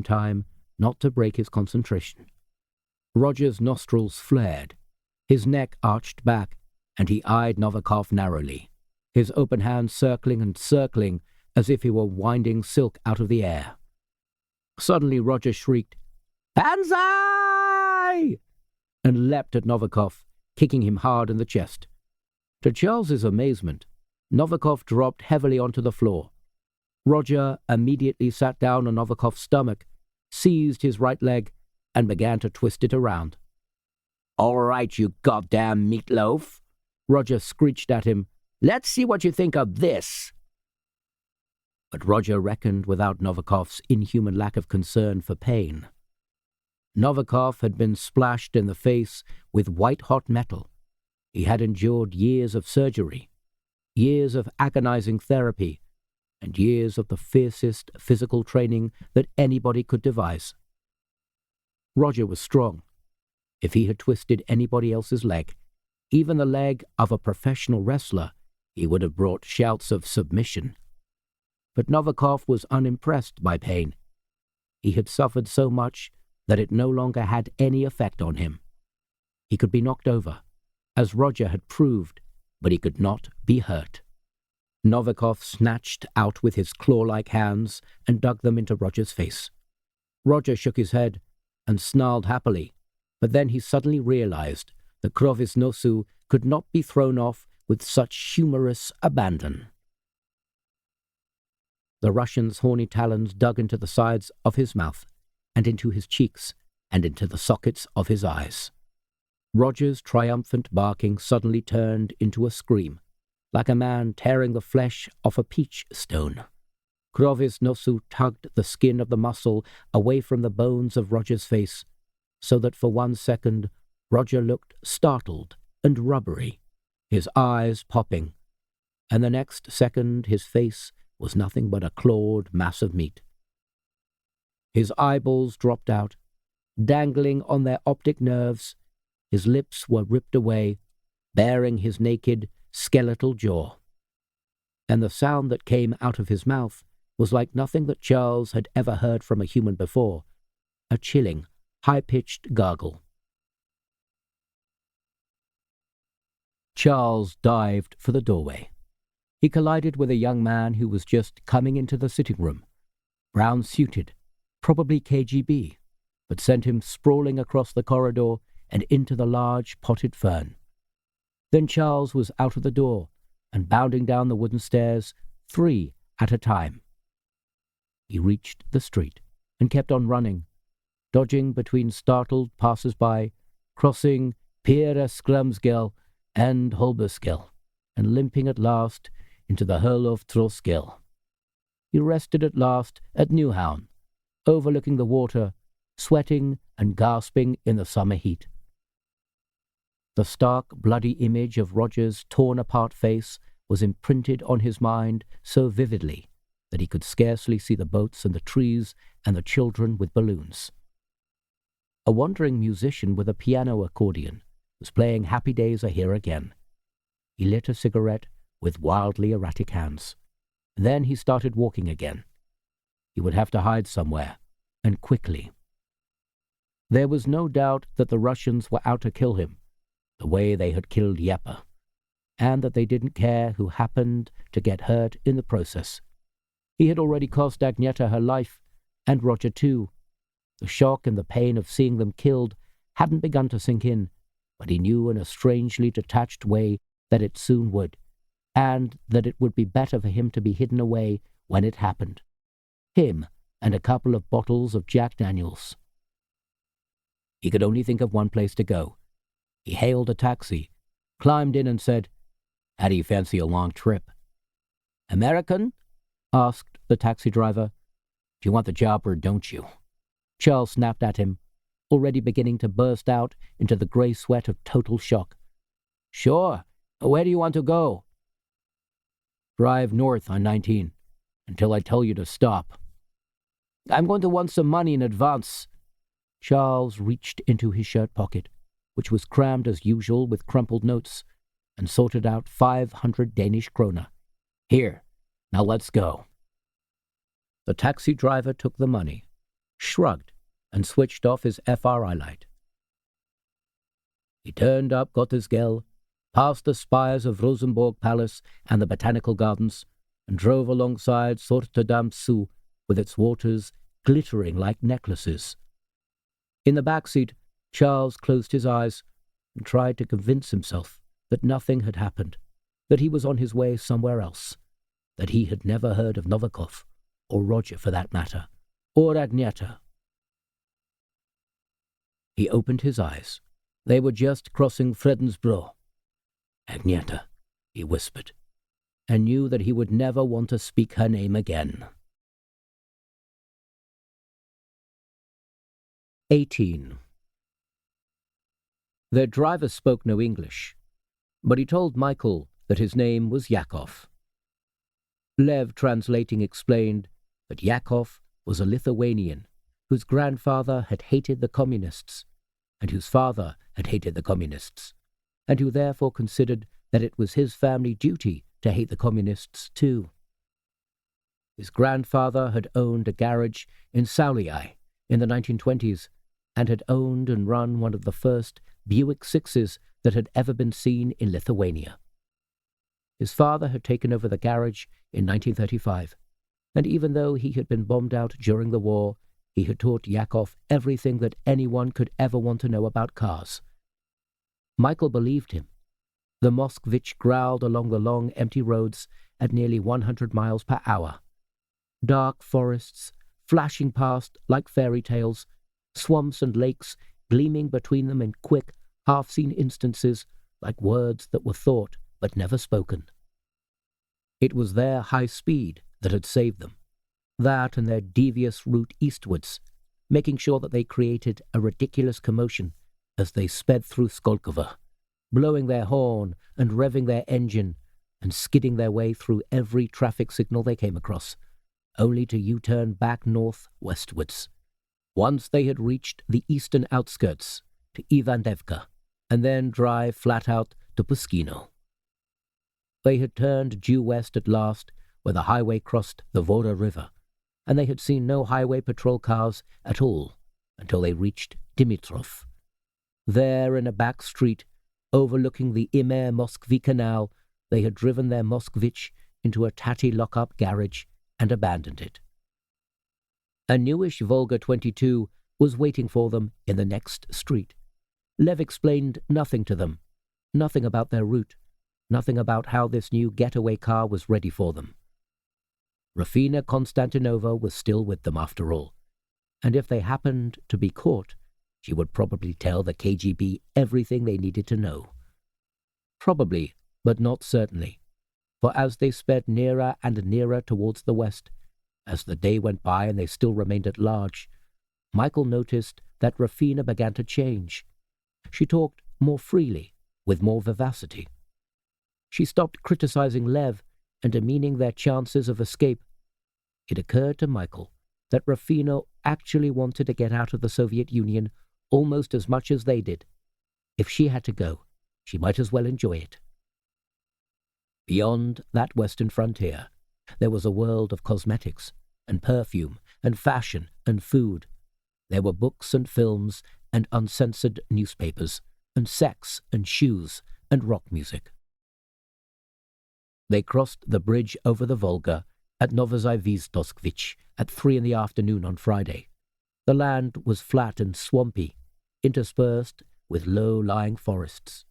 time not to break his concentration. Roger's nostrils flared, his neck arched back, and he eyed Novikov narrowly, his open hand circling and circling as if he were winding silk out of the air. Suddenly Roger shrieked, "Banzai!" and leapt at Novikov, kicking him hard in the chest. To Charles's amazement, Novikov dropped heavily onto the floor. Roger immediately sat down on Novikov's stomach, seized his right leg, and began to twist it around. "All right, you goddamn meatloaf," Roger screeched at him. "Let's see what you think of this." But Roger reckoned without Novikov's inhuman lack of concern for pain. Novikov had been splashed in the face with white-hot metal. He had endured years of surgery, years of agonizing therapy, and years of the fiercest physical training that anybody could devise. Roger was strong. If he had twisted anybody else's leg, even the leg of a professional wrestler, he would have brought shouts of submission. But Novikov was unimpressed by pain. He had suffered so much that it no longer had any effect on him. He could be knocked over, as Roger had proved, but he could not be hurt. Novikov snatched out with his claw-like hands and dug them into Roger's face. Roger shook his head and snarled happily, but then he suddenly realized that Krogh's nosu could not be thrown off with such humorous abandon. The Russian's horny talons dug into the sides of his mouth, and into his cheeks, and into the sockets of his eyes. Roger's triumphant barking suddenly turned into a scream, like a man tearing the flesh off a peach stone. Krogh's nosu tugged the skin of the muscle away from the bones of Roger's face, so that for 1 second Roger looked startled and rubbery, his eyes popping, and the next second his face was nothing but a clawed mass of meat. His eyeballs dropped out, dangling on their optic nerves. His lips were ripped away, baring his naked, skeletal jaw. And the sound that came out of his mouth was like nothing that Charles had ever heard from a human before, a chilling, high-pitched gargle. Charles dived for the doorway. He collided with a young man who was just coming into the sitting room, brown-suited, probably KGB, but sent him sprawling across the corridor and into the large potted fern. Then Charles was out of the door and bounding down the wooden stairs, 3 at a time. He reached the street and kept on running, dodging between startled passers-by, crossing Pere Skrumsgil and Holberskill, and limping at last into the Herluf Troskill. He rested at last at Newhown, overlooking the water, sweating and gasping in the summer heat. The stark, bloody image of Roger's torn-apart face was imprinted on his mind so vividly that he could scarcely see the boats and the trees and the children with balloons. A wandering musician with a piano accordion was playing Happy Days Are Here Again. He lit a cigarette with wildly erratic hands. Then he started walking again. He would have to hide somewhere, and quickly. There was no doubt that the Russians were out to kill him, the way they had killed Yeppe, and that they didn't care who happened to get hurt in the process. He had already cost Agneta her life, and Roger too. The shock and the pain of seeing them killed hadn't begun to sink in, but he knew in a strangely detached way that it soon would, and that it would be better for him to be hidden away when it happened. Him and a couple of bottles of Jack Daniels. He could only think of one place to go. He hailed a taxi, climbed in and said, "How do you fancy a long trip?" "American?" asked the taxi driver. "Do you want the job or don't you?" Charles snapped at him, already beginning to burst out into the grey sweat of total shock. "Sure. Where do you want to go?" "Drive north on 19, until I tell you to stop." "I'm going to want some money in advance." Charles reached into his shirt pocket, which was crammed as usual with crumpled notes, and sorted out 500 Danish kroner. "Here, now let's go." The taxi driver took the money, shrugged, and switched off his FRI light. He turned up Gottesgel, passed the spires of Rosenborg Palace and the Botanical Gardens, and drove alongside Sortedam Zoo with its waters glittering like necklaces. In the back seat, Charles closed his eyes and tried to convince himself that nothing had happened, that he was on his way somewhere else, that he had never heard of Novikov, or Roger for that matter, or Agneta. He opened his eyes. They were just crossing Fredensbro. Agneta, he whispered, and knew that he would never want to speak her name again. 18. Their driver spoke no English, but he told Michael that his name was Yakov. Lev, translating, explained that Yakov was a Lithuanian whose grandfather had hated the communists, and whose father had hated the communists, and who therefore considered that it was his family duty to hate the communists too. His grandfather had owned a garage in Sauliai in the 1920s, and had owned and run one of the first Buick Sixes that had ever been seen in Lithuania. His father had taken over the garage in 1935, and even though he had been bombed out during the war, he had taught Yakov everything that anyone could ever want to know about cars. Michael believed him. The Moskvich growled along the long, empty roads at nearly 100 miles per hour. Dark forests, flashing past like fairy tales, swamps and lakes gleaming between them in quick, half-seen instances like words that were thought but never spoken. It was their high speed that had saved them, that and their devious route eastwards, making sure that they created a ridiculous commotion as they sped through Skolkovo, blowing their horn and revving their engine and skidding their way through every traffic signal they came across, only to U-turn back north westwards. Once they had reached the eastern outskirts to Ivandevka, and then drive flat out to Puskino. They had turned due west at last, where the highway crossed the Voda River, and they had seen no highway patrol cars at all until they reached Dimitrov. There, in a back street, overlooking the Imer Moskvy Canal, they had driven their Moskvich into a tatty lock-up garage and abandoned it. A newish Volga 22 was waiting for them in the next street. Lev explained nothing to them, nothing about their route, nothing about how this new getaway car was ready for them. Rafina Konstantinova was still with them after all, and if they happened to be caught, she would probably tell the KGB everything they needed to know. Probably, but not certainly, for as they sped nearer and nearer towards the west, as the day went by and they still remained at large, Michael noticed that Rafina began to change. She talked more freely, with more vivacity. She stopped criticizing Lev and demeaning their chances of escape. It occurred to Michael that Rafina actually wanted to get out of the Soviet Union almost as much as they did. If she had to go, she might as well enjoy it. Beyond that western frontier, there was a world of cosmetics and perfume and fashion and food. There were books and films and uncensored newspapers and sex and shoes and rock music. They crossed the bridge over the Volga at Novozyvistoskvich at 3 p.m. on Friday. The land was flat and swampy, interspersed with low-lying forests.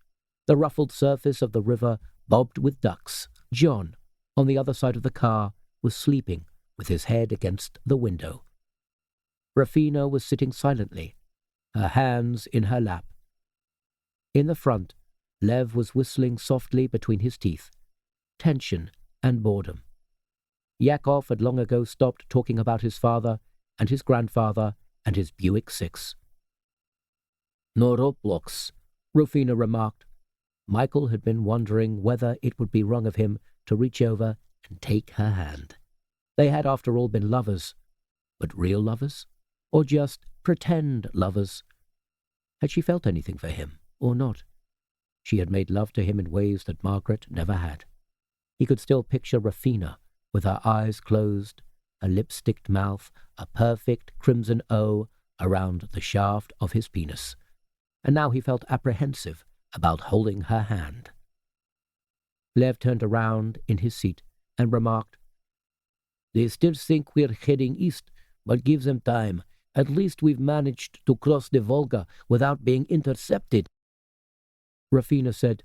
The ruffled surface of the river bobbed with ducks. John, on the other side of the car, was sleeping with his head against the window. Rafina was sitting silently, her hands in her lap. In the front, Lev was whistling softly between his teeth. Tension and boredom. Yakov had long ago stopped talking about his father and his grandfather and his Buick 6. "No roadblocks," Rufina remarked. Michael had been wondering whether it would be wrong of him to reach over and take her hand. They had, after all, been lovers. But real lovers? Or just pretend lovers? Had she felt anything for him, or not? She had made love to him in ways that Margaret never had. He could still picture Rafina, with her eyes closed, a lipsticked mouth, a perfect crimson O around the shaft of his penis, and now he felt apprehensive about holding her hand. Lev turned around in his seat and remarked, "They still think we're heading east, but give them time. At least we've managed to cross the Volga without being intercepted." Rafina said,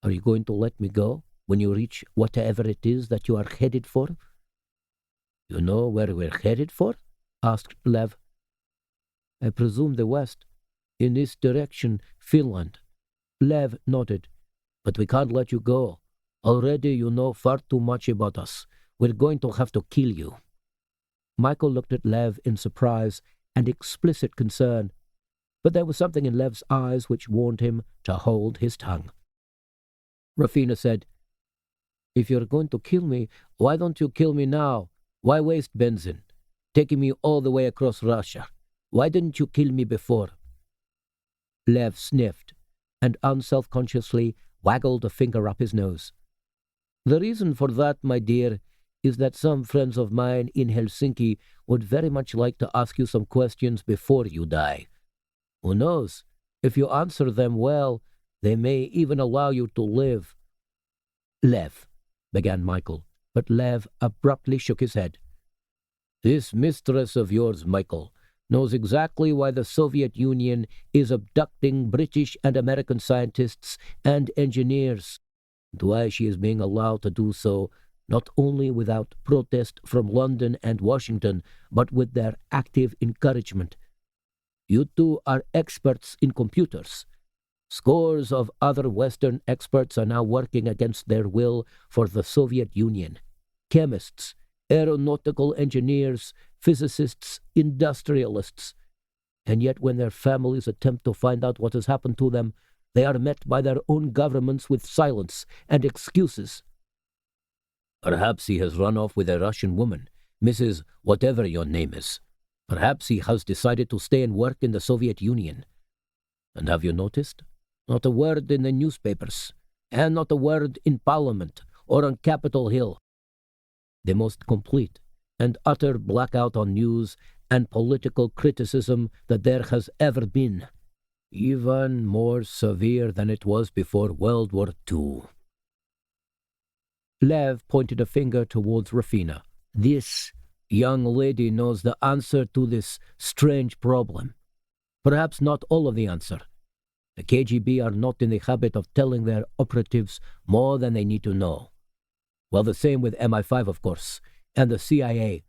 "Are you going to let me go when you reach whatever it is that you are headed for?" "You know where we're headed for?" asked Lev. "I presume the west. In this direction, Finland." Lev nodded. "But we can't let you go. Already you know far too much about us. We're going to have to kill you." Michael looked at Lev in surprise and explicit concern, but there was something in Lev's eyes which warned him to hold his tongue. Rafina said, "If you're going to kill me, why don't you kill me now? Why waste benzene? Taking me all the way across Russia. Why didn't you kill me before?" Lev sniffed and unselfconsciously waggled a finger up his nose. "The reason for that, my dear, is that some friends of mine in Helsinki would very much like to ask you some questions before you die. Who knows? If you answer them well, they may even allow you to live." "Lev," began Michael, but Lev abruptly shook his head. "This mistress of yours, Michael, knows exactly why the Soviet Union is abducting British and American scientists and engineers, and why she is being allowed to do so not only without protest from London and Washington, but with their active encouragement. You two are experts in computers. Scores of other Western experts are now working against their will for the Soviet Union. Chemists, aeronautical engineers, physicists, industrialists. And yet when their families attempt to find out what has happened to them, they are met by their own governments with silence and excuses." "Perhaps he has run off with a Russian woman, Mrs. Whatever your name is. Perhaps he has decided to stay and work in the Soviet Union. And have you noticed? Not a word in the newspapers, and not a word in Parliament or on Capitol Hill. The most complete and utter blackout on news and political criticism that there has ever been. Even more severe than it was before World War II." Lev pointed a finger towards Rafina. "This young lady knows the answer to this strange problem. Perhaps not all of the answer. The KGB are not in the habit of telling their operatives more than they need to know. Well, the same with MI5, of course, and the CIA.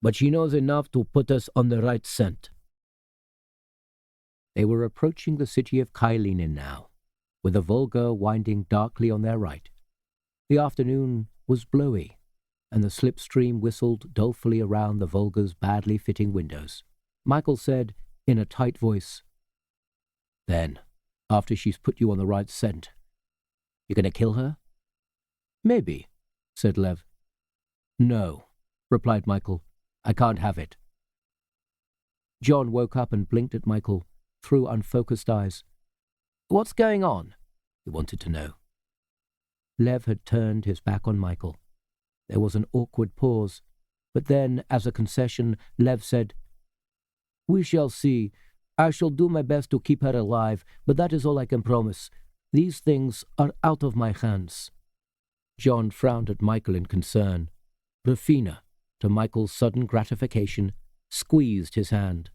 But she knows enough to put us on the right scent." They were approaching the city of Kailinin now, with the Volga winding darkly on their right. The afternoon was blowy, and the slipstream whistled dolefully around the Volga's badly fitting windows. Michael said, in a tight voice, "Then, after she's put you on the right scent, you're going to kill her?" "Maybe," said Lev. "No," replied Michael. "I can't have it." John woke up and blinked at Michael through unfocused eyes. "What's going on?" he wanted to know. Lev had turned his back on Michael. There was an awkward pause, but then, as a concession, Lev said, "We shall see. I shall do my best to keep her alive, but that is all I can promise. These things are out of my hands." John frowned at Michael in concern. Rafina, to Michael's sudden gratification, squeezed his hand.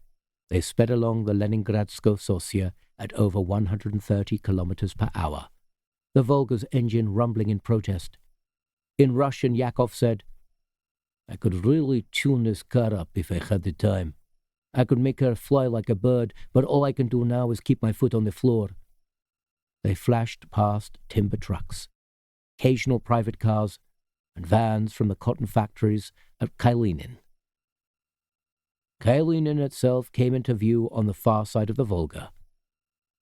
They sped along the Leningradsko Sosia at over 130 kilometers per hour, the Volga's engine rumbling in protest. In Russian, Yakov said, "I could really tune this car up if I had the time. I could make her fly like a bird, but all I can do now is keep my foot on the floor." They flashed past timber trucks, occasional private cars, and vans from the cotton factories at Kailinin. Kailinin itself came into view on the far side of the Volga.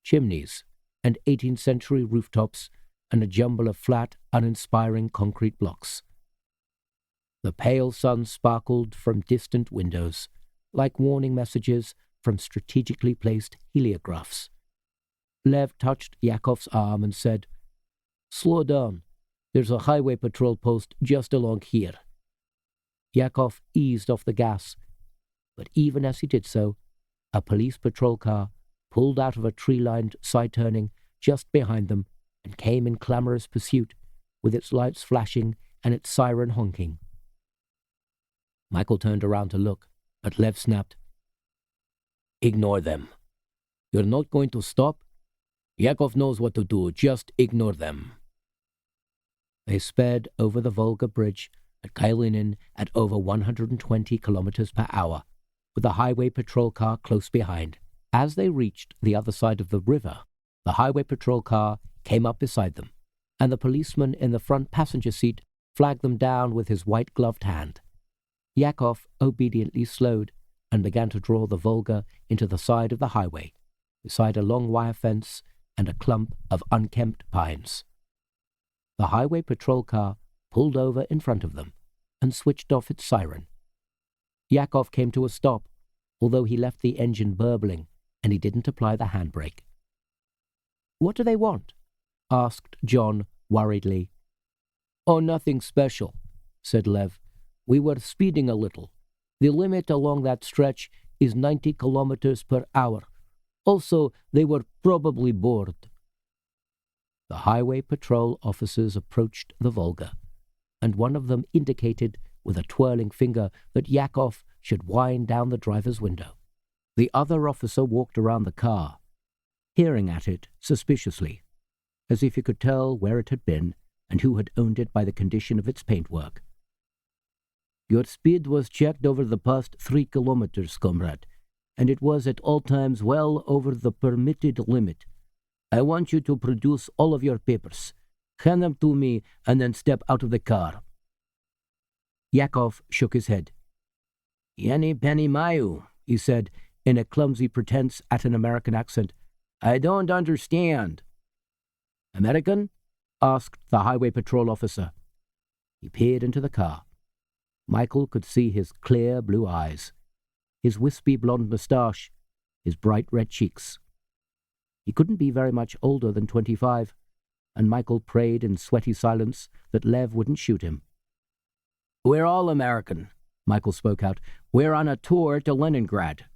Chimneys and 18th century rooftops and a jumble of flat, uninspiring concrete blocks. The pale sun sparkled from distant windows, like warning messages from strategically placed heliographs. Lev touched Yakov's arm and said, "Slow down. There's a highway patrol post just along here." Yakov eased off the gas, but even as he did so, a police patrol car pulled out of a tree-lined side-turning just behind them and came in clamorous pursuit, with its lights flashing and its siren honking. Michael turned around to look, but Lev snapped, "Ignore them. You're not going to stop? Yakov knows what to do. Just ignore them." They sped over the Volga Bridge at Kailinin at over 120 kilometers per hour, with the highway patrol car close behind. As they reached the other side of the river, the highway patrol car came up beside them, and the policeman in the front passenger seat flagged them down with his white-gloved hand. Yakov obediently slowed and began to draw the Volga into the side of the highway, beside a long wire fence and a clump of unkempt pines. The highway patrol car pulled over in front of them and switched off its siren. Yakov came to a stop, although he left the engine burbling and he didn't apply the handbrake. "What do they want?" asked John worriedly. "Oh, nothing special," said Lev. "We were speeding a little. The limit along that stretch is 90 kilometers per hour. Also, they were probably bored." The highway patrol officers approached the Volga, and one of them indicated with a twirling finger that Yakov should wind down the driver's window. The other officer walked around the car, peering at it suspiciously, as if he could tell where it had been and who had owned it by the condition of its paintwork. "Your speed was checked over the past 3 kilometers, comrade, and it was at all times well over the permitted limit. I want you to produce all of your papers. Hand them to me and then step out of the car." Yakov shook his head. "Yenny penny mayu," he said in a clumsy pretense at an American accent. "I don't understand." "American?" asked the highway patrol officer. He peered into the car. Michael could see his clear blue eyes, his wispy blonde moustache, his bright red cheeks. He couldn't be very much older than 25, and Michael prayed in sweaty silence that Lev wouldn't shoot him. "We're all American," Michael spoke out. "We're on a tour to Leningrad."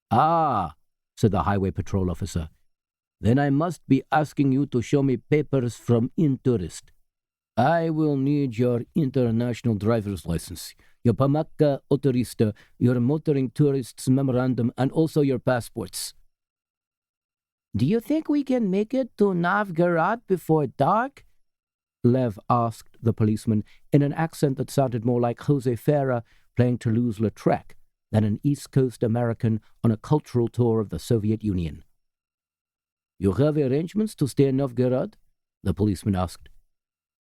"Ah," said the highway patrol officer. "Then I must be asking you to show me papers from in-tourist. I will need your international driver's license, your Pamaka Otorista, your motoring tourist's memorandum, and also your passports." "Do you think we can make it to Novgorod before dark?" Lev asked the policeman in an accent that sounded more like Jose Ferrer playing Toulouse-Lautrec than an East Coast American on a cultural tour of the Soviet Union. "You have arrangements to stay in Novgorod?" the policeman asked.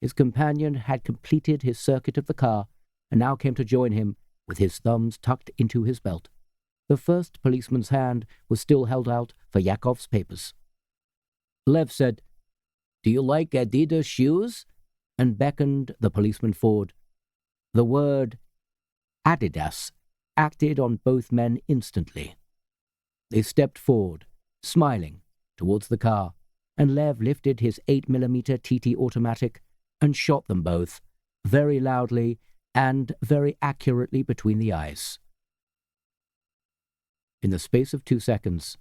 His companion had completed his circuit of the car and now came to join him with his thumbs tucked into his belt. The first policeman's hand was still held out for Yakov's papers. Lev said, "Do you like Adidas shoes?" and beckoned the policeman forward. The word Adidas acted on both men instantly. They stepped forward, smiling, towards the car, and Lev lifted his 8mm TT automatic and shot them both, very loudly and very accurately between the eyes. In the space of 2 seconds,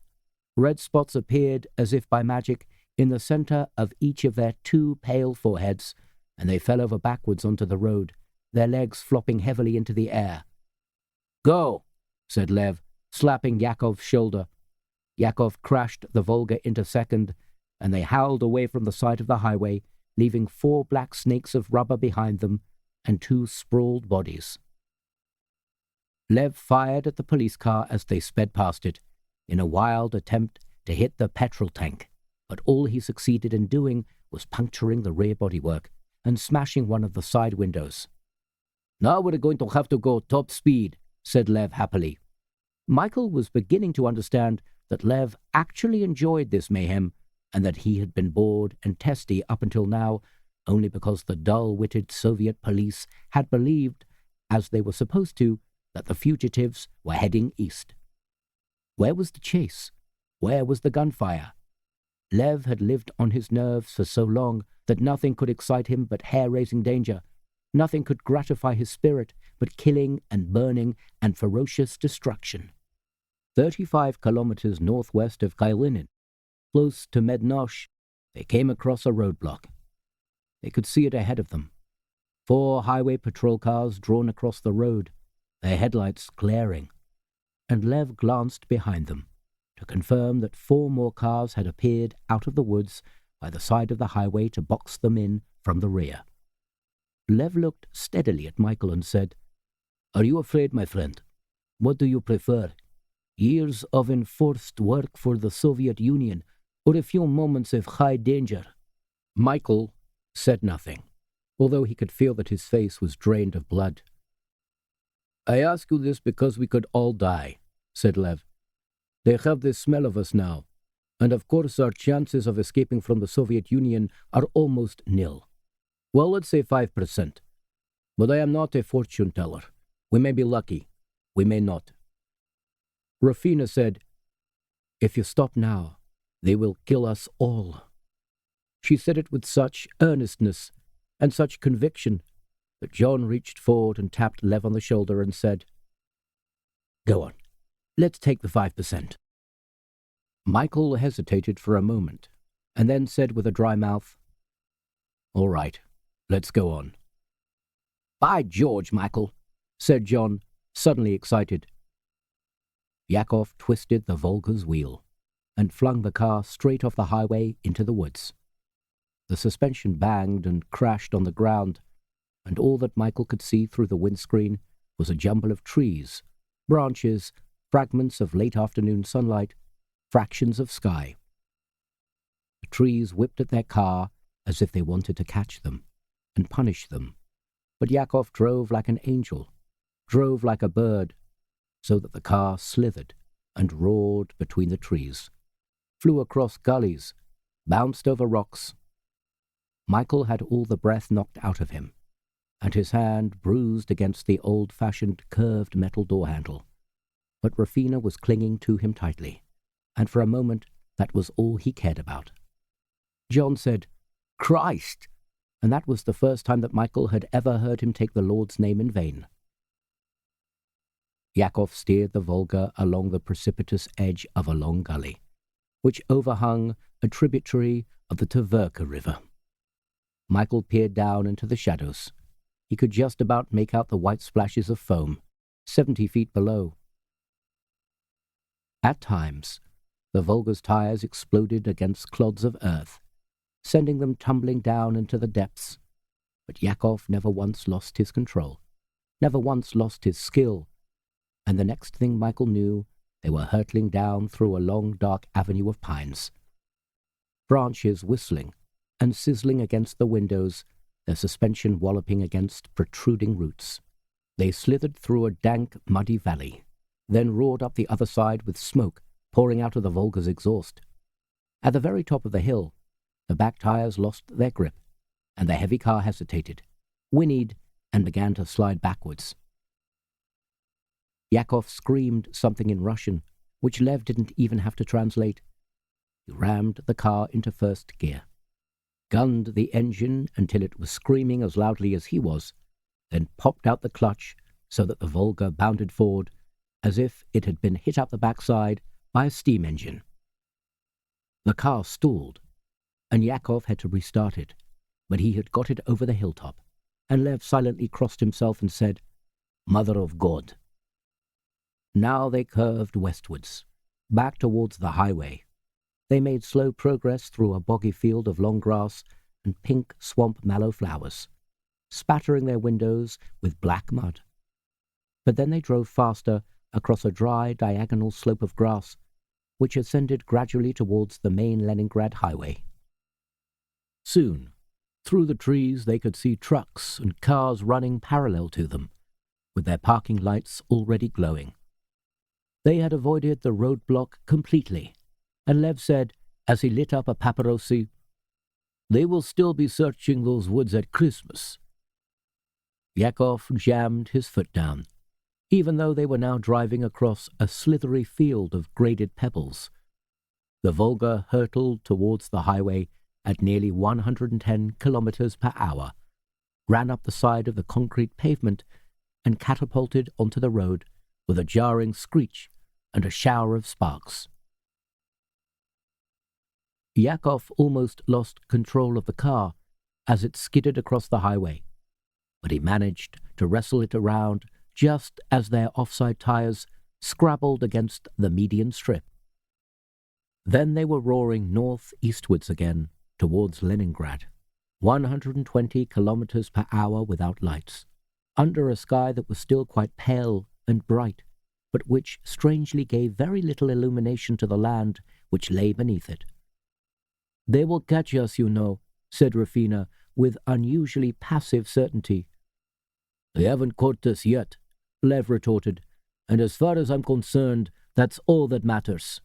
red spots appeared as if by magic in the center of each of their 2 pale foreheads, and they fell over backwards onto the road, their legs flopping heavily into the air. "Go," said Lev, slapping Yakov's shoulder. Yakov crashed the Volga into second, and they howled away from the side of the highway, leaving 4 black snakes of rubber behind them and 2 sprawled bodies. Lev fired at the police car as they sped past it, in a wild attempt to hit the petrol tank, but all he succeeded in doing was puncturing the rear bodywork and smashing one of the side windows. "Now we're going to have to go top speed," said Lev happily. Michael was beginning to understand that Lev actually enjoyed this mayhem, and that he had been bored and testy up until now only because the dull-witted Soviet police had believed, as they were supposed to, that the fugitives were heading east. Where was the chase? Where was the gunfire? Lev had lived on his nerves for so long that nothing could excite him but hair-raising danger, Nothing could gratify his spirit but killing and burning and ferocious destruction. 35 kilometers northwest of Kailinin, close to Mednosh, they came across a roadblock. They could see it ahead of them. 4 highway patrol cars drawn across the road, their headlights glaring, and Lev glanced behind them to confirm that 4 more cars had appeared out of the woods by the side of the highway to box them in from the rear. Lev looked steadily at Michael and said, "Are you afraid, my friend? What do you prefer? Years of enforced work for the Soviet Union, or a few moments of high danger?" Michael said nothing, although he could feel that his face was drained of blood. "I ask you this because we could all die," said Lev. "They have the smell of us now, and of course our chances of escaping from the Soviet Union are almost nil. Well, let's say 5%. But I am not a fortune teller. We may be lucky. We may not." Rafina said, "If you stop now, they will kill us all." She said it with such earnestness and such conviction that John reached forward and tapped Lev on the shoulder and said, "Go on, let's take the 5%. Michael hesitated for a moment, and then said with a dry mouth, "All right, let's go on." "By George, Michael," said John, suddenly excited. Yakov twisted the Volga's wheel and flung the car straight off the highway into the woods. The suspension banged and crashed on the ground, and all that Michael could see through the windscreen was a jumble of trees, branches, fragments of late afternoon sunlight, fractions of sky. The trees whipped at their car as if they wanted to catch them and punish them, but Yakov drove like an angel, drove like a bird, so that the car slithered and roared between the trees, flew across gullies, bounced over rocks. Michael had all the breath knocked out of him, and his hand bruised against the old-fashioned curved metal door handle. But Rafina was clinging to him tightly, and for a moment that was all he cared about. John said, "Christ!" and that was the first time that Michael had ever heard him take the Lord's name in vain. Yakov steered the Volga along the precipitous edge of a long gully, which overhung a tributary of the Tverka River. Michael peered down into the shadows. He could just about make out the white splashes of foam, 70 feet below. At times, the Volga's tires exploded against clods of earth, sending them tumbling down into the depths. But Yakov never once lost his control, never once lost his skill, and the next thing Michael knew, they were hurtling down through a long, dark avenue of pines. Branches whistling and sizzling against the windows, their suspension walloping against protruding roots. They slithered through a dank, muddy valley, then roared up the other side with smoke pouring out of the Volga's exhaust. At the very top of the hill, the back tires lost their grip, and the heavy car hesitated, whinnied, and began to slide backwards. Yakov screamed something in Russian, which Lev didn't even have to translate. He rammed the car into first gear, gunned the engine until it was screaming as loudly as he was, then popped out the clutch so that the Volga bounded forward as if it had been hit up the backside by a steam engine. The car stalled, and Yakov had to restart it, but he had got it over the hilltop, and Lev silently crossed himself and said, "Mother of God." Now they curved westwards, back towards the highway. They made slow progress through a boggy field of long grass and pink swamp mallow flowers, spattering their windows with black mud. But then they drove faster across a dry, diagonal slope of grass, which ascended gradually towards the main Leningrad highway. Soon, through the trees, they could see trucks and cars running parallel to them, with their parking lights already glowing. They had avoided the roadblock completely, and Lev said, as he lit up a paparosi, "They will still be searching those woods at Christmas." Yakov jammed his foot down, even though they were now driving across a slithery field of graded pebbles. The Volga hurtled towards the highway at nearly 110 kilometers per hour, ran up the side of the concrete pavement and catapulted onto the road with a jarring screech and a shower of sparks. Yakov almost lost control of the car as it skidded across the highway, but he managed to wrestle it around just as their offside tires scrabbled against the median strip. Then they were roaring north-eastwards again towards Leningrad, 120 kilometers per hour without lights, under a sky that was still quite pale and bright, but which strangely gave very little illumination to the land which lay beneath it. "They will catch us, you know," said Rufina with unusually passive certainty. "They haven't caught us yet," Lev retorted, "and as far as I'm concerned, that's all that matters."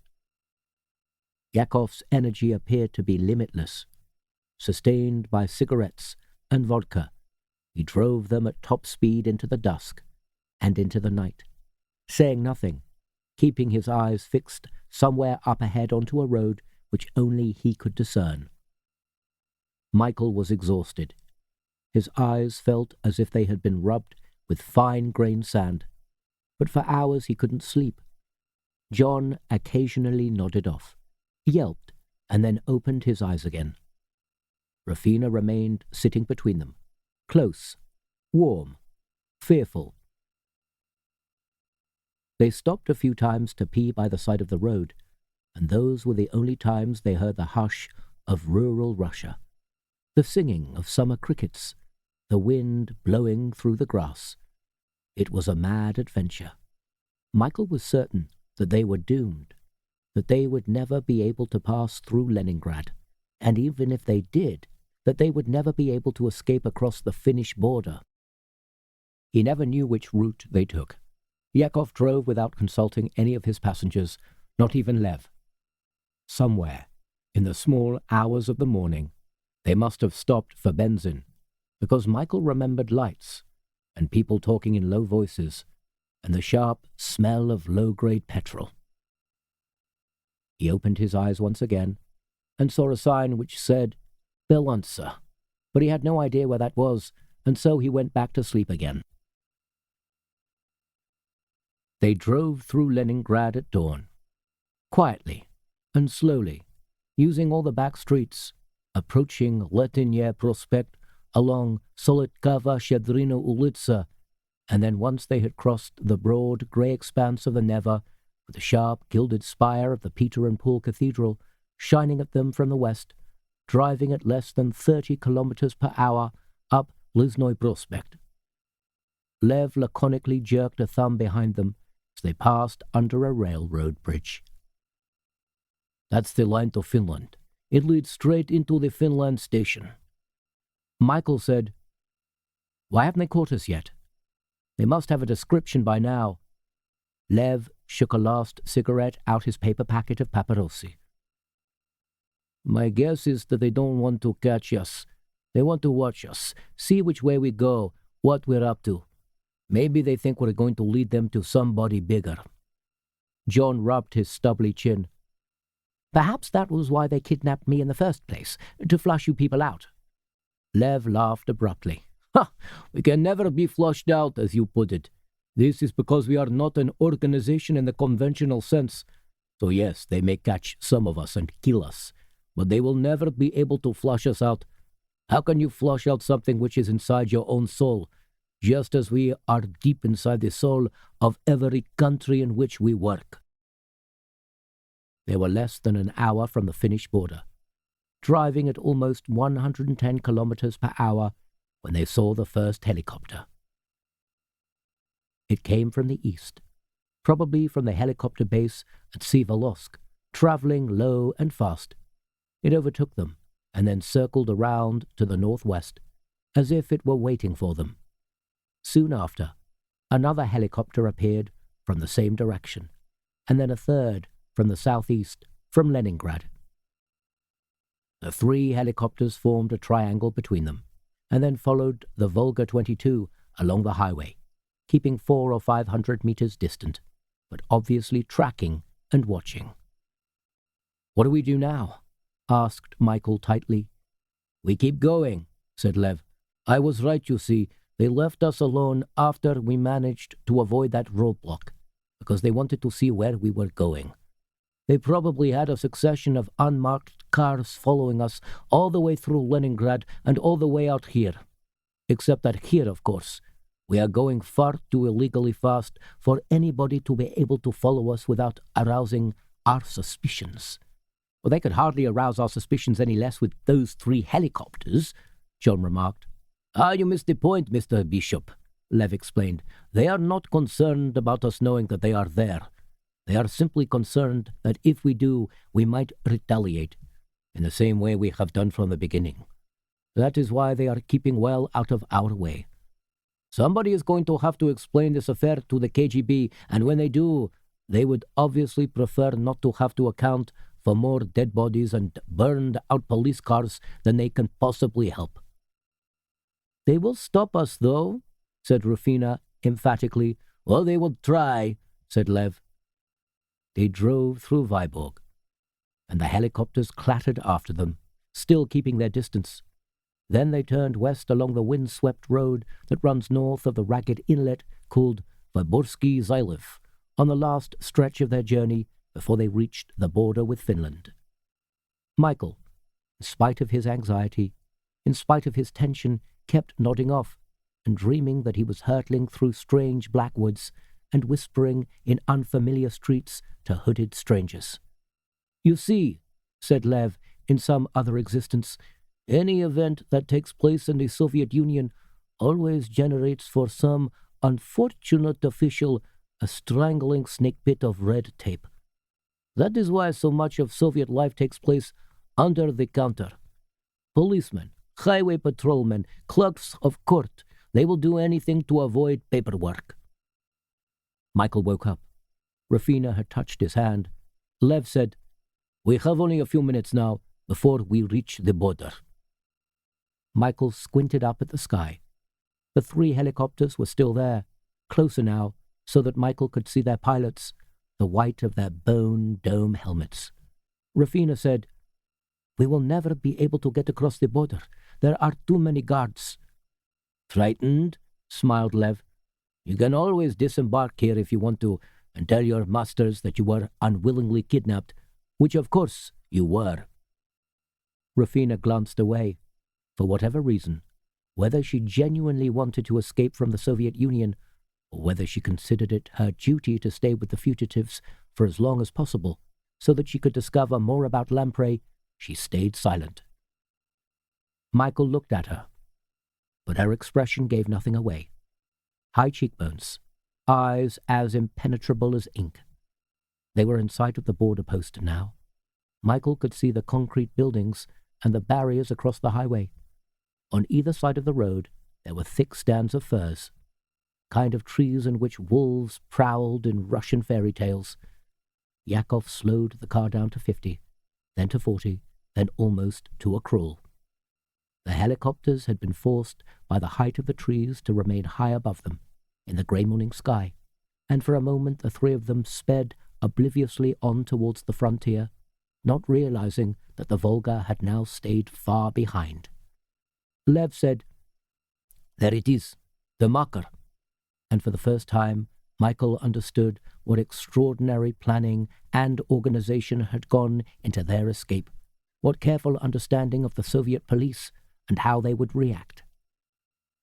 Yakov's energy appeared to be limitless. Sustained by cigarettes and vodka, he drove them at top speed into the dusk and into the night, saying nothing, keeping his eyes fixed somewhere up ahead onto a road which only he could discern. Michael was exhausted. His eyes felt as if they had been rubbed with fine-grained sand, but for hours he couldn't sleep. John occasionally nodded off, yelped, and then opened his eyes again. Rufina remained sitting between them, close, warm, fearful. They stopped a few times to pee by the side of the road, and those were the only times they heard the hush of rural Russia, the singing of summer crickets, the wind blowing through the grass. It was a mad adventure. Michael was certain that they were doomed, that they would never be able to pass through Leningrad, and even if they did, that they would never be able to escape across the Finnish border. He never knew which route they took. Yakov drove without consulting any of his passengers, not even Lev. Somewhere, in the small hours of the morning, they must have stopped for benzine, because Michael remembered lights, and people talking in low voices, and the sharp smell of low-grade petrol. He opened his eyes once again, and saw a sign which said, "Belanza," but he had no idea where that was, and so he went back to sleep again. They drove through Leningrad at dawn, quietly and slowly, using all the back streets, approaching Letinier Prospect along Solitkava-Shedrino Ulitsa, and then once they had crossed the broad grey expanse of the Neva, with the sharp gilded spire of the Peter and Paul Cathedral shining at them from the west, driving at less than 30 kilometers per hour up Liznoy Prospect. Lev laconically jerked a thumb behind them as they passed under a railroad bridge. "That's the line to Finland. It leads straight into the Finland station." Michael said, "Why haven't they caught us yet? They must have a description by now." Lev shook a last cigarette out his paper packet of paparosi. "My guess is that they don't want to catch us. They want to watch us, see which way we go, what we're up to. Maybe they think we're going to lead them to somebody bigger." John rubbed his stubbly chin. "Perhaps that was why they kidnapped me in the first place, to flush you people out." Lev laughed abruptly. "Ha! We can never be flushed out, as you put it. This is because we are not an organization in the conventional sense. So yes, they may catch some of us and kill us, but they will never be able to flush us out. How can you flush out something which is inside your own soul, just as we are deep inside the soul of every country in which we work?" They were less than an hour from the Finnish border, driving at almost 110 kilometers per hour when they saw the first helicopter. It came from the east, probably from the helicopter base at Sivalsk, traveling low and fast. It overtook them and then circled around to the northwest, as if it were waiting for them. Soon after, another helicopter appeared from the same direction, and then a third from the southeast, from Leningrad. The three helicopters formed a triangle between them, and then followed the Volga 22 along the highway, keeping 400 or 500 meters distant, but obviously tracking and watching. "What do we do now?" asked Michael tightly. "We keep going," said Lev. I was right, you see. They left us alone after we managed to avoid that roadblock, because they wanted to see where we were going. They probably had a succession of unmarked cars following us all the way through Leningrad and all the way out here. Except that here, of course, we are going far too illegally fast for anybody to be able to follow us without arousing our suspicions. Well, they could hardly arouse our suspicions any less with those 3 helicopters, John remarked. You missed the point, Mr. Bishop, Lev explained. They are not concerned about us knowing that they are there. They are simply concerned that if we do, we might retaliate, in the same way we have done from the beginning. That is why they are keeping well out of our way. Somebody is going to have to explain this affair to the KGB, and when they do, they would obviously prefer not to have to account for more dead bodies and burned-out police cars than they can possibly help. They will stop us, though, said Rufina emphatically. Well, they will try, said Lev. They drove through Vyborg, and the helicopters clattered after them, still keeping their distance. Then they turned west along the wind-swept road that runs north of the ragged inlet called Vyborgsky Zaliv, on the last stretch of their journey before they reached the border with Finland. Michael, in spite of his anxiety, in spite of his tension, kept nodding off and dreaming that he was hurtling through strange black woods and whispering in unfamiliar streets to hooded strangers. You see, said Lev, in some other existence, any event that takes place in the Soviet Union always generates for some unfortunate official a strangling snake pit of red tape. That is why so much of Soviet life takes place under the counter. Policemen, highway patrolmen, clerks of court, they will do anything to avoid paperwork. Michael woke up. Rufina had touched his hand. Lev said, We have only a few minutes now before we reach the border. Michael squinted up at the sky. The 3 helicopters were still there, closer now, so that Michael could see their pilots, the white of their bone dome helmets. Rufina said, We will never be able to get across the border. There are too many guards. Frightened? Smiled Lev. You can always disembark here if you want to, and tell your masters that you were unwillingly kidnapped, which of course you were. Rufina glanced away. For whatever reason, whether she genuinely wanted to escape from the Soviet Union, or whether she considered it her duty to stay with the fugitives for as long as possible, so that she could discover more about Lamprey, she stayed silent. Michael looked at her, but her expression gave nothing away. High cheekbones, eyes as impenetrable as ink. They were in sight of the border post now. Michael could see the concrete buildings and the barriers across the highway. On either side of the road there were thick stands of firs, kind of trees in which wolves prowled in Russian fairy tales. Yakov slowed the car down to 50, then to 40, then almost to a crawl. The helicopters had been forced by the height of the trees to remain high above them, in the grey morning sky, and for a moment the 3 of them sped obliviously on towards the frontier, not realizing that the Volga had now stayed far behind. Lev said, There it is, the marker. And for the first time, Michael understood what extraordinary planning and organization had gone into their escape, what careful understanding of the Soviet police and how they would react.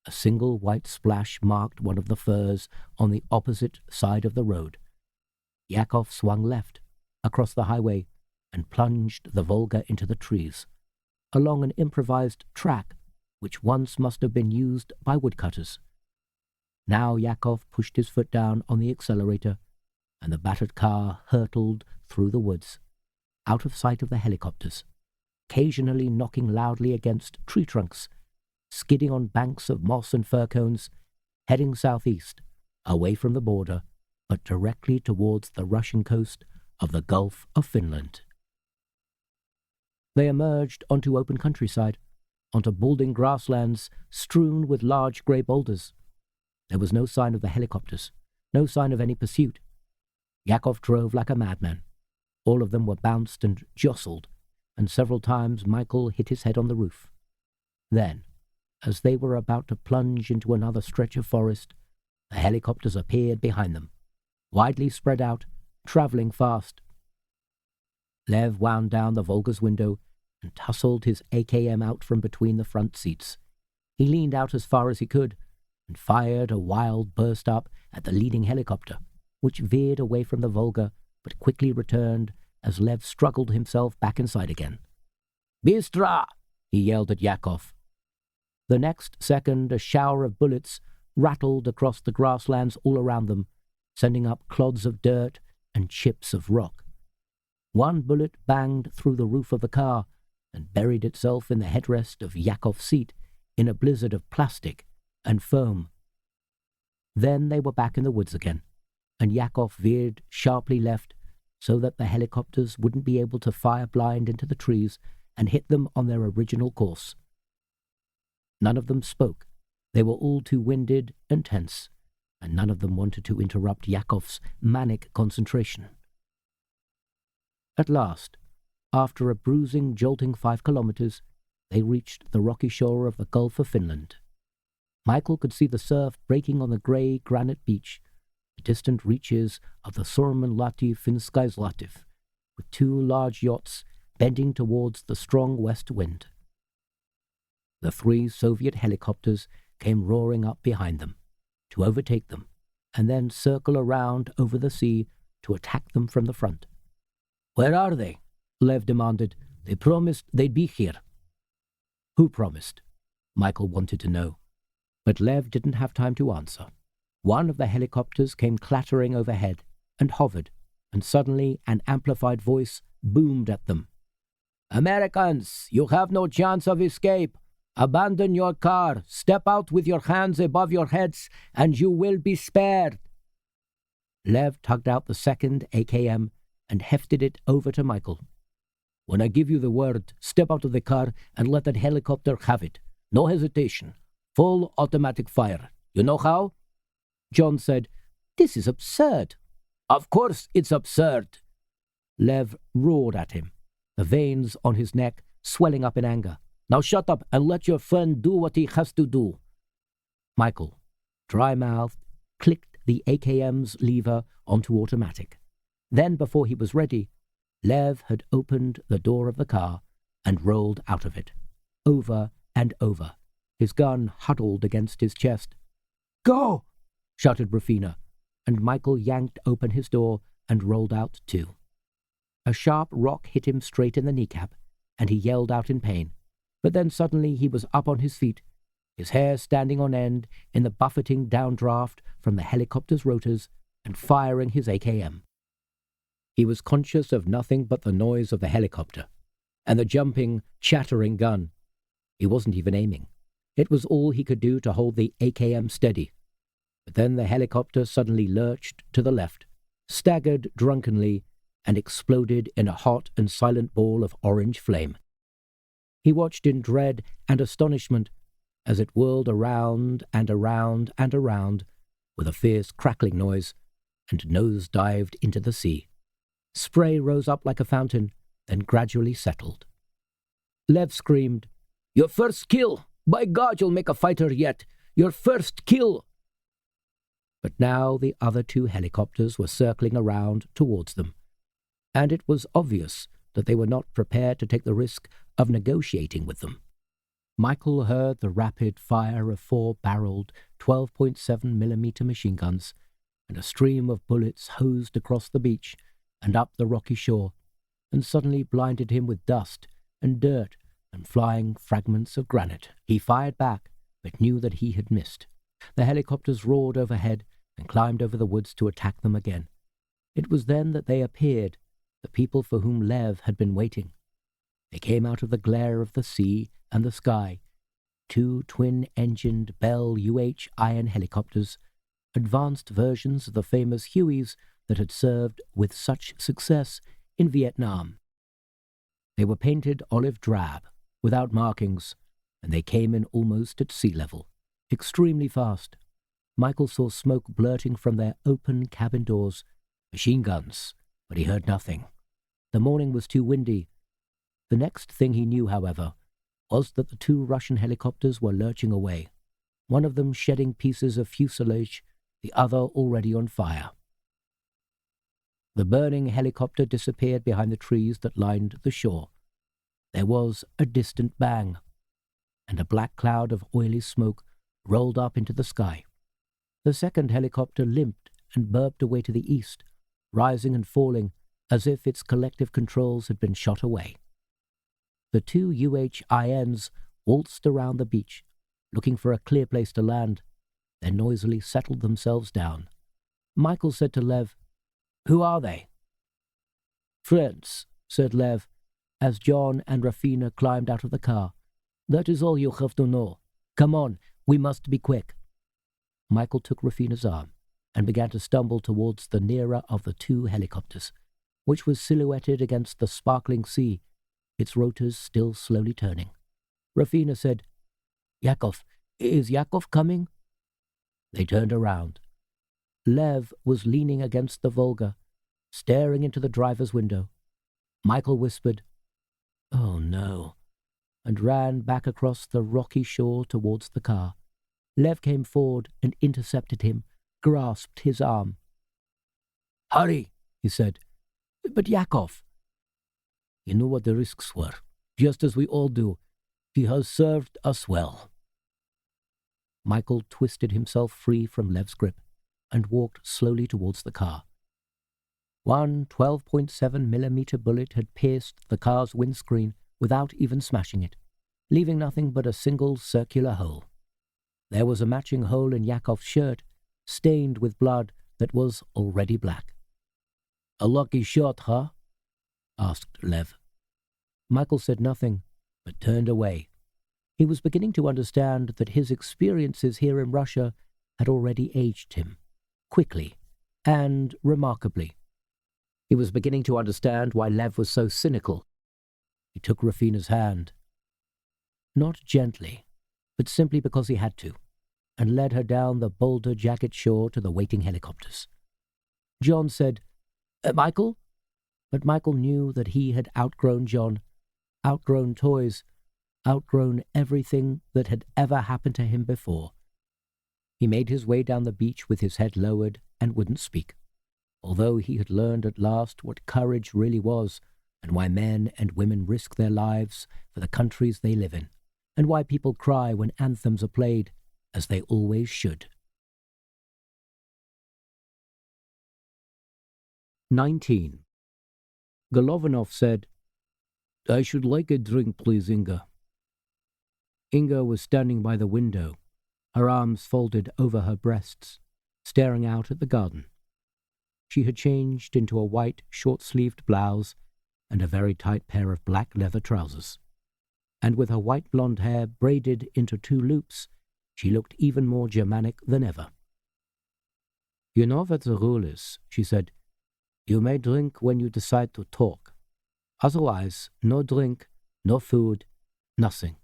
A single white splash marked one of the firs on the opposite side of the road. Yakov swung left, across the highway, and plunged the Volga into the trees, along an improvised track which once must have been used by woodcutters. Now Yakov pushed his foot down on the accelerator, and the battered car hurtled through the woods, out of sight of the helicopters, occasionally knocking loudly against tree trunks, skidding on banks of moss and fir cones, heading southeast, away from the border, but directly towards the Russian coast of the Gulf of Finland. They emerged onto open countryside, onto balding grasslands strewn with large grey boulders. There was no sign of the helicopters, no sign of any pursuit. Yakov drove like a madman. All of them were bounced and jostled, and several times Michael hit his head on the roof. Then, As they were about to plunge into another stretch of forest, the helicopters appeared behind them, widely spread out, travelling fast. Lev wound down the Volga's window and tussled his AKM out from between the front seats. He leaned out as far as he could and fired a wild burst up at the leading helicopter, which veered away from the Volga but quickly returned as Lev struggled himself back inside again. "Bystra!" he yelled at Yakov. The next second, a shower of bullets rattled across the grasslands all around them, sending up clods of dirt and chips of rock. One bullet banged through the roof of the car and buried itself in the headrest of Yakov's seat in a blizzard of plastic and foam. Then they were back in the woods again, and Yakov veered sharply left so that the helicopters wouldn't be able to fire blind into the trees and hit them on their original course. None of them spoke. They were all too winded and tense, and none of them wanted to interrupt Yakov's manic concentration. At last, after a bruising, jolting 5 kilometers, they reached the rocky shore of the Gulf of Finland. Michael could see the surf breaking on the grey granite beach, the distant reaches of the Suomenlahti Finskaislahti, with 2 large yachts bending towards the strong west wind. The 3 Soviet helicopters came roaring up behind them, to overtake them, and then circle around over the sea to attack them from the front. "Where are they?" Lev demanded. "They promised they'd be here." Who promised? Michael wanted to know. But Lev didn't have time to answer. One of the helicopters came clattering overhead and hovered, and suddenly an amplified voice boomed at them. "Americans, you have no chance of escape. Abandon your car, step out with your hands above your heads, and you will be spared." Lev tugged out the second AKM and hefted it over to Michael. "When I give you the word, step out of the car and let that helicopter have it. No hesitation. Full automatic fire. You know how?" John said, "This is absurd." "Of course it's absurd." Lev roared at him, the veins on his neck swelling up in anger. "Now shut up and let your friend do what he has to do." Michael, dry-mouthed, clicked the AKM's lever onto automatic. Then, before he was ready, Lev had opened the door of the car and rolled out of it, over and over, his gun huddled against his chest. "Go!" shouted Rufina, and Michael yanked open his door and rolled out too. A sharp rock hit him straight in the kneecap, and he yelled out in pain. But then suddenly he was up on his feet, his hair standing on end in the buffeting downdraft from the helicopter's rotors, and firing his AKM. He was conscious of nothing but the noise of the helicopter, and the jumping, chattering gun. He wasn't even aiming. It was all he could do to hold the AKM steady. But then the helicopter suddenly lurched to the left, staggered drunkenly, and exploded in a hot and silent ball of orange flame. He watched in dread and astonishment as it whirled around and around and around with a fierce crackling noise and nose-dived into the sea. Spray rose up like a fountain, then gradually settled. Lev screamed, "Your first kill! By God, you'll make a fighter yet! Your first kill!" But now the other 2 helicopters were circling around towards them, and it was obvious that they were not prepared to take the risk of negotiating with them. Michael heard the rapid fire of 4-barreled 12.7mm machine guns, and a stream of bullets hosed across the beach and up the rocky shore, and suddenly blinded him with dust and dirt and flying fragments of granite. He fired back, but knew that he had missed. The helicopters roared overhead and climbed over the woods to attack them again. It was then that they appeared, the people for whom Lev had been waiting. They came out of the glare of the sea and the sky, 2 twin-engined Bell UH iron helicopters, advanced versions of the famous Hueys that had served with such success in Vietnam. They were painted olive drab, without markings, and they came in almost at sea level, extremely fast. Michael saw smoke blurting from their open cabin doors, machine guns, but he heard nothing. The morning was too windy. The next thing he knew, however, was that the two Russian helicopters were lurching away, one of them shedding pieces of fuselage, the other already on fire. The burning helicopter disappeared behind the trees that lined the shore. There was a distant bang, and a black cloud of oily smoke rolled up into the sky. The second helicopter limped and burped away to the east, rising and falling as if its collective controls had been shot away. The two UHINs waltzed around the beach, looking for a clear place to land, then noisily settled themselves down. Michael said to Lev, "Who are they?" "Friends," said Lev, as John and Rafina climbed out of the car. "That is all you have to know. Come on, we must be quick." Michael took Rafina's arm and began to stumble towards the nearer of the two helicopters, which was silhouetted against the sparkling sea, its rotors still slowly turning. Rafina said, "Yakov, is Yakov coming?" They turned around. Lev was leaning against the Volga, staring into the driver's window. Michael whispered, "Oh no," and ran back across the rocky shore towards the car. Lev came forward and intercepted him, grasped his arm. "Hurry," he said. "But Yakov." "You know what the risks were, just as we all do. He has served us well." Michael twisted himself free from Lev's grip and walked slowly towards the car. One 12.7mm bullet had pierced the car's windscreen without even smashing it, leaving nothing but a single circular hole. There was a matching hole in Yakov's shirt, stained with blood that was already black. "A lucky shot, huh?" asked Lev. Michael said nothing, but turned away. He was beginning to understand that his experiences here in Russia had already aged him, quickly and remarkably. He was beginning to understand why Lev was so cynical. He took Rafina's hand, not gently, but simply because he had to, and led her down the boulder jacket shore to the waiting helicopters. John said, "Michael?" But Michael knew that he had outgrown John, outgrown toys, outgrown everything that had ever happened to him before. He made his way down the beach with his head lowered and wouldn't speak, although he had learned at last what courage really was, and why men and women risk their lives for the countries they live in, and why people cry when anthems are played, as they always should. 19. Golovanov said, "I should like a drink, please, Inga." Inga was standing by the window, her arms folded over her breasts, staring out at the garden. She had changed into a white, short-sleeved blouse and a very tight pair of black leather trousers, and with her white blonde hair braided into two loops, she looked even more Germanic than ever. "You know what the rule is," she said. "You may drink when you decide to talk. Otherwise, no drink, no food, nothing."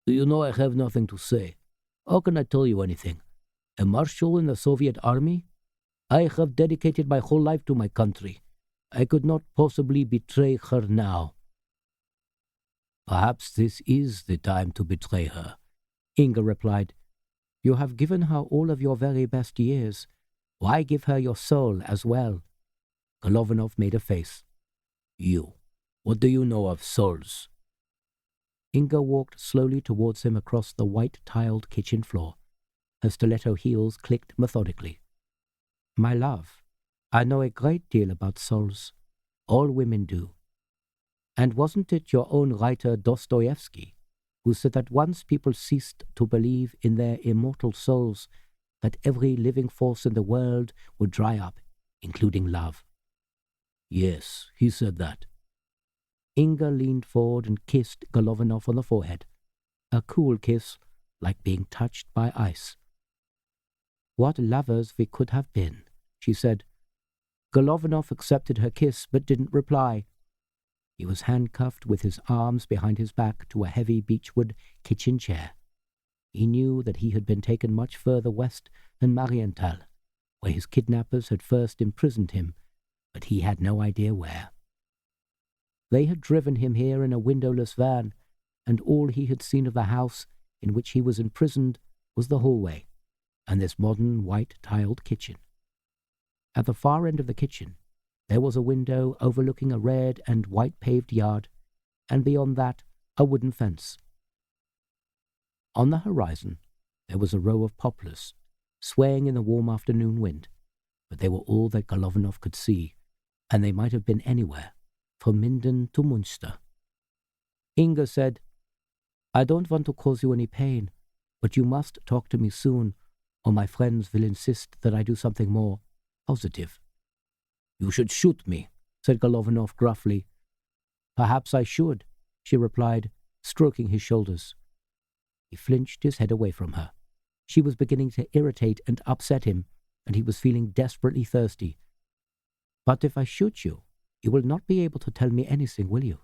"You know I have nothing to say. How can I tell you anything? A marshal in the Soviet army? I have dedicated my whole life to my country. I could not possibly betray her now." "Perhaps this is the time to betray her," Inga replied. "You have given her all of your very best years. Why give her your soul as well?" Golovanov made a face. "You, what do you know of souls?" Inga walked slowly towards him across the white-tiled kitchen floor. Her stiletto heels clicked methodically. "My love, I know a great deal about souls. All women do. And wasn't it your own writer Dostoevsky who said that once people ceased to believe in their immortal souls, that every living force in the world would dry up, including love?" "Yes, he said that." Inga leaned forward and kissed Golovanov on the forehead, a cool kiss like being touched by ice. "What lovers we could have been," she said. Golovanov accepted her kiss but didn't reply. He was handcuffed with his arms behind his back to a heavy beechwood kitchen chair. He knew that he had been taken much further west than Marienthal, where his kidnappers had first imprisoned him, but he had no idea where. They had driven him here in a windowless van, and all he had seen of the house in which he was imprisoned was the hallway and this modern white-tiled kitchen. At the far end of the kitchen, there was a window overlooking a red and white-paved yard, and beyond that, a wooden fence. On the horizon, there was a row of poplars, swaying in the warm afternoon wind, but they were all that Golovanov could see, and they might have been anywhere, from Minden to Münster. Inga said, "I don't want to cause you any pain, but you must talk to me soon, or my friends will insist that I do something more positive." "You should shoot me," said Golovanov gruffly. "Perhaps I should," she replied, stroking his shoulders. He flinched his head away from her. She was beginning to irritate and upset him, and he was feeling desperately thirsty. "But if I shoot you, you will not be able to tell me anything, will you?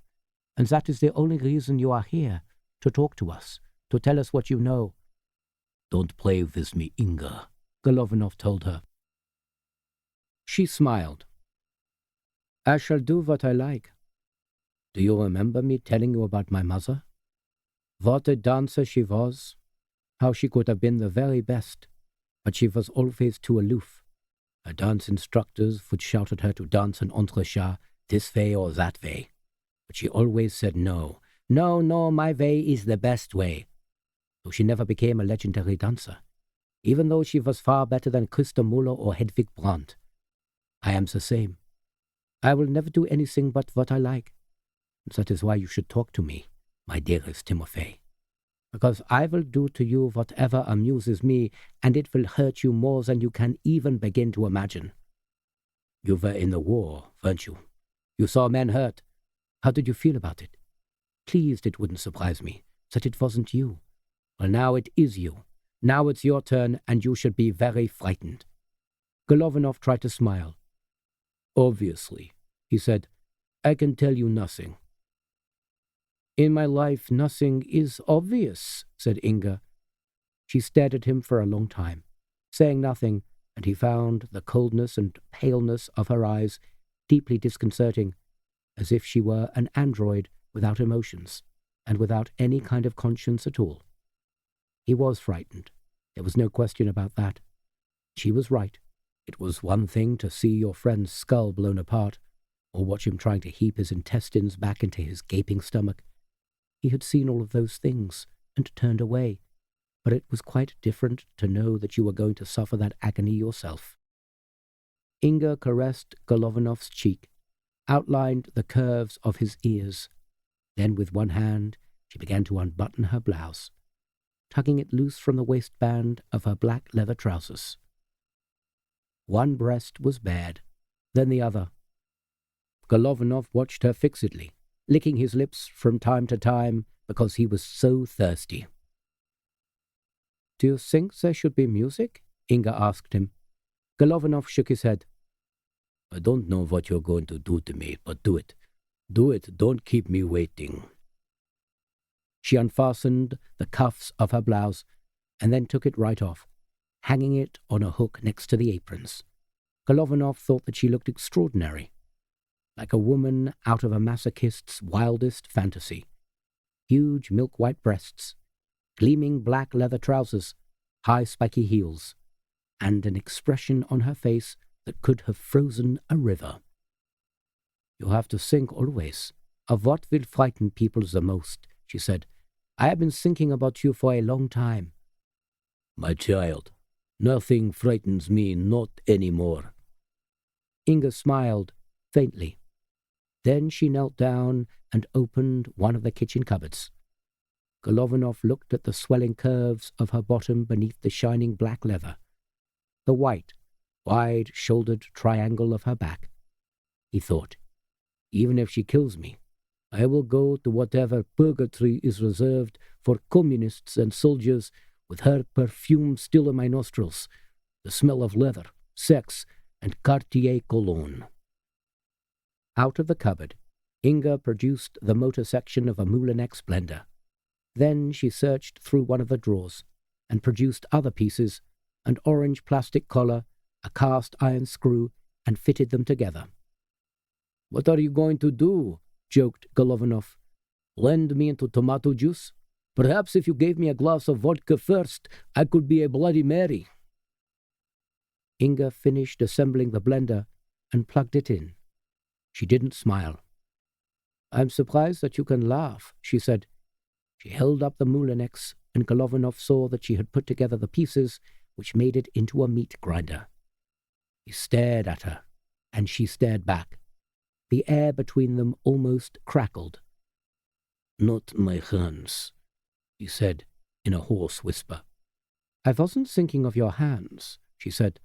And that is the only reason you are here, to talk to us, to tell us what you know." "Don't play with me, Inga," Golovanov told her. She smiled. "I shall do what I like. Do you remember me telling you about my mother? What a dancer she was, how she could have been the very best, but she was always too aloof. Her dance instructors would shout at her to dance an entrechat this way or that way, but she always said no, no, my way is the best way. So she never became a legendary dancer, even though she was far better than Christa Müller or Hedwig Brandt. I am the same. I will never do anything but what I like. That is why you should talk to me, my dearest Timofey, because I will do to you whatever amuses me, and it will hurt you more than you can even begin to imagine. You were in the war, weren't you? You saw men hurt. How did you feel about it? Pleased it wouldn't surprise me that it wasn't you. Well, now it is you. Now it's your turn, and you should be very frightened." Golovanov tried to smile. "Obviously," he said, "I can tell you nothing." "In my life, nothing is obvious," said Inga. She stared at him for a long time, saying nothing, and he found the coldness and paleness of her eyes deeply disconcerting, as if she were an android without emotions and without any kind of conscience at all. He was frightened. There was no question about that. She was right. It was one thing to see your friend's skull blown apart, or watch him trying to heap his intestines back into his gaping stomach. He had seen all of those things and turned away, but it was quite different to know that you were going to suffer that agony yourself. Inga caressed Golovanov's cheek, outlined the curves of his ears. Then with one hand she began to unbutton her blouse, tugging it loose from the waistband of her black leather trousers. One breast was bared, then the other. Golovanov watched her fixedly, licking his lips from time to time because he was so thirsty. "Do you think there should be music?" Inga asked him. Golovanov shook his head. "I don't know what you're going to do to me, but do it. Do it, don't keep me waiting." She unfastened the cuffs of her blouse and then took it right off, hanging it on a hook next to the aprons. Golovanov thought that she looked extraordinary, like a woman out of a masochist's wildest fantasy. Huge milk-white breasts, gleaming black leather trousers, high spiky heels, and an expression on her face that could have frozen a river. "You have to think always of what will frighten people the most," she said. "I have been thinking about you for a long time." "My child, nothing frightens me, not any more." Inga smiled faintly. Then she knelt down and opened one of the kitchen cupboards. Golovanov looked at the swelling curves of her bottom beneath the shining black leather, the white, wide-shouldered triangle of her back. He thought, even if she kills me, I will go to whatever purgatory is reserved for communists and soldiers with her perfume still in my nostrils, the smell of leather, sex, and Cartier cologne. Out of the cupboard, Inga produced the motor section of a Moulinex blender. Then she searched through one of the drawers and produced other pieces, an orange plastic collar, a cast iron screw, and fitted them together. "What are you going to do?" joked Golovanov. Blend me into tomato juice? Perhaps if you gave me a glass of vodka first, I could be a Bloody Mary. Inga finished assembling the blender and plugged it in. She didn't smile. I'm surprised that you can laugh, she said. She held up the Moulinex, and Golovanov saw that she had put together the pieces which made it into a meat grinder. He stared at her, and she stared back. The air between them almost crackled. Not my hands, he said in a hoarse whisper. I wasn't thinking of your hands, she said.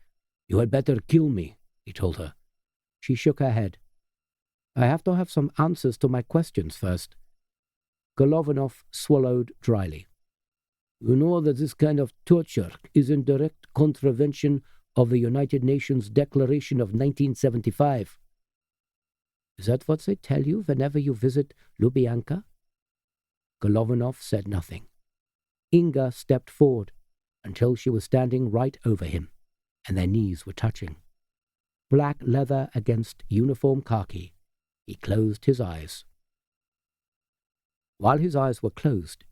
You had better kill me, he told her. She shook her head. I have to have some answers to my questions first. Golovanov swallowed dryly. You know that this kind of torture is in direct contravention of the United Nations Declaration of 1975. Is that what they tell you whenever you visit Lubyanka? Golovanov said nothing. Inga stepped forward until she was standing right over him, and their knees were touching. Black leather against uniform khaki, he closed his eyes. While his eyes were closed,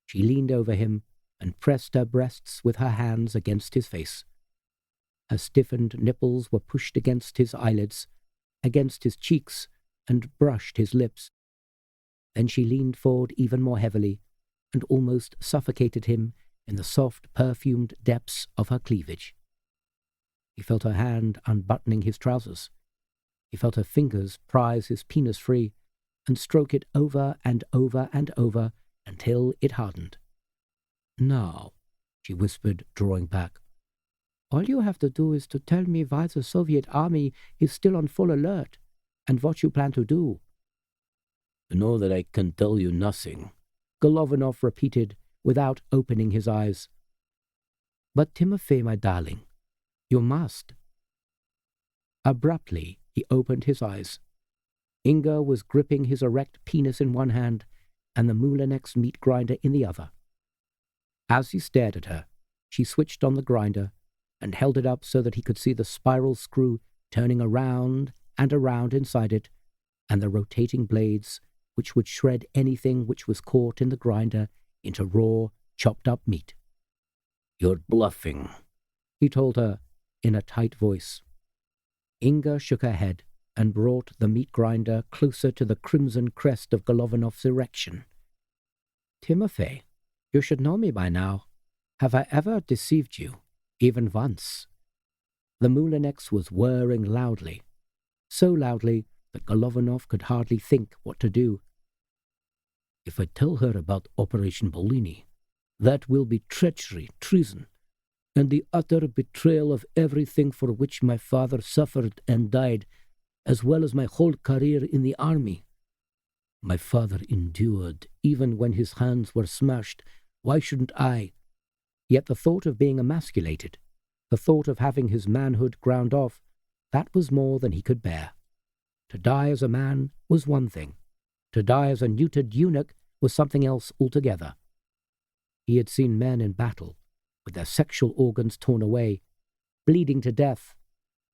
she leaned over him and pressed her breasts with her hands against his face. Her stiffened nipples were pushed against his eyelids, against his cheeks, and brushed his lips. Then she leaned forward even more heavily and almost suffocated him in the soft, perfumed depths of her cleavage. He felt her hand unbuttoning his trousers. He felt her fingers prise his penis free and stroke it over and over and over until it hardened. Now, she whispered, drawing back, all you have to do is to tell me why the Soviet army is still on full alert and what you plan to do. You know that I can tell you nothing, Golovanov repeated without opening his eyes. But Timofey, my darling, you must. Abruptly, he opened his eyes. Inga was gripping his erect penis in one hand and the Moulinex meat grinder in the other. As he stared at her, she switched on the grinder and held it up so that he could see the spiral screw turning around and around inside it, and the rotating blades which would shred anything which was caught in the grinder into raw, chopped-up meat. You're bluffing, he told her in a tight voice. Inga shook her head and brought the meat grinder closer to the crimson crest of Golovanov's erection. Timofey, you should know me by now. Have I ever deceived you, even once? The Moulinex was whirring loudly, so loudly that Golovanov could hardly think what to do. If I tell her about Operation Bellini, that will be treachery, treason, and the utter betrayal of everything for which my father suffered and died, as well as my whole career in the army. My father endured, even when his hands were smashed. Why shouldn't I? Yet the thought of being emasculated, the thought of having his manhood ground off, that was more than he could bear. To die as a man was one thing. To die as a neutered eunuch was something else altogether. He had seen men in battle, with their sexual organs torn away, bleeding to death.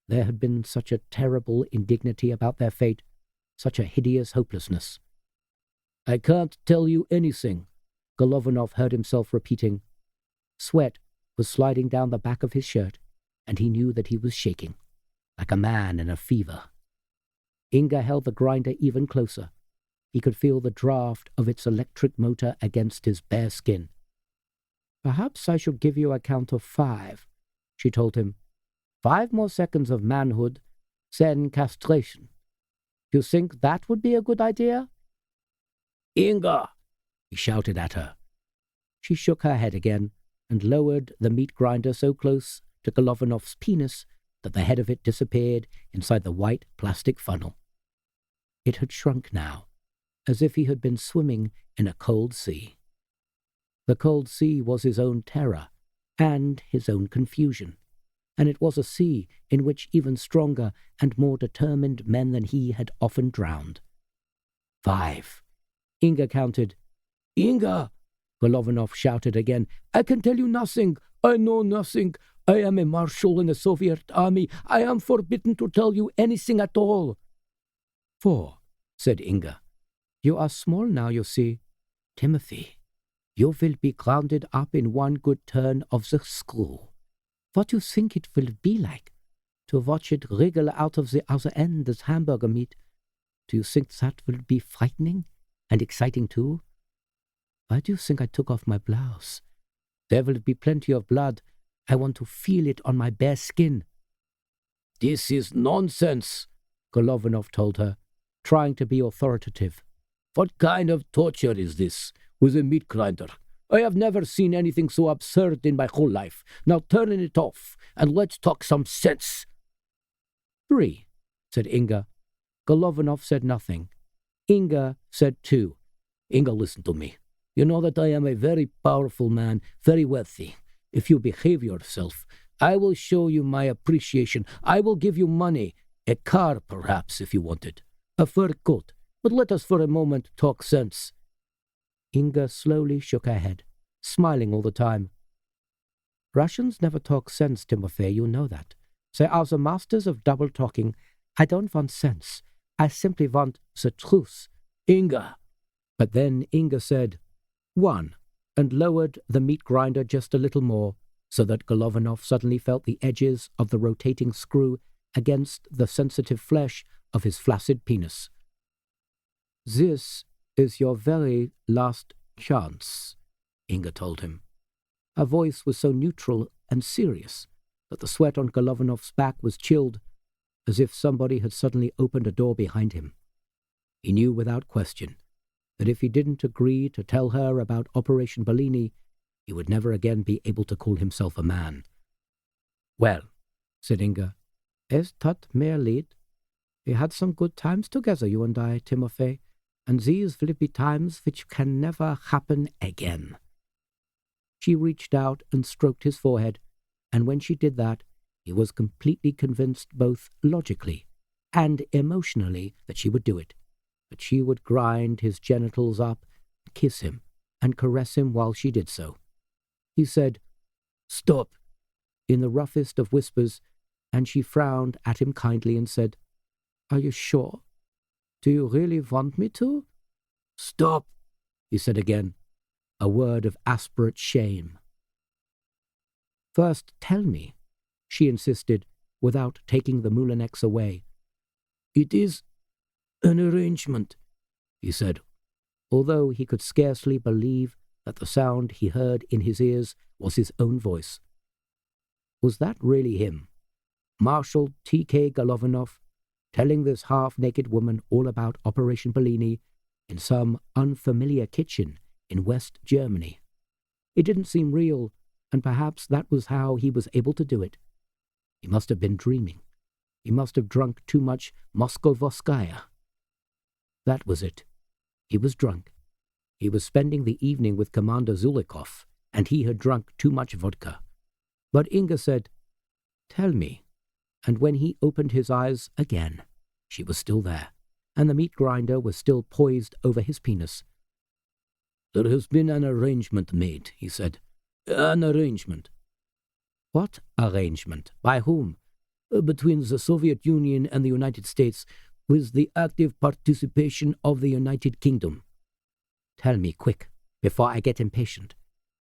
There had been such a terrible indignity about their fate, such a hideous hopelessness. I can't tell you anything, Golovanov heard himself repeating. Sweat was sliding down the back of his shirt, and he knew that he was shaking, like a man in a fever. Inga held the grinder even closer. He could feel the draft of its electric motor against his bare skin. Perhaps I should give you a count of 5, she told him. 5 more seconds of manhood, then castration. Do you think that would be a good idea? Inga! He shouted at her. She shook her head again and lowered the meat grinder so close to Golovanov's penis that the head of it disappeared inside the white plastic funnel. It had shrunk now, as if he had been swimming in a cold sea. The cold sea was his own terror and his own confusion, and it was a sea in which even stronger and more determined men than he had often drowned. 5. Inga counted. Inga! Golovanov shouted again. I can tell you nothing. I know nothing. I am a marshal in the Soviet army. I am forbidden to tell you anything at all. 4, said Inga. You are small now, you see. Timothy, you will be grounded up in one good turn of the screw. What do you think it will be like to watch it wriggle out of the other end as hamburger meat? Do you think that will be frightening and exciting too? Why do you think I took off my blouse? There will be plenty of blood. I want to feel it on my bare skin. This is nonsense, Golovanov told her, trying to be authoritative. What kind of torture is this with a meat grinder? I have never seen anything so absurd in my whole life. Now turn it off, and let's talk some sense. 3, said Inga. Golovanov said nothing. Inga said 2. Inga, listen to me. You know that I am a very powerful man, very wealthy. If you behave yourself, I will show you my appreciation. I will give you money, a car perhaps if you want it, a fur coat. But let us for a moment talk sense. Inga slowly shook her head, smiling all the time. Russians never talk sense, Timofey, you know that. They are the masters of double talking. I don't want sense. I simply want the truth. Inga. But then Inga said, 1, and lowered the meat grinder just a little more, so that Golovanov suddenly felt the edges of the rotating screw against the sensitive flesh of his flaccid penis. This is your very last chance, Inga told him. Her voice was so neutral and serious that the sweat on Golovanov's back was chilled, as if somebody had suddenly opened a door behind him. He knew without question that if he didn't agree to tell her about Operation Bellini, he would never again be able to call himself a man. Well, said Inga, es tut mir leid. We had some good times together, you and I, Timofey, and these will be times which can never happen again. She reached out and stroked his forehead, and when she did that, he was completely convinced both logically and emotionally that she would do it, that she would grind his genitals up, kiss him, and caress him while she did so. He said, "Stop," in the roughest of whispers, and she frowned at him kindly and said, "Are you sure? Do you really want me to?" "Stop," he said again, a word of aspirate shame. "First tell me," she insisted, without taking the Moulinex away. "It is an arrangement," he said, although he could scarcely believe that the sound he heard in his ears was his own voice. Was that really him, Marshal T.K. Golovanov, telling this half-naked woman all about Operation Bellini in some unfamiliar kitchen in West Germany? It didn't seem real, and perhaps that was how he was able to do it. He must have been dreaming. He must have drunk too much Moskovoskaya. That was it. He was drunk. He was spending the evening with Commander Zulikov, and he had drunk too much vodka. But Inga said, "Tell me," and when he opened his eyes again, she was still there, and the meat grinder was still poised over his penis. "There has been an arrangement made," he said. "An arrangement." "What arrangement? By whom?" "Between the Soviet Union and the United States, with the active participation of the United Kingdom." "Tell me quick, before I get impatient."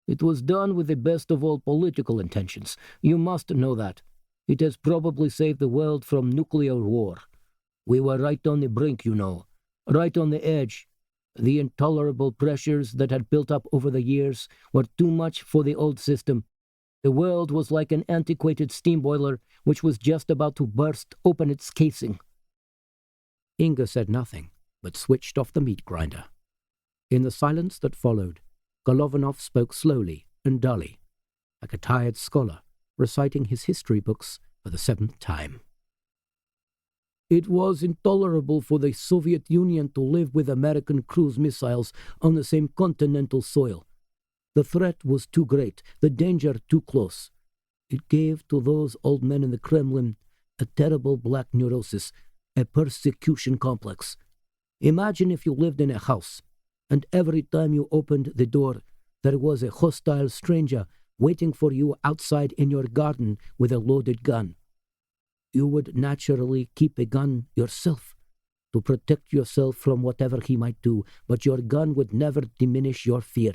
"It was done with the best of all political intentions. You must know that. It has probably saved the world from nuclear war. We were right on the brink, you know, right on the edge. The intolerable pressures that had built up over the years were too much for the old system. The world was like an antiquated steam boiler which was just about to burst open its casing." Inga said nothing, but switched off the meat grinder. In the silence that followed, Golovanov spoke slowly and dully, like a tired scholar reciting his history books for the 7th time. "It was intolerable for the Soviet Union to live with American cruise missiles on the same continental soil. The threat was too great, the danger too close. It gave to those old men in the Kremlin a terrible black neurosis, a persecution complex. Imagine if you lived in a house, and every time you opened the door, there was a hostile stranger waiting for you outside in your garden with a loaded gun. You would naturally keep a gun yourself, to protect yourself from whatever he might do, but your gun would never diminish your fear.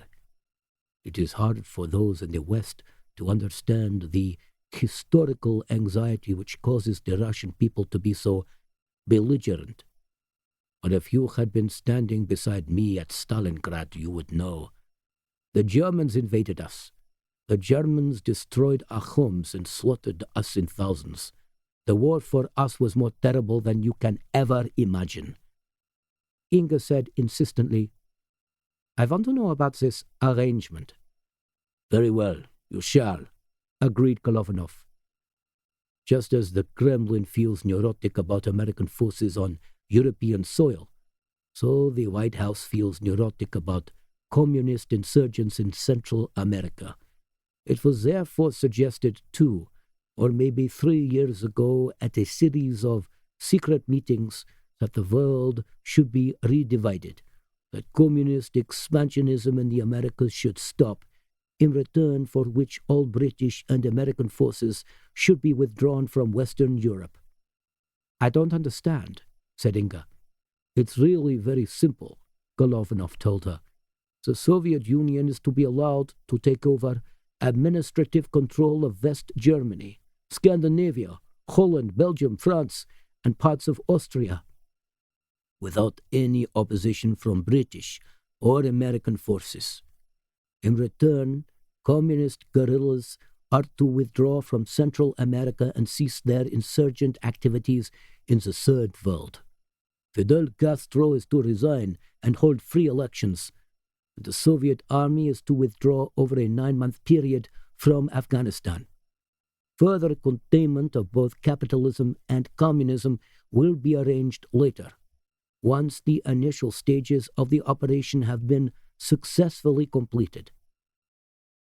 It is hard for those in the West to understand the historical anxiety which causes the Russian people to be so belligerent. But if you had been standing beside me at Stalingrad, you would know. The Germans invaded us. The Germans destroyed our homes and slaughtered us in thousands. The war for us was more terrible than you can ever imagine. Inga said insistently, I want to know about this arrangement. Very well, you shall, agreed Golovanov. Just as the Kremlin feels neurotic about American forces on European soil, so the White House feels neurotic about communist insurgents in Central America. It was therefore suggested 2 or maybe 3 years ago at a series of secret meetings that the world should be redivided, that communist expansionism in the Americas should stop, in return for which all British and American forces should be withdrawn from Western Europe. I don't understand, said Inga. It's really very simple, Golovanov told her. The Soviet Union is to be allowed to take over administrative control of West Germany, Scandinavia, Holland, Belgium, France, and parts of Austria, without any opposition from British or American forces. In return, communist guerrillas are to withdraw from Central America and cease their insurgent activities in the Third World. Fidel Castro is to resign and hold free elections. The Soviet army is to withdraw over a 9-month period from Afghanistan. Further containment of both capitalism and communism will be arranged later, once the initial stages of the operation have been successfully completed.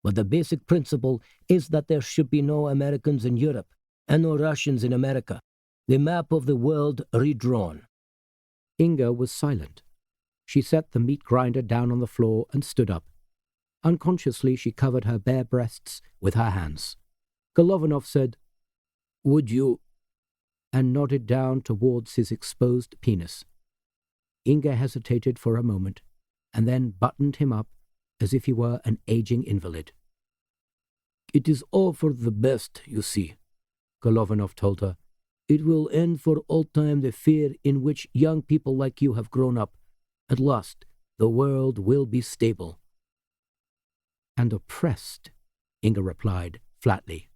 But the basic principle is that there should be no Americans in Europe and no Russians in America. The map of the world redrawn. Inga was silent. She set the meat grinder down on the floor and stood up. Unconsciously, she covered her bare breasts with her hands. Golovanov said, Would you? And nodded down towards his exposed penis. Inga hesitated for a moment, and then buttoned him up as if he were an aging invalid. It is all for the best, you see, Golovanov told her. It will end for all time the fear in which young people like you have grown up. At last, the world will be stable. And oppressed, Inga replied flatly.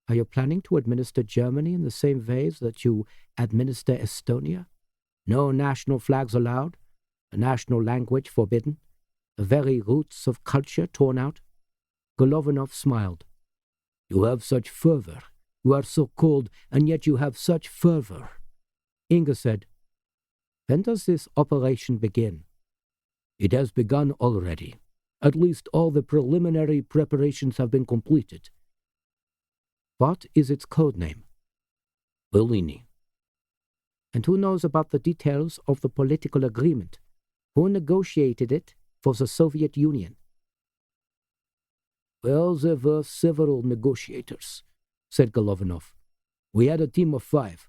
Are you planning to administer Germany in the same ways that you administer Estonia? No national flags allowed, a national language forbidden, the very roots of culture torn out? Golovanov smiled. You have such fervor. You are so cold, and yet you have such fervor. Inga said, When does this operation begin? It has begun already. At least all the preliminary preparations have been completed. What is its code name? Bellini. And who knows about the details of the political agreement? Who negotiated it for the Soviet Union? Well, there were several negotiators, said Golovanov. We had a team of 5.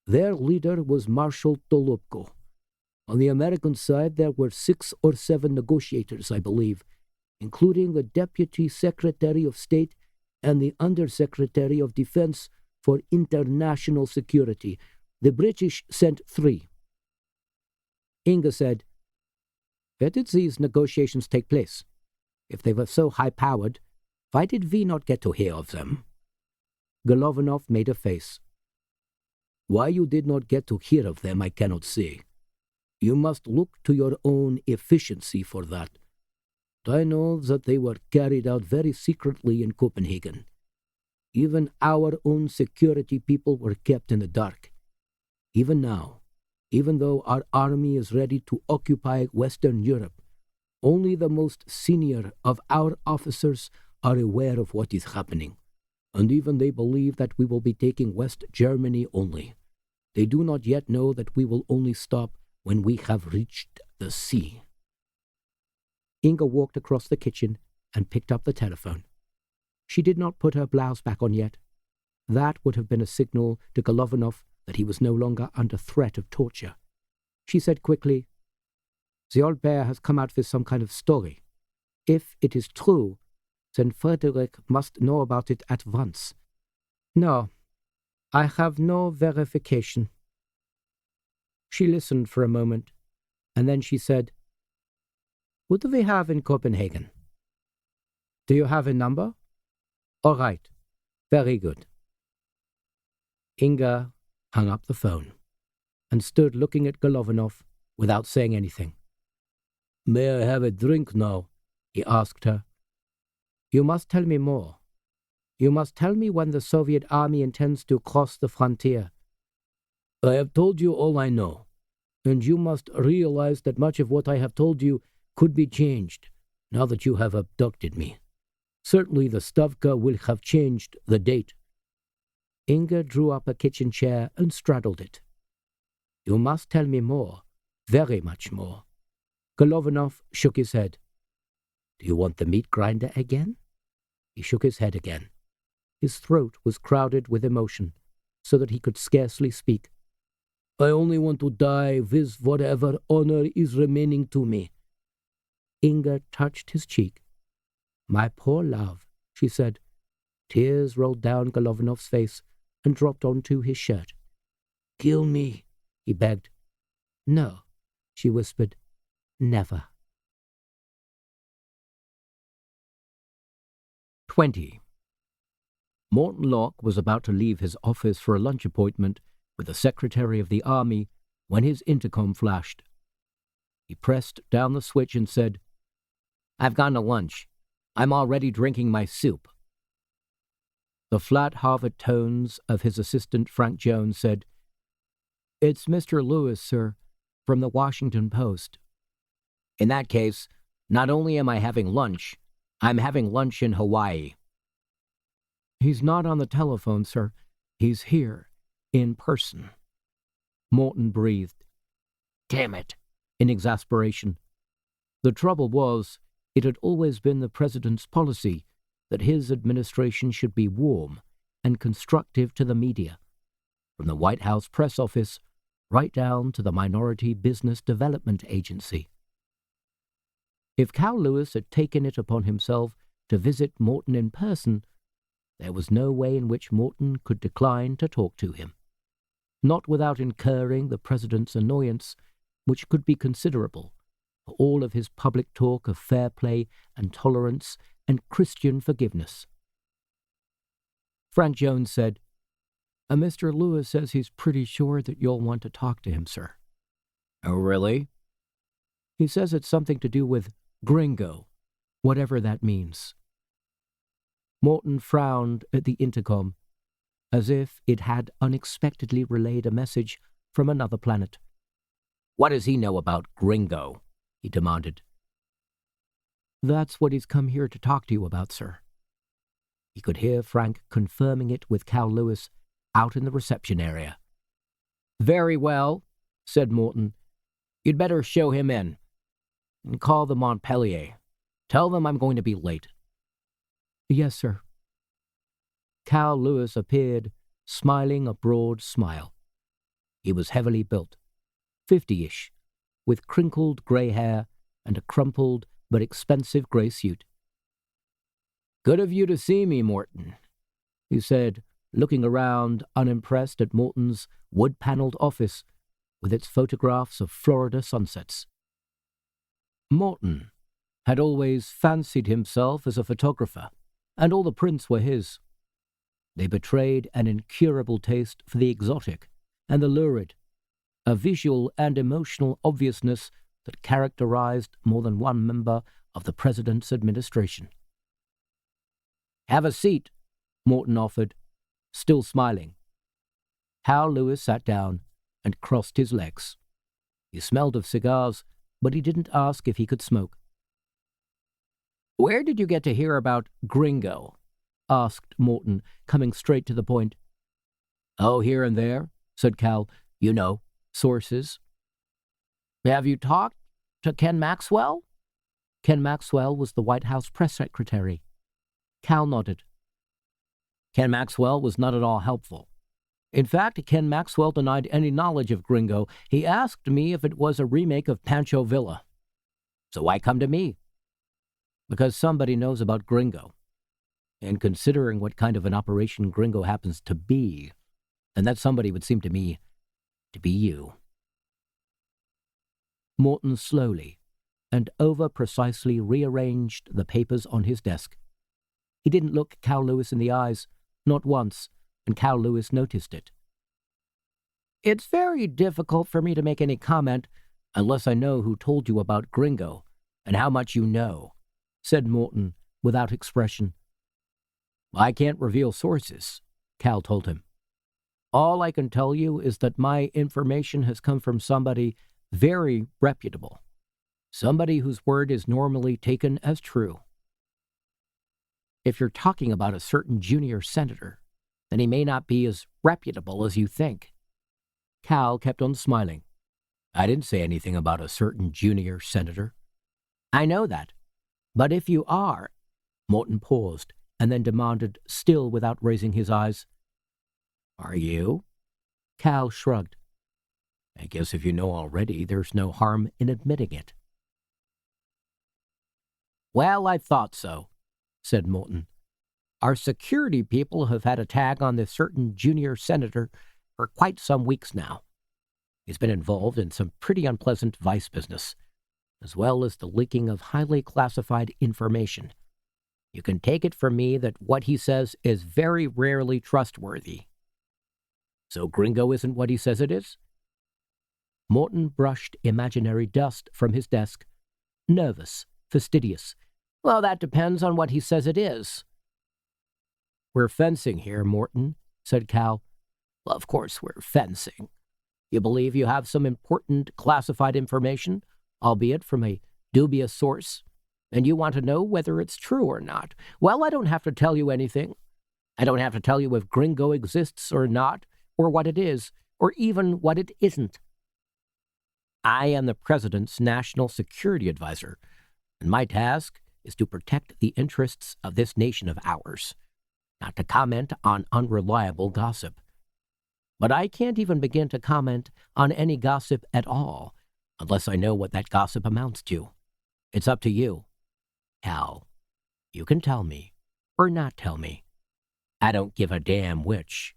Their leader was Marshal T. On the American side, there were 6 or 7 negotiators, I believe, including the Deputy Secretary of State and the Undersecretary of Defense for International Security. The British sent 3. Inga said, Where did these negotiations take place? If they were so high-powered, why did we not get to hear of them? Golovanov made a face. Why you did not get to hear of them, I cannot say. You must look to your own efficiency for that. But I know that they were carried out very secretly in Copenhagen. Even our own security people were kept in the dark. Even now, even though our army is ready to occupy Western Europe, only the most senior of our officers are aware of what is happening, and even they believe that we will be taking West Germany only. They do not yet know that we will only stop when we have reached the sea. Inga walked across the kitchen and picked up the telephone. She did not put her blouse back on yet. That would have been a signal to Golovanov that he was no longer under threat of torture. She said quickly, "The old bear has come out with some kind of story. If it is true, then Frederick must know about it at once. No, I have no verification." She listened for a moment, and then she said, "What do we have in Copenhagen? Do you have a number? All right. Very good." Inga hung up the phone and stood looking at Golovanov without saying anything. "May I have a drink now?" he asked her. "You must tell me more. You must tell me when the Soviet army intends to cross the frontier." "I have told you all I know, and you must realize that much of what I have told you could be changed now that you have abducted me. Certainly the Stavka will have changed the date." Inga drew up a kitchen chair and straddled it. "You must tell me more, very much more." Golovanov shook his head. "Do you want the meat grinder again?" He shook his head again. His throat was crowded with emotion, so that he could scarcely speak. "I only want to die with whatever honor is remaining to me." Inga touched his cheek. "My poor love," she said. Tears rolled down Golovanov's face and dropped onto his shirt. "Kill me," he begged. "No," she whispered. "Never." 20. Morton Locke was about to leave his office for a lunch appointment with the Secretary of the Army when his intercom flashed. He pressed down the switch and said, "I've gone to lunch. I'm already drinking my soup." The flat Harvard tones of his assistant, Frank Jones, said, "It's Mr. Lewis, sir, from the Washington Post." "In that case, not only am I having lunch, I'm having lunch in Hawaii." "He's not on the telephone, sir. He's here, in person." Morton breathed. "Damn it," in exasperation. The trouble was, it had always been the president's policy that his administration should be warm and constructive to the media, from the White House press office right down to the Minority Business Development Agency. If Cal Lewis had taken it upon himself to visit Morton in person, there was no way in which Morton could decline to talk to him, not without incurring the president's annoyance, which could be considerable, for all of his public talk of fair play and tolerance and Christian forgiveness. Frank Jones said, "Mr. Lewis says he's pretty sure that you'll want to talk to him, sir." "Oh, really?" "He says it's something to do with gringo, whatever that means." Morton frowned at the intercom, as if it had unexpectedly relayed a message from another planet. "What does he know about gringo?" he demanded. "That's what he's come here to talk to you about, sir." He could hear Frank confirming it with Cal Lewis out in the reception area. "Very well," said Morton. "You'd better show him in. And call the Montpelier. Tell them I'm going to be late." "Yes, sir." Cal Lewis appeared, smiling a broad smile. He was heavily built, 50-ish, with crinkled gray hair and a crumpled but expensive gray suit. "Good of you to see me, Morton," he said, looking around unimpressed at Morton's wood-paneled office with its photographs of Florida sunsets. Morton had always fancied himself as a photographer, and all the prints were his. They betrayed an incurable taste for the exotic and the lurid, a visual and emotional obviousness that characterized more than one member of the president's administration. "Have a seat," Morton offered, still smiling. Cal Lewis sat down and crossed his legs. He smelled of cigars, but he didn't ask if he could smoke. "Where did you get to hear about gringo?" asked Morton, coming straight to the point. "Oh, here and there," said Cal. "You know, sources." "Have you talked to Ken Maxwell?" Ken Maxwell was the White House press secretary. Cal nodded. Ken Maxwell was not at all helpful. In fact, Ken Maxwell denied any knowledge of Gringo. He asked me if it was a remake of Pancho Villa. So why come to me? Because somebody knows about Gringo. And considering what kind of an operation Gringo happens to be, then that somebody would seem to me to be you. Morton slowly and over-precisely rearranged the papers on his desk. He didn't look Cal Lewis in the eyes, not once, and Cal Lewis noticed it. It's very difficult for me to make any comment unless I know who told you about Gringo and how much you know, said Morton without expression. I can't reveal sources, Cal told him. All I can tell you is that my information has come from somebody very reputable, somebody whose word is normally taken as true. If you're talking about a certain junior senator, then he may not be as reputable as you think. Cal kept on smiling. I didn't say anything about a certain junior senator. I know that. But if you are, Morton paused and then demanded, still without raising his eyes, Are you? Cal shrugged. I guess if you know already, there's no harm in admitting it. Well, I thought so, said Morton. Our security people have had a tag on this certain junior senator for quite some weeks now. He's been involved in some pretty unpleasant vice business, as well as the leaking of highly classified information. You can take it from me that what he says is very rarely trustworthy. So Gringo isn't what he says it is? Morton brushed imaginary dust from his desk, nervous, fastidious. Well, that depends on what he says it is. We're fencing here, Morton, said Cal. Well, of course we're fencing. You believe you have some important classified information, albeit from a dubious source, and you want to know whether it's true or not. Well, I don't have to tell you anything. I don't have to tell you if Gringo exists or not, or what it is, or even what it isn't. I am the President's National Security Advisor, and my task is to protect the interests of this nation of ours, not to comment on unreliable gossip. But I can't even begin to comment on any gossip at all, unless I know what that gossip amounts to. It's up to you. Cal, you can tell me, or not tell me. I don't give a damn which.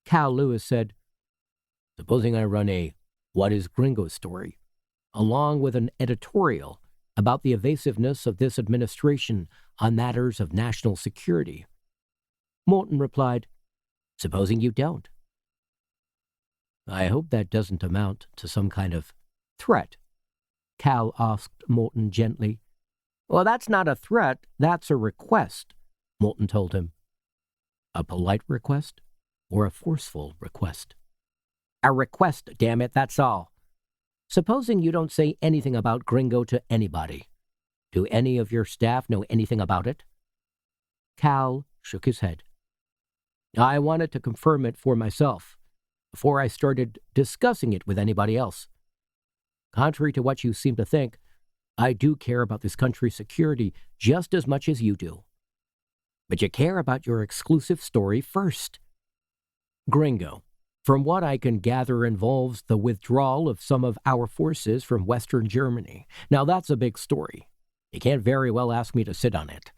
Cal Lewis said, Supposing I run a What is Gringo story, along with an editorial about the evasiveness of this administration on matters of national security. Morton replied, Supposing you don't. I hope that doesn't amount to some kind of threat, Cal asked Morton gently. Well, that's not a threat, that's a request, Morton told him. A polite request or a forceful request? A request, damn it, that's all. Supposing you don't say anything about Gringo to anybody. Do any of your staff know anything about it? Cal shook his head. I wanted to confirm it for myself before I started discussing it with anybody else. Contrary to what you seem to think, I do care about this country's security just as much as you do. But you care about your exclusive story first. Gringo, from what I can gather, involves the withdrawal of some of our forces from Western Germany. Now that's a big story. You can't very well ask me to sit on it.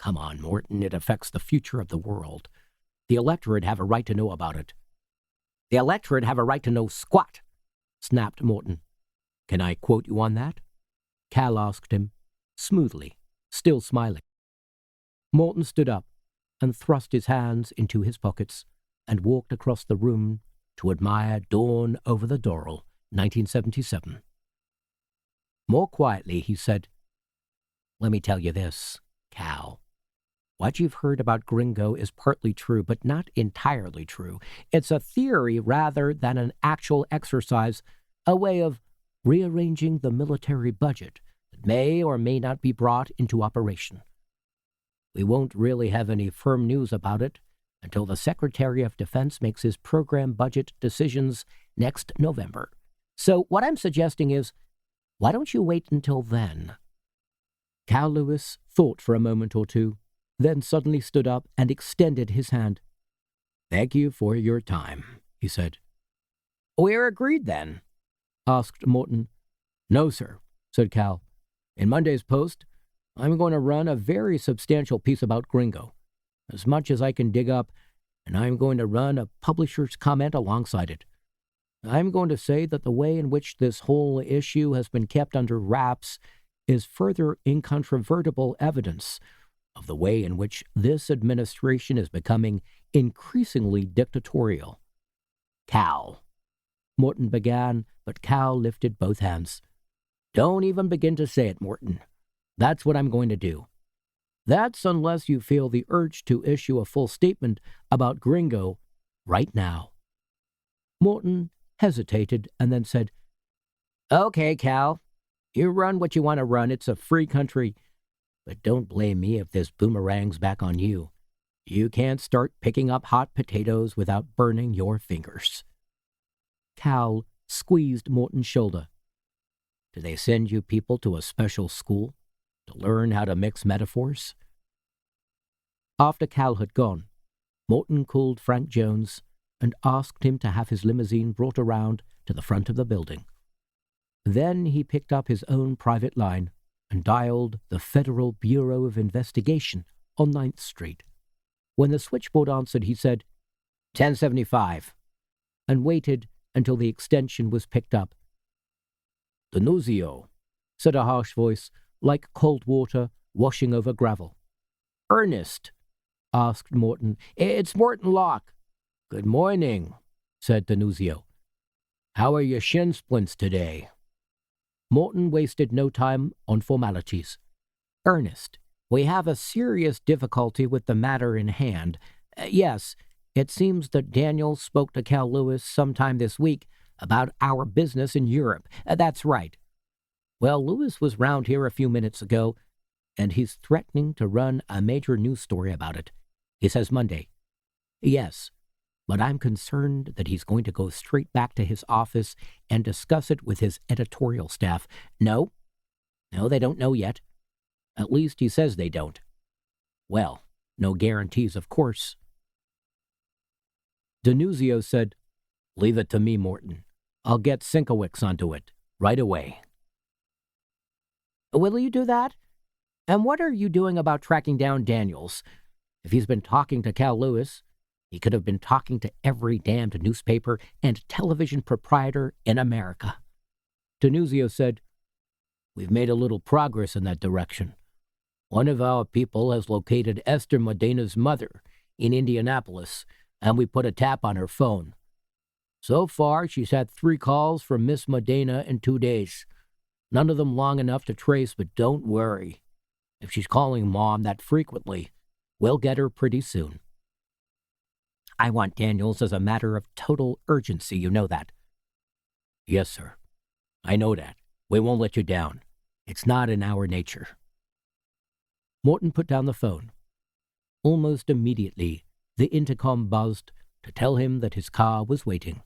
Come on, Morton, it affects the future of the world. The electorate have a right to know about it. The electorate have a right to know squat, snapped Morton. Can I quote you on that? Cal asked him, smoothly, still smiling. Morton stood up and thrust his hands into his pockets and walked across the room to admire Dawn over the Doral, 1977. More quietly, he said, Let me tell you this, Cal. What you've heard about Gringo is partly true, but not entirely true. It's a theory rather than an actual exercise, a way of rearranging the military budget that may or may not be brought into operation. We won't really have any firm news about it until the Secretary of Defense makes his program budget decisions next November. So what I'm suggesting is, why don't you wait until then? Cal Lewis thought for a moment or two, then suddenly stood up and extended his hand. Thank you for your time, he said. We're agreed then? Asked Morton. No, sir, said Cal. In Monday's Post, I'm going to run a very substantial piece about Gringo, as much as I can dig up, and I'm going to run a publisher's comment alongside it. I'm going to say that the way in which this whole issue has been kept under wraps is further incontrovertible evidence of the way in which this administration is becoming increasingly dictatorial. Cal, Morton began, but Cal lifted both hands. Don't even begin to say it, Morton. That's what I'm going to do. That's unless you feel the urge to issue a full statement about Gringo right now. Morton hesitated and then said, Okay, Cal, you run what you want to run. It's a free country. But don't blame me if this boomerang's back on you. You can't start picking up hot potatoes without burning your fingers. Cal squeezed Morton's shoulder. Do they send you people to a special school to learn how to mix metaphors? After Cal had gone, Morton called Frank Jones and asked him to have his limousine brought around to the front of the building. Then he picked up his own private line and dialed the Federal Bureau of Investigation on 9th Street. When the switchboard answered, he said, 1075, and waited until the extension was picked up. Denuzio, said a harsh voice, like cold water washing over gravel. Ernest, asked Morton. It's Morton Locke. Good morning, said Denuzio. How are your shin splints today? Morton wasted no time on formalities. Ernest, we have a serious difficulty with the matter in hand. Yes, it seems that Daniel spoke to Cal Lewis sometime this week about our business in Europe. That's right. Well, Lewis was round here a few minutes ago, and he's threatening to run a major news story about it. He says Monday. Yes, but I'm concerned that he's going to go straight back to his office and discuss it with his editorial staff. No, they don't know yet. At least he says they don't. Well, no guarantees, of course. Denuzio said, Leave it to me, Morton. I'll get Sinkowicz onto it right away. Will you do that? And what are you doing about tracking down Daniels? If he's been talking to Cal Lewis, he could have been talking to every damned newspaper and television proprietor in America. Denuzio said, We've made a little progress in that direction. One of our people has located Esther Modena's mother in Indianapolis, and we put a tap on her phone. So far, she's had 3 calls from Miss Modena in 2 days. None of them long enough to trace, but don't worry. If she's calling Mom that frequently, we'll get her pretty soon. I want Daniels as a matter of total urgency, you know that. Yes, sir. I know that. We won't let you down. It's not in our nature. Morton put down the phone. Almost immediately, the intercom buzzed to tell him that his car was waiting.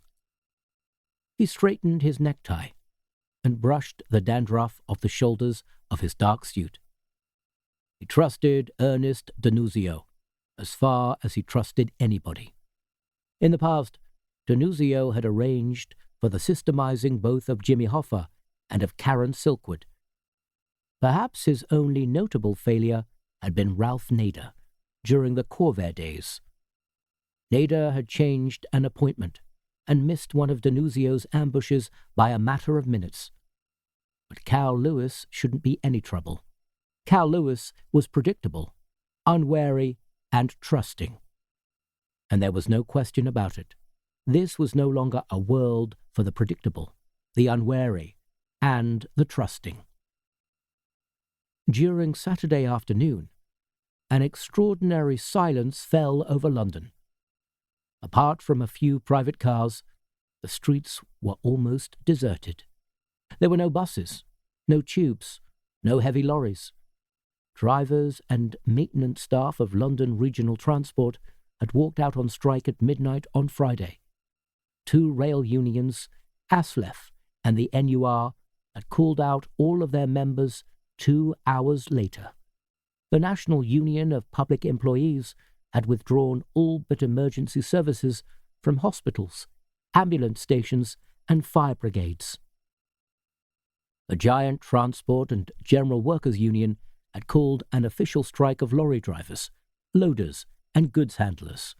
He straightened his necktie and brushed the dandruff off the shoulders of his dark suit. He trusted Ernest Denuzio as far as he trusted anybody. In the past, Denuzio had arranged for the systemizing both of Jimmy Hoffa and of Karen Silkwood. Perhaps his only notable failure had been Ralph Nader during the Corvair days. Nader had changed an appointment and missed one of Denuzio's ambushes by a matter of minutes. But Cal Lewis shouldn't be any trouble. Cal Lewis was predictable, unwary, and trusting. And there was no question about it. This was no longer a world for the predictable, the unwary, and the trusting. During Saturday afternoon, an extraordinary silence fell over London. Apart from a few private cars, the streets were almost deserted. There were no buses, no tubes, no heavy lorries. Drivers and maintenance staff of London Regional Transport had walked out on strike at midnight on Friday. 2 rail unions, ASLEF and the NUR, had called out all of their members 2 hours later. The National Union of Public Employees had withdrawn all but emergency services from hospitals, ambulance stations, and fire brigades. The giant Transport and General Workers' Union had called an official strike of lorry drivers, loaders, and goods handlers.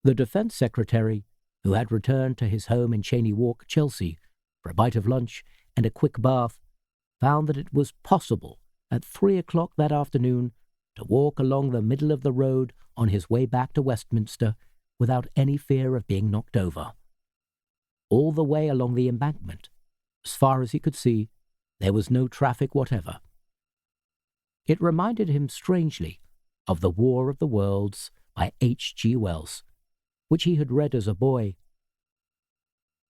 The Defence Secretary, who had returned to his home in Cheyne Walk, Chelsea, for a bite of lunch and a quick bath, found that it was possible at 3 o'clock that afternoon to walk along the middle of the road on his way back to Westminster without any fear of being knocked over. All the way along the embankment, as far as he could see, there was no traffic whatever. It reminded him strangely of The War of the Worlds by H.G. Wells, which he had read as a boy.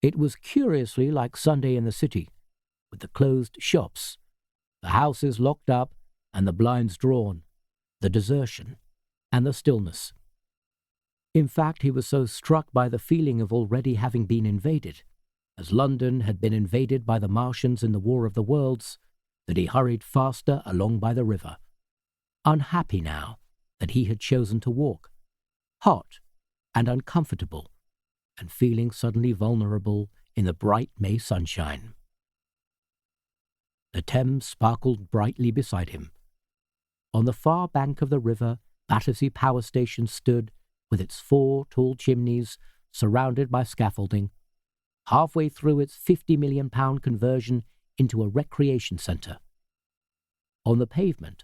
It was curiously like Sunday in the city, with the closed shops, the houses locked up and the blinds drawn, the desertion, and the stillness. In fact, he was so struck by the feeling of already having been invaded, as London had been invaded by the Martians in the War of the Worlds, that he hurried faster along by the river, unhappy now that he had chosen to walk, hot and uncomfortable, and feeling suddenly vulnerable in the bright May sunshine. The Thames sparkled brightly beside him. On the far bank of the river, Battersea Power Station stood, with its 4 tall chimneys surrounded by scaffolding, halfway through its £50 million conversion into a recreation centre. On the pavement,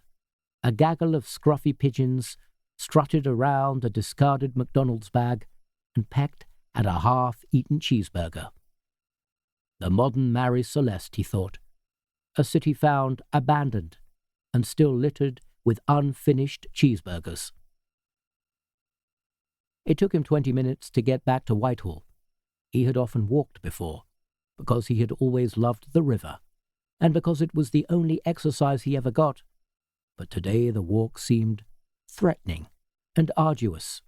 a gaggle of scruffy pigeons strutted around a discarded McDonald's bag and pecked at a half-eaten cheeseburger. The modern Marie Celeste, he thought, a city found abandoned and still littered with unfinished cheeseburgers. It took him 20 minutes to get back to Whitehall. He had often walked before, because he had always loved the river, and because it was the only exercise he ever got. But today the walk seemed threatening and arduous.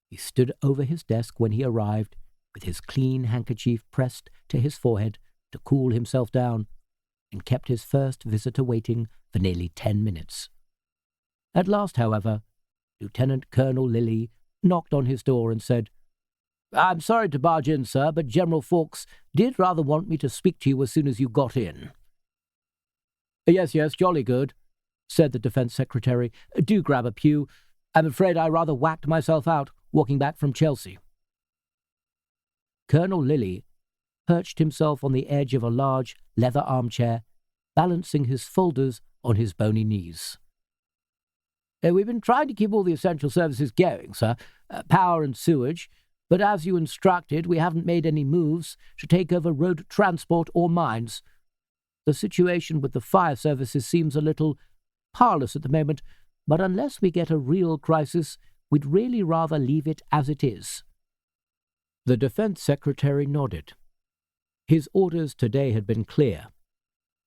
He stood over his desk when he arrived, with his clean handkerchief pressed to his forehead to cool himself down, and kept his first visitor waiting for nearly 10 minutes. At last, however, Lieutenant Colonel Lilly knocked on his door and said, "I'm sorry to barge in, sir, but General Fawkes did rather want me to speak to you as soon as you got in." Yes, jolly good," said the Defence Secretary. "Do grab a pew. I'm afraid I rather whacked myself out walking back from Chelsea." Colonel Lilly perched himself on the edge of a large leather armchair, balancing his folders on his bony knees. "We've been trying to keep all the essential services going, sir, power and sewage, but as you instructed, we haven't made any moves to take over road transport or mines. The situation with the fire services seems a little parlous at the moment, but unless we get a real crisis, we'd really rather leave it as it is." The Defence Secretary nodded. His orders today had been clear,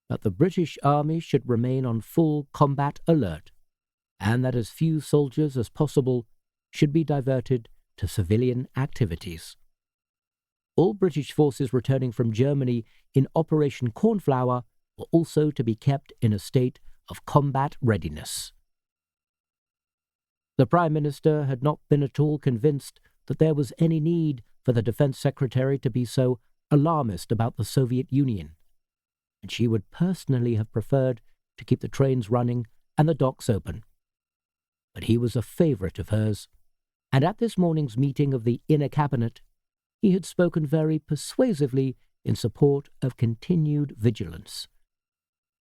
that the British Army should remain on full combat alert, and that as few soldiers as possible should be diverted to civilian activities. All British forces returning from Germany in Operation Cornflower were also to be kept in a state of combat readiness. The Prime Minister had not been at all convinced that there was any need for the Defence Secretary to be so alarmist about the Soviet Union, and she would personally have preferred to keep the trains running and the docks open. But he was a favourite of hers, and at this morning's meeting of the Inner Cabinet, he had spoken very persuasively in support of continued vigilance.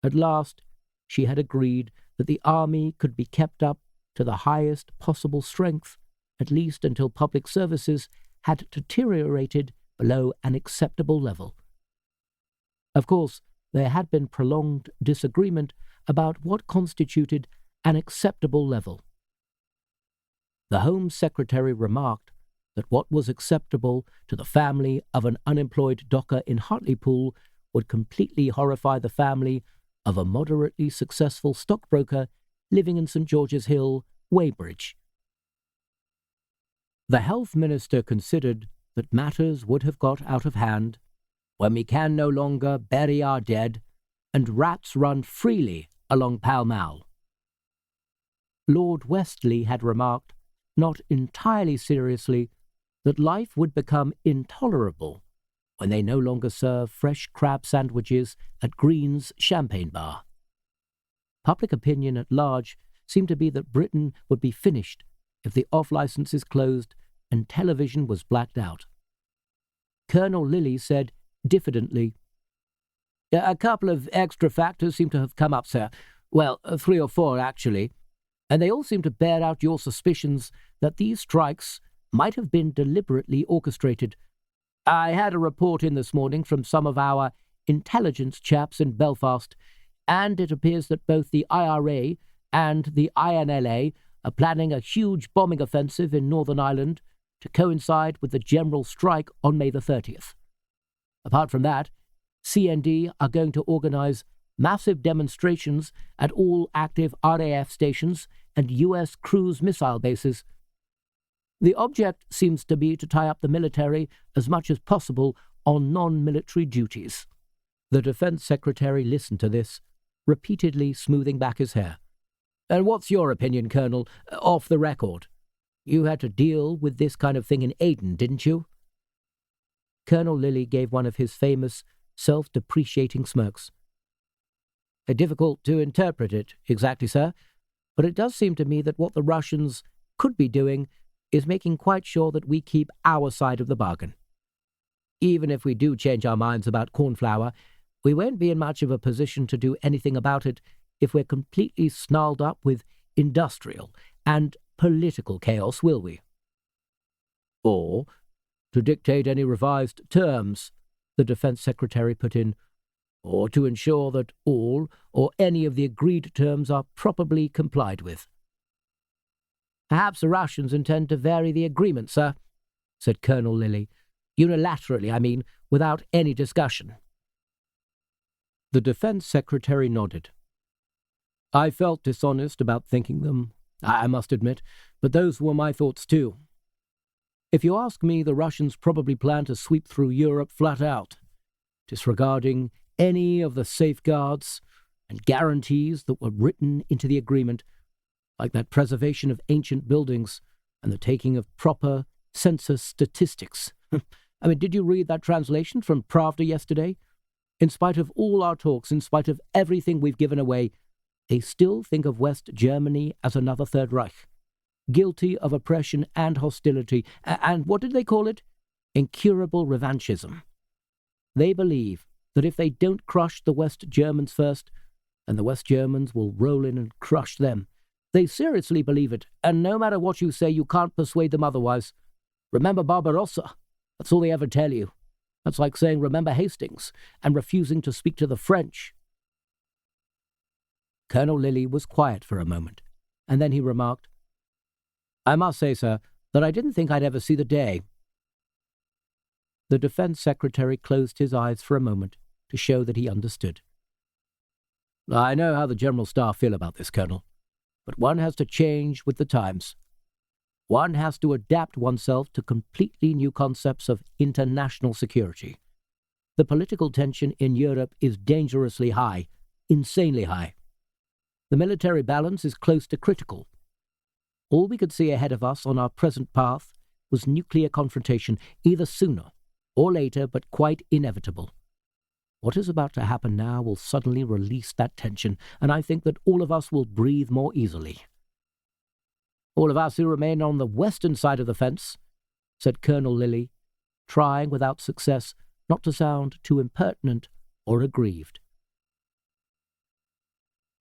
At last, she had agreed that the army could be kept up to the highest possible strength, at least until public services had deteriorated below an acceptable level. Of course, there had been prolonged disagreement about what constituted an acceptable level. The Home Secretary remarked that what was acceptable to the family of an unemployed docker in Hartlepool would completely horrify the family of a moderately successful stockbroker living in St. George's Hill, Weybridge. The Health Minister considered that matters would have got out of hand when we can no longer bury our dead and rats run freely along Pall Mall. Lord Westley had remarked, not entirely seriously, that life would become intolerable when they no longer serve fresh crab sandwiches at Green's Champagne Bar. Public opinion at large seemed to be that Britain would be finished if the off-licenses closed and television was blacked out. Colonel Lilly said diffidently, "A couple of extra factors seem to have come up, sir. Well, 3 or 4, actually, and they all seem to bear out your suspicions that these strikes might have been deliberately orchestrated. I had a report in this morning from some of our intelligence chaps in Belfast, and it appears that both the IRA and the INLA are planning a huge bombing offensive in Northern Ireland to coincide with the general strike on May the 30th. Apart from that, CND are going to organize massive demonstrations at all active RAF stations and U.S. cruise missile bases. The object seems to be to tie up the military as much as possible on non-military duties." The Defense Secretary listened to this, repeatedly smoothing back his hair. "And what's your opinion, Colonel, off the record? You had to deal with this kind of thing in Aden, didn't you?" Colonel Lilly gave one of his famous, self-depreciating smirks. "Difficult to interpret it exactly, sir, but it does seem to me that what the Russians could be doing is making quite sure that we keep our side of the bargain. Even if we do change our minds about cornflour, we won't be in much of a position to do anything about it if we're completely snarled up with industrial and political chaos, will we?" "Or to dictate any revised terms," the Defense Secretary put in, "or to ensure that all or any of the agreed terms are properly complied with." "Perhaps the Russians intend to vary the agreement, sir," said Colonel Lilly. "Unilaterally, I mean, without any discussion." The Defense Secretary nodded. "I felt dishonest about thinking them, I must admit, but those were my thoughts too. If you ask me, the Russians probably plan to sweep through Europe flat out, disregarding any of the safeguards and guarantees that were written into the agreement, like that preservation of ancient buildings and the taking of proper census statistics. I mean, did you read that translation from Pravda yesterday? In spite of all our talks, in spite of everything we've given away, they still think of West Germany as another Third Reich, guilty of oppression and hostility, and what did they call it? Incurable revanchism. They believe that if they don't crush the West Germans first, then the West Germans will roll in and crush them. They seriously believe it, and no matter what you say, you can't persuade them otherwise. Remember Barbarossa. That's all they ever tell you. That's like saying remember Hastings and refusing to speak to the French. Colonel Lilly was quiet for a moment, and then he remarked, "I must say, sir, that I didn't think I'd ever see the day." The Defense Secretary closed his eyes for a moment to show that he understood. "I know how the General Staff feel about this, Colonel, but one has to change with the times. One has to adapt oneself to completely new concepts of international security. The political tension in Europe is dangerously high, insanely high. The military balance is close to critical. All we could see ahead of us on our present path was nuclear confrontation, either sooner or later, but quite inevitable. What is about to happen now will suddenly release that tension, and I think that all of us will breathe more easily." "All of us who remain on the western side of the fence," said Colonel Lilly, trying without success not to sound too impertinent or aggrieved.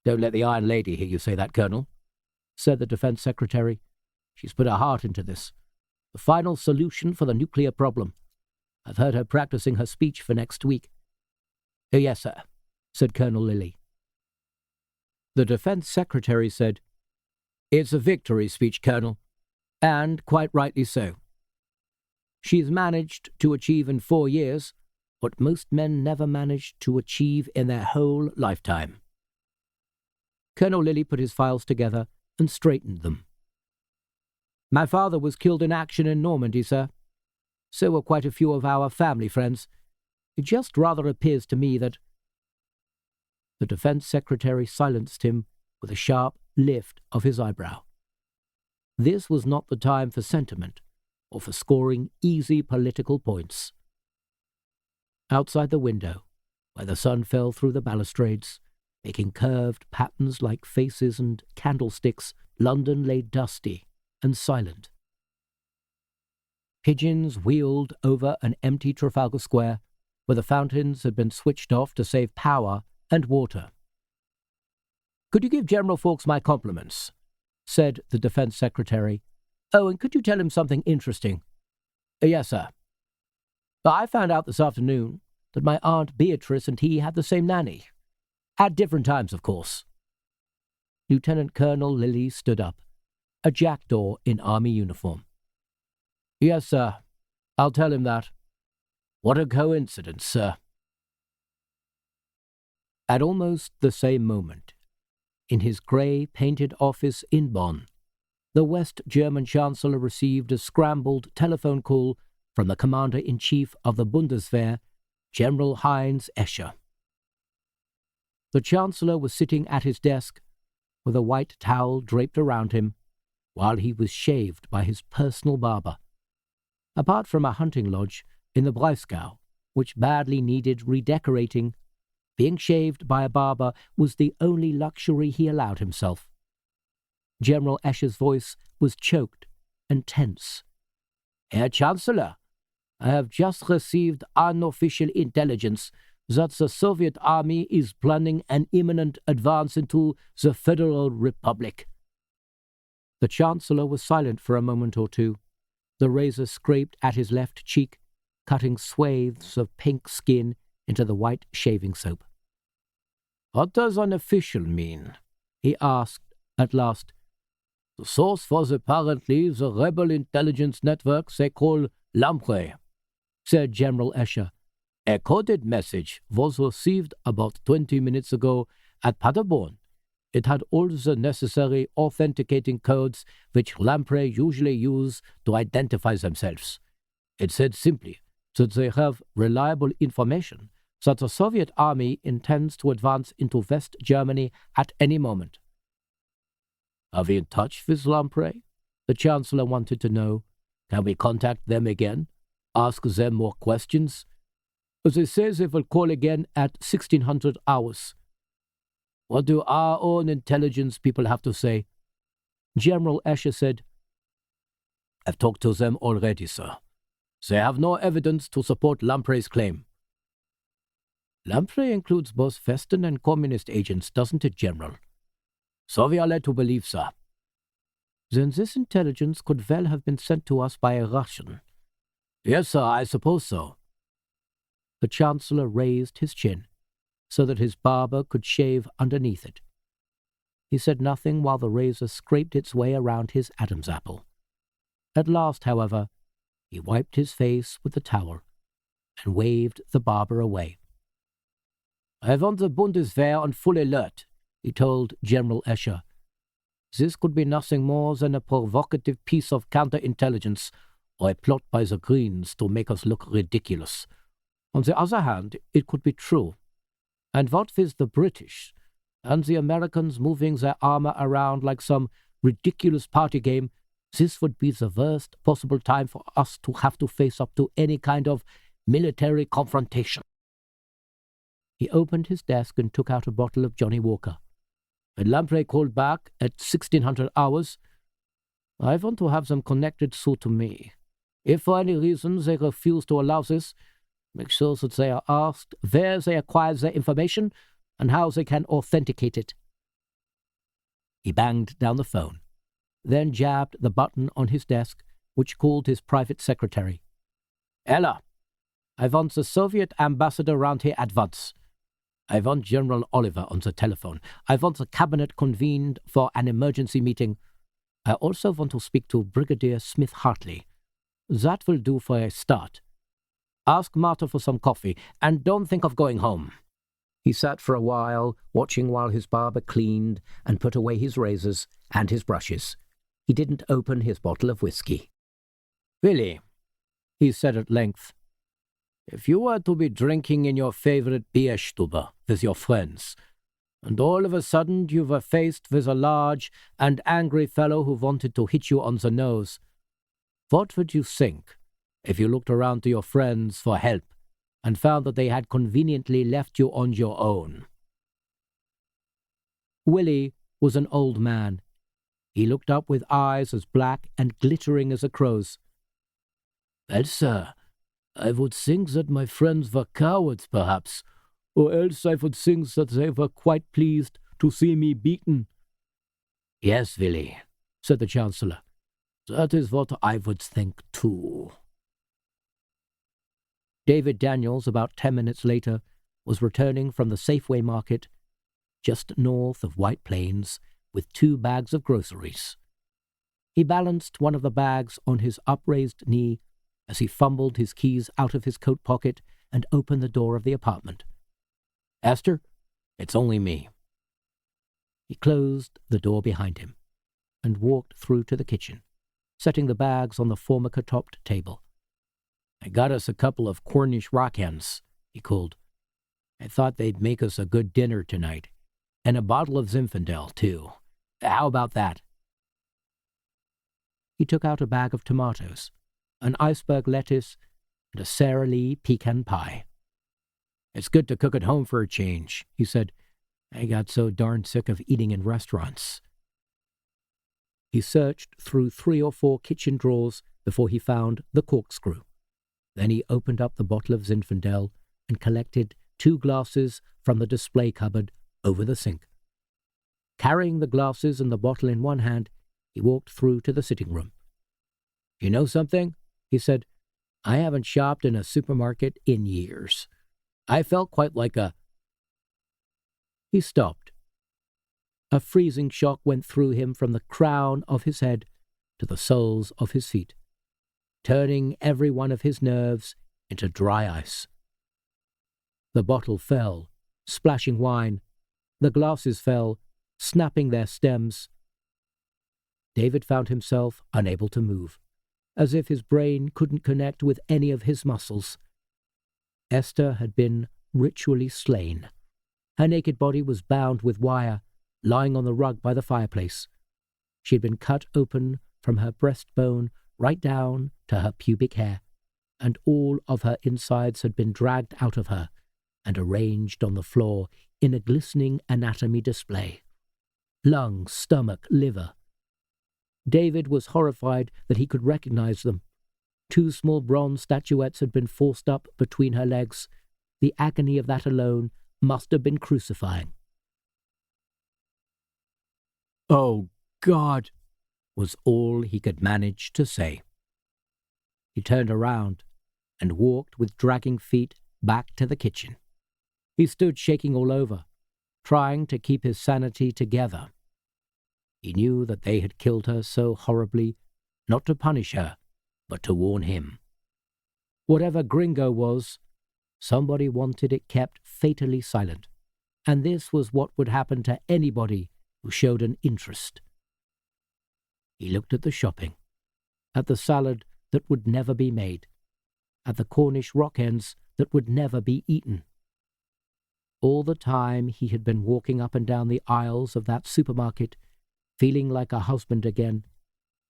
"Don't let the Iron Lady hear you say that, Colonel," said the Defense Secretary. "She's put her heart into this. The final solution for the nuclear problem. I've heard her practicing her speech for next week." "Oh, yes, sir," said Colonel Lilly. The Defense Secretary said, "It's a victory speech, Colonel, and quite rightly so. She's managed to achieve in 4 years what most men never managed to achieve in their whole lifetime." Colonel Lilly put his files together and straightened them. "My father was killed in action in Normandy, sir. So were quite a few of our family friends. It just rather appears to me that—" The Defense Secretary silenced him with a sharp, lift of his eyebrow. This was not the time for sentiment or for scoring easy political points. Outside the window, where the sun fell through the balustrades, making curved patterns like faces and candlesticks, London lay dusty and silent. Pigeons wheeled over an empty Trafalgar Square, where the fountains had been switched off to save power and water. "Could you give General Fawkes my compliments?" said the Defense Secretary. "Oh, and could you tell him something interesting?" "Yes, sir. I found out this afternoon that my Aunt Beatrice and he had the same nanny. At different times, of course." Lieutenant Colonel Lilly stood up, a jackdaw in army uniform. "Yes, sir. I'll tell him that. What a coincidence, sir." At almost the same moment, in his grey painted office in Bonn, the West German Chancellor received a scrambled telephone call from the Commander-in-Chief of the Bundeswehr, General Heinz Escher. The Chancellor was sitting at his desk with a white towel draped around him while he was shaved by his personal barber. Apart from a hunting lodge in the Breisgau, which badly needed redecorating, being shaved by a barber was the only luxury he allowed himself. General Escher's voice was choked and tense. "Herr Chancellor, I have just received unofficial intelligence that the Soviet army is planning an imminent advance into the Federal Republic." The Chancellor was silent for a moment or two. The razor scraped at his left cheek, cutting swathes of pink skin into the white shaving soap. "What does unofficial mean?" he asked at last. "The source was apparently the rebel intelligence network they call Lamprey," said General Escher. "A coded message was received about 20 minutes ago at Paderborn. It had all the necessary authenticating codes which Lamprey usually use to identify themselves. It said simply that they have reliable information that the Soviet army intends to advance into West Germany at any moment." "Are we in touch with Lamprey?" the Chancellor wanted to know. "Can we contact them again? Ask them more questions?" "They say they will call again at 1600 hours. "What do our own intelligence people have to say?" General Escher said, "I've talked to them already, sir. They have no evidence to support Lamprey's claim." "Lamprey includes both Western and Communist agents, doesn't it, General?" "So we are led to believe, sir." "Then this intelligence could well have been sent to us by a Russian." "Yes, sir, I suppose so." The Chancellor raised his chin so that his barber could shave underneath it. He said nothing while the razor scraped its way around his Adam's apple. At last, however, he wiped his face with the towel and waved the barber away. "I want the Bundeswehr on full alert," he told General Escher. "This could be nothing more than a provocative piece of counterintelligence or a plot by the Greens to make us look ridiculous. On the other hand, it could be true. And what with the British and the Americans moving their armor around like some ridiculous party game, this would be the worst possible time for us to have to face up to any kind of military confrontation." He opened his desk and took out a bottle of Johnny Walker. "When Lamprey called back at 1600 hours, I want to have them connected through to me. If for any reason they refuse to allow this, make sure that they are asked where they acquired their information and how they can authenticate it." He banged down the phone, then jabbed the button on his desk, which called his private secretary. "Ella, I want the Soviet ambassador round here at once. I want General Oliver on the telephone. I want the cabinet convened for an emergency meeting. I also want to speak to Brigadier Smith-Hartley. That will do for a start. Ask Martha for some coffee, and don't think of going home." He sat for a while, watching while his barber cleaned and put away his razors and his brushes. He didn't open his bottle of whiskey. "Willie," he said at length, "if you were to be drinking in your favorite Bierstube with your friends, and all of a sudden you were faced with a large and angry fellow who wanted to hit you on the nose. What would you think if you looked around to your friends for help and found that they had conveniently left you on your own? Willie was an old man. He looked up with eyes as black and glittering as a crow's. Well, sir, I would think that my friends were cowards, perhaps, or else I would think that they were quite pleased to see me beaten. Yes, Willie, said the Chancellor. That is what I would think too. David Daniels, about 10 minutes later, was returning from the Safeway market just north of White Plains with 2 bags of groceries. He balanced one of the bags on his upraised knee as he fumbled his keys out of his coat pocket and opened the door of the apartment. Esther, it's only me. He closed the door behind him and walked through to the kitchen, setting the bags on the formica-topped table. I got us a couple of Cornish rock hens, he called. I thought they'd make us a good dinner tonight, and a bottle of Zinfandel, too. How about that? He took out a bag of tomatoes, an iceberg lettuce, and a Sara Lee pecan pie. It's good to cook at home for a change, he said. I got so darn sick of eating in restaurants. He searched through 3 or 4 kitchen drawers before he found the corkscrew. Then he opened up the bottle of Zinfandel and collected 2 glasses from the display cupboard over the sink. Carrying the glasses and the bottle in one hand, he walked through to the sitting room. You know something? He said. I haven't shopped in a supermarket in years. I felt quite like a... He stopped. A freezing shock went through him from the crown of his head to the soles of his feet, turning every one of his nerves into dry ice. The bottle fell, splashing wine. The glasses fell, snapping their stems. David found himself unable to move, as if his brain couldn't connect with any of his muscles. Esther had been ritually slain. Her naked body was bound with wire, lying on the rug by the fireplace. She had been cut open from her breastbone right down to her pubic hair, and all of her insides had been dragged out of her and arranged on the floor in a glistening anatomy display. Lungs, stomach, liver. David was horrified that he could recognize them. 2 small bronze statuettes had been forced up between her legs. The agony of that alone must have been crucifying. Oh, God, was all he could manage to say. He turned around and walked with dragging feet back to the kitchen. He stood shaking all over, trying to keep his sanity together. He knew that they had killed her so horribly, not to punish her, but to warn him. Whatever Gringo was, somebody wanted it kept fatally silent, and this was what would happen to anybody who showed an interest. He looked at the shopping, at the salad that would never be made, at the Cornish rock hens that would never be eaten. All the time he had been walking up and down the aisles of that supermarket, feeling like a husband again,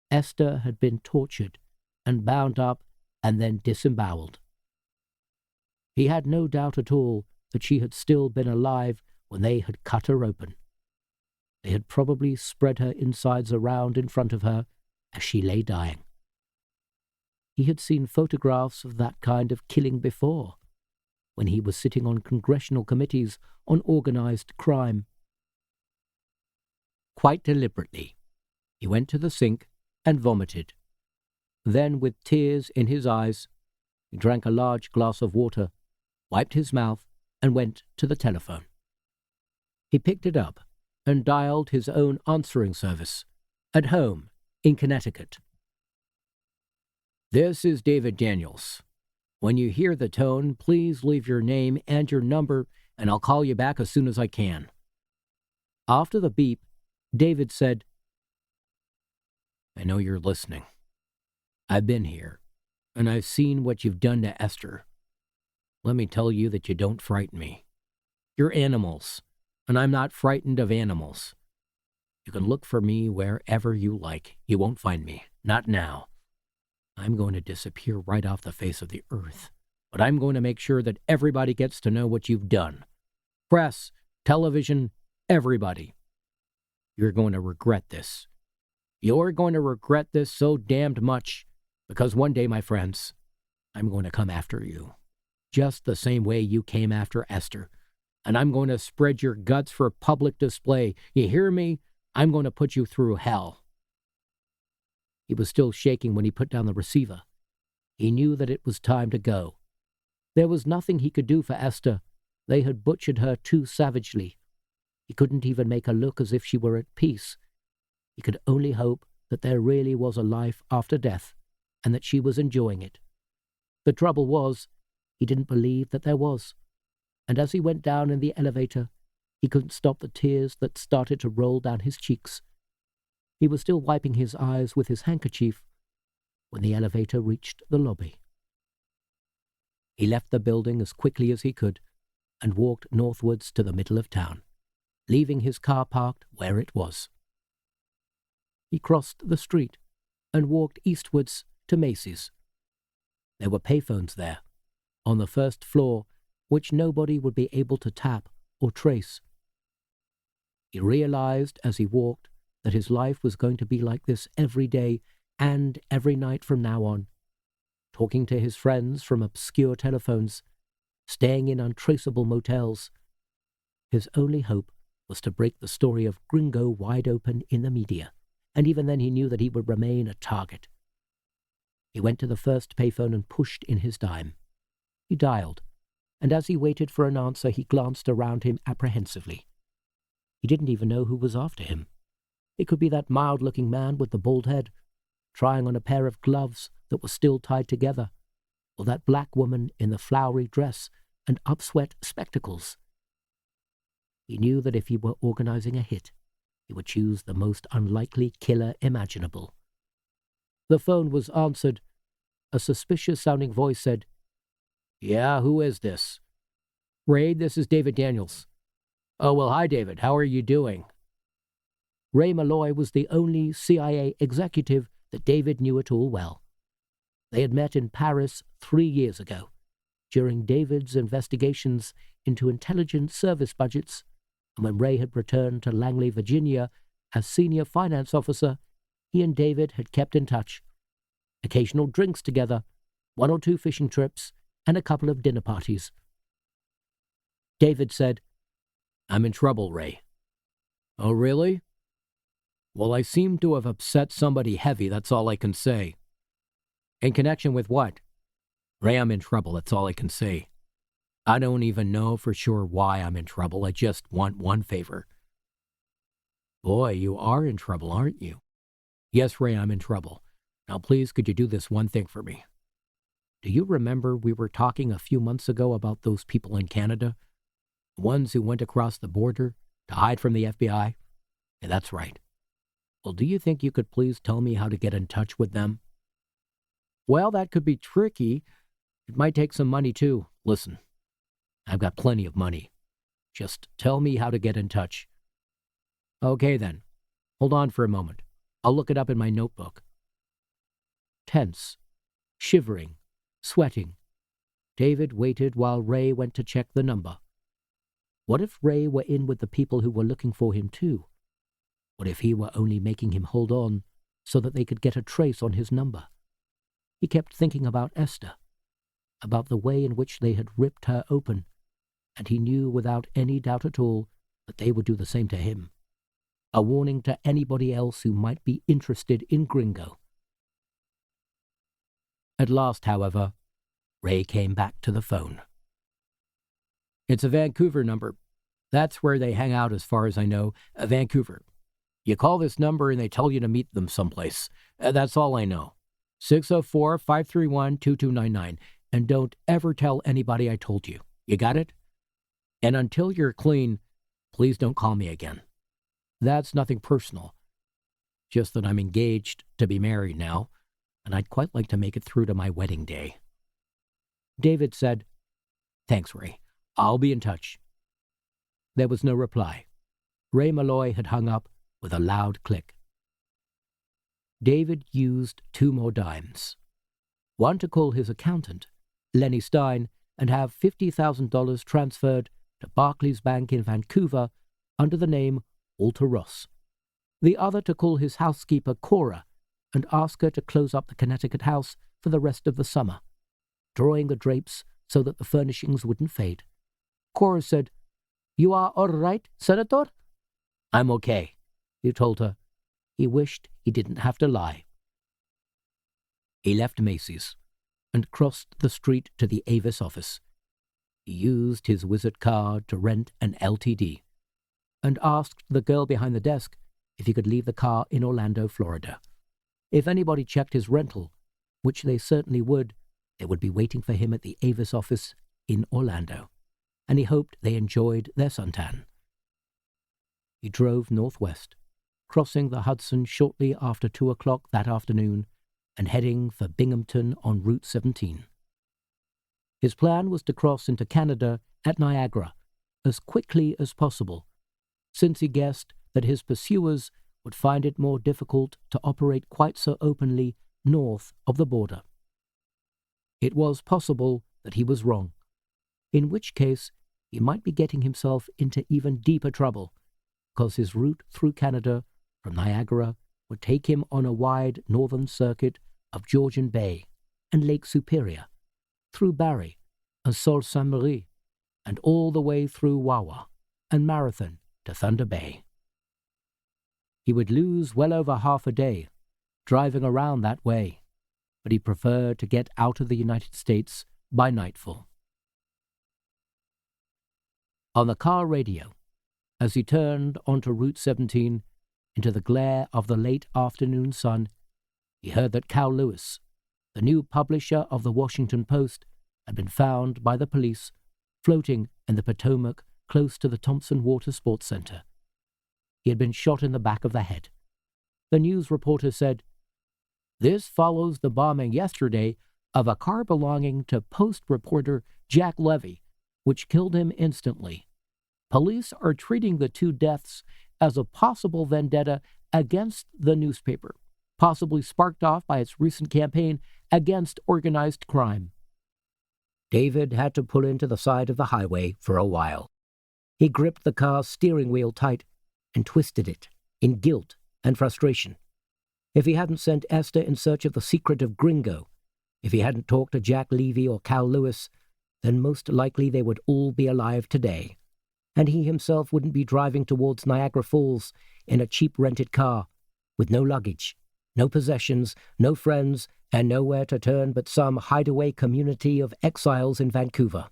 Esther had been tortured and bound up and then disemboweled. He had no doubt at all that she had still been alive when they had cut her open. They had probably spread her insides around in front of her as she lay dying. He had seen photographs of that kind of killing before, when he was sitting on congressional committees on organized crime. Quite deliberately, he went to the sink and vomited. Then, with tears in his eyes, he drank a large glass of water, wiped his mouth, and went to the telephone. He picked it up and dialed his own answering service, at home in Connecticut. This is David Daniels. When you hear the tone, please leave your name and your number, and I'll call you back as soon as I can. After the beep, David said, I know you're listening. I've been here, and I've seen what you've done to Esther. Let me tell you that you don't frighten me. You're animals, and I'm not frightened of animals. You can look for me wherever you like. You won't find me. Not now. I'm going to disappear right off the face of the earth. But I'm going to make sure that everybody gets to know what you've done. Press, television, everybody. You're going to regret this. You're going to regret this so damned much, because one day, my friends, I'm going to come after you. Just the same way you came after Esther. And I'm going to spread your guts for public display. You hear me? I'm going to put you through hell. He was still shaking when he put down the receiver. He knew that it was time to go. There was nothing he could do for Esther. They had butchered her too savagely. He couldn't even make her look as if she were at peace. He could only hope that there really was a life after death, and that she was enjoying it. The trouble was, he didn't believe that there was. And as he went down in the elevator, he couldn't stop the tears that started to roll down his cheeks. He was still wiping his eyes with his handkerchief when the elevator reached the lobby. He left the building as quickly as he could and walked northwards to the middle of town, leaving his car parked where it was. He crossed the street and walked eastwards to Macy's. There were payphones there, on the first floor, which nobody would be able to tap or trace. He realized as he walked that his life was going to be like this every day and every night from now on, talking to his friends from obscure telephones, staying in untraceable motels. His only hope was to break the story of Gringo wide open in the media, and even then he knew that he would remain a target. He went to the first payphone and pushed in his dime. He dialed, and as he waited for an answer, he glanced around him apprehensively. He didn't even know who was after him. It could be that mild-looking man with the bald head, trying on a pair of gloves that were still tied together, or that black woman in the flowery dress and upswept spectacles. He knew that if he were organizing a hit, he would choose the most unlikely killer imaginable. The phone was answered. A suspicious-sounding voice said, "Yeah, who is this?" "Ray, this is David Daniels." "Oh, well, hi, David. How are you doing?" Ray Malloy was the only CIA executive that David knew at all well. They had met in Paris 3 years ago, during David's investigations into intelligence service budgets, and when Ray had returned to Langley, Virginia, as senior finance officer, he and David had kept in touch. Occasional drinks together, 1 or 2 fishing trips, and a couple of dinner parties. David said, "I'm in trouble, Ray." "Oh, really?" "Well, I seem to have upset somebody heavy, that's all I can say." "In connection with what?" "Ray, I'm in trouble, that's all I can say. I don't even know for sure why I'm in trouble. I just want one favor." "Boy, you are in trouble, aren't you?" "Yes, Ray, I'm in trouble. Now, please, could you do this one thing for me? Do you remember we were talking a few months ago about those people in Canada? The ones who went across the border to hide from the FBI? Yeah, that's right. Well, do you think you could please tell me how to get in touch with them?" "Well, that could be tricky. It might take some money, too. Listen, I've got plenty of money. Just tell me how to get in touch." "Okay, then. Hold on for a moment. I'll look it up in my notebook." Tense, shivering, sweating, David waited while Ray went to check the number. What if Ray were in with the people who were looking for him, too? What if he were only making him hold on so that they could get a trace on his number? He kept thinking about Esther, about the way in which they had ripped her open, and he knew without any doubt at all that they would do the same to him. A warning to anybody else who might be interested in Gringo. At last, however, Ray came back to the phone. "It's a Vancouver number. That's where they hang out as far as I know, Vancouver. You call this number and they tell you to meet them someplace. That's all I know. 604-531-2299. And don't ever tell anybody I told you. You got it? And until you're clean, please don't call me again. That's nothing personal. Just that I'm engaged to be married now, and I'd quite like to make it through to my wedding day." David said, "Thanks, Ray. I'll be in touch." There was no reply. Ray Malloy had hung up with a loud click. David used 2 more dimes. One to call his accountant, Lenny Stein, and have $50,000 transferred to Barclays Bank in Vancouver under the name Walter Ross. The other to call his housekeeper, Cora, and ask her to close up the Connecticut house for the rest of the summer, drawing the drapes so that the furnishings wouldn't fade. Cora said, "You are all right, Senator?" "I'm okay," he told her. He wished he didn't have to lie. He left Macy's and crossed the street to the Avis office. He used his wizard card to rent an LTD and asked the girl behind the desk if he could leave the car in Orlando, Florida. If anybody checked his rental, which they certainly would, they would be waiting for him at the Avis office in Orlando, and he hoped they enjoyed their suntan. He drove northwest, crossing the Hudson shortly after 2 o'clock that afternoon and heading for Binghamton on Route 17. His plan was to cross into Canada at Niagara as quickly as possible, since he guessed that his pursuers would find it more difficult to operate quite so openly north of the border. It was possible that he was wrong, in which case he might be getting himself into even deeper trouble, because his route through Canada from Niagara would take him on a wide northern circuit of Georgian Bay and Lake Superior, through Barrie and Sault Ste. Marie, and all the way through Wawa and Marathon to Thunder Bay. He would lose well over half a day driving around that way, but he preferred to get out of the United States by nightfall. On the car radio, as he turned onto Route 17 into the glare of the late afternoon sun, he heard that Cal Lewis, the new publisher of the Washington Post, had been found by the police floating in the Potomac close to the Thompson Water Sports Center. He had been shot in the back of the head. The news reporter said, "This follows the bombing yesterday of a car belonging to Post reporter Jack Levy, which killed him instantly. Police are treating the 2 deaths as a possible vendetta against the newspaper, possibly sparked off by its recent campaign against organized crime." David had to pull into the side of the highway for a while. He gripped the car's steering wheel tight and twisted it in guilt and frustration. If he hadn't sent Esther in search of the secret of Gringo, if he hadn't talked to Jack Levy or Cal Lewis, then most likely they would all be alive today, and he himself wouldn't be driving towards Niagara Falls in a cheap rented car, with no luggage, no possessions, no friends, and nowhere to turn but some hideaway community of exiles in Vancouver.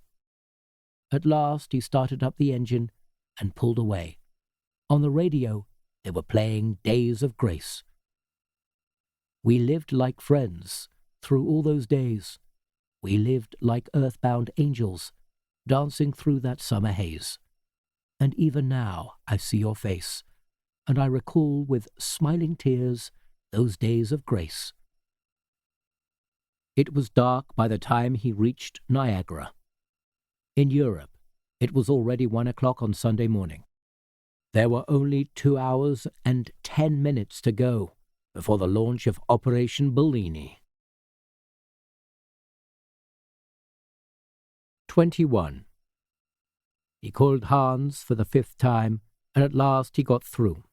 At last he started up the engine and pulled away. On the radio, they were playing Days of Grace. We lived like friends through all those days. We lived like earthbound angels, dancing through that summer haze. And even now I see your face, and I recall with smiling tears those days of grace. It was dark by the time he reached Niagara. In Europe, it was already 1 o'clock on Sunday morning. There were only 2 hours and 10 minutes to go before the launch of Operation Bellini. 21. He called Hans for the 5th time, and at last he got through.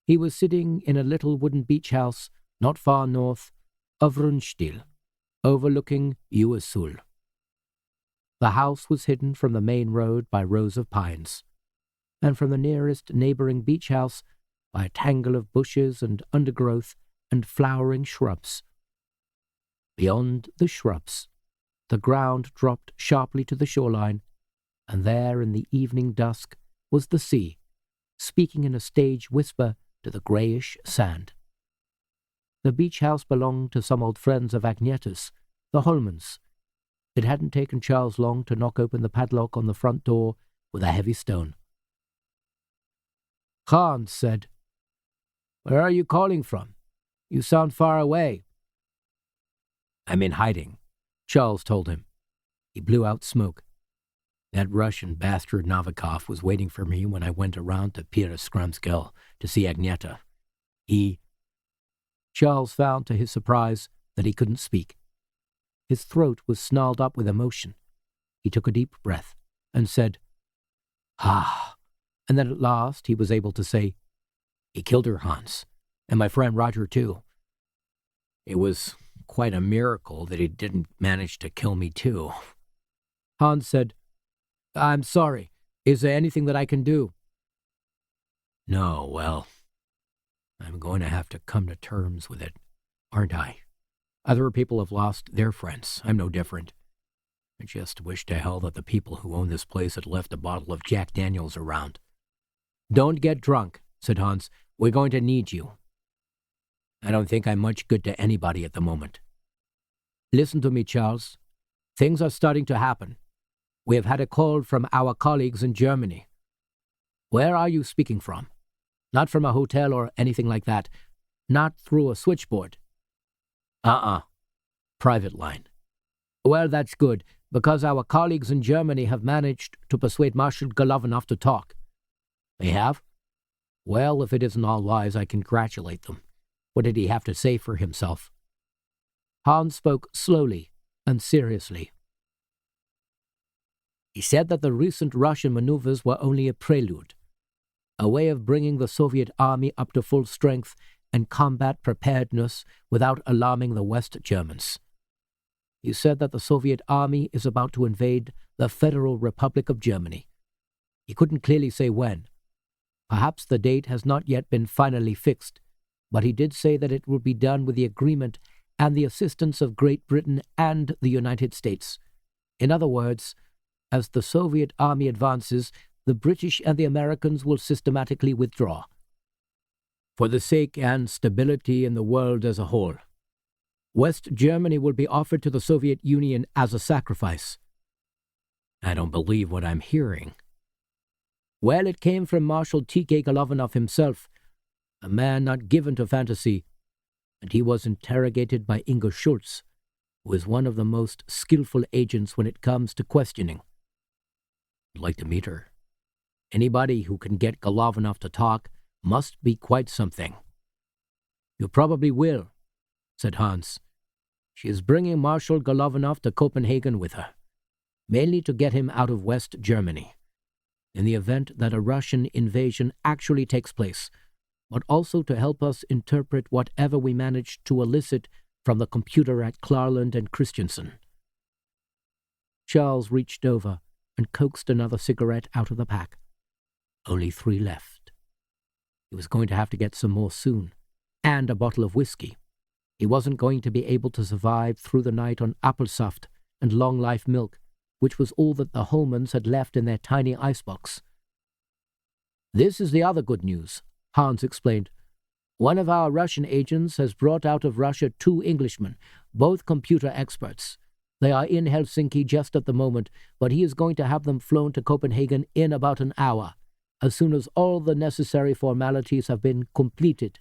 He was sitting in a little wooden beach house not far north of Rundstiel, overlooking Uesul. The house was hidden from the main road by rows of pines, and from the nearest neighboring beach house by a tangle of bushes and undergrowth and flowering shrubs. Beyond the shrubs, the ground dropped sharply to the shoreline, and there in the evening dusk was the sea, speaking in a stage whisper to the greyish sand. The beach house belonged to some old friends of Agnetta's, the Holmans. It hadn't taken Charles long to knock open the padlock on the front door with a heavy stone. Hans said, "Where are you calling from? You sound far away." "I'm in hiding," Charles told him. He blew out smoke. That Russian bastard Novikov was waiting for me when I went around to Pirskramskel to see Agneta. Charles found to his surprise that he couldn't speak. His throat was snarled up with emotion. He took a deep breath and said, "Ah," and then at last he was able to say, "He killed her, Hans, and my friend Roger too. It was quite a miracle that he didn't manage to kill me too." Hans said, "I'm sorry. Is there anything that I can do?" "No, well, I'm going to have to come to terms with it, aren't I? Other people have lost their friends. I'm no different. I just wish to hell that the people who own this place had left a bottle of Jack Daniels around." "Don't get drunk," said Hans. "We're going to need you." "I don't think I'm much good to anybody at the moment." "Listen to me, Charles. Things are starting to happen. We have had a call from our colleagues in Germany." "Where are you speaking from? Not from a hotel or anything like that. Not through a switchboard?" Private line." "Well, that's good, because our colleagues in Germany have managed to persuade Marshal Golovanov to talk." "They have? Well, if it isn't all lies, I congratulate them. What did he have to say for himself?" Hans spoke slowly and seriously. "He said that the recent Russian maneuvers were only a prelude, a way of bringing the Soviet army up to full strength and combat preparedness without alarming the West Germans. He said that the Soviet army is about to invade the Federal Republic of Germany. He couldn't clearly say when. Perhaps the date has not yet been finally fixed, but he did say that it will be done with the agreement and the assistance of Great Britain and the United States. In other words, as the Soviet army advances, the British and the Americans will systematically withdraw, for the sake and stability in the world as a whole. West Germany will be offered to the Soviet Union as a sacrifice." "I don't believe what I'm hearing." "Well, it came from Marshal T. Golovanov himself, a man not given to fantasy, and he was interrogated by Inga Schultz, who is one of the most skillful agents when it comes to questioning." "I'd like to meet her." "Anybody who can get Golovanov to talk must be quite something." "You probably will," said Hans. "She is bringing Marshal Golovanov to Copenhagen with her, mainly to get him out of West Germany, in the event that a Russian invasion actually takes place, but also to help us interpret whatever we manage to elicit from the computer at Klarland and Christensen." Charles reached over and coaxed another cigarette out of the pack. Only 3 left. He was going to have to get some more soon, and a bottle of whiskey. He wasn't going to be able to survive through the night on applesaft and long-life milk, which was all that the Holmans had left in their tiny icebox. "This is the other good news," Hans explained. "One of our Russian agents has brought out of Russia 2 Englishmen, both computer experts. They are in Helsinki just at the moment, but he is going to have them flown to Copenhagen in about an hour, as soon as all the necessary formalities have been completed."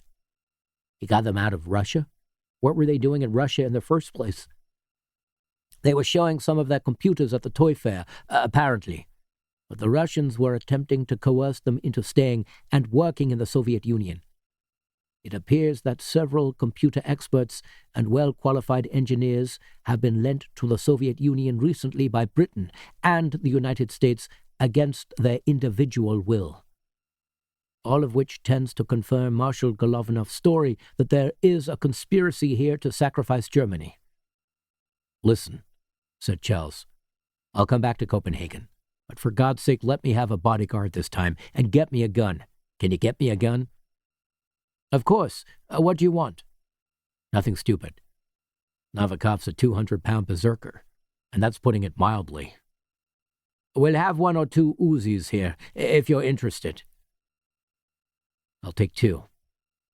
"He got them out of Russia? What were they doing in Russia in the first place?" "They were showing some of their computers at the toy fair, apparently. But the Russians were attempting to coerce them into staying and working in the Soviet Union. It appears that several computer experts and well-qualified engineers have been lent to the Soviet Union recently by Britain and the United States against their individual will. All of which tends to confirm Marshal Golovanov's story that there is a conspiracy here to sacrifice Germany." "Listen," said Charles, "I'll come back to Copenhagen, but for God's sake let me have a bodyguard this time, and get me a gun. Can you get me a gun?" "Of course. What do you want?" "Nothing stupid. Novikov's a 200-pound berserker, and that's putting it mildly." "We'll have 1 or 2 Uzis here, if you're interested." "I'll take 2.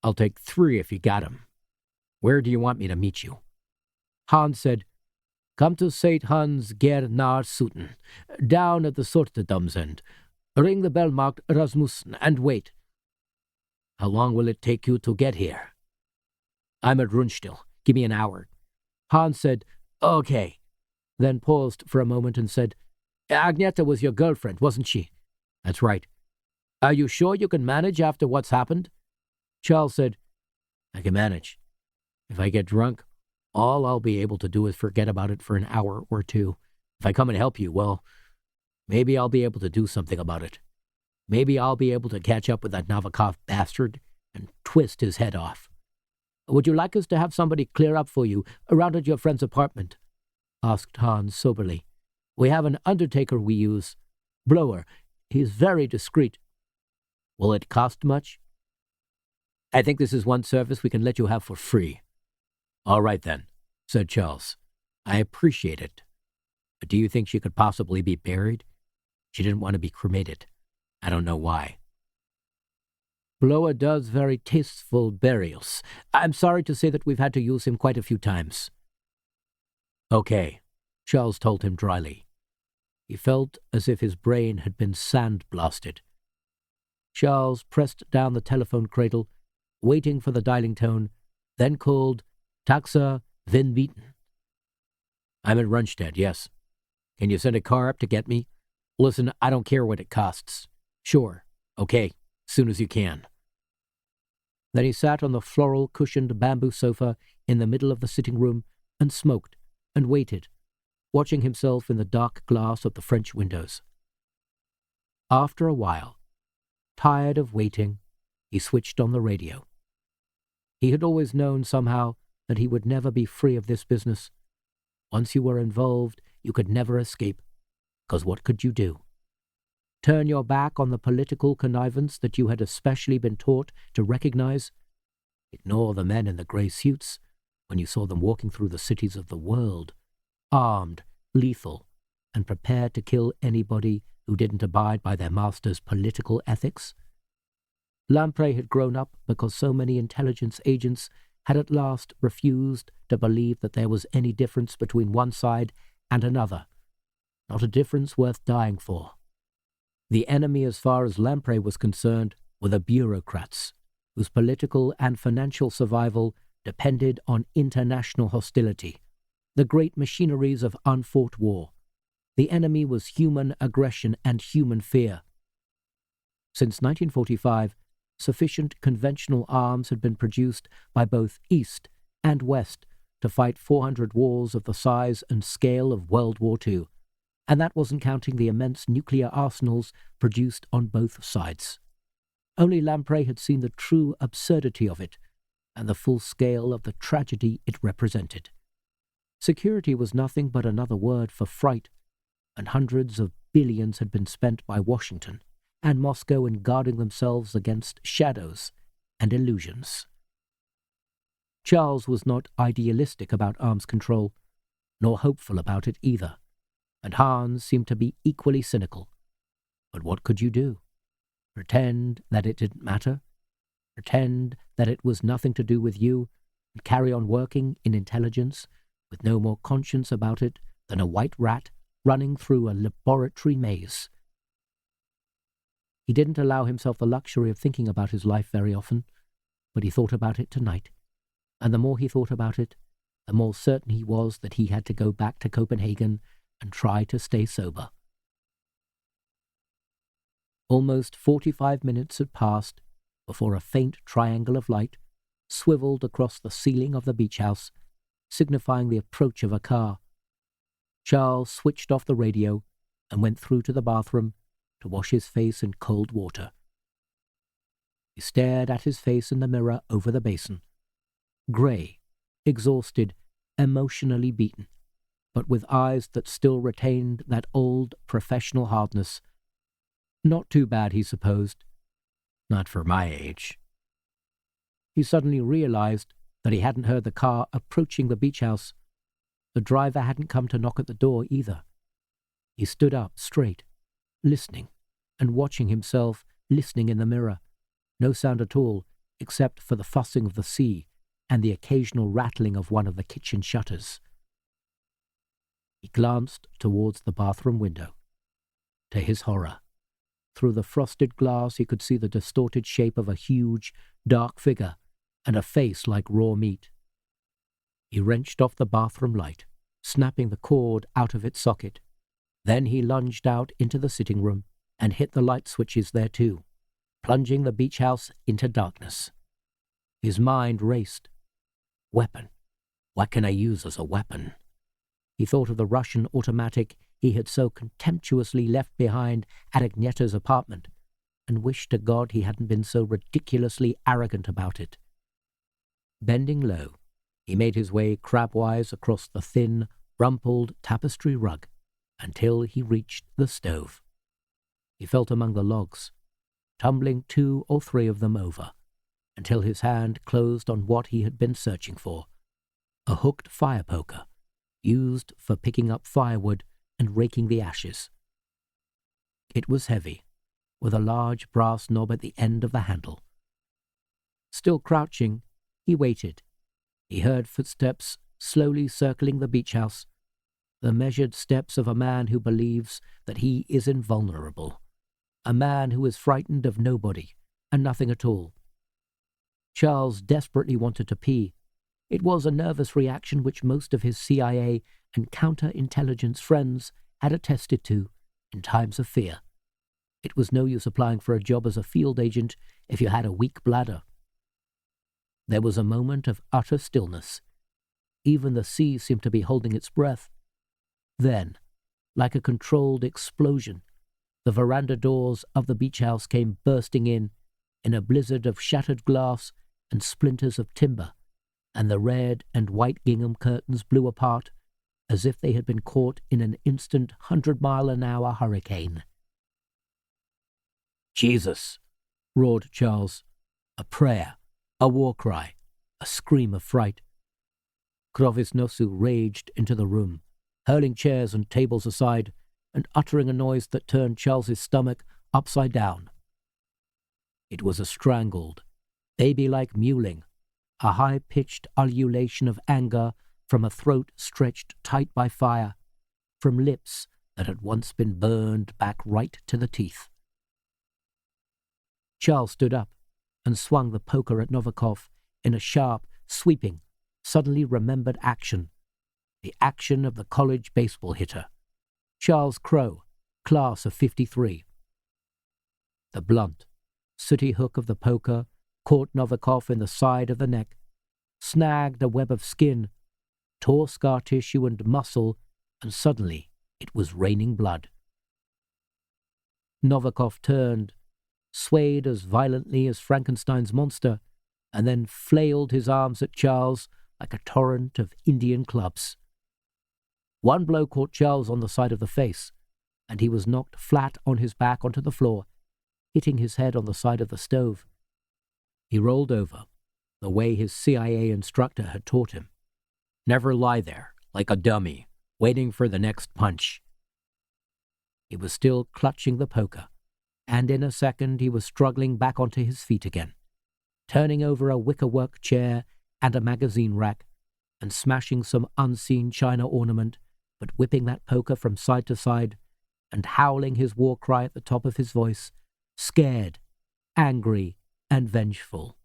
I'll take 3 if you got 'em. Where do you want me to meet you?" Hans said, "Come to St. Hans Ger Nar Suten, down at the Sortedamsend. Ring the bell marked Rasmussen and wait." "How long will it take you to get here?" "I'm at Runstill. Give me an hour." Hans said, "Okay," then paused for a moment and said, Agneta was your girlfriend, wasn't she? That's right. Are you sure you can manage after what's happened? Charles said, I can manage. If I get drunk, all I'll be able to do is forget about it for an hour or two. If I come and help you, well, maybe I'll be able to do something about it. Maybe I'll be able to catch up with that Novikov bastard and twist his head off. Would you like us to have somebody clear up for you around at your friend's apartment? Asked Hans soberly. We have an undertaker we use. Blower. He's very discreet. Will it cost much? I think this is one service we can let you have for free. All right then, said Charles. I appreciate it. But do you think she could possibly be buried? She didn't want to be cremated. I don't know why. Blower does very tasteful burials. I'm sorry to say that we've had to use him quite a few times. Okay, Charles told him dryly. He felt as if his brain had been sandblasted. Charles pressed down the telephone cradle, waiting for the dialing tone, then called Taxa Van Beaten. I'm at Rundstedt, yes. Can you send a car up to get me? Listen, I don't care what it costs. Sure. Okay. Soon as you can. Then he sat on the floral-cushioned bamboo sofa in the middle of the sitting room and smoked and waited, watching himself in the dark glass of the French windows. After a while, tired of waiting, he switched on the radio. He had always known somehow that he would never be free of this business. Once you were involved, you could never escape, because what could you do? Turn your back on the political connivance that you had especially been taught to recognize? Ignore the men in the grey suits when you saw them walking through the cities of the world, armed, lethal, and prepared to kill anybody who didn't abide by their master's political ethics? Lamprey had grown up because so many intelligence agents had at last refused to believe that there was any difference between one side and another, not a difference worth dying for. The enemy, as far as Lamprey was concerned, were the bureaucrats, whose political and financial survival depended on international hostility, the great machineries of unfought war. The enemy was human aggression and human fear. Since 1945, sufficient conventional arms had been produced by both East and West to fight 400 wars of the size and scale of World War II, and that wasn't counting the immense nuclear arsenals produced on both sides. Only Lamprey had seen the true absurdity of it, and the full scale of the tragedy it represented. Security was nothing but another word for fright, and hundreds of billions had been spent by Washington and Moscow in guarding themselves against shadows and illusions. Charles was not idealistic about arms control, nor hopeful about it either, and Hans seemed to be equally cynical. But what could you do? Pretend that it didn't matter? Pretend that it was nothing to do with you, and carry on working in intelligence with no more conscience about it than a white rat running through a laboratory maze? He didn't allow himself the luxury of thinking about his life very often, but he thought about it tonight, and the more he thought about it, the more certain he was that he had to go back to Copenhagen and try to stay sober. Almost 45 minutes had passed before a faint triangle of light swiveled across the ceiling of the beach house, signifying the approach of a car. Charles switched off the radio and went through to the bathroom to wash his face in cold water. He stared at his face in the mirror over the basin, grey, exhausted, emotionally beaten, but with eyes that still retained that old professional hardness. Not too bad, he supposed. Not for my age. He suddenly realized that he hadn't heard the car approaching the beach house. The driver hadn't come to knock at the door either. He stood up straight, listening, and watching himself, listening in the mirror. No sound at all, except for the fussing of the sea and the occasional rattling of one of the kitchen shutters. He glanced towards the bathroom window. To his horror, through the frosted glass he could see the distorted shape of a huge, dark figure and a face like raw meat. He wrenched off the bathroom light, snapping the cord out of its socket. Then he lunged out into the sitting room and hit the light switches there too, plunging the beach house into darkness. His mind raced. Weapon. What can I use as a weapon? He thought of the Russian automatic he had so contemptuously left behind at Agnieszka's apartment, and wished to God he hadn't been so ridiculously arrogant about it. Bending low, he made his way crabwise across the thin, rumpled tapestry rug until he reached the stove. He felt among the logs, tumbling 2 or 3 of them over, until his hand closed on what he had been searching for, a hooked fire poker, used for picking up firewood and raking the ashes. It was heavy, with a large brass knob at the end of the handle. Still crouching, he waited. He heard footsteps slowly circling the beach house, the measured steps of a man who believes that he is invulnerable, a man who is frightened of nobody and nothing at all. Charles desperately wanted to pee. It was a nervous reaction which most of his CIA and counterintelligence friends had attested to in times of fear. It was no use applying for a job as a field agent if you had a weak bladder. There was a moment of utter stillness. Even the sea seemed to be holding its breath. Then, like a controlled explosion, the veranda doors of the beach house came bursting in a blizzard of shattered glass and splinters of timber, and the red and white gingham curtains blew apart as if they had been caught in an instant 100-mile-an-hour hurricane. "Jesus!" roared Charles. A prayer, a war cry, a scream of fright. Krogh raged into the room, hurling chairs and tables aside, and uttering a noise that turned Charles's stomach upside down. It was a strangled, baby-like mewling, a high-pitched ululation of anger from a throat stretched tight by fire, from lips that had once been burned back right to the teeth. Charles stood up and swung the poker at Novikov in a sharp, sweeping, suddenly remembered action, the action of the college baseball hitter, Charles Krogh, class of '53. The blunt, sooty hook of the poker caught Novikov in the side of the neck, snagged a web of skin, tore scar tissue and muscle, and suddenly it was raining blood. Novikov turned, swayed as violently as Frankenstein's monster, and then flailed his arms at Charles like a torrent of Indian clubs. One blow caught Charles on the side of the face, and he was knocked flat on his back onto the floor, hitting his head on the side of the stove. He rolled over, the way his CIA instructor had taught him. Never lie there, like a dummy, waiting for the next punch. He was still clutching the poker, and in a second he was struggling back onto his feet again, turning over a wickerwork chair and a magazine rack, and smashing some unseen china ornament, but whipping that poker from side to side, and howling his war cry at the top of his voice, scared, angry, and vengeful.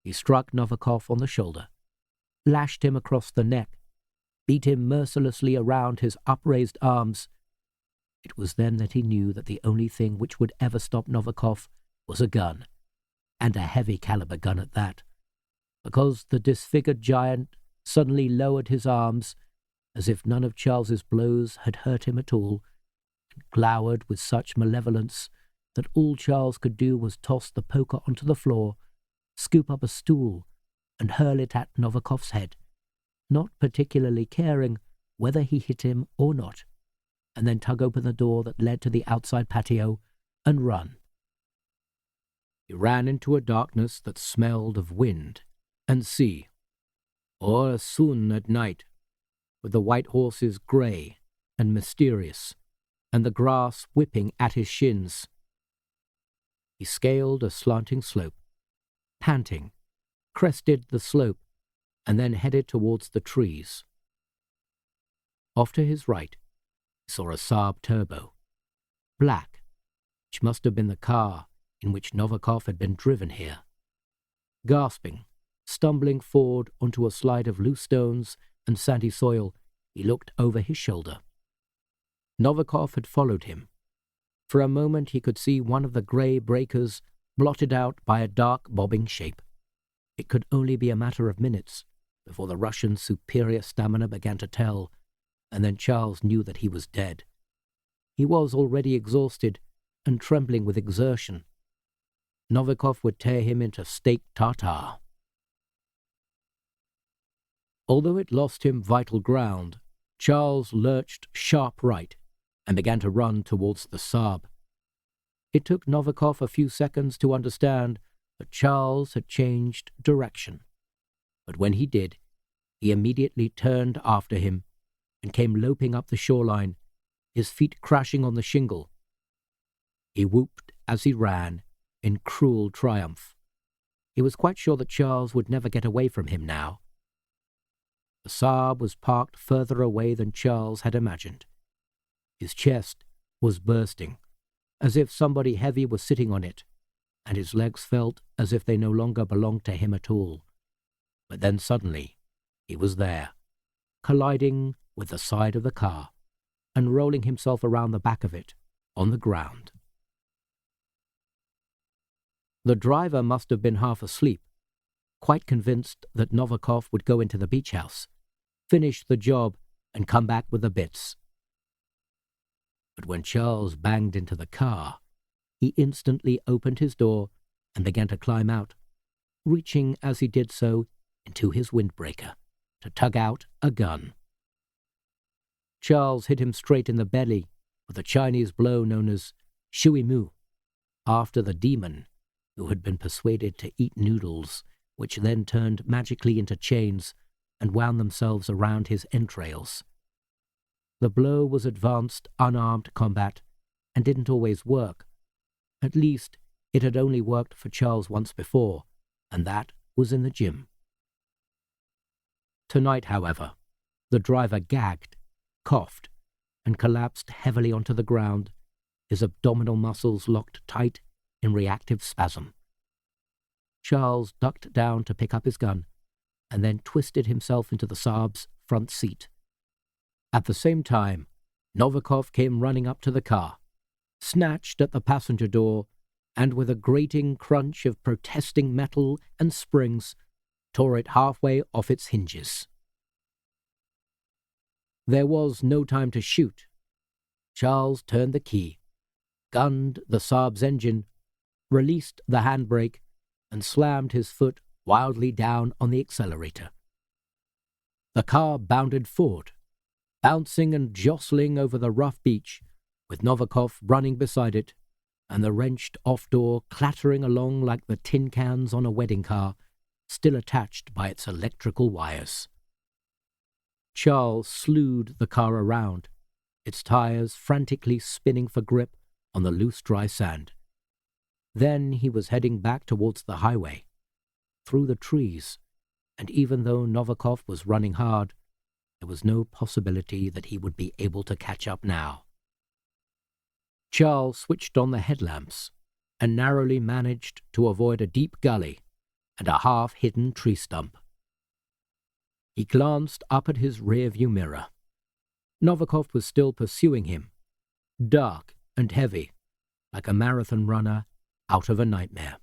He struck Novikov on the shoulder, lashed him across the neck, beat him mercilessly around his upraised arms. It was then that he knew that the only thing which would ever stop Novikov was a gun, and a heavy-caliber gun at that, because the disfigured giant suddenly lowered his arms as if none of Charles's blows had hurt him at all, and glowered with such malevolence that all Charles could do was toss the poker onto the floor, scoop up a stool, and hurl it at Novikov's head, not particularly caring whether he hit him or not, and then tug open the door that led to the outside patio and run. He ran into a darkness that smelled of wind and sea, or soon at night, with the white horses grey and mysterious, and the grass whipping at his shins. He scaled a slanting slope, panting, crested the slope, and then headed towards the trees. Off to his right, he saw a Saab turbo, black, which must have been the car in which Novikov had been driven here. Gasping, stumbling forward onto a slide of loose stones and sandy soil, he looked over his shoulder. Novikov had followed him. For a moment he could see one of the grey breakers blotted out by a dark bobbing shape. It could only be a matter of minutes before the Russian's superior stamina began to tell, and then Charles knew that he was dead. He was already exhausted and trembling with exertion. Novikov would tear him into steak tartare. Although it lost him vital ground, Charles lurched sharp right and began to run towards the Saab. It took Novikov a few seconds to understand that Charles had changed direction. But when he did, he immediately turned after him and came loping up the shoreline, his feet crashing on the shingle. He whooped as he ran, in cruel triumph. He was quite sure that Charles would never get away from him now. The Saab was parked further away than Charles had imagined. His chest was bursting, as if somebody heavy was sitting on it, and his legs felt as if they no longer belonged to him at all. But then suddenly, he was there, colliding with the side of the car, and rolling himself around the back of it, on the ground. The driver must have been half asleep, quite convinced that Novikov would go into the beach house, finish the job, and come back with the bits. But when Charles banged into the car, he instantly opened his door and began to climb out, reaching as he did so into his windbreaker to tug out a gun. Charles hit him straight in the belly with a Chinese blow known as shui mu, after the demon who had been persuaded to eat noodles, which then turned magically into chains and wound themselves around his entrails. The blow was advanced, unarmed combat, and didn't always work. At least, it had only worked for Charles once before, and that was in the gym. Tonight, however, the driver gagged, coughed, and collapsed heavily onto the ground, his abdominal muscles locked tight in reactive spasm. Charles ducked down to pick up his gun, and then twisted himself into the Saab's front seat. At the same time, Novikov came running up to the car, snatched at the passenger door, and with a grating crunch of protesting metal and springs, tore it halfway off its hinges. There was no time to shoot. Charles turned the key, gunned the Saab's engine, released the handbrake, and slammed his foot wildly down on the accelerator. The car bounded forward, bouncing and jostling over the rough beach, with Novikov running beside it, and the wrenched off door clattering along like the tin cans on a wedding car, still attached by its electrical wires. Charles slewed the car around, its tires frantically spinning for grip on the loose dry sand. Then he was heading back towards the highway, through the trees, and even though Novikov was running hard, there was no possibility that he would be able to catch up now. Charles switched on the headlamps and narrowly managed to avoid a deep gully and a half-hidden tree stump. He glanced up at his rear-view mirror. Novikov was still pursuing him, dark and heavy, like a marathon runner out of a nightmare.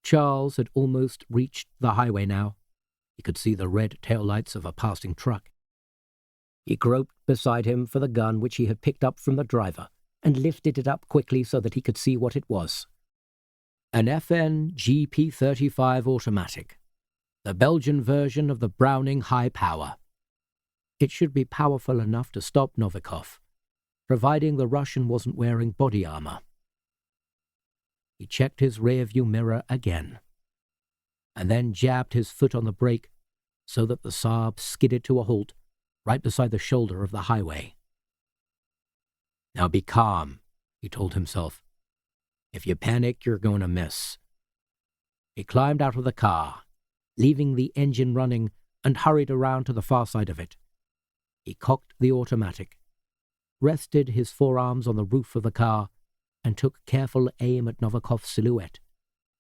Charles had almost reached the highway now. He could see the red taillights of a passing truck. He groped beside him for the gun which he had picked up from the driver and lifted it up quickly so that he could see what it was. An FN GP-35 automatic, the Belgian version of the Browning High Power. It should be powerful enough to stop Novikov, providing the Russian wasn't wearing body armor. He checked his rear-view mirror again, and then jabbed his foot on the brake so that the Saab skidded to a halt right beside the shoulder of the highway. "Now be calm," he told himself. "If you panic, you're going to miss." He climbed out of the car, leaving the engine running, and hurried around to the far side of it. He cocked the automatic, rested his forearms on the roof of the car, and took careful aim at Novikov's silhouette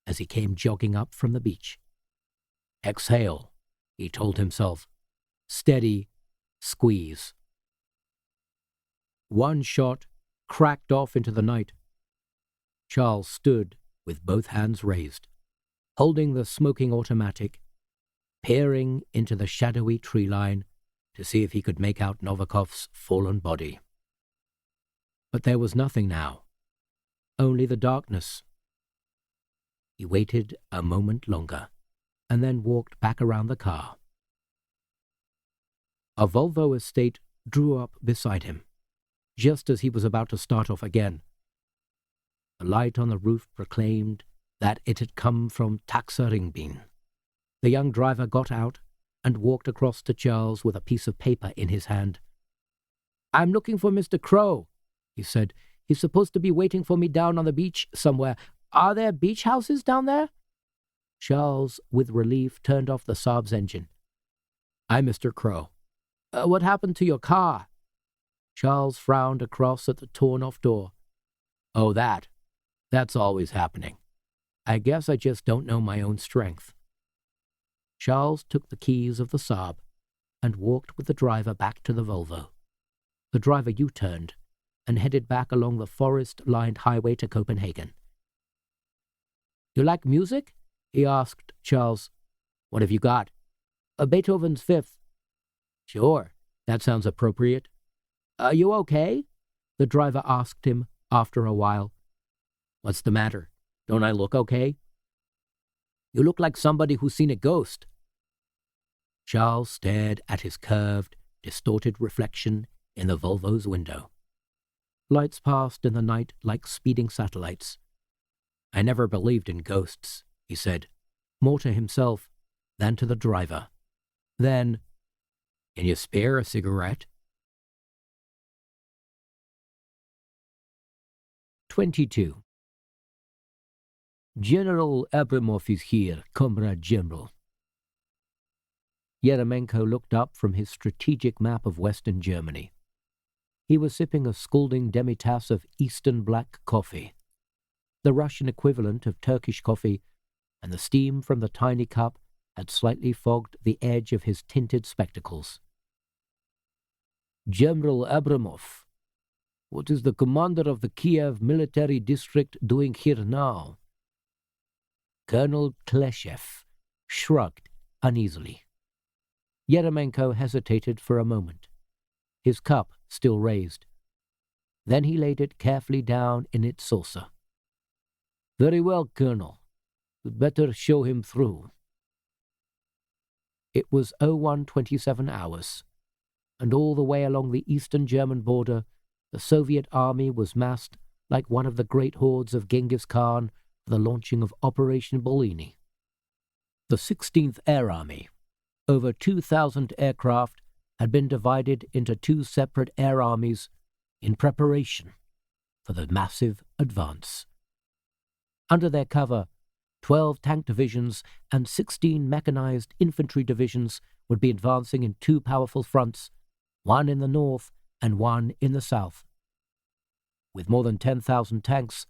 as he came jogging up from the beach. "Exhale," he told himself. "Steady, squeeze." One shot cracked off into the night. Charles stood with both hands raised, holding the smoking automatic, peering into the shadowy tree line to see if he could make out Novikov's fallen body. But there was nothing now, only the darkness. He waited a moment longer, and then walked back around the car. A Volvo Estate drew up beside him, just as he was about to start off again. The light on the roof proclaimed that it had come from Taxaringbin. The young driver got out and walked across to Charles with a piece of paper in his hand. "I'm looking for Mr. Krogh," he said. "He's supposed to be waiting for me down on the beach somewhere. Are there beach houses down there?" Charles, with relief, turned off the Saab's engine. "I'm Mr. Krogh." What happened to your car?" Charles frowned across at the torn-off door. "Oh, that's always happening. I guess I just don't know my own strength." Charles took the keys of the Saab and walked with the driver back to the Volvo. The driver U-turned and headed back along the forest-lined highway to Copenhagen. "You like music?" he asked Charles. "What have you got?" "Beethoven's Fifth." "Sure, that sounds appropriate." "Are you okay?" the driver asked him after a while. "What's the matter? Don't I look okay?" "You look like somebody who's seen a ghost." Charles stared at his curved, distorted reflection in the Volvo's window. Lights passed in the night like speeding satellites. "I never believed in ghosts," he said, more to himself than to the driver. Then, "Can you spare a cigarette?" 22. "General Abramov is here, Comrade General." Yeremenko looked up from his strategic map of Western Germany. He was sipping a scalding demi-tasse of Eastern black coffee, the Russian equivalent of Turkish coffee, and the steam from the tiny cup had slightly fogged the edge of his tinted spectacles. "General Abramov, what is the commander of the Kiev military district doing here now?" Colonel Kleshev shrugged uneasily. Yeremenko hesitated for a moment, his cup still raised. Then he laid it carefully down in its saucer. "Very well, Colonel. You'd better show him through." It was 01:27 hours, and all the way along the eastern German border, the Soviet army was massed like one of the great hordes of Genghis Khan for the launching of Operation Bellini. The 16th Air Army, over 2,000 aircraft, had been divided into two separate air armies in preparation for the massive advance. Under their cover, 12 tank divisions and 16 mechanized infantry divisions would be advancing in two powerful fronts, one in the north and one in the south. With more than 10,000 tanks,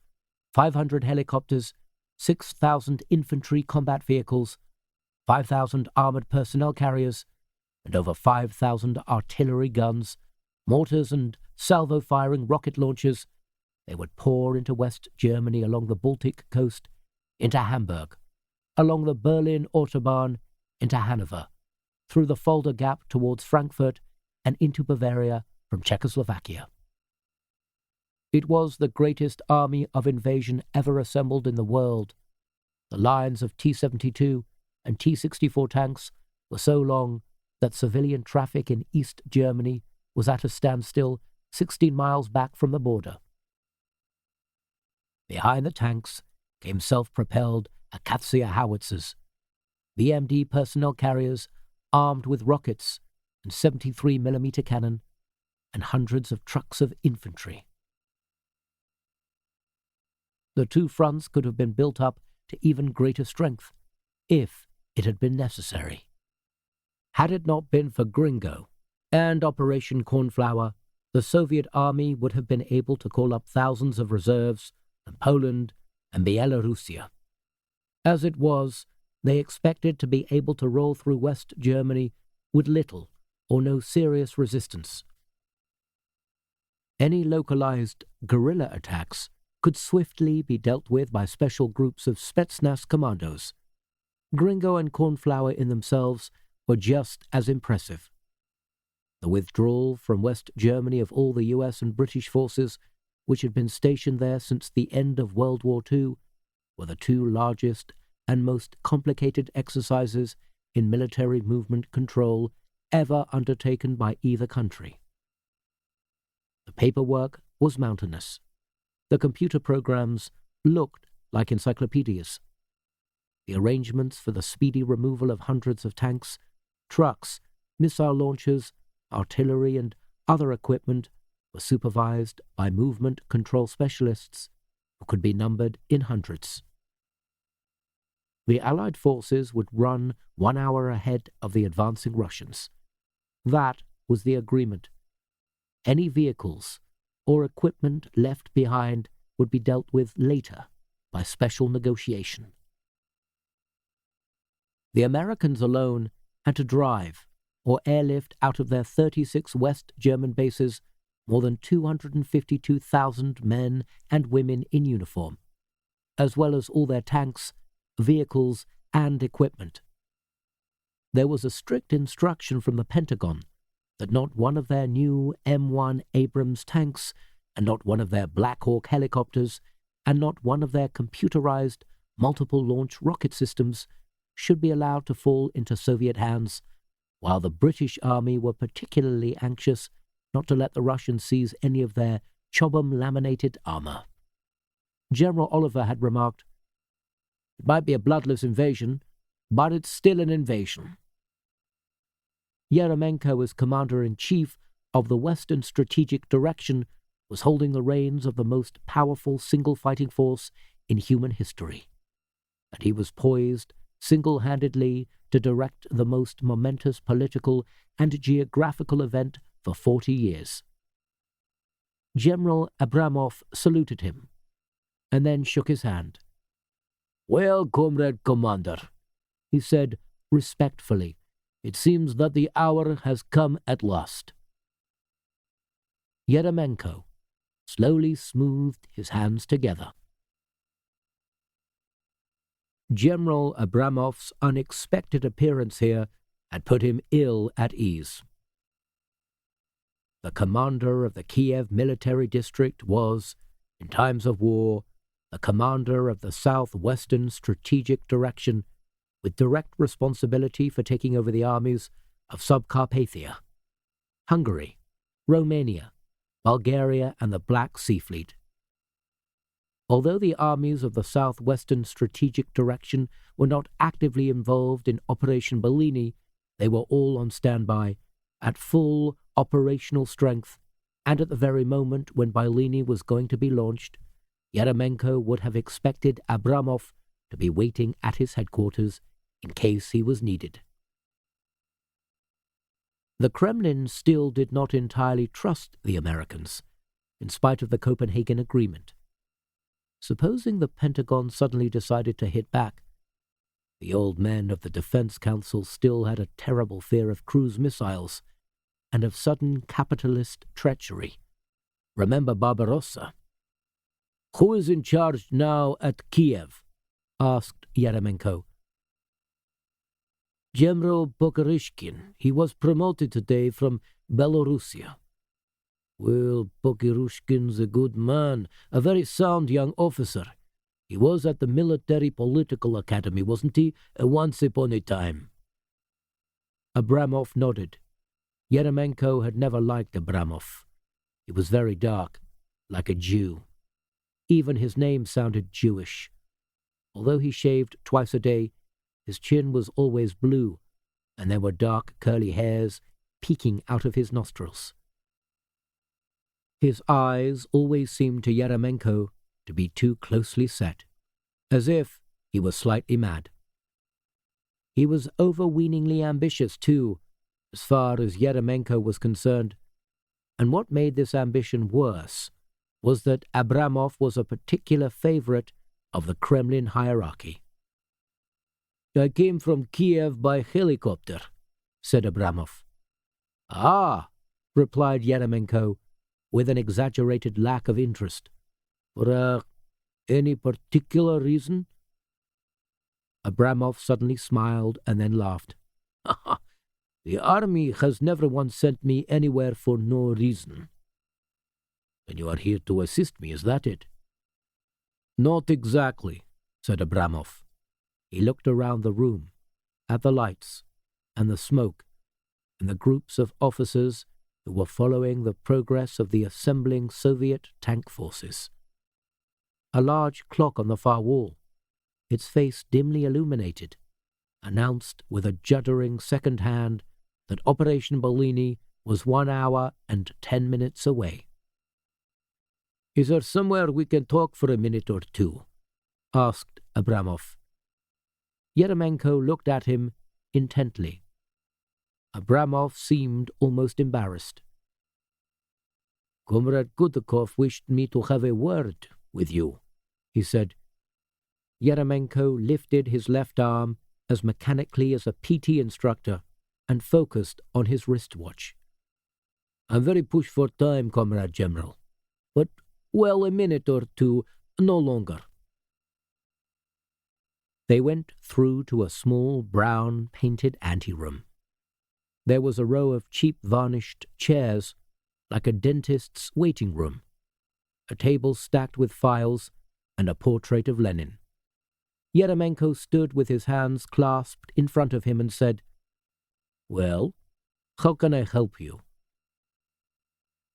500 helicopters, 6,000 infantry combat vehicles, 5,000 armored personnel carriers, and over 5,000 artillery guns, mortars and salvo-firing rocket launchers, they would pour into West Germany along the Baltic coast, into Hamburg, along the Berlin Autobahn, into Hanover, through the Fulda Gap towards Frankfurt, and into Bavaria from Czechoslovakia. It was the greatest army of invasion ever assembled in the world. The lines of T-72 and T-64 tanks were so long that civilian traffic in East Germany was at a standstill 16 miles back from the border. Behind the tanks came self-propelled Akatsiya howitzers, BMD personnel carriers armed with rockets and 73mm cannon, and hundreds of trucks of infantry. The two fronts could have been built up to even greater strength, if it had been necessary. Had it not been for Gringo and Operation Cornflower, the Soviet army would have been able to call up thousands of reserves from Poland and Belarusia. As it was, they expected to be able to roll through West Germany with little or no serious resistance. Any localized guerrilla attacks could swiftly be dealt with by special groups of Spetsnaz commandos. Gringo and Cornflower in themselves were just as impressive. The withdrawal from West Germany of all the US and British forces, which had been stationed there since the end of World War II, were the two largest and most complicated exercises in military movement control ever undertaken by either country. The paperwork was mountainous. The computer programs looked like encyclopedias. The arrangements for the speedy removal of hundreds of tanks, trucks, missile launchers, artillery, and other equipment were supervised by movement control specialists who could be numbered in hundreds. The Allied forces would run 1 hour ahead of the advancing Russians. That was the agreement. Any vehicles or equipment left behind would be dealt with later by special negotiation. The Americans alone had to drive or airlift out of their 36 West German bases more than 252,000 men and women in uniform, as well as all their tanks, vehicles, and equipment. There was a strict instruction from the Pentagon that not one of their new M1 Abrams tanks, and not one of their Black Hawk helicopters, and not one of their computerized multiple-launch rocket systems should be allowed to fall into Soviet hands, while the British Army were particularly anxious not to let the Russians seize any of their Chobham-laminated armor. General Oliver had remarked, "It might be a bloodless invasion, but it's still an invasion." Yeremenko, as commander-in-chief of the Western Strategic Direction, was holding the reins of the most powerful single fighting force in human history, and he was poised single-handedly to direct the most momentous political and geographical event for 40 years. General Abramov saluted him, and then shook his hand. "Well, Comrade Commander," he said respectfully, "it seems that the hour has come at last." Yeremenko slowly smoothed his hands together. General Abramov's unexpected appearance here had put him ill at ease. The commander of the Kiev military district was, in times of war, the commander of the Southwestern Strategic Direction, with direct responsibility for taking over the armies of Subcarpathia, Hungary, Romania, Bulgaria, and the Black Sea Fleet. Although the armies of the Southwestern Strategic Direction were not actively involved in Operation Bellini, they were all on standby, at full operational strength, and at the very moment when Bellini was going to be launched, Yeremenko would have expected Abramov to be waiting at his headquarters in case he was needed. The Kremlin still did not entirely trust the Americans, in spite of the Copenhagen Agreement. Supposing the Pentagon suddenly decided to hit back, the old men of the Defense Council still had a terrible fear of cruise missiles and of sudden capitalist treachery. Remember Barbarossa. "Who is in charge now at Kiev?" asked Yeremenko. "General Bokorishkin. He was promoted today from Belorussia." "Well, Bokorishkin's a good man, a very sound young officer. He was at the Military Political Academy, wasn't he, once upon a time?" Abramov nodded. Yeremenko had never liked Abramov. He was very dark, like a Jew. Even his name sounded Jewish. Although he shaved twice a day, his chin was always blue, and there were dark curly hairs peeking out of his nostrils. His eyes always seemed to Yeremenko to be too closely set, as if he was slightly mad. He was overweeningly ambitious, too, as far as Yeremenko was concerned, and what made this ambition worse was that Abramov was a particular favorite of the Kremlin hierarchy. "I came from Kiev by helicopter," said Abramov. "Ah," replied Yeremenko, with an exaggerated lack of interest. For any particular reason? Abramov suddenly smiled and then laughed. The army has never once sent me anywhere for no reason. Then you are here to assist me, is that it? Not exactly, said Abramov. He looked around the room, at the lights, and the smoke, and the groups of officers who were following the progress of the assembling Soviet tank forces. A large clock on the far wall, its face dimly illuminated, announced with a juddering second hand that Operation Bellini was 1 hour and 10 minutes away. Is there somewhere we can talk for a minute or two? Asked Abramov. Yeremenko looked at him intently. Abramov seemed almost embarrassed. Comrade Kutakov wished me to have a word with you, he said. Yeremenko lifted his left arm as mechanically as a PT instructor and focused on his wristwatch. I'm very pushed for time, Comrade General, but, well, a minute or two, no longer. They went through to a small, brown, painted anteroom. There was a row of cheap varnished chairs, like a dentist's waiting room, a table stacked with files, and a portrait of Lenin. Yeremenko stood with his hands clasped in front of him and said, Well, how can I help you?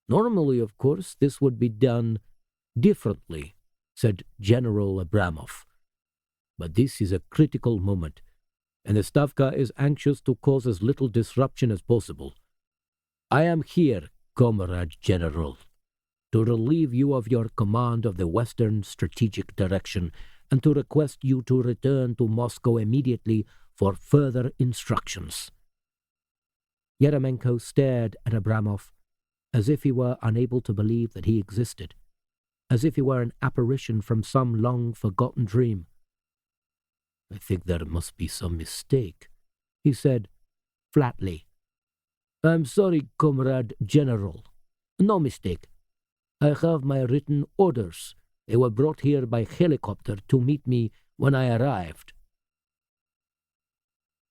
Normally, of course, this would be done differently, said General Abramov. But this is a critical moment, and the Stavka is anxious to cause as little disruption as possible. I am here, Comrade General, to relieve you of your command of the Western strategic direction and to request you to return to Moscow immediately for further instructions. Yeremenko stared at Abramov as if he were unable to believe that he existed, as if he were an apparition from some long-forgotten dream. I think there must be some mistake, he said, flatly. I'm sorry, Comrade General. No mistake. I have my written orders. They were brought here by helicopter to meet me when I arrived.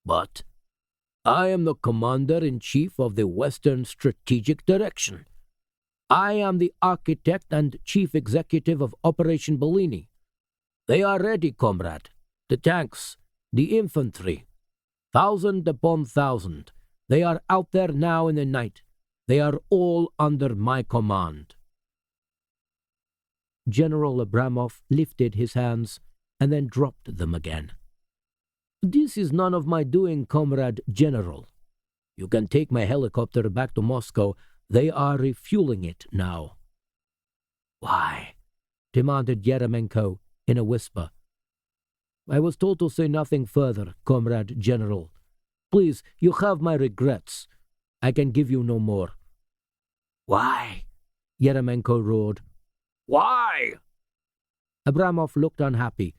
But I am the Commander-in-Chief of the Western Strategic Direction. I am the architect and chief executive of Operation Bellini. They are ready, comrade. The tanks, the infantry, 1,000 upon 1,000. They are out there now in the night. They are all under my command. General Abramov lifted his hands and then dropped them again. This is none of my doing, Comrade General. You can take my helicopter back to Moscow. They are refueling it now. Why? Demanded Yeremenko in a whisper. I was told to say nothing further, Comrade General. Please, you have my regrets. I can give you no more. Why? Yeremenko roared. Why? Abramov looked unhappy.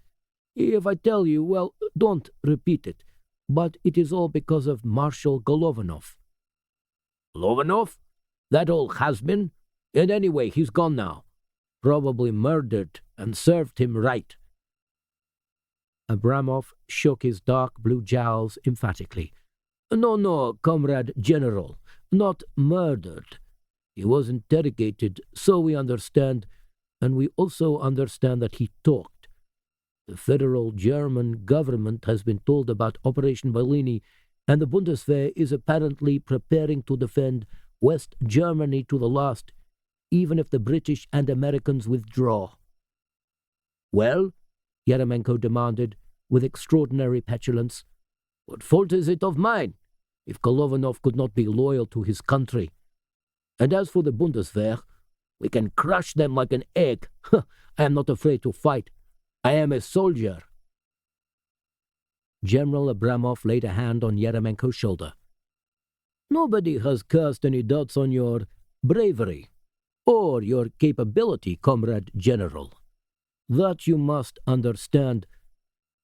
If I tell you, well, don't repeat it. But it is all because of Marshal Golovanov. Golovanov? That old has-been? And anyway, he's gone now. Probably murdered and served him right. Abramov shook his dark blue jowls emphatically. No, Comrade General, not murdered. He was interrogated, so we understand, and we also understand that he talked. The federal German government has been told about Operation Bellini, and the Bundeswehr is apparently preparing to defend West Germany to the last, even if the British and Americans withdraw. Well? Yeremenko demanded, with extraordinary petulance. What fault is it of mine, if Golovanov could not be loyal to his country? And as for the Bundeswehr, we can crush them like an egg. I am not afraid to fight. I am a soldier. General Abramov laid a hand on Yeremenko's shoulder. Nobody has cast any doubts on your bravery or your capability, Comrade General. That you must understand,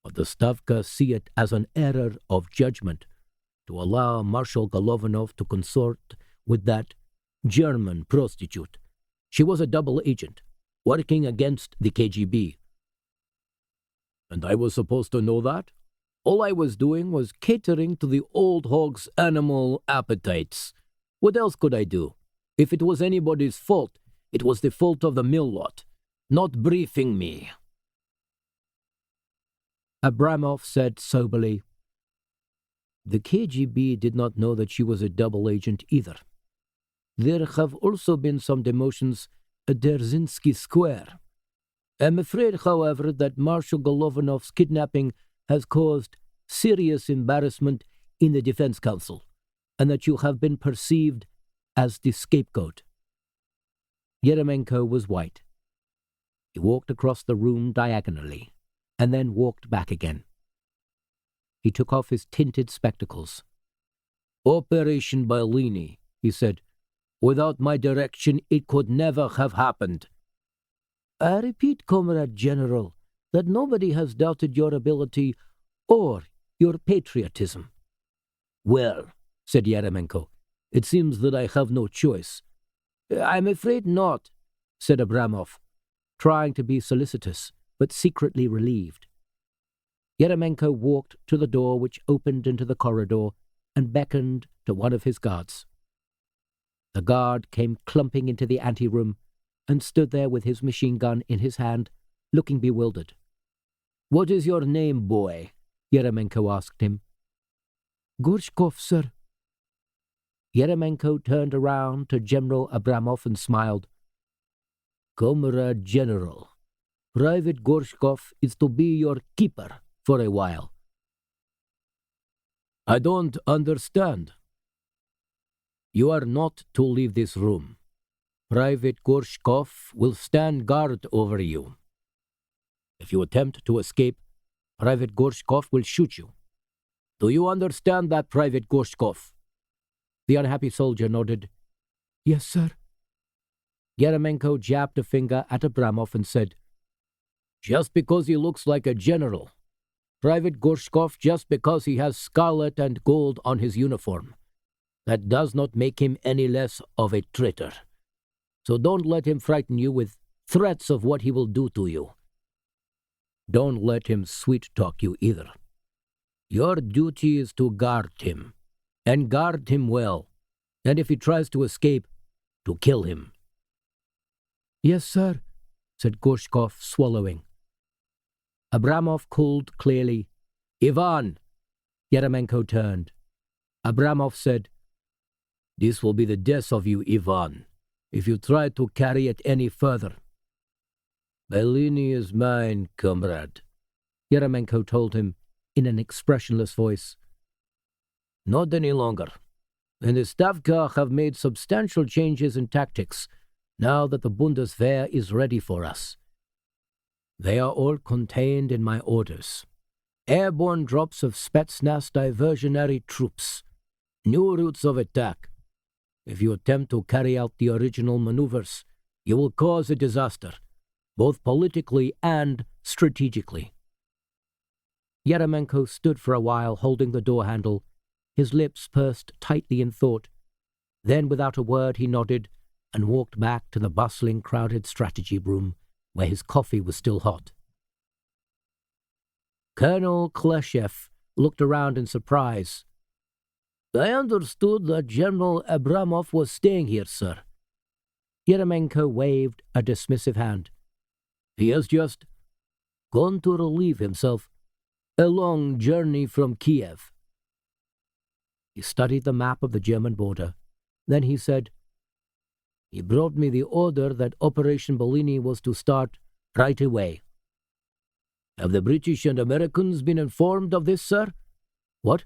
but the Stavka see it as an error of judgment to allow Marshal Golovanov to consort with that German prostitute. She was a double agent, working against the KGB. And I was supposed to know that? All I was doing was catering to the old hog's animal appetites. What else could I do? If it was anybody's fault, it was the fault of the mill lot, not briefing me. Abramov said soberly, The KGB did not know that she was a double agent either. There have also been some demotions at Dzerzhinsky Square. I'm afraid, however, that Marshal Golovanov's kidnapping has caused serious embarrassment in the Defense Council, and that you have been perceived as the scapegoat. Yeremenko was white. He walked across the room diagonally, and then walked back again. He took off his tinted spectacles. Operation Bellini, he said. Without my direction, it could never have happened. I repeat, Comrade General, that nobody has doubted your ability or your patriotism. Well, said Yeremenko, it seems that I have no choice. I'm afraid not, said Abramov, trying to be solicitous, but secretly relieved. Yeremenko walked to the door which opened into the corridor and beckoned to one of his guards. The guard came clumping into the anteroom and stood there with his machine gun in his hand, looking bewildered. What is your name, boy? Yeremenko asked him. Gorshkov, sir. Yeremenko turned around to General Abramov and smiled. Comrade General, Private Gorshkov is to be your keeper for a while. I don't understand. You are not to leave this room. Private Gorshkov will stand guard over you. If you attempt to escape, Private Gorshkov will shoot you. Do you understand that, Private Gorshkov? The unhappy soldier nodded. Yes, sir. Yeremenko jabbed a finger at Abramov and said, Just because he looks like a general. Private Gorshkov, just because he has scarlet and gold on his uniform. That does not make him any less of a traitor. So don't let him frighten you with threats of what he will do to you. Don't let him sweet-talk you either. Your duty is to guard him, and guard him well, and if he tries to escape, to kill him. Yes, sir, said Gorshkov, swallowing. Abramov called clearly, Ivan! Yeremenko turned. Abramov said, This will be the death of you, Ivan, if you try to carry it any further. Bellini is mine, comrade, Yeremenko told him in an expressionless voice. Not any longer. And the Stavka have made substantial changes in tactics now that the Bundeswehr is ready for us. They are all contained in my orders. Airborne drops of Spetsnaz diversionary troops. New routes of attack. If you attempt to carry out the original maneuvers, you will cause a disaster, both politically and strategically. Yeremenko stood for a while holding the door handle, his lips pursed tightly in thought. Then, without a word, he nodded and walked back to the bustling, crowded strategy room, where his coffee was still hot. Colonel Kleshev looked around in surprise. I understood that General Abramov was staying here, sir. Yeremenko waved a dismissive hand. He has just gone to relieve himself. A long journey from Kiev. He studied the map of the German border. Then he said, He brought me the order that Operation Bellini was to start right away. Have the British and Americans been informed of this, sir? What?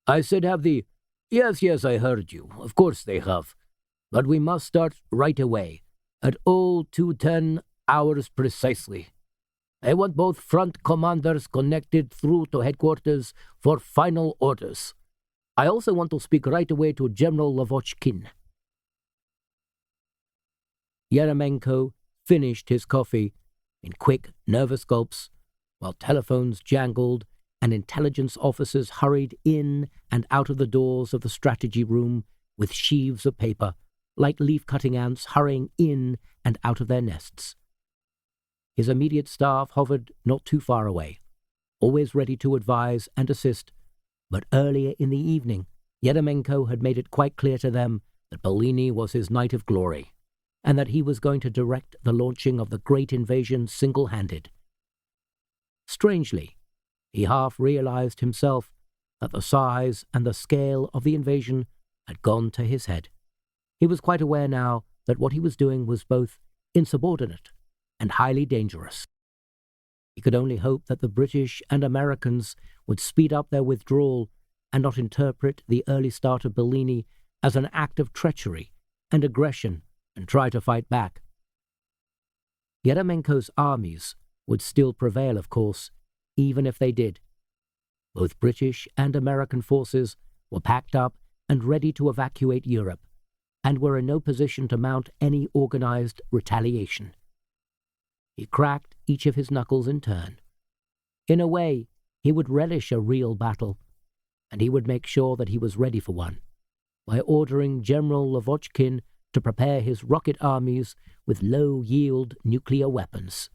I said have the... Yes, I heard you. Of course they have. But we must start right away, at 02:10 hours precisely. I want both front commanders connected through to headquarters for final orders. I also want to speak right away to General Lavochkin. Yeremenko finished his coffee in quick, nervous gulps, while telephones jangled and intelligence officers hurried in and out of the doors of the strategy room with sheaves of paper, like leaf-cutting ants hurrying in and out of their nests. His immediate staff hovered not too far away, always ready to advise and assist, but earlier in the evening, Yeremenko had made it quite clear to them that Bellini was his knight of glory, and that he was going to direct the launching of the great invasion single-handed. Strangely, he half realized himself that the size and the scale of the invasion had gone to his head. He was quite aware now that what he was doing was both insubordinate and highly dangerous. He could only hope that the British and Americans would speed up their withdrawal and not interpret the early start of Bellini as an act of treachery and aggression and try to fight back. Yeremenko's armies would still prevail, of course, even if they did. Both British and American forces were packed up and ready to evacuate Europe, and were in no position to mount any organized retaliation. He cracked each of his knuckles in turn. In a way, he would relish a real battle, and he would make sure that he was ready for one, by ordering General Lavochkin to prepare his rocket armies with low-yield nuclear weapons.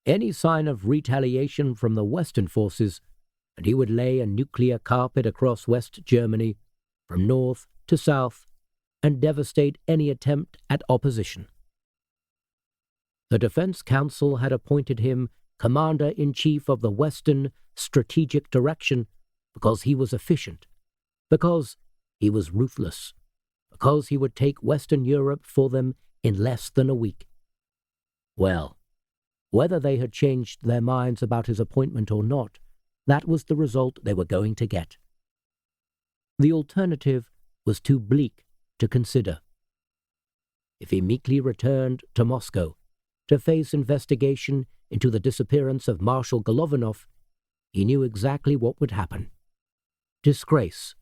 Any sign of retaliation from the Western forces, and he would lay a nuclear carpet across West Germany, from north to south, and devastate any attempt at opposition. The Defense Council had appointed him Commander-in-Chief of the Western Strategic Direction because he was efficient, because he was ruthless, because he would take Western Europe for them in less than a week. Well, whether they had changed their minds about his appointment or not, that was the result they were going to get. The alternative was too bleak to consider. If he meekly returned to Moscow to face investigation into the disappearance of Marshal Golovanov, he knew exactly what would happen. Disgrace,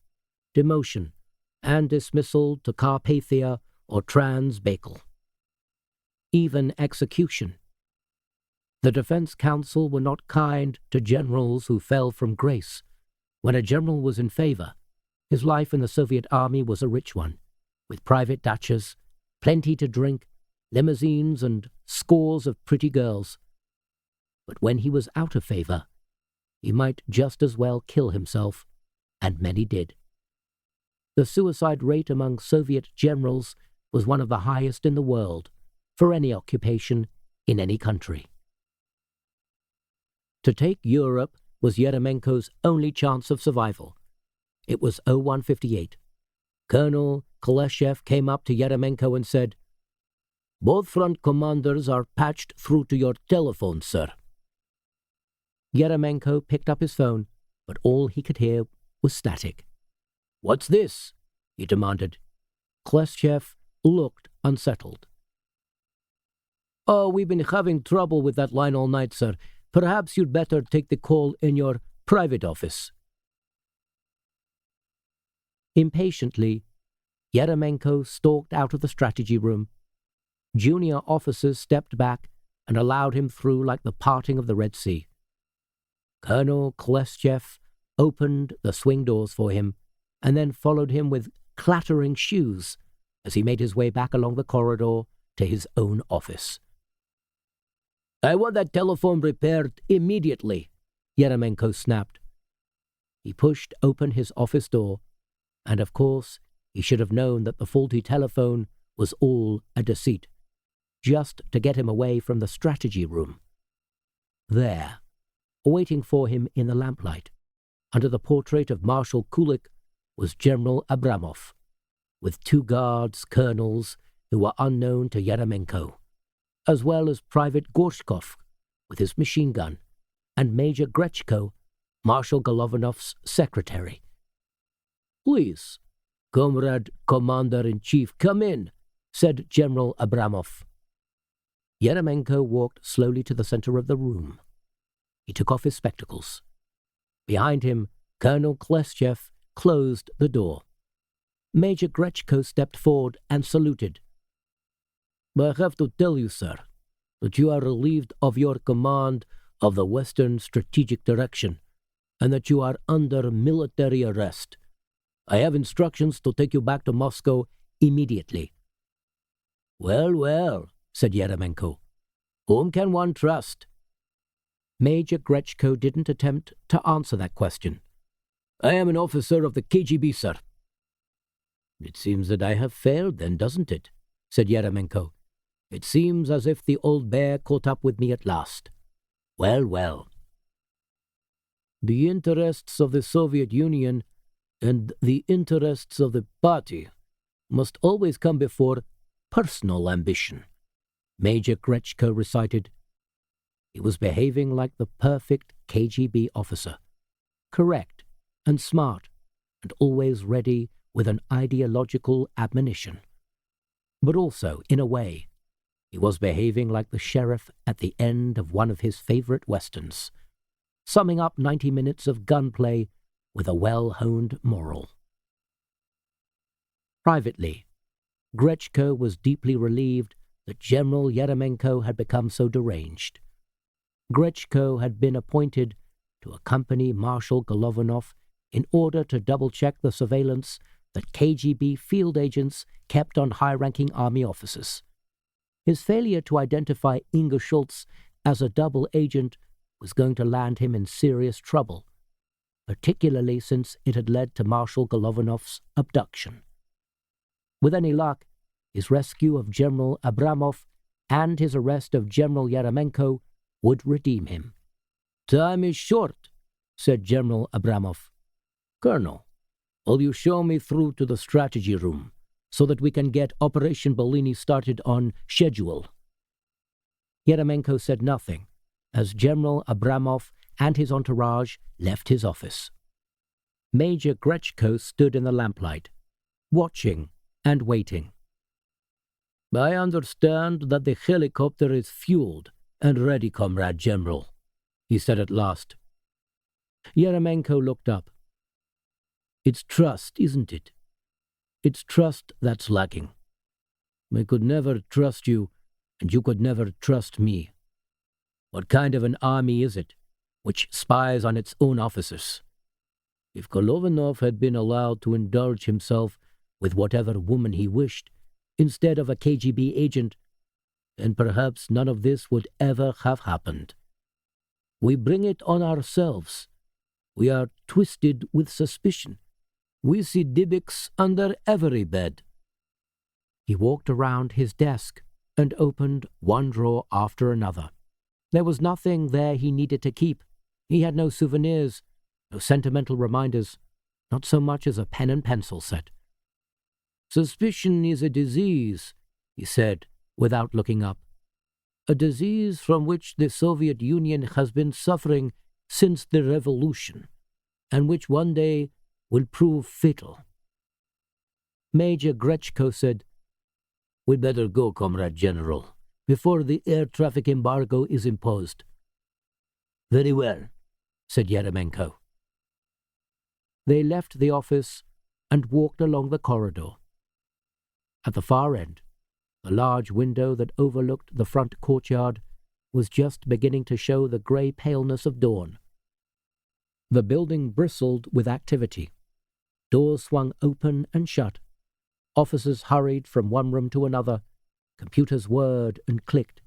demotion, and dismissal to Carpathia or Trans-Baikal. Even execution. The Defense Council were not kind to generals who fell from grace. When a general was in favor, his life in the Soviet army was a rich one, with private dachas, plenty to drink, limousines, and scores of pretty girls. But when he was out of favor, he might just as well kill himself, and many did. The suicide rate among Soviet generals was one of the highest in the world, for any occupation in any country. To take Europe was Yeremenko's only chance of survival. It was 0158. Colonel Kuleshchev came up to Yeremenko and said, "Both front commanders are patched through to your telephone, sir." Yeremenko picked up his phone, but all he could hear was static. "What's this?" he demanded. Kuleshchev looked unsettled. "Oh, we've been having trouble with that line all night, sir. Perhaps you'd better take the call in your private office." Impatiently, Yeremenko stalked out of the strategy room. Junior officers stepped back and allowed him through like the parting of the Red Sea. Colonel Kuleshchev opened the swing doors for him and then followed him with clattering shoes as he made his way back along the corridor to his own office. "I want that telephone repaired immediately," Yeremenko snapped. He pushed open his office door, and of course he should have known that the faulty telephone was all a deceit, just to get him away from the strategy room. There, waiting for him in the lamplight, under the portrait of Marshal Kulik, was General Abramov, with 2 guards, colonels, who were unknown to Yeremenko, as well as Private Gorshkov, with his machine gun, and Major Grechko, Marshal Golovanov's secretary. "Please, Comrade Commander-in-Chief, come in," said General Abramov. Yeremenko walked slowly to the center of the room. He took off his spectacles. Behind him, Colonel Kuleshchev closed the door. Major Grechko stepped forward and saluted. "I have to tell you, sir, that you are relieved of your command of the Western Strategic Direction, and that you are under military arrest. I have instructions to take you back to Moscow immediately." Well, well, said Yeremenko. Whom can one trust? Major Grechko didn't attempt to answer that question. I am an officer of the KGB, sir. It seems that I have failed then, doesn't it? Said Yeremenko. It seems as if the old bear caught up with me at last. Well, well. The interests of the Soviet Union and the interests of the party must always come before personal ambition, Major Grechko recited. He was behaving like the perfect KGB officer, correct and smart, and always ready with an ideological admonition. But also, in a way, he was behaving like the sheriff at the end of one of his favorite westerns, summing up 90 minutes of gunplay with a well-honed moral. Privately, Grechko was deeply relieved that General Yeremenko had become so deranged. Grechko had been appointed to accompany Marshal Golovanov in order to double-check the surveillance that KGB field agents kept on high-ranking army officers. His failure to identify Inga Schultz as a double agent was going to land him in serious trouble, particularly since it had led to Marshal Golovanov's abduction. With any luck, his rescue of General Abramov and his arrest of General Yeremenko would redeem him. Time is short, said General Abramov. Colonel, will you show me through to the strategy room so that we can get Operation Bellini started on schedule? Yeremenko said nothing as General Abramov and his entourage left his office. Major Grechko stood in the lamplight, watching and waiting. I understand that the helicopter is fueled and ready, Comrade General, he said at last. Yeremenko looked up. It's trust, isn't it? It's trust that's lacking. I could never trust you, and you could never trust me. What kind of an army is it, which spies on its own officers? If Golovanov had been allowed to indulge himself with whatever woman he wished, instead of a KGB agent, then perhaps none of this would ever have happened. We bring it on ourselves. We are twisted with suspicion. We see Dybbuk's under every bed. He walked around his desk and opened one drawer after another. There was nothing there he needed to keep. He had no souvenirs, no sentimental reminders, not so much as a pen and pencil set. Suspicion is a disease, he said, without looking up. A disease from which the Soviet Union has been suffering since the revolution, and which one day will prove fatal. Major Grechko said, We'd better go, Comrade General, before the air traffic embargo is imposed. Very well, said Yeremenko. They left the office and walked along the corridor. At the far end, the large window that overlooked the front courtyard was just beginning to show the grey paleness of dawn. The building bristled with activity. Doors swung open and shut. Officers hurried from one room to another. Computers whirred and clicked.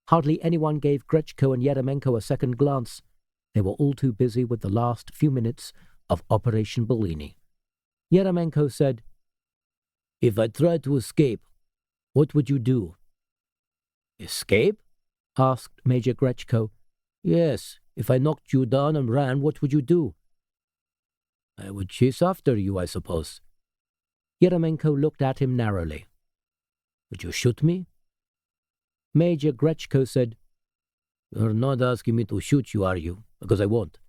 Hardly anyone gave Grechko and Yeremenko a second glance. They were all too busy with the last few minutes of Operation Bellini. Yeremenko said, If I tried to escape, what would you do? Escape? Asked Major Grechko. Yes, if I knocked you down and ran, what would you do? I would chase after you, I suppose. Yeremenko looked at him narrowly. Would you shoot me? Major Grechko said, You're not asking me to shoot you, are you? Because I won't.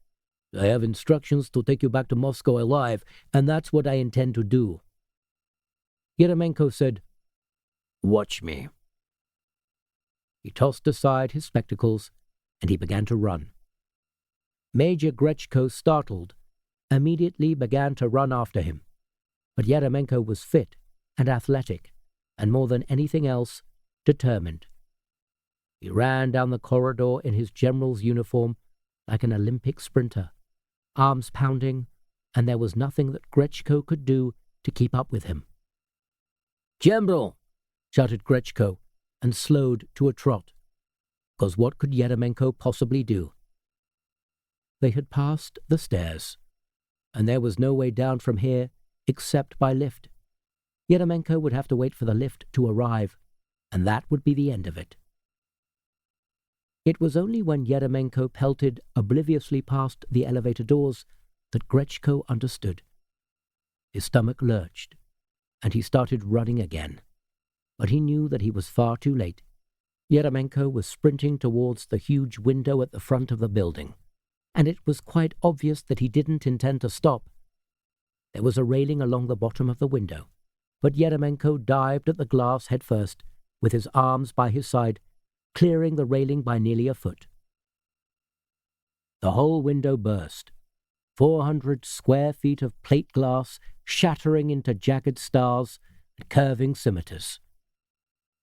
I have instructions to take you back to Moscow alive, and that's what I intend to do. Yeremenko said, Watch me. He tossed aside his spectacles, and he began to run. Major Grechko, startled, immediately began to run after him. But Yeremenko was fit and athletic, and more than anything else, determined. He ran down the corridor in his general's uniform like an Olympic sprinter, arms pounding, and there was nothing that Grechko could do to keep up with him. General! shouted Grechko, and slowed to a trot. Because what could Yeremenko possibly do? They had passed the stairs, and there was no way down from here except by lift. Yeremenko would have to wait for the lift to arrive, and that would be the end of it. It was only when Yeremenko pelted obliviously past the elevator doors that Grechko understood. His stomach lurched, and he started running again. But he knew that he was far too late. Yeremenko was sprinting towards the huge window at the front of the building, and it was quite obvious that he didn't intend to stop. There was a railing along the bottom of the window, but Yeremenko dived at the glass head first, with his arms by his side, clearing the railing by nearly a foot. The whole window burst, 400 square feet of plate glass shattering into jagged stars and curving scimitars.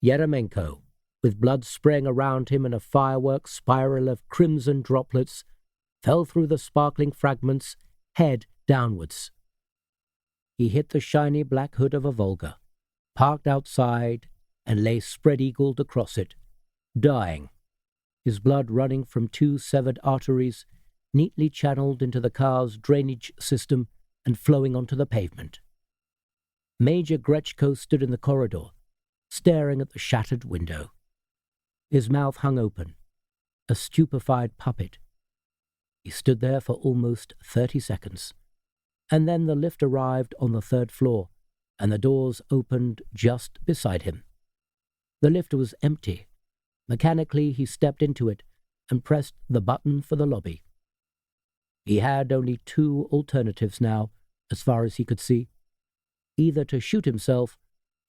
Yeremenko, with blood spraying around him in a firework spiral of crimson droplets, fell through the sparkling fragments, head downwards. He hit the shiny black hood of a Volga, parked outside, and lay spread-eagled across it, dying, his blood running from 2 severed arteries, neatly channeled into the car's drainage system and flowing onto the pavement. Major Grechko stood in the corridor, staring at the shattered window. His mouth hung open, a stupefied puppet. He stood there for almost 30 seconds, and then the lift arrived on the 3rd floor, and the doors opened just beside him. The lift was empty. Mechanically, he stepped into it and pressed the button for the lobby. He had only 2 alternatives now, as far as he could see. Either to shoot himself,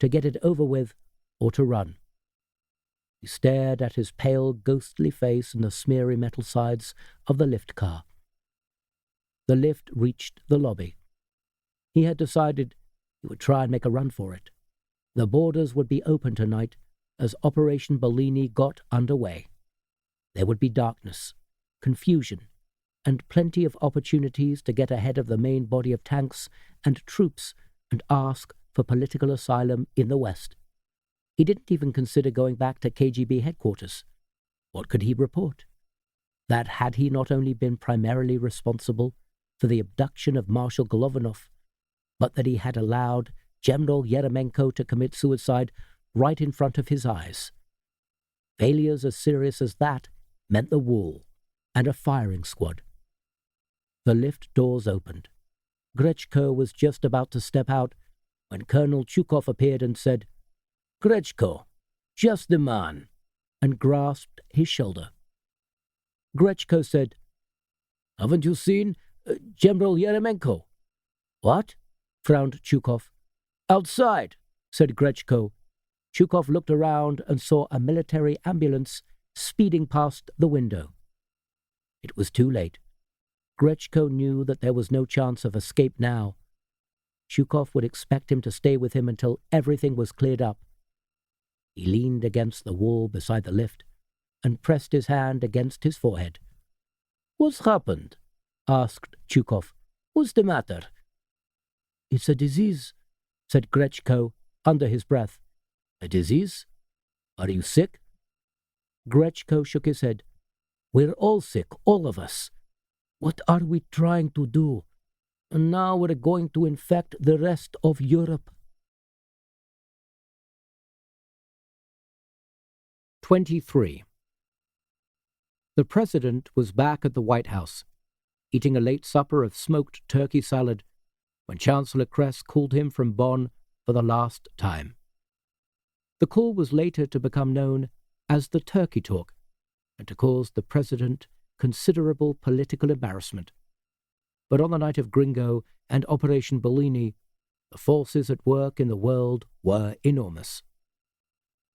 to get it over with, or to run. He stared at his pale, ghostly face and the smeary metal sides of the lift car. The lift reached the lobby. He had decided he would try and make a run for it. The borders would be open tonight as Operation Bellini got underway. There would be darkness, confusion, and plenty of opportunities to get ahead of the main body of tanks and troops and ask for political asylum in the West. He didn't even consider going back to KGB headquarters. What could he report? That had he not only been primarily responsible for the abduction of Marshal Golovanov, but that he had allowed General Yeremenko to commit suicide right in front of his eyes. Failures as serious as that meant the wall and a firing squad. The lift doors opened. Grechko was just about to step out when Colonel Chukov appeared and said, "Grechko, just the man," and grasped his shoulder. Grechko said, "Haven't you seen General Yeremenko?" "What?" frowned Chukov. "Outside," said Grechko. Chukov looked around and saw a military ambulance speeding past the window. It was too late. Grechko knew that there was no chance of escape now. Chukov would expect him to stay with him until everything was cleared up. He leaned against the wall beside the lift and pressed his hand against his forehead. "What's happened?" asked Chukov. "What's the matter?" "It's a disease," said Grechko under his breath. "A disease? Are you sick?" Grechko shook his head. "We're all sick, all of us. What are we trying to do? And now we're going to infect the rest of Europe." 23. The President was back at the White House, eating a late supper of smoked turkey salad, when Chancellor Kress called him from Bonn for the last time. The call was later to become known as the Turkey Talk, and to cause the President considerable political embarrassment. But on the night of Gringo and Operation Bellini, the forces at work in the world were enormous.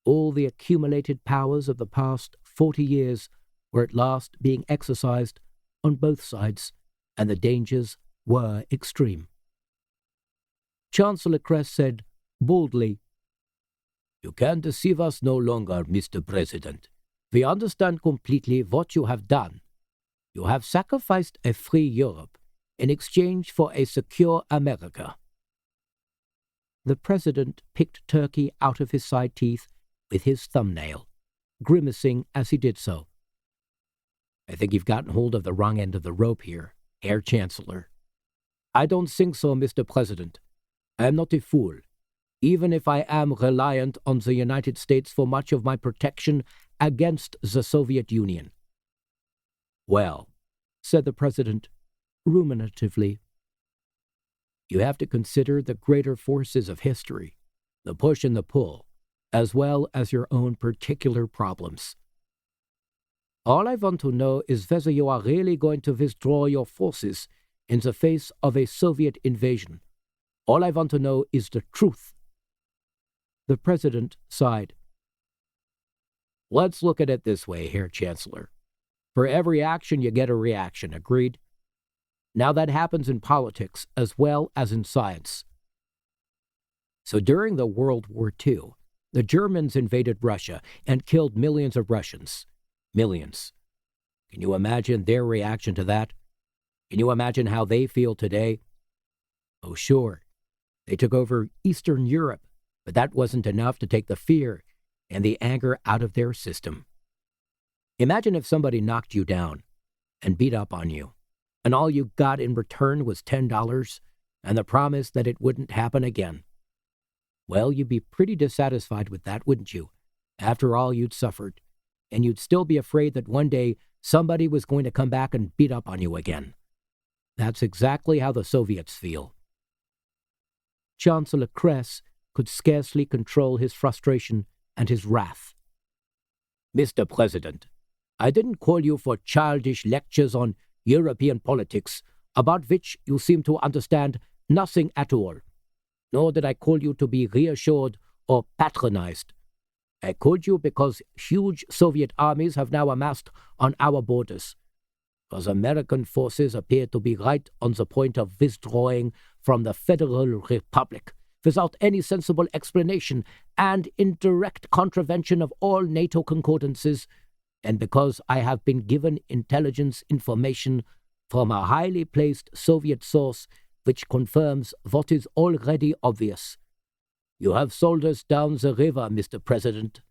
All the accumulated powers of the past 40 years were at last being exercised on both sides, and the dangers were extreme. Chancellor Kress said boldly, "You can deceive us no longer, Mr. President. We understand completely what you have done. You have sacrificed a free Europe in exchange for a secure America." The president picked turkey out of his side teeth with his thumbnail, grimacing as he did so. I think you've gotten hold of the wrong end of the rope here, Herr Chancellor. I don't think so, Mr. President. I am not a fool, even if I am reliant on the United States for much of my protection against the Soviet Union. Well, said the president, ruminatively, you have to consider the greater forces of history, the push and the pull, as well as your own particular problems. All I want to know is whether you are really going to withdraw your forces in the face of a Soviet invasion. All I want to know is the truth. The president sighed. Let's look at it this way, Herr Chancellor. For every action, you get a reaction, agreed? Now that happens in politics as well as in science. So during the World War II, the Germans invaded Russia and killed millions of Russians. Millions. Can you imagine their reaction to that? Can you imagine how they feel today? Oh, sure. They took over Eastern Europe, but that wasn't enough to take the fear and the anger out of their system. Imagine if somebody knocked you down and beat up on you, and all you got in return was $10 and the promise that it wouldn't happen again. Well, you'd be pretty dissatisfied with that, wouldn't you? After all you'd suffered, and you'd still be afraid that one day somebody was going to come back and beat up on you again. That's exactly how the Soviets feel. Chancellor Kress could scarcely control his frustration and his wrath. Mr. President, I didn't call you for childish lectures on European politics, about which you seem to understand nothing at all. Nor did I call you to be reassured or patronized. I called you because huge Soviet armies have now amassed on our borders. Because American forces appear to be right on the point of withdrawing from the Federal Republic without any sensible explanation and in direct contravention of all NATO concordances, and because I have been given intelligence information from a highly placed Soviet source which confirms what is already obvious. You have sold us down the river, Mr. President.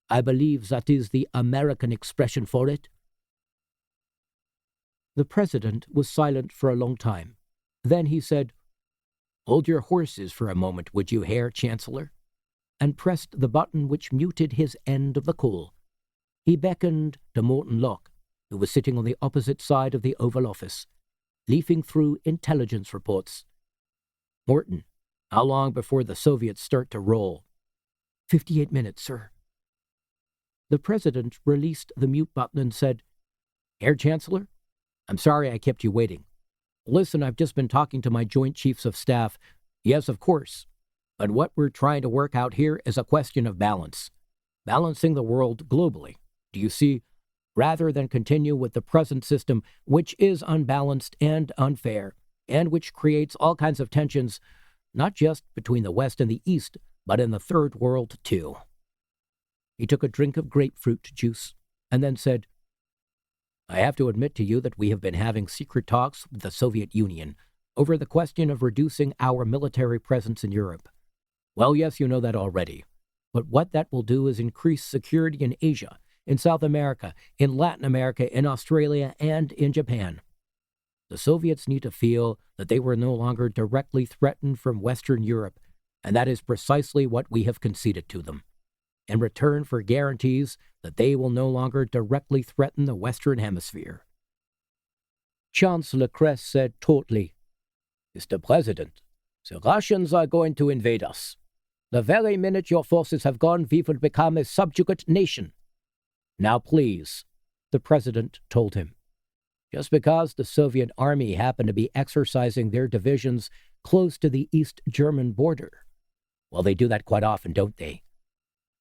I believe that is the American expression for it. The president was silent for a long time. Then he said, Hold your horses for a moment, would you, Herr Chancellor? And pressed the button which muted his end of the call. He beckoned to Morton Locke, who was sitting on the opposite side of the Oval Office, leafing through intelligence reports. Morton, how long before the Soviets start to roll? 58 minutes, sir. The president released the mute button and said, Herr Chancellor, I'm sorry I kept you waiting. Listen, I've just been talking to my Joint Chiefs of Staff. Yes, of course. But what we're trying to work out here is a question of balance. Balancing the world globally. Do you see? Rather than continue with the present system, which is unbalanced and unfair, and which creates all kinds of tensions, not just between the West and the East, but in the Third World, too. He took a drink of grapefruit juice, and then said, I have to admit to you that we have been having secret talks with the Soviet Union over the question of reducing our military presence in Europe. Well, yes, you know that already. But what that will do is increase security in Asia, in South America, in Latin America, in Australia, and in Japan. The Soviets need to feel that they were no longer directly threatened from Western Europe, and that is precisely what we have conceded to them, in return for guarantees that they will no longer directly threaten the Western Hemisphere. Chancellor Kress said tautly, Mr. President, the Russians are going to invade us. The very minute your forces have gone, we will become a subjugate nation. Now please, the president told him. Just because the Soviet army happened to be exercising their divisions close to the East German border. Well, they do that quite often, don't they?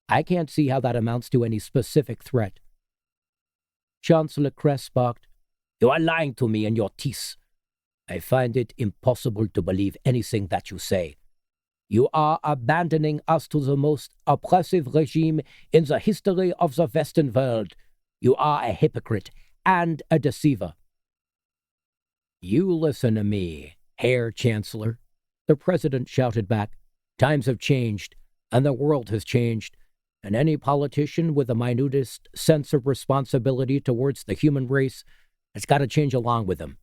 I can't see how that amounts to any specific threat. Chancellor Kress sparked, You are lying to me in your teeth. I find it impossible to believe anything that you say. You are abandoning us to the most oppressive regime in the history of the Western world. You are a hypocrite and a deceiver. You listen to me, Herr Chancellor, the president shouted back. Times have changed, and the world has changed, and any politician with the minutest sense of responsibility towards the human race has got to change along with them.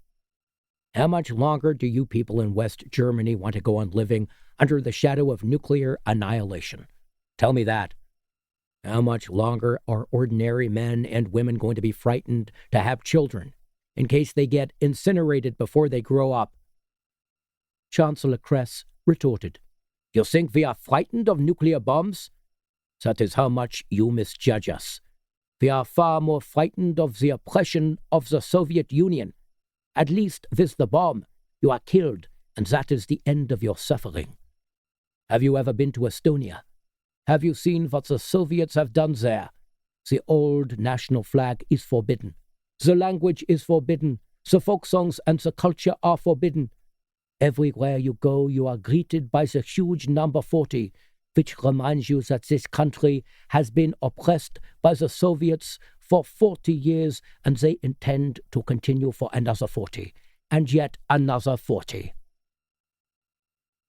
How much longer do you people in West Germany want to go on living under the shadow of nuclear annihilation? Tell me that. How much longer are ordinary men and women going to be frightened to have children in case they get incinerated before they grow up? Chancellor Kress retorted, You think we are frightened of nuclear bombs? That is how much you misjudge us. We are far more frightened of the oppression of the Soviet Union. At least with the bomb, you are killed, and that is the end of your suffering. Have you ever been to Estonia? Have you seen what the Soviets have done there? The old national flag is forbidden. The language is forbidden. The folk songs and the culture are forbidden. Everywhere you go, you are greeted by the huge number 40, which reminds you that this country has been oppressed by the Soviets for 40 years, and they intend to continue for another 40, and yet another 40.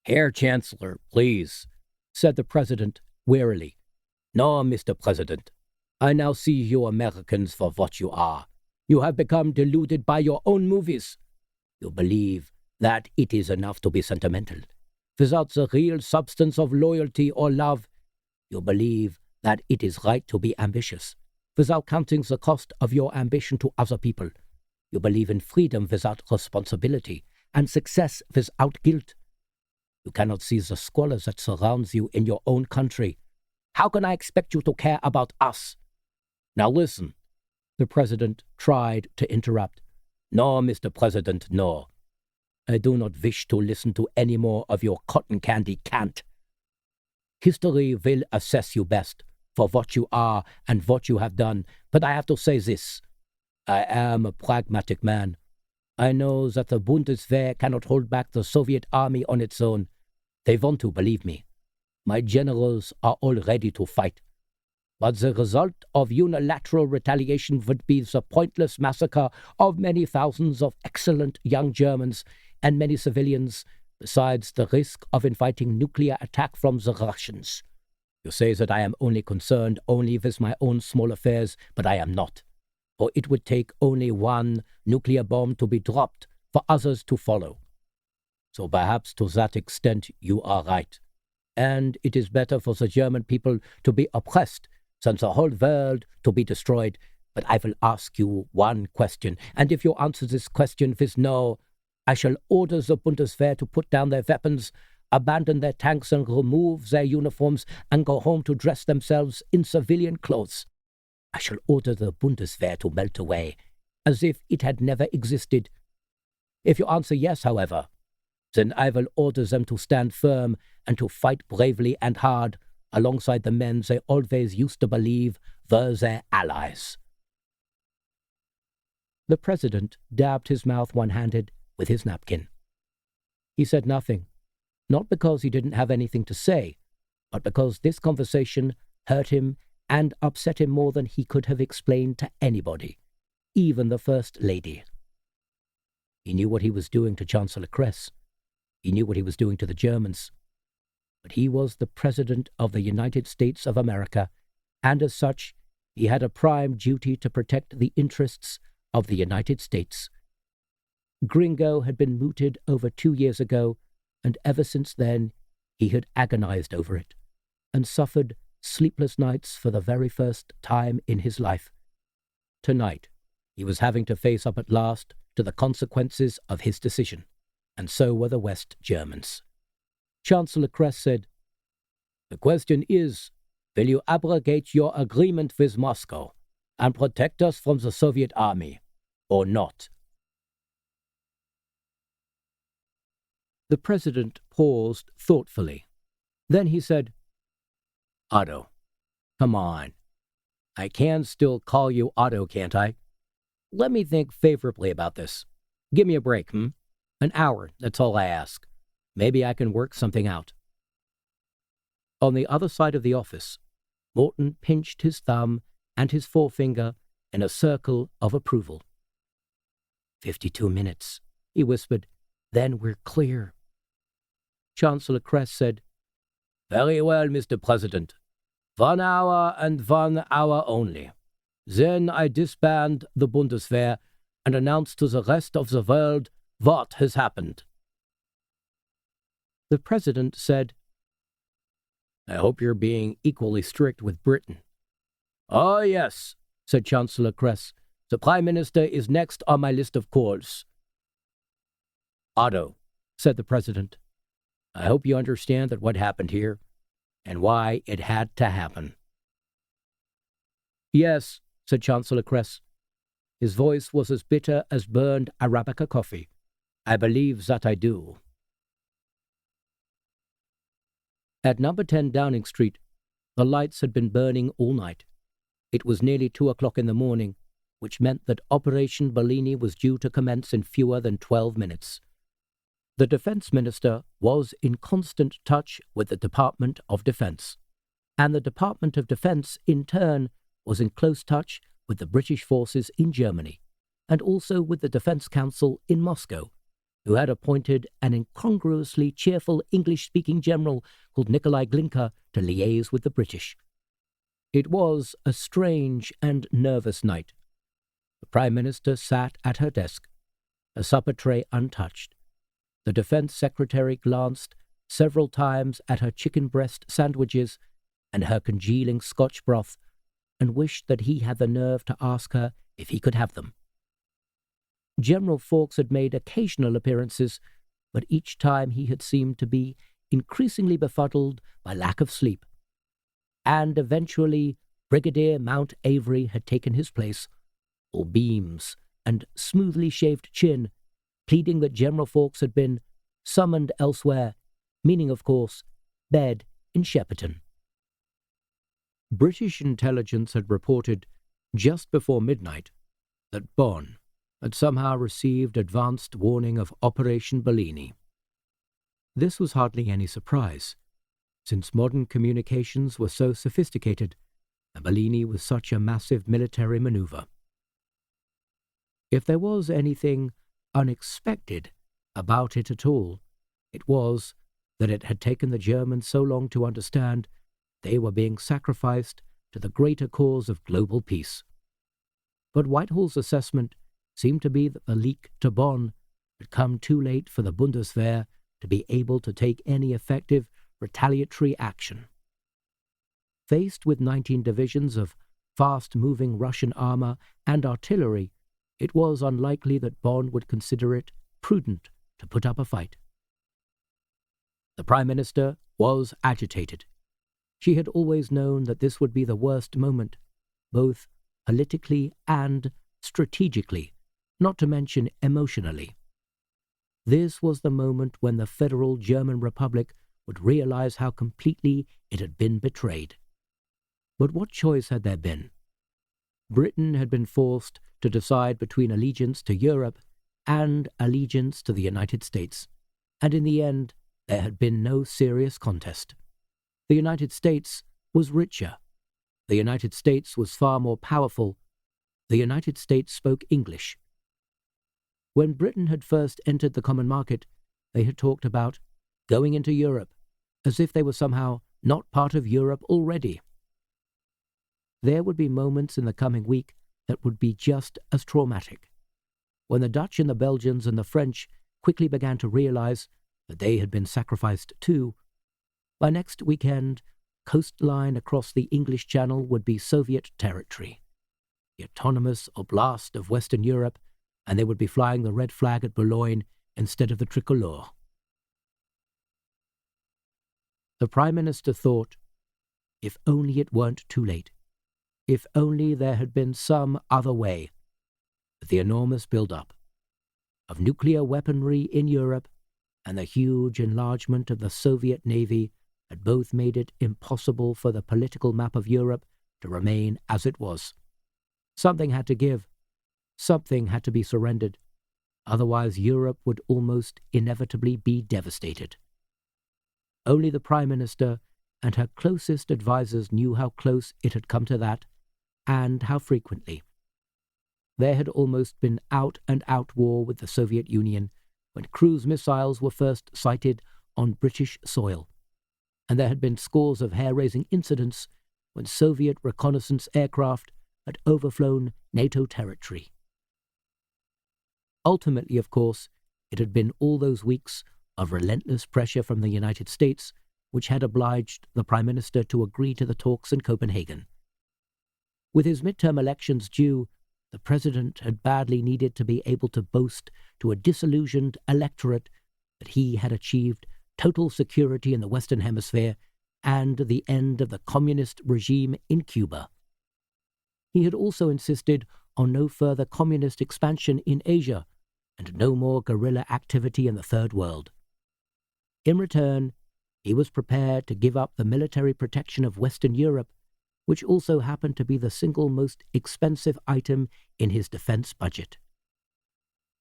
Herr Chancellor, please, said the President wearily. No, Mr. President. I now see you Americans for what you are. You have become deluded by your own movies. You believe that it is enough to be sentimental, without the real substance of loyalty or love. You believe that it is right to be ambitious, without counting the cost of your ambition to other people. You believe in freedom without responsibility, and success without guilt. You cannot see the squalor that surrounds you in your own country. How can I expect you to care about us? Now listen. The President tried to interrupt. No, Mr. President, no. I do not wish to listen to any more of your cotton candy cant. History will assess you best for what you are and what you have done, but I have to say this. I am a pragmatic man. I know that the Bundeswehr cannot hold back the Soviet army on its own. They want to, believe me. My generals are all ready to fight. But the result of unilateral retaliation would be the pointless massacre of many thousands of excellent young Germans and many civilians, besides the risk of inviting nuclear attack from the Russians. You say that I am only concerned with my own small affairs, but I am not. For it would take only one nuclear bomb to be dropped for others to follow. So perhaps to that extent you are right. And it is better for the German people to be oppressed than the whole world to be destroyed. But I will ask you one question, and if you answer this question with no, I shall order the Bundeswehr to put down their weapons, abandon their tanks and remove their uniforms and go home to dress themselves in civilian clothes. I shall order the Bundeswehr to melt away, as if it had never existed. If you answer yes, however, then I will order them to stand firm and to fight bravely and hard alongside the men they always used to believe were their allies. The President dabbed his mouth one-handed with his napkin. He said nothing, not because he didn't have anything to say, but because this conversation hurt him and upset him more than he could have explained to anybody, even the First Lady. He knew what he was doing to Chancellor Kress. He knew what he was doing to the Germans. But he was the President of the United States of America, and as such, he had a prime duty to protect the interests of the United States. Gringo had been mooted over 2 years ago, and ever since then he had agonized over it, and suffered sleepless nights for the very first time in his life. Tonight, he was having to face up at last to the consequences of his decision, and so were the West Germans. Chancellor Kress said, The question is, will you abrogate your agreement with Moscow and protect us from the Soviet army, or not? The President paused thoughtfully. Then he said, Otto, come on. I can still call you Otto, can't I? Let me think favorably about this. Give me a break, An hour, that's all I ask. Maybe I can work something out. On the other side of the office, Morton pinched his thumb and his forefinger in a circle of approval. 52 minutes, he whispered. Then we're clear. Chancellor Kress said, Very well, Mr. President. 1 hour and 1 hour only. Then I disband the Bundeswehr and announce to the rest of the world what has happened. The President said, I hope you're being equally strict with Britain. Oh, yes, said Chancellor Kress. The Prime Minister is next on my list of calls. Otto, said the President, I hope you understand that what happened here and why it had to happen. Yes, said Chancellor Kress. His voice was as bitter as burned Arabica coffee. I believe that I do. At number 10 Downing Street, the lights had been burning all night. It was nearly 2 o'clock in the morning, which meant that Operation Bellini was due to commence in fewer than 12 minutes. The Defense Minister was in constant touch with the Department of Defense, and the Department of Defense, in turn, was in close touch with the British forces in Germany, and also with the Defense Council in Moscow, who had appointed an incongruously cheerful English-speaking general called Nikolai Glinka to liaise with the British. It was a strange and nervous night. The Prime Minister sat at her desk, a supper tray untouched. The Defense Secretary glanced several times at her chicken breast sandwiches and her congealing Scotch broth and wished that he had the nerve to ask her if he could have them. General Fawkes had made occasional appearances, but each time he had seemed to be increasingly befuddled by lack of sleep. And eventually Brigadier Mount Avery had taken his place, all beams and smoothly shaved chin, pleading that General Fawkes had been summoned elsewhere, meaning, of course, bed in Shepperton. British intelligence had reported just before midnight that Bonn had somehow received advanced warning of Operation Bellini. This was hardly any surprise, since modern communications were so sophisticated and Bellini was such a massive military maneuver. If there was anything unexpected about it at all, it was that it had taken the Germans so long to understand they were being sacrificed to the greater cause of global peace. But Whitehall's assessment seemed to be that the leak to Bonn had come too late for the Bundeswehr to be able to take any effective retaliatory action. Faced with 19 divisions of fast-moving Russian armor and artillery, it was unlikely that Bonn would consider it prudent to put up a fight. The Prime Minister was agitated. She had always known that this would be the worst moment, both politically and strategically, not to mention emotionally. This was the moment when the Federal German Republic would realize how completely it had been betrayed. But what choice had there been? Britain had been forced to decide between allegiance to Europe and allegiance to the United States, and in the end there had been no serious contest. The United States was richer. The United States was far more powerful. The United States spoke English. When Britain had first entered the common market, they had talked about going into Europe, as if they were somehow not part of Europe already. There would be moments in the coming week that would be just as traumatic, when the Dutch and the Belgians and the French quickly began to realize that they had been sacrificed too. By next weekend, coastline across the English Channel would be Soviet territory, the autonomous oblast of Western Europe, and they would be flying the red flag at Boulogne instead of the tricolore. The Prime Minister thought, if only it weren't too late, if only there had been some other way. But the enormous build-up of nuclear weaponry in Europe and the huge enlargement of the Soviet Navy had both made it impossible for the political map of Europe to remain as it was. Something had to give. Something had to be surrendered. Otherwise Europe would almost inevitably be devastated. Only the Prime Minister and her closest advisers knew how close it had come to that, and how frequently. There had almost been out-and-out war with the Soviet Union when cruise missiles were first sighted on British soil. and there had been scores of hair-raising incidents when Soviet reconnaissance aircraft had overflown NATO territory. Ultimately, of course, it had been all those weeks of relentless pressure from the United States which had obliged the Prime Minister to agree to the talks in Copenhagen. With his midterm elections due, the President had badly needed to be able to boast to a disillusioned electorate that he had achieved total security in the Western Hemisphere and the end of the communist regime in Cuba. He had also insisted on no further communist expansion in Asia and no more guerrilla activity in the Third World. In return, he was prepared to give up the military protection of Western Europe, which also happened to be the single most expensive item in his defense budget.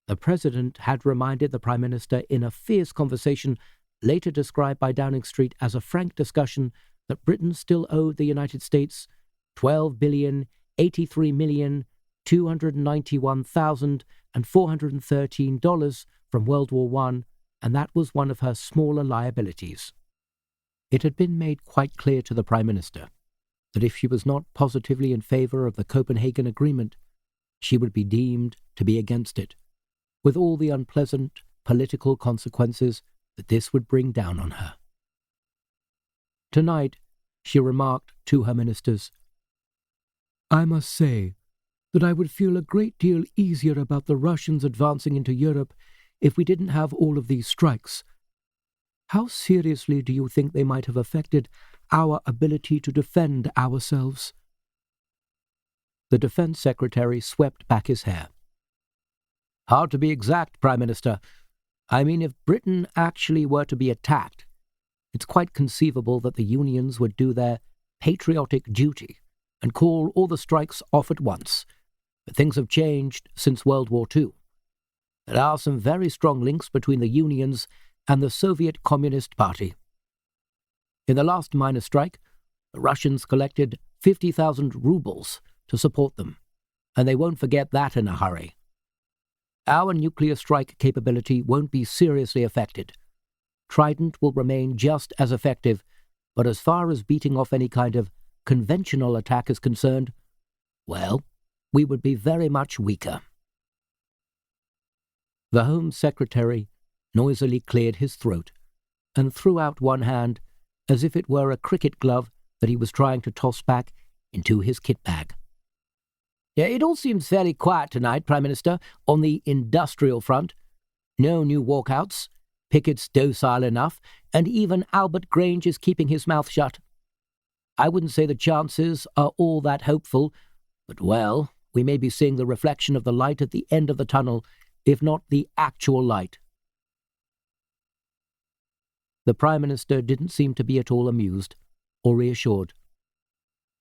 The President had reminded the Prime Minister in a fierce conversation, later described by Downing Street as a frank discussion, that Britain still owed the United States $12,083,291,413 from World War I, and that was one of her smaller liabilities. It had been made quite clear to the Prime Minister that if she was not positively in favour of the Copenhagen Agreement, she would be deemed to be against it, with all the unpleasant political consequences that this would bring down on her. Tonight, she remarked to her ministers, "I must say that I would feel a great deal easier about the Russians advancing into Europe if we didn't have all of these strikes. How seriously do you think they might have affected our ability to defend ourselves?" The Defense Secretary swept back his hair. "Hard to be exact, Prime Minister. I mean, if Britain actually were to be attacked, it's quite conceivable that the unions would do their patriotic duty and call all the strikes off at once. But things have changed since World War II. There are some very strong links between the unions and the Soviet Communist Party. In the last miners' strike, the Russians collected 50,000 rubles to support them, and they won't forget that in a hurry. Our nuclear strike capability won't be seriously affected. Trident will remain just as effective, but as far as beating off any kind of conventional attack is concerned, well, we would be very much weaker." The Home Secretary noisily cleared his throat and threw out one hand as if it were a cricket glove that he was trying to toss back into his kit bag. "Yeah, it all seems fairly quiet tonight, Prime Minister, on the industrial front. No new walkouts, Pickett's docile enough, and even Albert Grange is keeping his mouth shut. I wouldn't say the chances are all that hopeful, but, well, we may be seeing the reflection of the light at the end of the tunnel, if not the actual light." The Prime Minister didn't seem to be at all amused or reassured.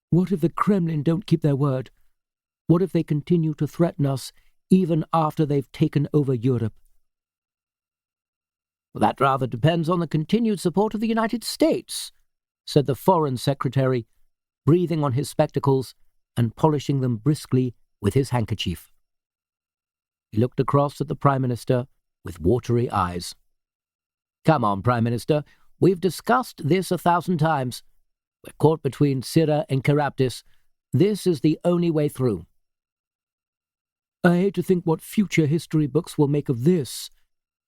"What if the Kremlin don't keep their word? What if they continue to threaten us even after they've taken over Europe?" "Well, that rather depends on the continued support of the United States," said the Foreign Secretary, breathing on his spectacles and polishing them briskly with his handkerchief. He looked across at the Prime Minister with watery eyes. "Come on, Prime Minister, we've discussed this 1,000 times. We're caught between Syra and Carabtis. This is the only way through." "I hate to think what future history books will make of this,"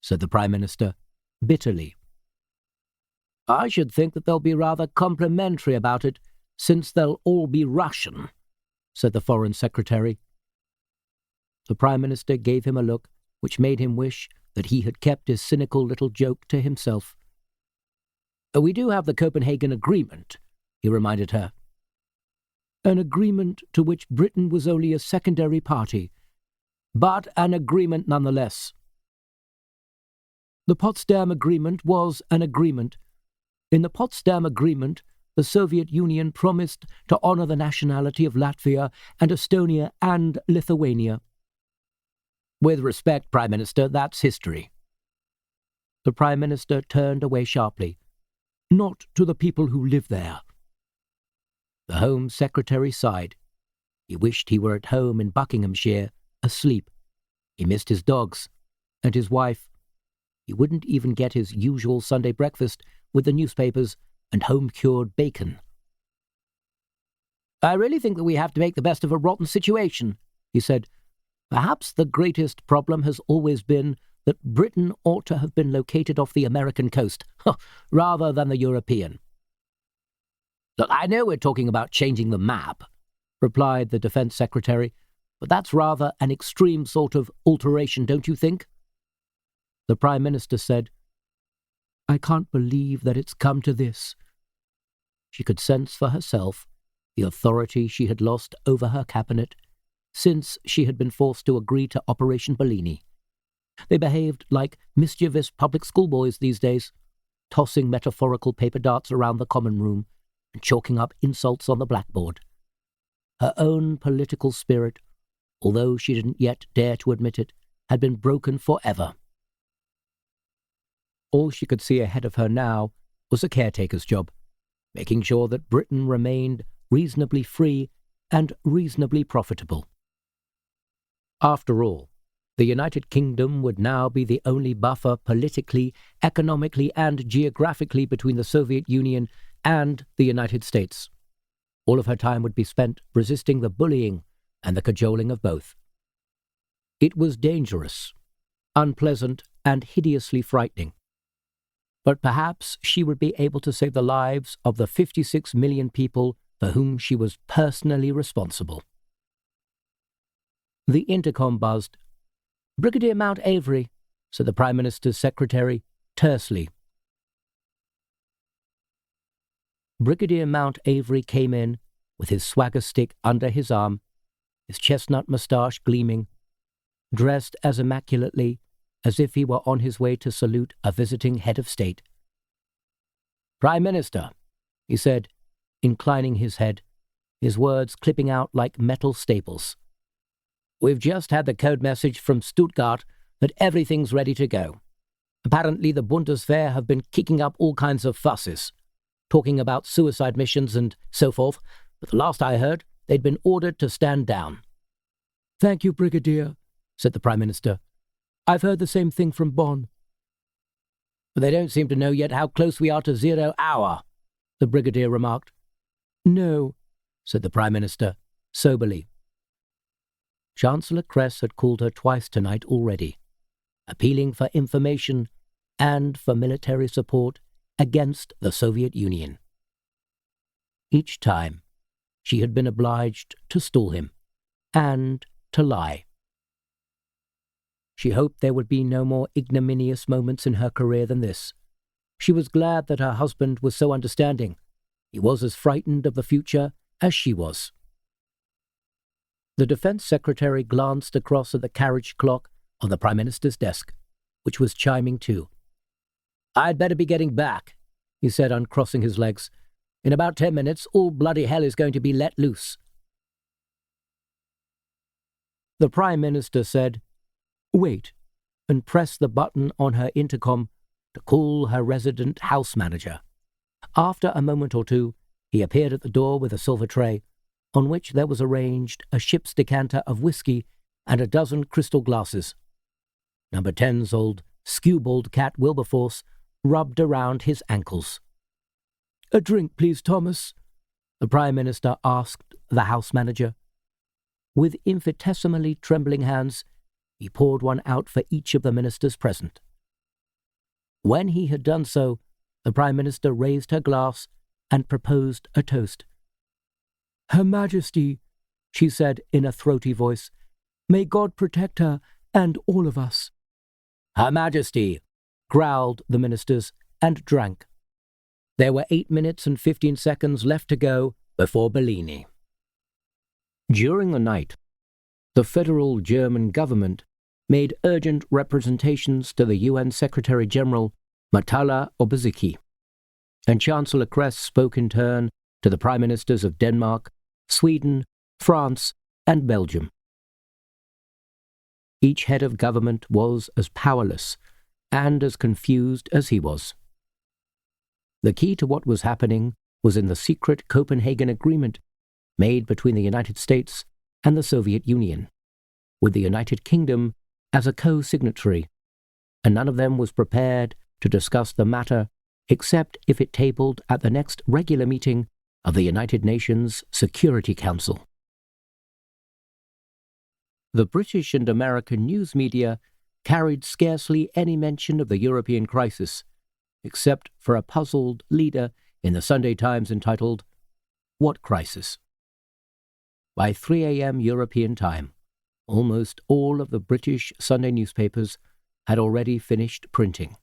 said the Prime Minister, bitterly. "I should think that they'll be rather complimentary about it, since they'll all be Russian," said the Foreign Secretary. The Prime Minister gave him a look which made him wish that he had kept his cynical little joke to himself. "We do have the Copenhagen Agreement," he reminded her. "An agreement to which Britain was only a secondary party, but an agreement nonetheless." "The Potsdam Agreement was an agreement. In the Potsdam Agreement, the Soviet Union promised to honor the nationality of Latvia and Estonia and Lithuania." "With respect, Prime Minister, that's history." The Prime Minister turned away sharply. "Not to the people who live there." The Home Secretary sighed. He wished he were at home in Buckinghamshire, asleep. He missed his dogs and his wife. He wouldn't even get his usual Sunday breakfast with the newspapers and home-cured bacon. "I really think that we have to make the best of a rotten situation," he said. "Perhaps the greatest problem has always been that Britain ought to have been located off the American coast, rather than the European." "Look, I know we're talking about changing the map," replied the Defense Secretary, "but that's rather an extreme sort of alteration, don't you think?" The Prime Minister said, "I can't believe that it's come to this." She could sense for herself the authority she had lost over her cabinet since she had been forced to agree to Operation Bellini. They behaved like mischievous public schoolboys these days, tossing metaphorical paper darts around the common room and chalking up insults on the blackboard. Her own political spirit, although she didn't yet dare to admit it, had been broken forever. All she could see ahead of her now was a caretaker's job, making sure that Britain remained reasonably free and reasonably profitable. After all, the United Kingdom would now be the only buffer politically, economically, and geographically between the Soviet Union and the United States. All of her time would be spent resisting the bullying and the cajoling of both. It was dangerous, unpleasant, and hideously frightening. But perhaps she would be able to save the lives of the 56 million people for whom she was personally responsible. The intercom buzzed. "Brigadier Mount Avery," said the Prime Minister's secretary, tersely. Brigadier Mount Avery came in, with his swagger stick under his arm, his chestnut moustache gleaming, dressed as immaculately as if he were on his way to salute a visiting head of state. "Prime Minister," he said, inclining his head, his words clipping out like metal staples. "We've just had the code message from Stuttgart that everything's ready to go. Apparently the Bundeswehr have been kicking up all kinds of fusses, talking about suicide missions and so forth, but the last I heard, they'd been ordered to stand down." "Thank you, Brigadier," said the Prime Minister. "I've heard the same thing from Bonn." "But they don't seem to know yet how close we are to 0 hour," the Brigadier remarked. "No," said the Prime Minister, soberly. Chancellor Kress had called her twice tonight already, appealing for information and for military support against the Soviet Union. Each time, she had been obliged to stall him and to lie. She hoped there would be no more ignominious moments in her career than this. She was glad that her husband was so understanding. He was as frightened of the future as she was. The Defense Secretary glanced across at the carriage clock on the Prime Minister's desk, which was chiming too. "I'd better be getting back," he said, uncrossing his legs. "In about 10 minutes, all bloody hell is going to be let loose." The Prime Minister said, "Wait," and pressed the button on her intercom to call her resident house manager. After a moment or two, he appeared at the door with a silver tray, on which there was arranged a ship's decanter of whiskey and a dozen crystal glasses. Number 10's old skewbald cat Wilberforce rubbed around his ankles. "A drink, please, Thomas," the Prime Minister asked the house manager. With infinitesimally trembling hands, he poured one out for each of the ministers present. When he had done so, the Prime Minister raised her glass and proposed a toast. "Her Majesty," she said in a throaty voice, "may God protect her and all of us." "Her Majesty," growled the ministers, and drank. There were 8 minutes and 15 seconds left to go before Bellini. During the night, the federal German government made urgent representations to the UN Secretary-General Matala Obeziki, and Chancellor Kress spoke in turn to the Prime Ministers of Denmark, Sweden, France, and Belgium. Each head of government was as powerless and as confused as he was. The key to what was happening was in the secret Copenhagen Agreement made between the United States and the Soviet Union, with the United Kingdom as a co-signatory, and none of them was prepared to discuss the matter except if it tabled at the next regular meeting of the United Nations Security Council. The British and American news media carried scarcely any mention of the European crisis, except for a puzzled leader in the Sunday Times entitled, "What Crisis?" By 3 a.m. European time, almost all of the British Sunday newspapers had already finished printing,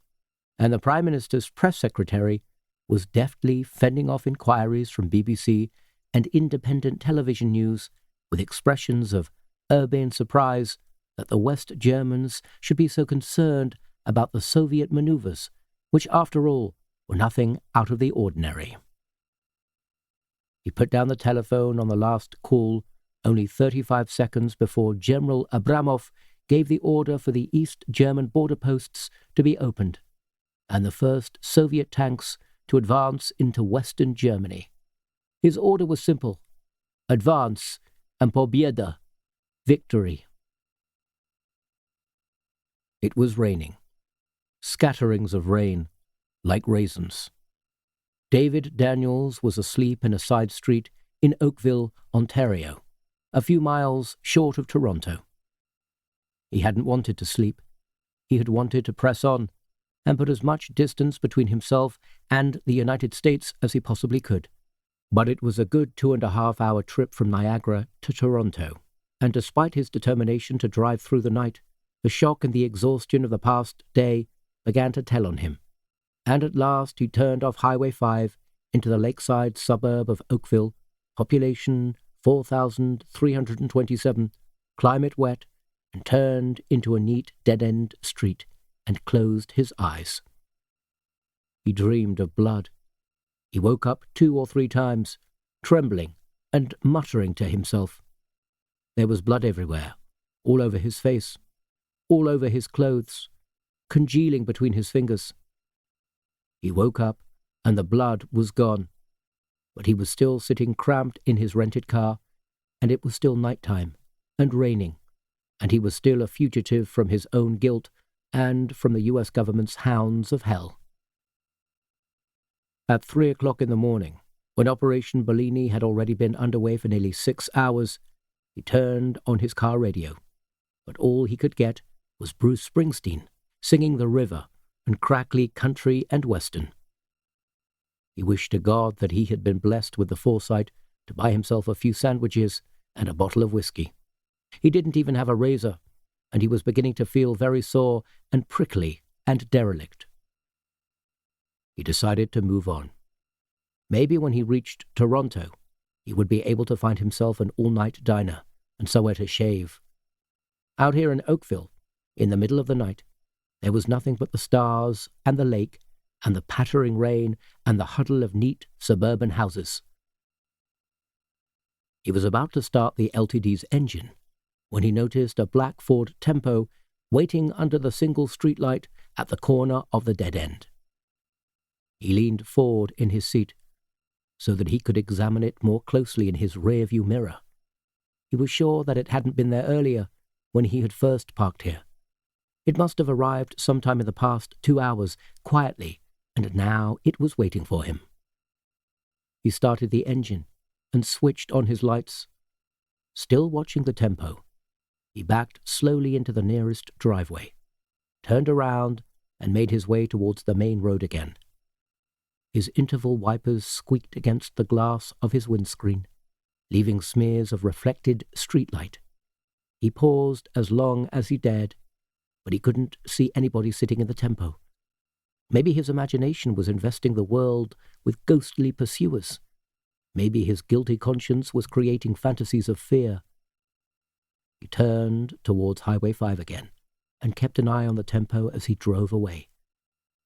and the Prime Minister's press secretary was deftly fending off inquiries from BBC and independent television news with expressions of urbane surprise that the West Germans should be so concerned about the Soviet maneuvers, which, after all, were nothing out of the ordinary. He put down the telephone on the last call only 35 seconds before General Abramov gave the order for the East German border posts to be opened, and the first Soviet tanks to advance into Western Germany. His order was simple: advance and Pobjeda, victory. It was raining. Scatterings of rain, like raisins. David Daniels was asleep in a side street in Oakville, Ontario, a few miles short of Toronto. He hadn't wanted to sleep. He had wanted to press on and put as much distance between himself and the United States as he possibly could. But it was a good 2.5-hour trip from Niagara to Toronto, and despite his determination to drive through the night, the shock and the exhaustion of the past day began to tell on him, and at last he turned off Highway 5 into the lakeside suburb of Oakville, population 4,327, climate wet, and turned into a neat dead-end street and closed his eyes. He dreamed of blood. He woke up 2 or 3 times, trembling and muttering to himself. There was blood everywhere, all over his face, all over his clothes, congealing between his fingers. He woke up, and the blood was gone, but he was still sitting cramped in his rented car, and it was still night-time and raining, and he was still a fugitive from his own guilt and from the U.S. government's hounds of hell. At 3 o'clock in the morning, when Operation Bellini had already been underway for nearly 6 hours, he turned on his car radio, but all he could get was Bruce Springsteen singing The River and crackly country and western. He wished to God that he had been blessed with the foresight to buy himself a few sandwiches and a bottle of whiskey. He didn't even have a razor, and he was beginning to feel very sore and prickly and derelict. He decided to move on. Maybe when he reached Toronto, he would be able to find himself an all-night diner and somewhere to shave. Out here in Oakville, in the middle of the night, there was nothing but the stars and the lake and the pattering rain and the huddle of neat suburban houses. He was about to start the LTD's engine when he noticed a black Ford Tempo waiting under the single streetlight at the corner of the dead end. He leaned forward in his seat so that he could examine it more closely in his rear-view mirror. He was sure that it hadn't been there earlier when he had first parked here. It must have arrived sometime in the past 2 hours, quietly, and now it was waiting for him. He started the engine and switched on his lights. Still watching the Tempo, he backed slowly into the nearest driveway, turned around, and made his way towards the main road again. His interval wipers squeaked against the glass of his windscreen, leaving smears of reflected streetlight. He paused as long as he dared, but he couldn't see anybody sitting in the Tempo. Maybe his imagination was investing the world with ghostly pursuers. Maybe his guilty conscience was creating fantasies of fear. He turned towards Highway 5 again and kept an eye on the Tempo as he drove away.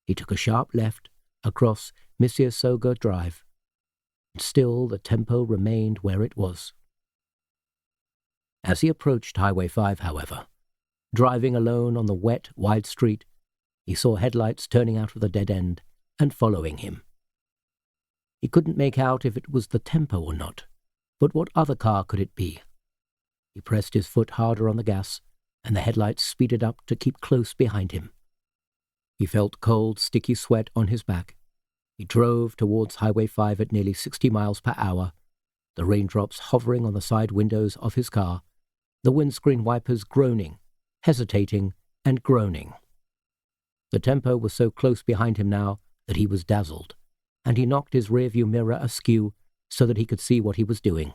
He took a sharp left across Mississauga Drive, and still the Tempo remained where it was. As he approached Highway 5, however, driving alone on the wet, wide street, he saw headlights turning out of the dead end and following him. He couldn't make out if it was the Tempo or not, but what other car could it be? He pressed his foot harder on the gas, and the headlights speeded up to keep close behind him. He felt cold, sticky sweat on his back, He drove towards Highway 5 at nearly 60 miles per hour, the raindrops hovering on the side windows of his car, the windscreen wipers groaning, hesitating, and groaning. The tempo was so close behind him now that he was dazzled, and he knocked his rearview mirror askew so that he could see what he was doing.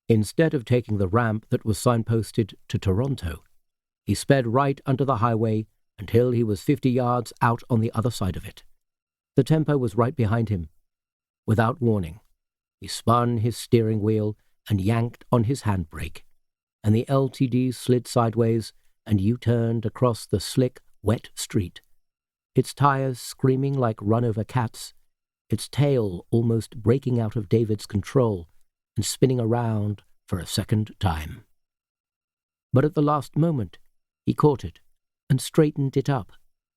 Instead of taking the ramp that was signposted to Toronto, he sped right under the highway until he was 50 yards out on the other side of it. The tempo was right behind him. Without warning, he spun his steering wheel and yanked on his handbrake, and the LTD slid sideways and U-turned across the slick, wet street, its tires screaming like run-over cats, its tail almost breaking out of David's control and spinning around for a second time. But at the last moment, he caught it and straightened it up,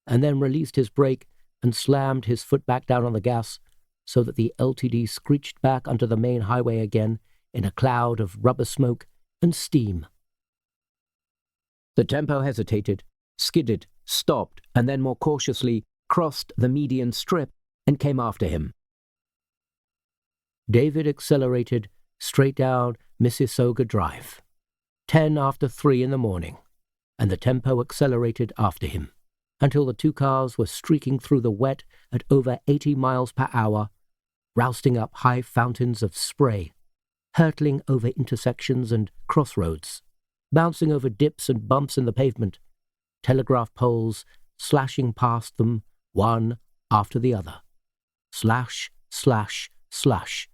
and then released his brake and slammed his foot back down on the gas so that the LTD screeched back onto the main highway again in a cloud of rubber smoke and steam. The tempo hesitated, skidded, stopped, and then more cautiously crossed the median strip and came after him. David accelerated straight down Mississauga Drive, 10 after 3 in the morning, and the tempo accelerated after him until the two cars were streaking through the wet at over 80 miles per hour, rousting up high fountains of spray, hurtling over intersections and crossroads, bouncing over dips and bumps in the pavement, telegraph poles slashing past them one after the other, slash, slash, slash,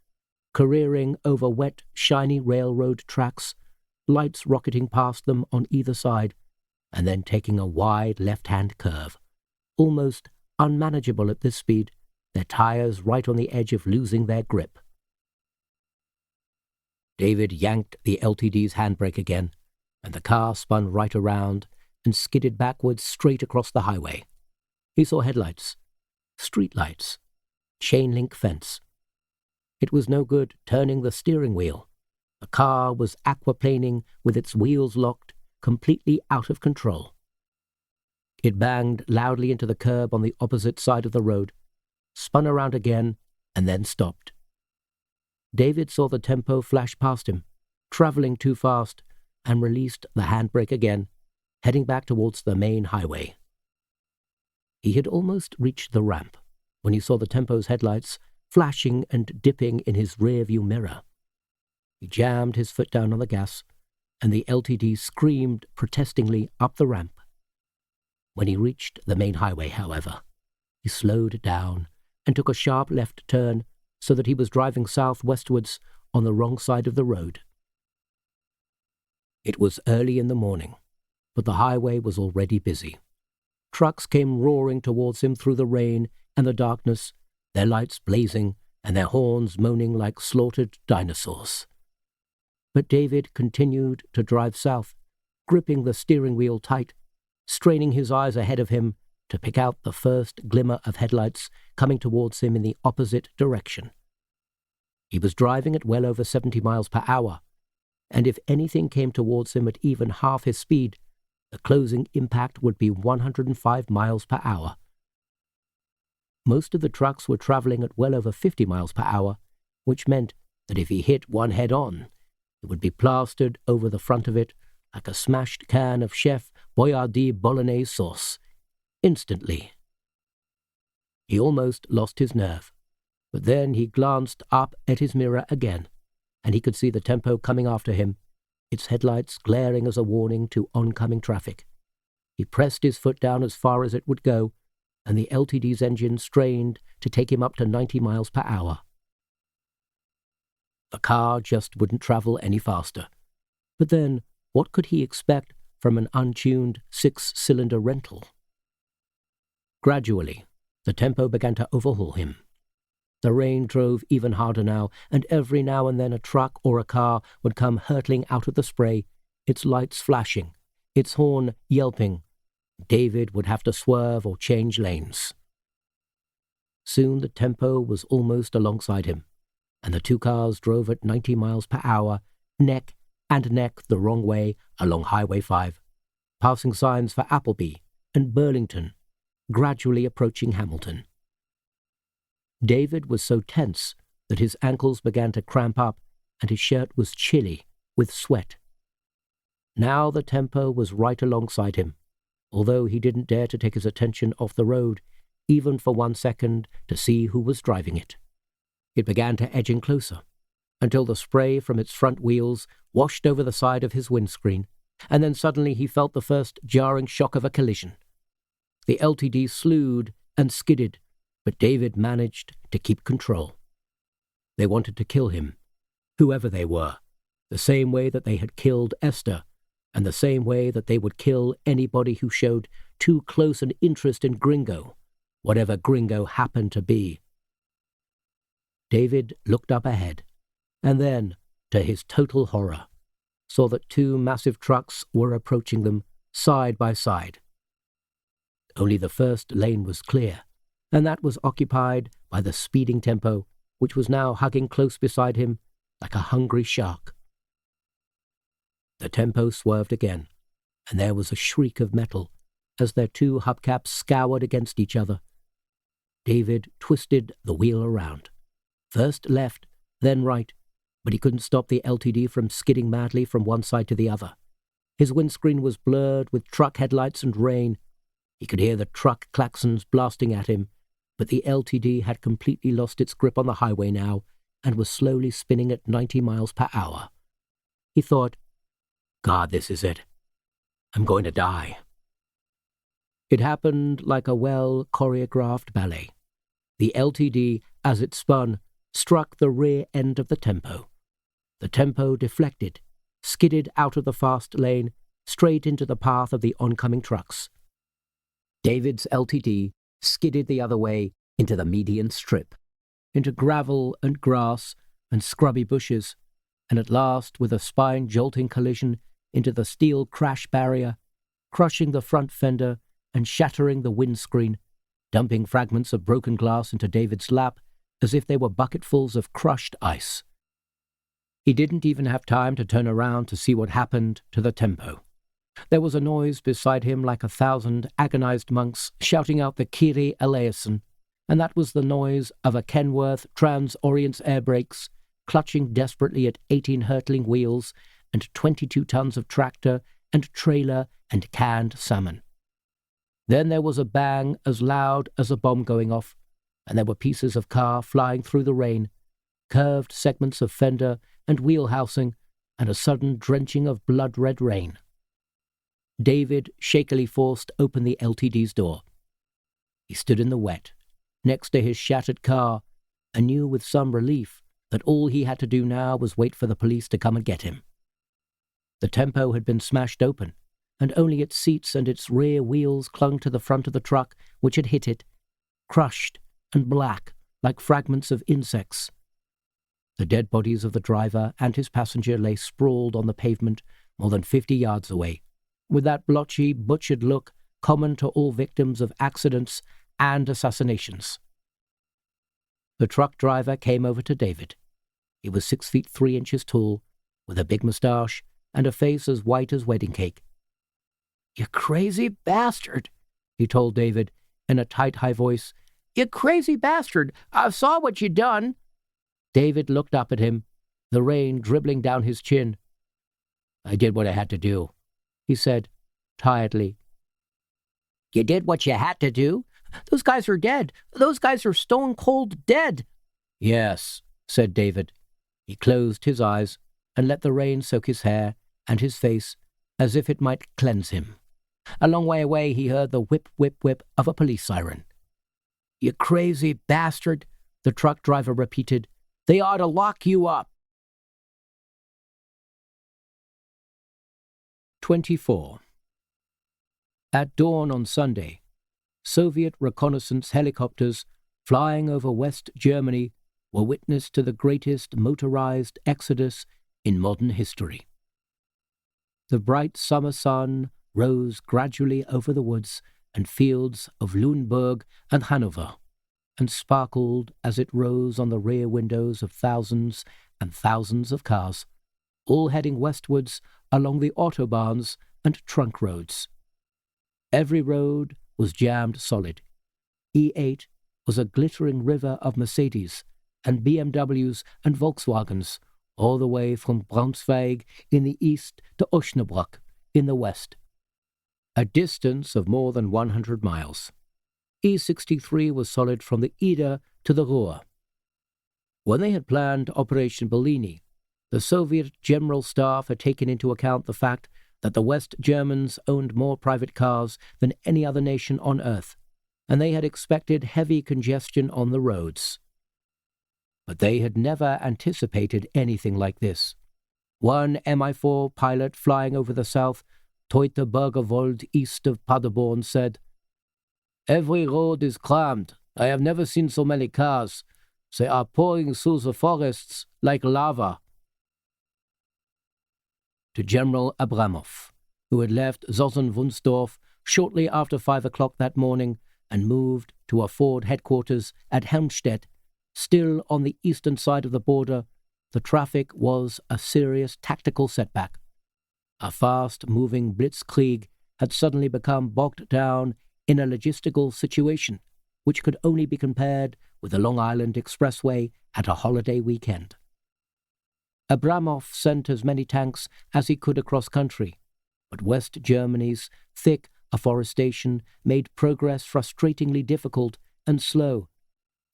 careering over wet, shiny railroad tracks, lights rocketing past them on either side, and then taking a wide left-hand curve, almost unmanageable at this speed, their tires right on the edge of losing their grip. David yanked the LTD's handbrake again, and the car spun right around and skidded backwards straight across the highway. He saw headlights, streetlights, chain-link fence. It was no good turning the steering wheel. The car was aquaplaning with its wheels locked, completely out of control. It banged loudly into the curb on the opposite side of the road, spun around again, and then stopped. David saw the tempo flash past him, traveling too fast, and released the handbrake again, heading back towards the main highway. He had almost reached the ramp when he saw the tempo's headlights flashing and dipping in his rearview mirror. He jammed his foot down on the gas, and the LTD screamed protestingly up the ramp. When he reached the main highway, however, he slowed down and took a sharp left turn so that he was driving southwestwards on the wrong side of the road. It was early in the morning, but the highway was already busy. Trucks came roaring towards him through the rain and the darkness, their lights blazing and their horns moaning like slaughtered dinosaurs. But David continued to drive south, gripping the steering wheel tight, straining his eyes ahead of him to pick out the first glimmer of headlights coming towards him in the opposite direction. He was driving at well over 70 miles per hour, and if anything came towards him at even half his speed, the closing impact would be 105 miles per hour. Most of the trucks were traveling at well over 50 miles per hour, which meant that if he hit one head-on, it would be plastered over the front of it like a smashed can of Chef Boyardee bolognese sauce, instantly. He almost lost his nerve, but then he glanced up at his mirror again, and he could see the tempo coming after him, its headlights glaring as a warning to oncoming traffic. He pressed his foot down as far as it would go, and the LTD's engine strained to take him up to 90 miles per hour. The car just wouldn't travel any faster. But then, what could he expect from an untuned 6-cylinder rental? Gradually, the tempo began to overhaul him. The rain drove even harder now, and every now and then a truck or a car would come hurtling out of the spray, its lights flashing, its horn yelping. David would have to swerve or change lanes. Soon the tempo was almost alongside him, and the two cars drove at 90 miles per hour, neck and neck the wrong way along Highway 5, passing signs for Appleby and Burlington, gradually approaching Hamilton. David was so tense that his ankles began to cramp up and his shirt was chilly with sweat. Now the tempo was right alongside him, although he didn't dare to take his attention off the road, even for 1 second, to see who was driving it. It began to edge in closer, until the spray from its front wheels washed over the side of his windscreen, and then suddenly he felt the first jarring shock of a collision. The LTD slewed and skidded, but David managed to keep control. They wanted to kill him, whoever they were, the same way that they had killed Esther, and the same way that they would kill anybody who showed too close an interest in Gringo, whatever Gringo happened to be. David looked up ahead, and then, to his total horror, saw that 2 massive trucks were approaching them side by side. Only the first lane was clear, and that was occupied by the speeding tempo, which was now hugging close beside him like a hungry shark. The tempo swerved again, and there was a shriek of metal as their 2 hubcaps scoured against each other. David twisted the wheel around, first left, then right, but he couldn't stop the LTD from skidding madly from one side to the other. His windscreen was blurred with truck headlights and rain. He could hear the truck klaxons blasting at him, but the LTD had completely lost its grip on the highway now and was slowly spinning at 90 miles per hour. He thought, God, this is it. I'm going to die. It happened like a well-choreographed ballet. The LTD, as it spun, struck the rear end of the tempo. The tempo deflected, skidded out of the fast lane, straight into the path of the oncoming trucks. David's LTD skidded the other way into the median strip, into gravel and grass and scrubby bushes, and at last, with a spine-jolting collision, into the steel crash barrier, crushing the front fender and shattering the windscreen, dumping fragments of broken glass into David's lap as if they were bucketfuls of crushed ice. He didn't even have time to turn around to see what happened to the tempo. There was a noise beside him like 1,000 agonized monks shouting out the Kyrie eleison, and that was the noise of a Kenworth Trans-Orient's air brakes clutching desperately at 18 hurtling wheels and 22 tons of tractor and trailer and canned salmon. Then there was a bang as loud as a bomb going off, and there were pieces of car flying through the rain, curved segments of fender and wheel housing, and a sudden drenching of blood-red rain. David shakily forced open the LTD's door. He stood in the wet, next to his shattered car, and knew with some relief that all he had to do now was wait for the police to come and get him. The tempo had been smashed open, and only its seats and its rear wheels clung to the front of the truck which had hit it, crushed and black like fragments of insects. The dead bodies of the driver and his passenger lay sprawled on the pavement more than 50 yards away, with that blotchy, butchered look common to all victims of accidents and assassinations. The truck driver came over to David. He was 6 feet 3 inches tall, with a big moustache and a face as white as wedding cake. "You crazy bastard," he told David in a tight, high voice. "You crazy bastard, I saw what you done." David looked up at him, the rain dribbling down his chin. "I did what I had to do," he said, tiredly. "You did what you had to do? Those guys are dead. Those guys are stone-cold dead." "Yes," said David. He closed his eyes and let the rain soak his hair and his face as if it might cleanse him. A long way away he heard the whip, whip, whip of a police siren. "You crazy bastard," the truck driver repeated. "They ought to lock you up." 24. At dawn on Sunday, Soviet reconnaissance helicopters flying over West Germany were witness to the greatest motorized exodus in modern history. The bright summer sun rose gradually over the woods and fields of Lüneburg and Hanover, and sparkled as it rose on the rear windows of thousands and thousands of cars, all heading westwards along the autobahns and trunk roads. Every road was jammed solid. E8, was a glittering river of Mercedes and BMWs and Volkswagens, all the way from Braunschweig in the east to Osnabrück in the west, a distance of more than 100 miles. E63 was solid from the Eder to the Ruhr. When they had planned Operation Bellini, the Soviet General Staff had taken into account the fact that the West Germans owned more private cars than any other nation on Earth, and they had expected heavy congestion on the roads. But they had never anticipated anything like this. One Mi-4 pilot flying over the south Teutoburger-Wald east of Paderborn said, "Every road is crammed. I have never seen so many cars. They are pouring through the forests like lava." To General Abramov, who had left Sossenwunsdorf shortly after 5 o'clock that morning and moved to a Ford headquarters at Helmstedt, still on the eastern side of the border, the traffic was a serious tactical setback. A fast-moving blitzkrieg had suddenly become bogged down in a logistical situation which could only be compared with the Long Island Expressway at a holiday weekend. Abramov sent as many tanks as he could across country, but West Germany's thick afforestation made progress frustratingly difficult and slow,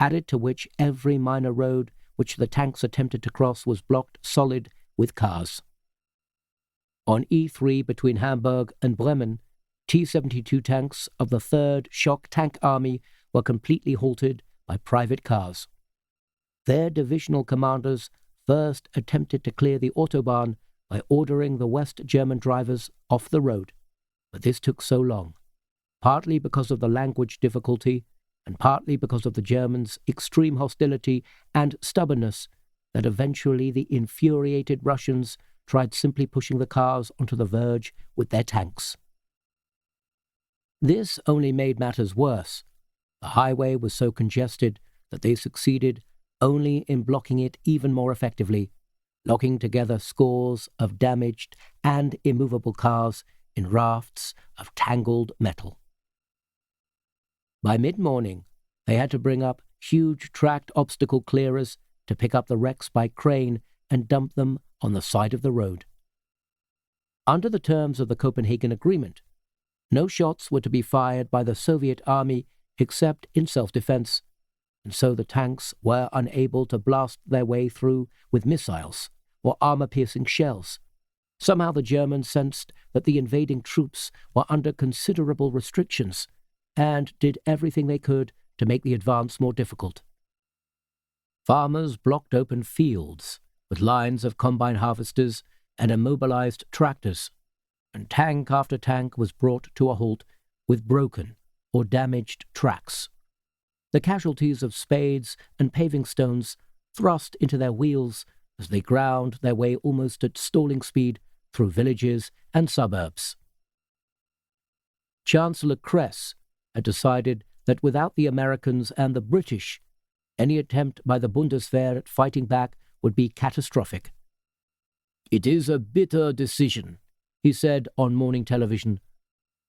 added to which every minor road which the tanks attempted to cross was blocked solid with cars. On E3 between Hamburg and Bremen, T-72 tanks of the 3rd Shock Tank Army were completely halted by private cars. Their divisional commanders first attempted to clear the Autobahn by ordering the West German drivers off the road, but this took so long, partly because of the language difficulty and partly because of the Germans' extreme hostility and stubbornness, that eventually the infuriated Russians tried simply pushing the cars onto the verge with their tanks. This only made matters worse. The highway was so congested that they succeeded only in blocking it even more effectively, locking together scores of damaged and immovable cars in rafts of tangled metal. By mid-morning, they had to bring up huge tracked obstacle clearers to pick up the wrecks by crane and dump them on the side of the road. Under the terms of the Copenhagen Agreement, no shots were to be fired by the Soviet army except in self-defense, and so the tanks were unable to blast their way through with missiles or armor-piercing shells. Somehow the Germans sensed that the invading troops were under considerable restrictions and did everything they could to make the advance more difficult. Farmers blocked open fields with lines of combine harvesters and immobilized tractors, and tank after tank was brought to a halt with broken or damaged tracks. The casualties of spades and paving stones thrust into their wheels as they ground their way almost at stalling speed through villages and suburbs. Chancellor Kress had decided that without the Americans and the British, any attempt by the Bundeswehr at fighting back would be catastrophic. "It is a bitter decision," he said on morning television.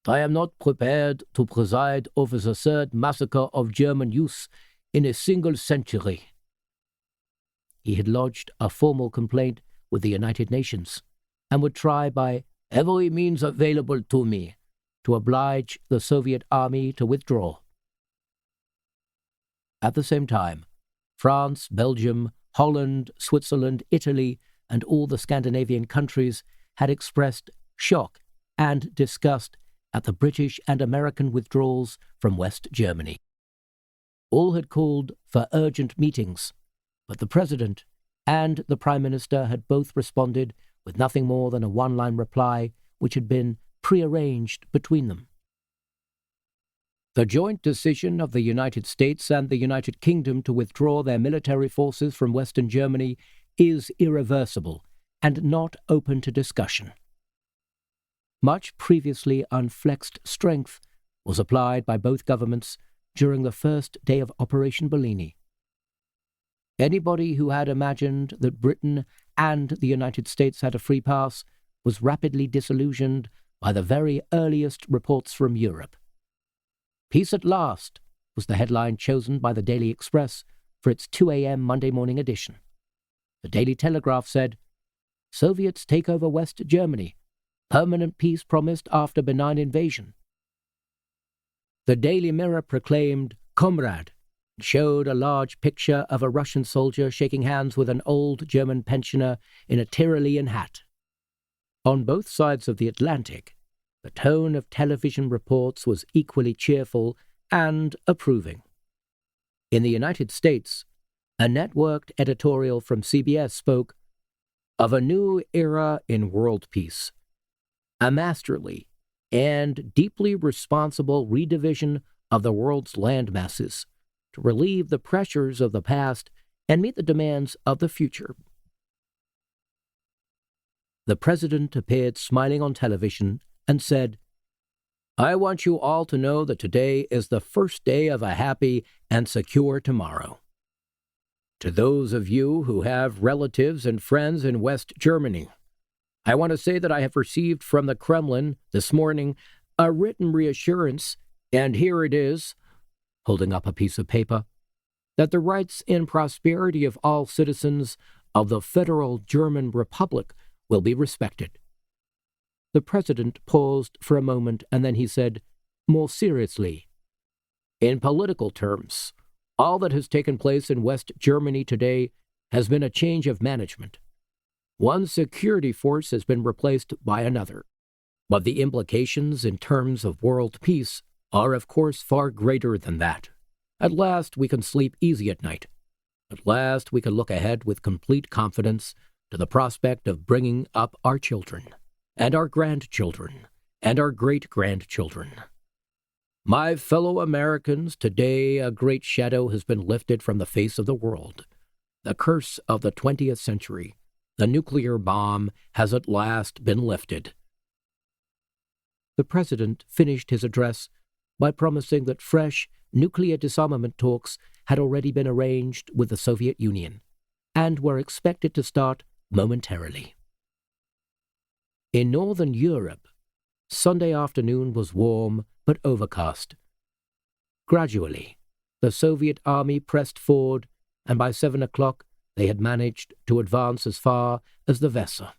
"I am not prepared to preside over the 3rd massacre of German youth in a single century." He had lodged a formal complaint with the United Nations and would try by every means available to me to oblige the Soviet army to withdraw. At the same time, France, Belgium, Holland, Switzerland, Italy, and all the Scandinavian countries had expressed shock and disgust at the British and American withdrawals from West Germany. All had called for urgent meetings, but the President and the Prime Minister had both responded with nothing more than a one-line reply which had been prearranged between them. The joint decision of the United States and the United Kingdom to withdraw their military forces from Western Germany is irreversible and not open to discussion. Much previously unflexed strength was applied by both governments during the first day of Operation Bellini. Anybody who had imagined that Britain and the United States had a free pass was rapidly disillusioned by the very earliest reports from Europe. Peace at last, was the headline chosen by the Daily Express for its 2 a.m. Monday morning edition. The Daily Telegraph said, Soviets take over West Germany. Permanent peace promised after benign invasion. The Daily Mirror proclaimed, Comrade, and showed a large picture of a Russian soldier shaking hands with an old German pensioner in a Tyrolean hat. On both sides of the Atlantic, the tone of television reports was equally cheerful and approving. In the United States, a networked editorial from CBS spoke of a new era in world peace, a masterly and deeply responsible redivision of the world's land masses to relieve the pressures of the past and meet the demands of the future. The president appeared smiling on television and said, I want you all to know that today is the first day of a happy and secure tomorrow. To those of you who have relatives and friends in West Germany, I want to say that I have received from the Kremlin this morning a written reassurance, and here it is, holding up a piece of paper, that the rights and prosperity of all citizens of the Federal German Republic will be respected. The president paused for a moment, and then he said, more seriously, in political terms, all that has taken place in West Germany today has been a change of management. One security force has been replaced by another, but the implications in terms of world peace are of course far greater than that. At last we can sleep easy at night. At last we can look ahead with complete confidence to the prospect of bringing up our children, and our grandchildren, and our great-grandchildren. My fellow Americans, today a great shadow has been lifted from the face of the world. The curse of the 20th century, the nuclear bomb, has at last been lifted. The president finished his address by promising that fresh nuclear disarmament talks had already been arranged with the Soviet Union and were expected to start momentarily. In northern Europe, Sunday afternoon was warm but overcast. Gradually, the Soviet army pressed forward, and by 7 o'clock they had managed to advance as far as the Weser.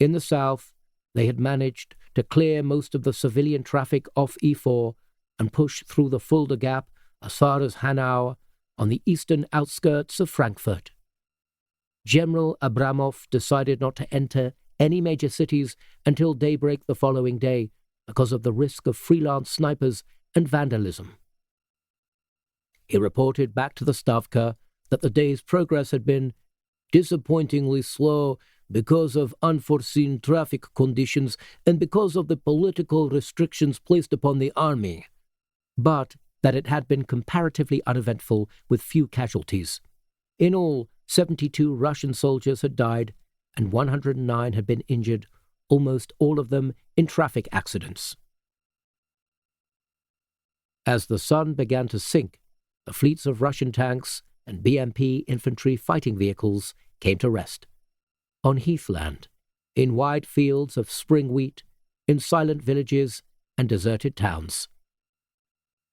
In the south, they had managed to clear most of the civilian traffic off E4 and push through the Fulda Gap as far as Hanau on the eastern outskirts of Frankfurt. General Abramov decided not to enter any major cities until daybreak the following day because of the risk of freelance snipers and vandalism. He reported back to the Stavka that the day's progress had been disappointingly slow because of unforeseen traffic conditions and because of the political restrictions placed upon the army, but that it had been comparatively uneventful with few casualties. In all, 72 Russian soldiers had died and 109 had been injured, almost all of them in traffic accidents. As the sun began to sink, the fleets of Russian tanks and BMP infantry fighting vehicles came to rest. On heathland, in wide fields of spring wheat, in silent villages and deserted towns.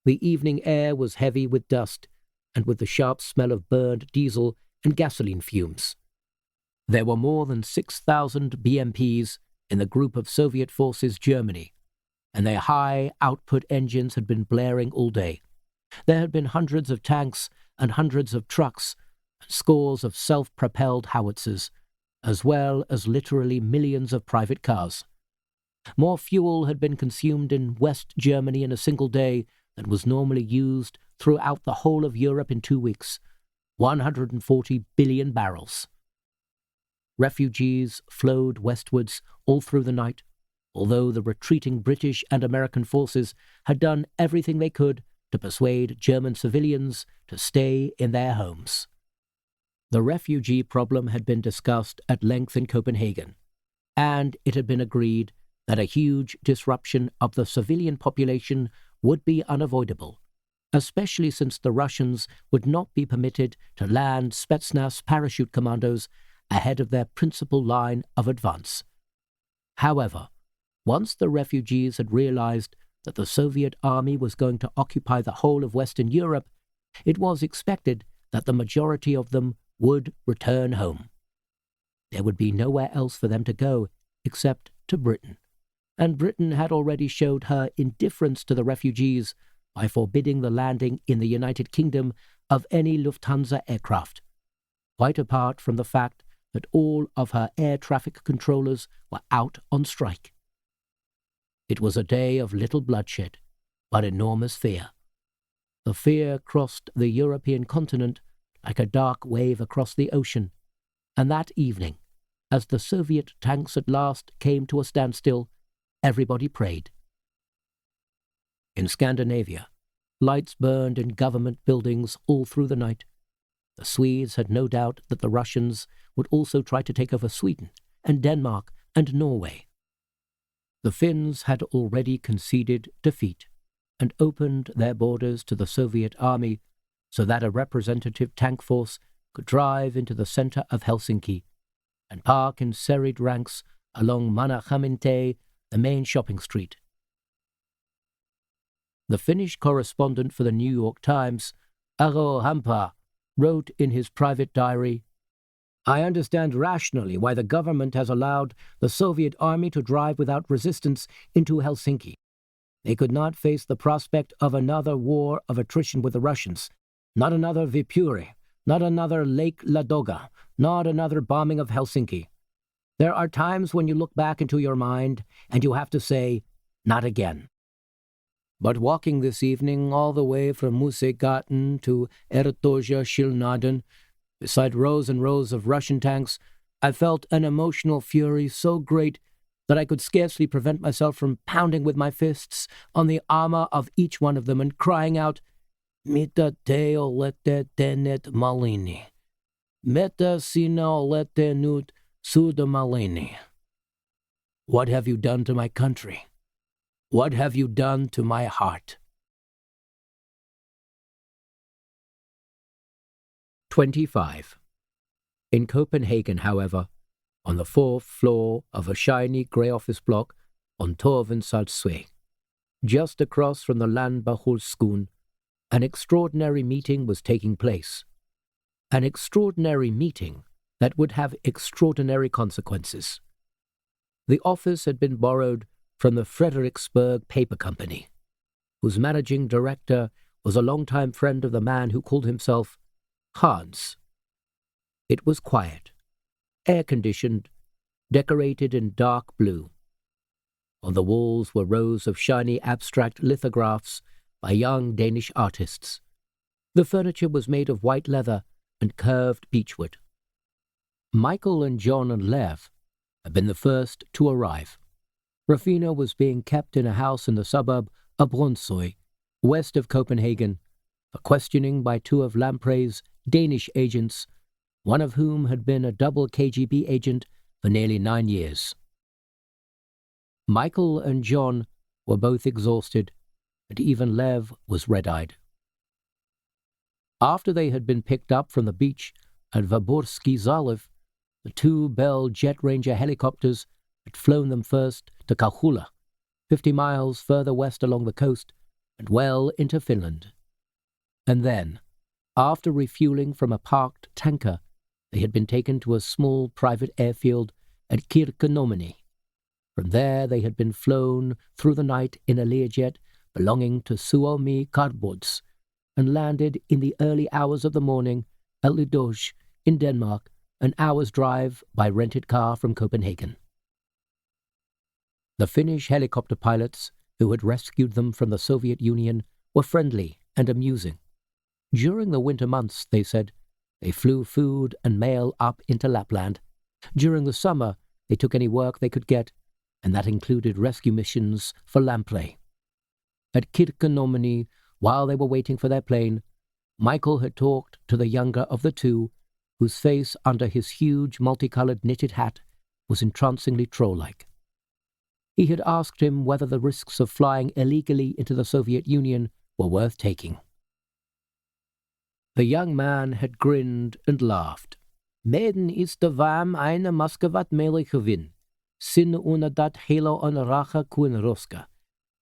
The evening air was heavy with dust and with the sharp smell of burned diesel and gasoline fumes. There were more than 6,000 BMPs in the group of Soviet forces Germany, and their high-output engines had been blaring all day. There had been hundreds of tanks and hundreds of trucks and scores of self-propelled howitzers, as well as literally millions of private cars. More fuel had been consumed in West Germany in a single day than was normally used throughout the whole of Europe in 2 weeks, 140 billion barrels. Refugees flowed westwards all through the night, although the retreating British and American forces had done everything they could to persuade German civilians to stay in their homes. The refugee problem had been discussed at length in Copenhagen, and it had been agreed that a huge disruption of the civilian population would be unavoidable, especially since the Russians would not be permitted to land Spetsnaz parachute commandos ahead of their principal line of advance. However, once the refugees had realized that the Soviet army was going to occupy the whole of Western Europe, it was expected that the majority of them would return home. There would be nowhere else for them to go except to Britain, and Britain had already showed her indifference to the refugees by forbidding the landing in the United Kingdom of any Lufthansa aircraft, quite apart from the fact that all of her air traffic controllers were out on strike. It was a day of little bloodshed, but enormous fear. The fear crossed the European continent like a dark wave across the ocean, and that evening, as the Soviet tanks at last came to a standstill, everybody prayed. In Scandinavia, lights burned in government buildings all through the night. The Swedes had no doubt that the Russians would also try to take over Sweden and Denmark and Norway. The Finns had already conceded defeat and opened their borders to the Soviet army so that a representative tank force could drive into the center of Helsinki and park in serried ranks along Mannerheiminte, the main shopping street. The Finnish correspondent for the New York Times, Aro Hampa, wrote in his private diary, "I understand rationally why the government has allowed the Soviet army to drive without resistance into Helsinki. They could not face the prospect of another war of attrition with the Russians, not another Viipuri, not another Lake Ladoga, not another bombing of Helsinki. There are times when you look back into your mind and you have to say, not again." But walking this evening all the way from Musegaten to Ertoja Shilnaden, beside rows and rows of Russian tanks, I felt an emotional fury so great that I could scarcely prevent myself from pounding with my fists on the armor of each one of them and crying out, "Mita te olete tenet malini. Meta sina olete nut suda malini." What have you done to my country? What have you done to my heart? 25. In Copenhagen, however, on the 4th floor of a shiny grey office block on Torvensalsvej, just across from the Landbeholskolen, an extraordinary meeting was taking place. An extraordinary meeting that would have extraordinary consequences. The office had been borrowed from the Frederiksberg Paper Company, whose managing director was a longtime friend of the man who called himself Hans. It was quiet, air-conditioned, decorated in dark blue. On the walls were rows of shiny abstract lithographs by young Danish artists. The furniture was made of white leather and curved beechwood. Michael and John and Lev had been the first to arrive. Rafina was being kept in a house in the suburb of Brøndshøj, west of Copenhagen, for questioning by two of Lamprey's Danish agents, one of whom had been a double KGB agent for nearly 9 years. Michael and John were both exhausted, and even Lev was red-eyed. After they had been picked up from the beach at Vyborgsky Zalev, the two Bell Jet Ranger helicopters had flown them first to Kauhula, 50 miles further west along the coast and well into Finland. And then, after refueling from a parked tanker, they had been taken to a small private airfield at Kirkkonummi. From there they had been flown through the night in a Learjet belonging to Suomi Cardboards and landed in the early hours of the morning at Lidoj in Denmark, an hour's drive by rented car from Copenhagen. The Finnish helicopter pilots who had rescued them from the Soviet Union were friendly and amusing. During the winter months, they said, they flew food and mail up into Lapland. During the summer, they took any work they could get, and that included rescue missions for lamprey. At Kirkkonummi, while they were waiting for their plane, Michael had talked to the younger of the two, whose face under his huge multicolored knitted hat was entrancingly troll-like. He had asked him whether the risks of flying illegally into the Soviet Union were worth taking. The young man had grinned and laughed. "Meden is de vam eine Moskvat mele gewin. Sin una dat helo on racha kuin roska.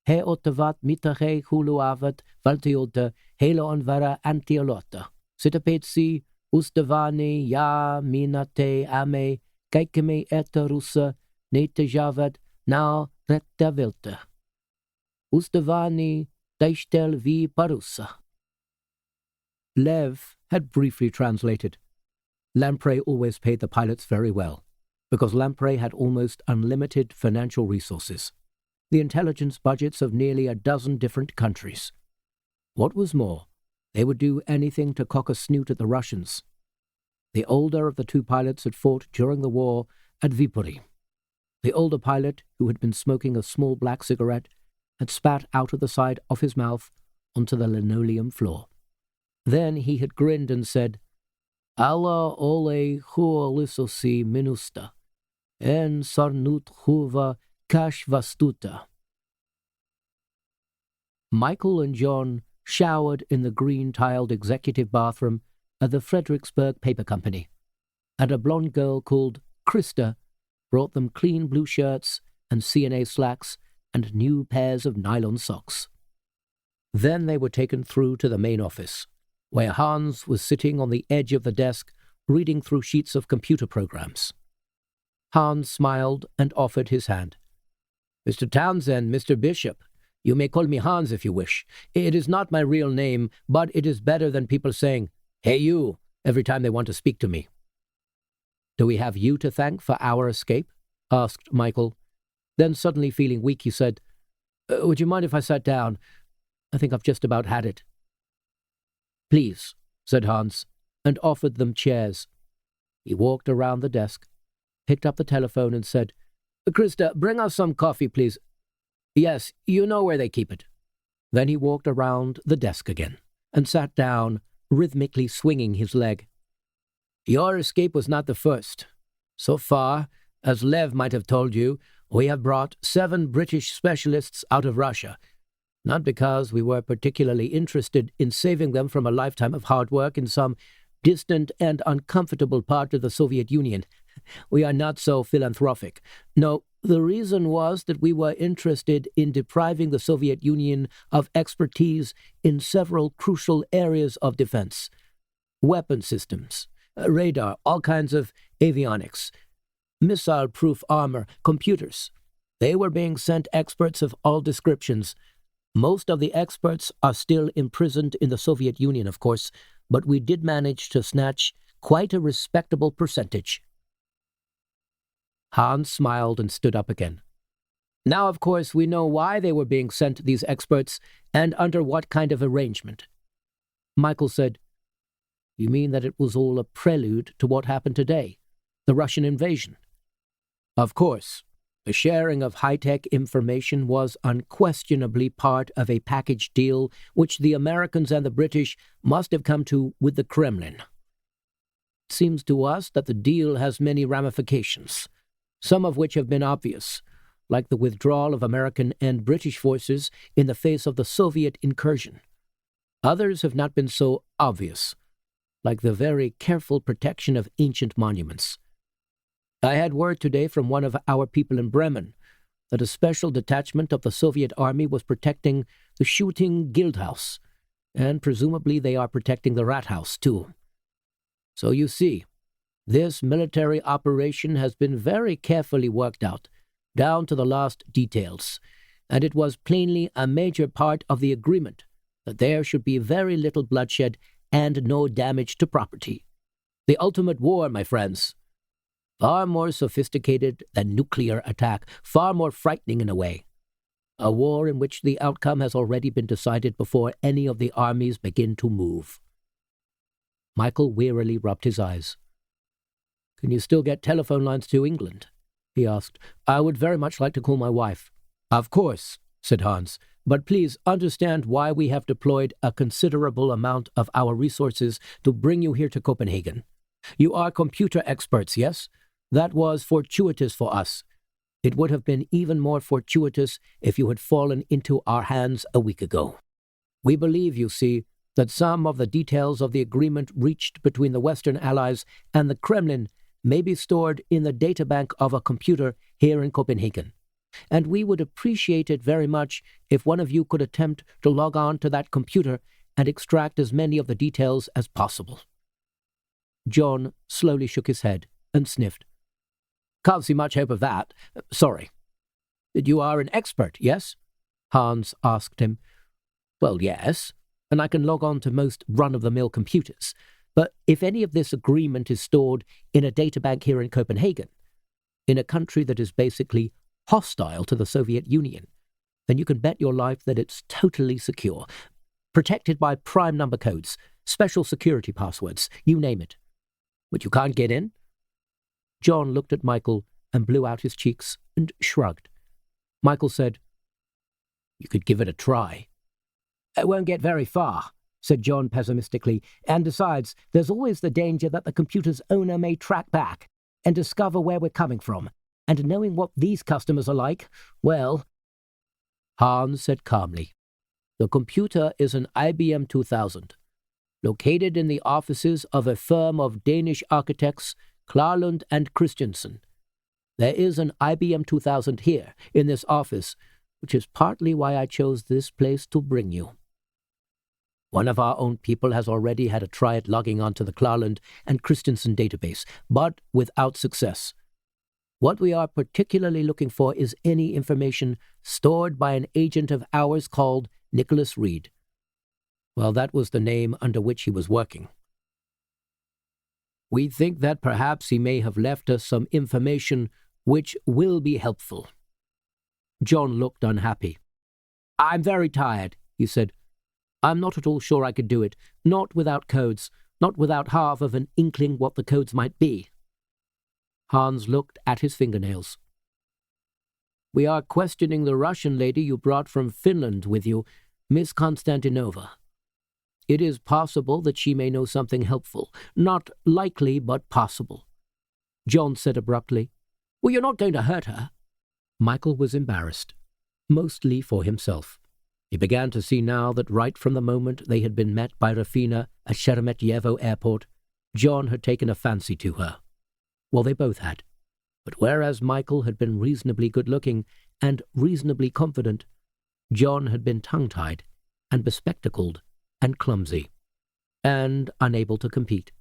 he otavat mitahe huluavat valtiota helo onvara antiolota. Sitapetsi ustavani ya minate ame kaikeme eta russa nete javad na retta vilta. Ustavani daishtel vi parussa. Lev had briefly translated. Lamprey always paid the pilots very well, because Lamprey had almost unlimited financial resources, the intelligence budgets of nearly a dozen different countries. What was more, they would do anything to cock a snoot at the Russians. The older of the two pilots had fought during the war at Viipuri. The older pilot, who had been smoking a small black cigarette, had spat out of the side of his mouth onto the linoleum floor. Then he had grinned and said, Allah ole huolisosi minusta, en sarnut huva kashvastuta. Michael and John showered in the green-tiled executive bathroom at the Fredericksburg Paper Company, and a blonde girl called Krista brought them clean blue shirts and CNA slacks and new pairs of nylon socks. Then they were taken through to the main office, where Hans was sitting on the edge of the desk reading through sheets of computer programs. Hans smiled and offered his hand. Mr. Townshend, Mr. Bishop, you may call me Hans if you wish. It is not my real name, but it is better than people saying, "Hey you," every time they want to speak to me. Do we have you to thank for our escape? Asked Michael. Then suddenly feeling weak, he said, Would you mind if I sat down? I think I've just about had it. Please, said Hans, and offered them chairs. He walked around the desk, picked up the telephone and said, Krista, bring us some coffee, please. Yes, you know where they keep it. Then he walked around the desk again and sat down, rhythmically swinging his leg. Your escape was not the first. So far, as Lev might have told you, we have brought 7 British specialists out of Russia, not because we were particularly interested in saving them from a lifetime of hard work in some distant and uncomfortable part of the Soviet Union. We are not so philanthropic. No, the reason was that we were interested in depriving the Soviet Union of expertise in several crucial areas of defense. Weapon systems, radar, all kinds of avionics, missile-proof armor, computers. They were being sent experts of all descriptions. Most of the experts are still imprisoned in the Soviet Union, of course, but we did manage to snatch quite a respectable percentage. Hans smiled and stood up again. Now, of course, we know why they were being sent, these experts, and under what kind of arrangement. Michael said, You mean that it was all a prelude to what happened today, the Russian invasion? Of course. The sharing of high-tech information was unquestionably part of a package deal which the Americans and the British must have come to with the Kremlin. It seems to us that the deal has many ramifications, some of which have been obvious, like the withdrawal of American and British forces in the face of the Soviet incursion. Others have not been so obvious, like the very careful protection of ancient monuments. I had word today from one of our people in Bremen that a special detachment of the Soviet army was protecting the shooting Guildhouse, and presumably they are protecting the Rat House too. So you see, this military operation has been very carefully worked out, down to the last details, and it was plainly a major part of the agreement that there should be very little bloodshed and no damage to property. The ultimate war, my friends. Far more sophisticated than nuclear attack, far more frightening in a way. A war in which the outcome has already been decided before any of the armies begin to move. Michael wearily rubbed his eyes. Can you still get telephone lines to England? He asked. I would very much like to call my wife. Of course, said Hans, but please understand why we have deployed a considerable amount of our resources to bring you here to Copenhagen. You are computer experts, yes? That was fortuitous for us. It would have been even more fortuitous if you had fallen into our hands a week ago. We believe, you see, that some of the details of the agreement reached between the Western Allies and the Kremlin may be stored in the databank of a computer here in Copenhagen. and we would appreciate it very much if one of you could attempt to log on to that computer and extract as many of the details as possible." John slowly shook his head and sniffed. "Can't see much hope of that. Sorry." "You are an expert, yes?" Hans asked him. "Well, yes, and I can log on to most run-of-the-mill computers. But if any of this agreement is stored in a databank here in Copenhagen, in a country that is basically hostile to the Soviet Union, then you can bet your life that it's totally secure, protected by prime number codes, special security passwords, you name it. But you can't get in?" John looked at Michael and blew out his cheeks and shrugged. Michael said, "You could give it a try." "I won't get very far," said John pessimistically, "and besides, there's always the danger that the computer's owner may track back and discover where we're coming from, and knowing what these customers are like, well—" Hans said calmly, "The computer is an IBM 2000, located in the offices of a firm of Danish architects, Klarlund and Christensen. There is an IBM 2000 here, in this office, which is partly why I chose this place to bring you. One of our own people has already had a try at logging onto the Klarlund and Christensen database, but without success. What we are particularly looking for is any information stored by an agent of ours called Nicholas Reed. Well, that was the name under which he was working. We think that perhaps he may have left us some information which will be helpful." John looked unhappy. "I'm very tired," he said. "I'm not at all sure I could do it, not without codes, not without half of an inkling what the codes might be." Hans looked at his fingernails. "We are questioning the Russian lady you brought from Finland with you, Miss Konstantinova. It is possible that she may know something helpful. Not likely, but possible." John said abruptly, "Well, you're not going to hurt her." Michael was embarrassed, mostly for himself. He began to see now that right from the moment they had been met by Rafina at Sheremetyevo Airport, John had taken a fancy to her. Well, they both had. But whereas Michael had been reasonably good-looking and reasonably confident, John had been tongue-tied and bespectacled and clumsy and unable to compete.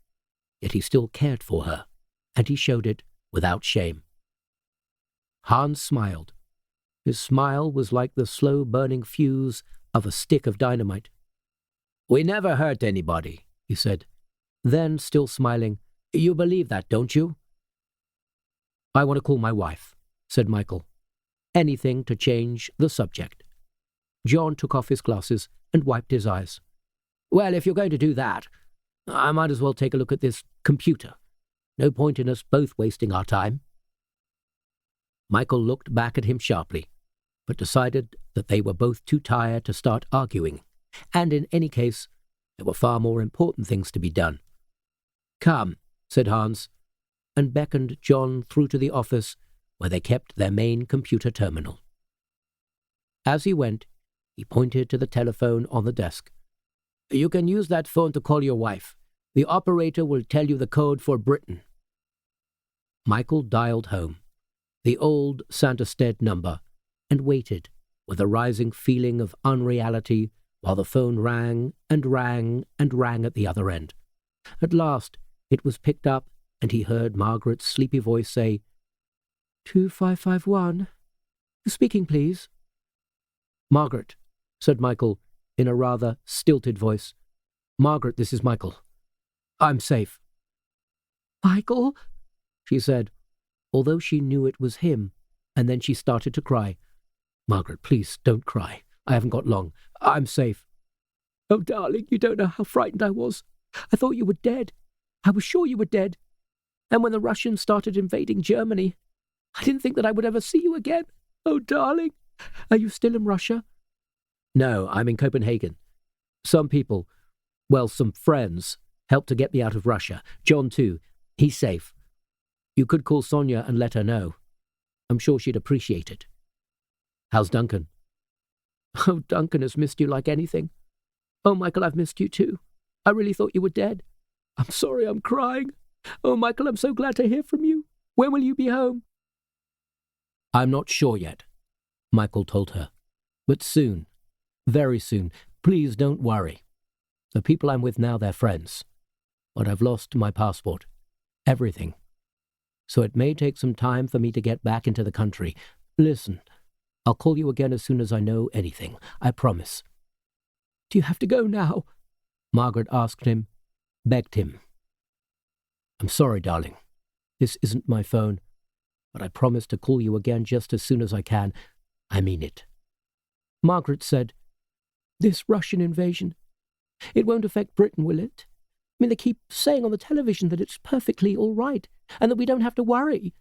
Yet he still cared for her, and he showed it without shame. Hans smiled. His smile was like the slow-burning fuse of a stick of dynamite. "We never hurt anybody," he said. Then, still smiling, "You believe that, don't you?" "I want to call my wife," said Michael. Anything to change the subject. John took off his glasses and wiped his eyes. "Well, if you're going to do that, I might as well take a look at this computer. No point in us both wasting our time." Michael looked back at him sharply, but decided that they were both too tired to start arguing, and in any case, there were far more important things to be done. "Come," said Hans, and beckoned John through to the office where they kept their main computer terminal. As he went, he pointed to the telephone on the desk. "You can use that phone to call your wife. The operator will tell you the code for Britain." Michael dialed home, the old Sanderstead number, and waited with a rising feeling of unreality while the phone rang and rang and rang at the other end. At last, it was picked up, and he heard Margaret's sleepy voice say, 2551. Who's speaking, please? "Margaret," said Michael, in a rather stilted voice. "Margaret, this is Michael. I'm safe." "Michael?" she said, although she knew it was him, and then she started to cry. "Margaret, please, don't cry. I haven't got long. I'm safe." "Oh, darling, you don't know how frightened I was. I thought you were dead. I was sure you were dead. And when the Russians started invading Germany, I didn't think that I would ever see you again. Oh, darling, are you still in Russia?" "No, I'm in Copenhagen. Some people, well, some friends, helped to get me out of Russia. John, too. He's safe. You could call Sonia and let her know. I'm sure she'd appreciate it. How's Duncan?" "Oh, Duncan has missed you like anything. Oh, Michael, I've missed you too. I really thought you were dead. I'm sorry, I'm crying. Oh, Michael, I'm so glad to hear from you. When will you be home?" "I'm not sure yet," Michael told her. But soon, very soon, please don't worry. The people I'm with now, they're friends. But I've lost my passport. Everything. So it may take some time for me to get back into the country. Listen, I'll call you again as soon as I know anything. I promise. Do you have to go now? Margaret asked him, begged him. I'm sorry, darling. This isn't my phone, but I promise to call you again just as soon as I can. I mean it. Margaret said, This Russian invasion, it won't affect Britain, will it? I mean, they keep saying on the television that it's perfectly all right and that we don't have to worry.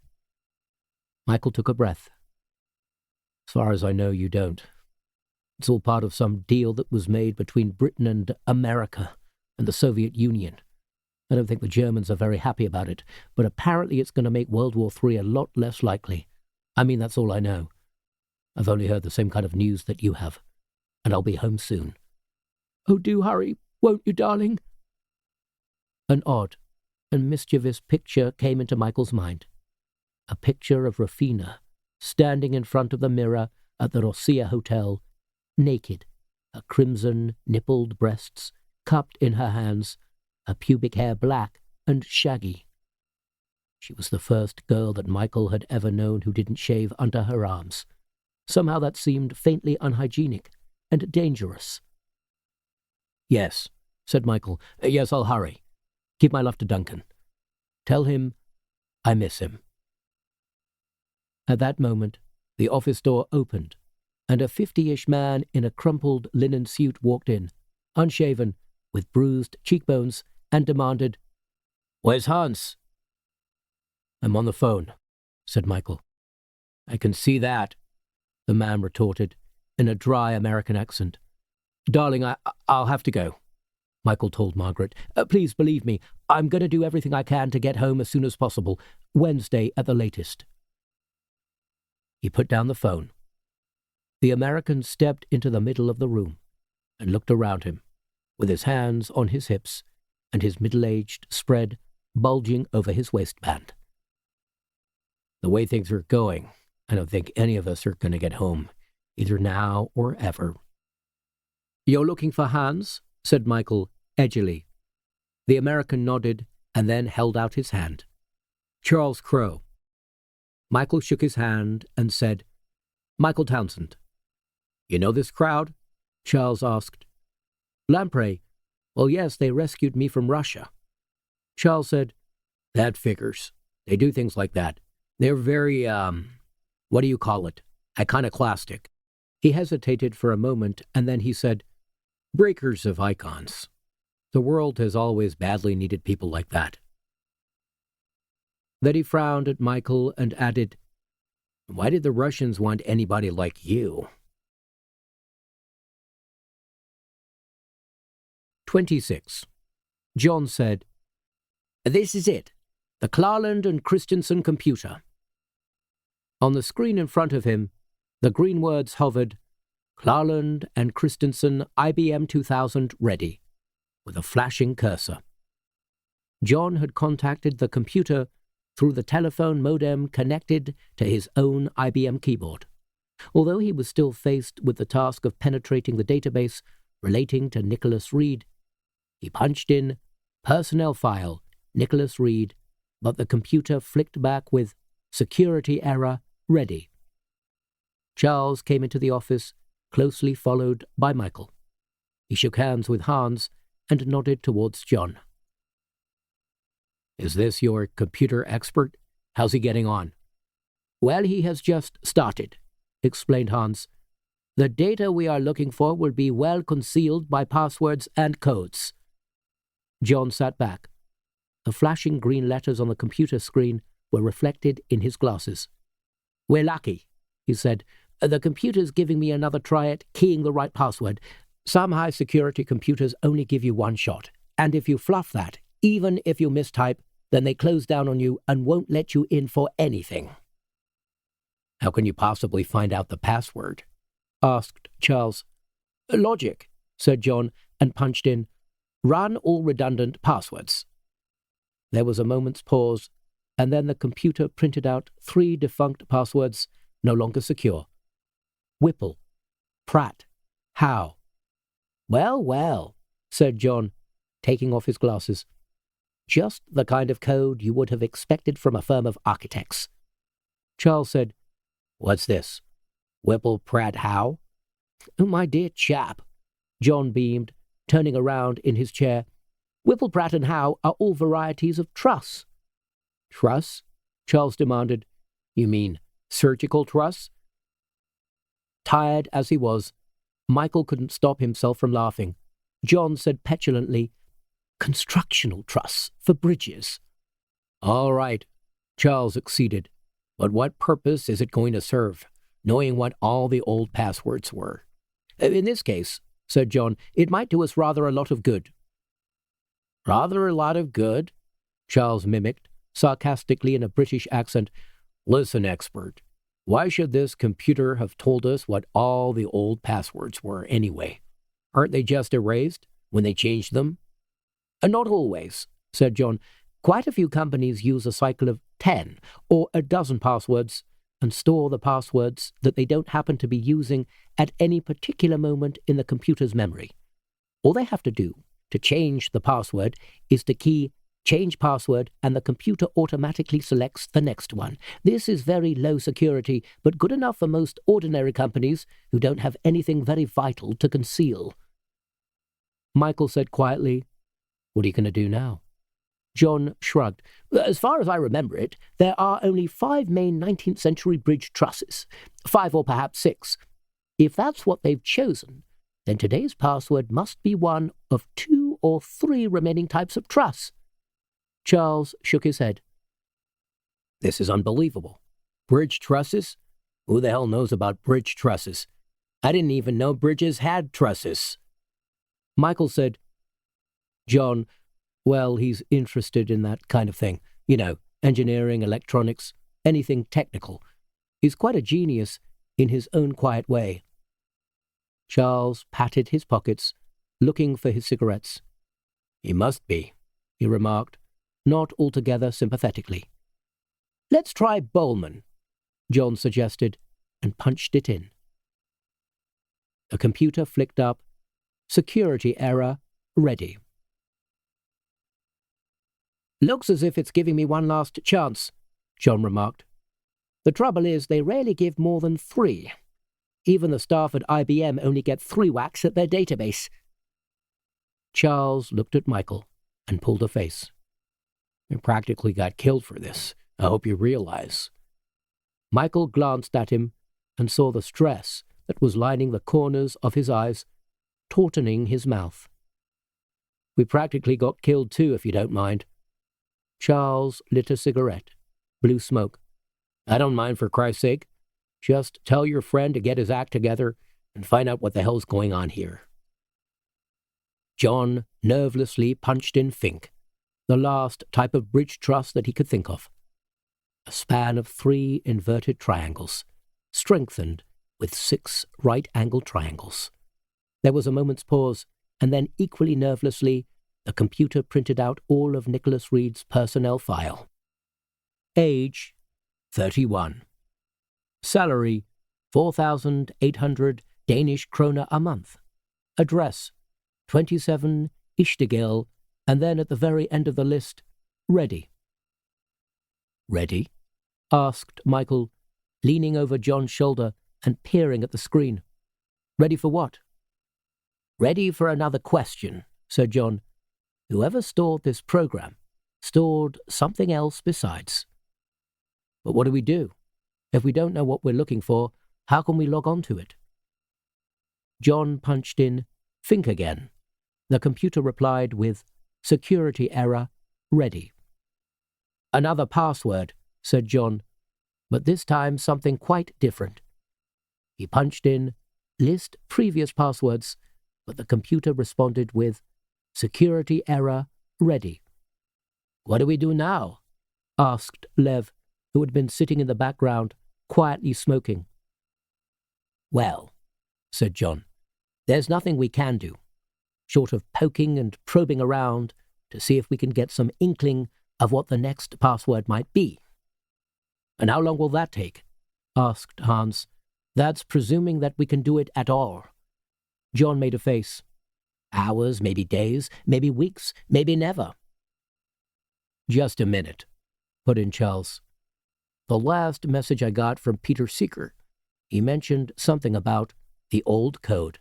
Michael took a breath. As far as I know, you don't. It's all part of some deal that was made between Britain and America and the Soviet Union. I don't think the Germans are very happy about it, but apparently it's going to make World War III a lot less likely. I mean, that's all I know. I've only heard the same kind of news that you have, and I'll be home soon. Oh, do hurry, won't you, darling? An odd and mischievous picture came into Michael's mind. A picture of Rufina standing in front of the mirror at the Rosia Hotel, naked, her crimson, nippled breasts cupped in her hands, her pubic hair black and shaggy. She was the first girl that Michael had ever known who didn't shave under her arms. Somehow that seemed faintly unhygienic and dangerous. Yes, said Michael. Yes, I'll hurry. Keep my love to Duncan. Tell him I miss him. At that moment, the office door opened, and a 50-ish man in a crumpled linen suit walked in, unshaven, with bruised cheekbones, and demanded, Where's Hans? I'm on the phone, said Michael. I can see that, the man retorted, in a dry American accent. Darling, I'll have to go, Michael told Margaret. Please believe me, I'm going to do everything I can to get home as soon as possible, Wednesday at the latest. He put down the phone. The American stepped into the middle of the room and looked around him, with his hands on his hips and his middle-aged spread bulging over his waistband. The way things are going, I don't think any of us are going to get home, either now or ever. You're looking for Hans? Said Michael, edgily. The American nodded and then held out his hand. Charles Krogh. Michael shook his hand and said, Michael Townshend. You know this crowd? Charles asked. Lamprey. Well, yes, they rescued me from Russia. Charles said, That figures. They do things like that. They're very, what do you call it? Iconoclastic. He hesitated for a moment, and then he said, Breakers of icons. The world has always badly needed people like that. Then he frowned at Michael and added, Why did the Russians want anybody like you? 26. John said, This is it. The Klarland and Christensen computer. On the screen in front of him, the green words hovered, Klarland and Christensen IBM 2000 ready, with a flashing cursor. John had contacted the computer through the telephone modem connected to his own IBM keyboard. Although he was still faced with the task of penetrating the database relating to Nicholas Reed, he punched in personnel file, Nicholas Reed, but the computer flicked back with security error, ready. Charles came into the office, closely followed by Michael. He shook hands with Hans and nodded towards John. Is this your computer expert? How's he getting on? Well, he has just started, explained Hans. The data we are looking for will be well concealed by passwords and codes. John sat back. The flashing green letters on the computer screen were reflected in his glasses. We're lucky, he said. The computer's giving me another try at keying the right password. Some high-security computers only give you one shot, and if you fluff that, even if you mistype, then they close down on you and won't let you in for anything. How can you possibly find out the password? Asked Charles. Logic, said John, and punched in, Run all redundant passwords. There was a moment's pause, and then the computer printed out 3 defunct passwords, no longer secure. Whipple, Pratt, Howe. Well, well, said John, taking off his glasses. Just the kind of code you would have expected from a firm of architects. Charles said, What's this? Whipple, Pratt, Howe? Oh, my dear chap, John beamed, turning around in his chair. Whipple, Pratt, and Howe are all varieties of truss. Truss? Charles demanded. You mean surgical truss? Tired as he was, Michael couldn't stop himself from laughing. John said petulantly, Constructional truss for bridges. All right, Charles acceded. But what purpose is it going to serve, knowing what all the old passwords were? In this case, said John, it might do us rather a lot of good. Rather a lot of good? Charles mimicked, sarcastically in a British accent. Listen, expert, why should this computer have told us what all the old passwords were anyway? Aren't they just erased when they changed them? Not always, said John. Quite a few companies use a cycle of 10 or a dozen passwords and store the passwords that they don't happen to be using at any particular moment in the computer's memory. All they have to do to change the password is to key change password and the computer automatically selects the next one. This is very low security, but good enough for most ordinary companies who don't have anything very vital to conceal. Michael said quietly, What are you going to do now? John shrugged. As far as I remember it, there are only 5 main 19th century bridge trusses, 5 or perhaps 6. If that's what they've chosen, then today's password must be one of 2 or 3 remaining types of truss. Charles shook his head. This is unbelievable. Bridge trusses? Who the hell knows about bridge trusses? I didn't even know bridges had trusses. Michael said, John, well, he's interested in that kind of thing. You know, engineering, electronics, anything technical. He's quite a genius in his own quiet way. Charles patted his pockets, looking for his cigarettes. He must be, he remarked, not altogether sympathetically. Let's try Bowman, John suggested, and punched it in. The computer flicked up, security error, ready. Looks as if it's giving me one last chance, John remarked. The trouble is they rarely give more than 3. Even the staff at IBM only get 3 whacks at their database. Charles looked at Michael and pulled a face. You practically got killed for this. I hope you realize. Michael glanced at him and saw the stress that was lining the corners of his eyes, tautening his mouth. We practically got killed too, if you don't mind. Charles lit a cigarette, blew smoke. I don't mind, for Christ's sake. Just tell your friend to get his act together and find out what the hell's going on here. John nervelessly punched in Fink, the last type of bridge truss that he could think of. A span of 3 inverted triangles, strengthened with 6 right-angled triangles. There was a moment's pause, and then equally nervelessly, the computer printed out all of Nicholas Reed's personnel file. Age, 31. Salary, 4,800 Danish kroner a month. Address, 27 Ishtigel, and then at the very end of the list, ready. Ready? Asked Michael, leaning over John's shoulder and peering at the screen. Ready for what? Ready for another question, said John. Whoever stored this program stored something else besides. But what do we do? If we don't know what we're looking for, how can we log on to it? John punched in Fink again. The computer replied with security error, ready. Another password, said John, but this time something quite different. He punched in list previous passwords, but the computer responded with security error, ready. What do we do now? Asked Lev, who had been sitting in the background, quietly smoking. Well, said John, there's nothing we can do, short of poking and probing around to see if we can get some inkling of what the next password might be. And how long will that take? Asked Hans, That's presuming that we can do it at all. John made a face. Hours, maybe days, maybe weeks, maybe never. Just a minute, put in Charles. The last message I got from Peter Seeker, he mentioned something about the old code.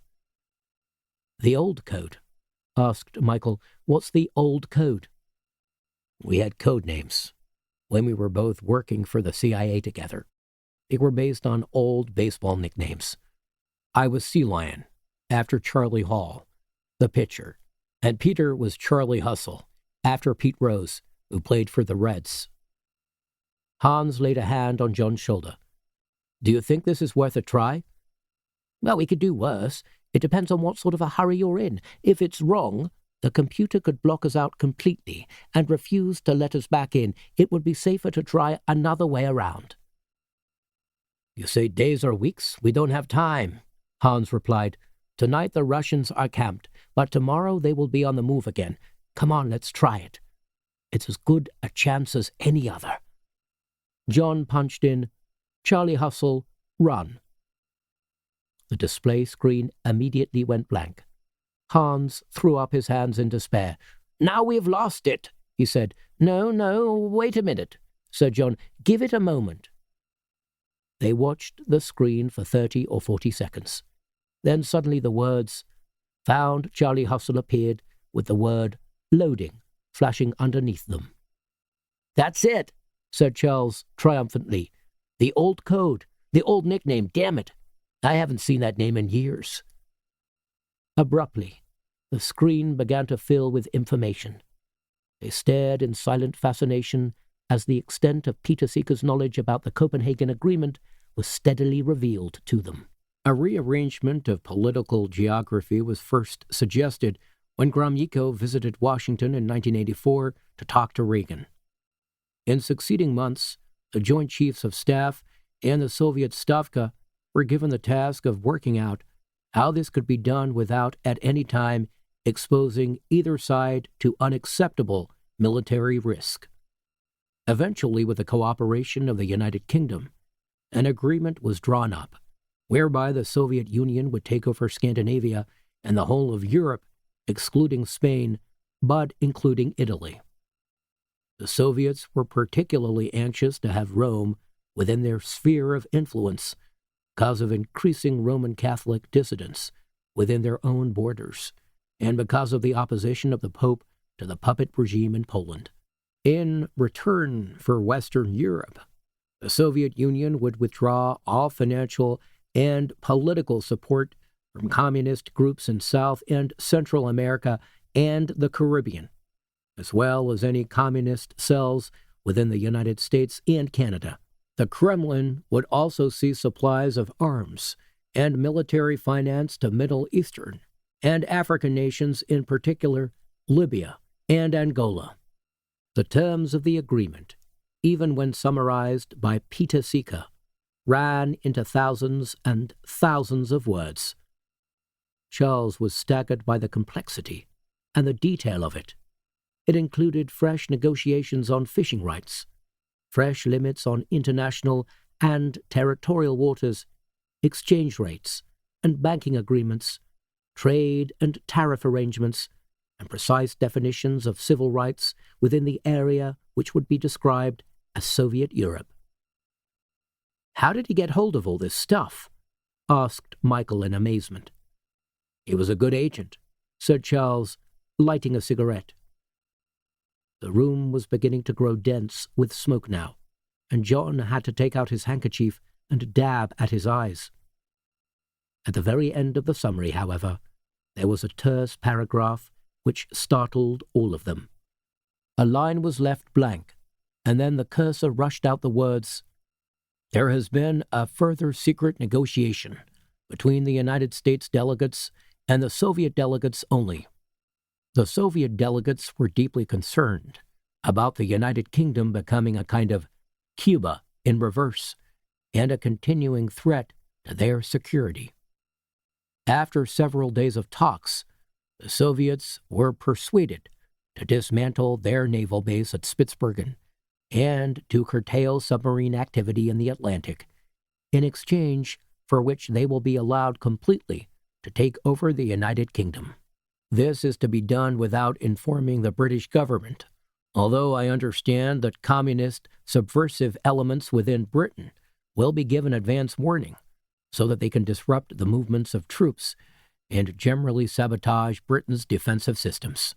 The old code? Asked Michael. What's the old code? We had code names when we were both working for the CIA together. They were based on old baseball nicknames. I was Sea Lion, after Charlie Hall, the pitcher, and Peter was Charlie Hustle, after Pete Rose, who played for the Reds. Hans laid a hand on John's shoulder. Do you think this is worth a try? Well, we could do worse. It depends on what sort of a hurry you're in. If it's wrong, the computer could block us out completely and refuse to let us back in. It would be safer to try another way around. You say days or weeks? We don't have time, Hans replied. Tonight the Russians are camped, but tomorrow they will be on the move again. Come on, let's try it. It's as good a chance as any other. John punched in, Charlie Hustle, run. The display screen immediately went blank. Hans threw up his hands in despair. Now we've lost it, he said. No, wait a minute, said John. Give it a moment. They watched the screen for 30 or 40 seconds. Then suddenly the words, Found Charlie Hustle appeared with the word loading flashing underneath them. That's it, said Charles triumphantly. The old code, the old nickname, damn it. I haven't seen that name in years. Abruptly, the screen began to fill with information. They stared in silent fascination as the extent of Peter Seeker's knowledge about the Copenhagen Agreement was steadily revealed to them. A rearrangement of political geography was first suggested when Gromyko visited Washington in 1984 to talk to Reagan. In succeeding months, the Joint Chiefs of Staff and the Soviet Stavka were given the task of working out how this could be done without at any time exposing either side to unacceptable military risk. Eventually, with the cooperation of the United Kingdom, an agreement was drawn up whereby the Soviet Union would take over Scandinavia and the whole of Europe, excluding Spain, but including Italy. The Soviets were particularly anxious to have Rome within their sphere of influence because of increasing Roman Catholic dissidents within their own borders, and because of the opposition of the Pope to the puppet regime in Poland. In return for Western Europe, the Soviet Union would withdraw all financial and political support from communist groups in South and Central America and the Caribbean, as well as any communist cells within the United States and Canada. The Kremlin would also see supplies of arms and military finance to Middle Eastern and African nations, in particular Libya and Angola. The terms of the agreement, even when summarized by Peter Seeker, ran into thousands and thousands of words. Charles was staggered by the complexity and the detail of it. It included fresh negotiations on fishing rights, fresh limits on international and territorial waters, exchange rates and banking agreements, trade and tariff arrangements, and precise definitions of civil rights within the area which would be described as Soviet Europe. How did he get hold of all this stuff? Asked Michael in amazement. He was a good agent, said Charles, lighting a cigarette. The room was beginning to grow dense with smoke now, and John had to take out his handkerchief and dab at his eyes. At the very end of the summary, however, there was a terse paragraph which startled all of them. A line was left blank, and then the cursor rushed out the words, There has been a further secret negotiation between the United States delegates and the Soviet delegates only. The Soviet delegates were deeply concerned about the United Kingdom becoming a kind of Cuba in reverse and a continuing threat to their security. After several days of talks, the Soviets were persuaded to dismantle their naval base at Spitsbergen and to curtail submarine activity in the Atlantic in exchange for which they will be allowed completely to take over the United Kingdom. This is to be done without informing the British government, although I understand that communist, subversive elements within Britain will be given advance warning so that they can disrupt the movements of troops and generally sabotage Britain's defensive systems.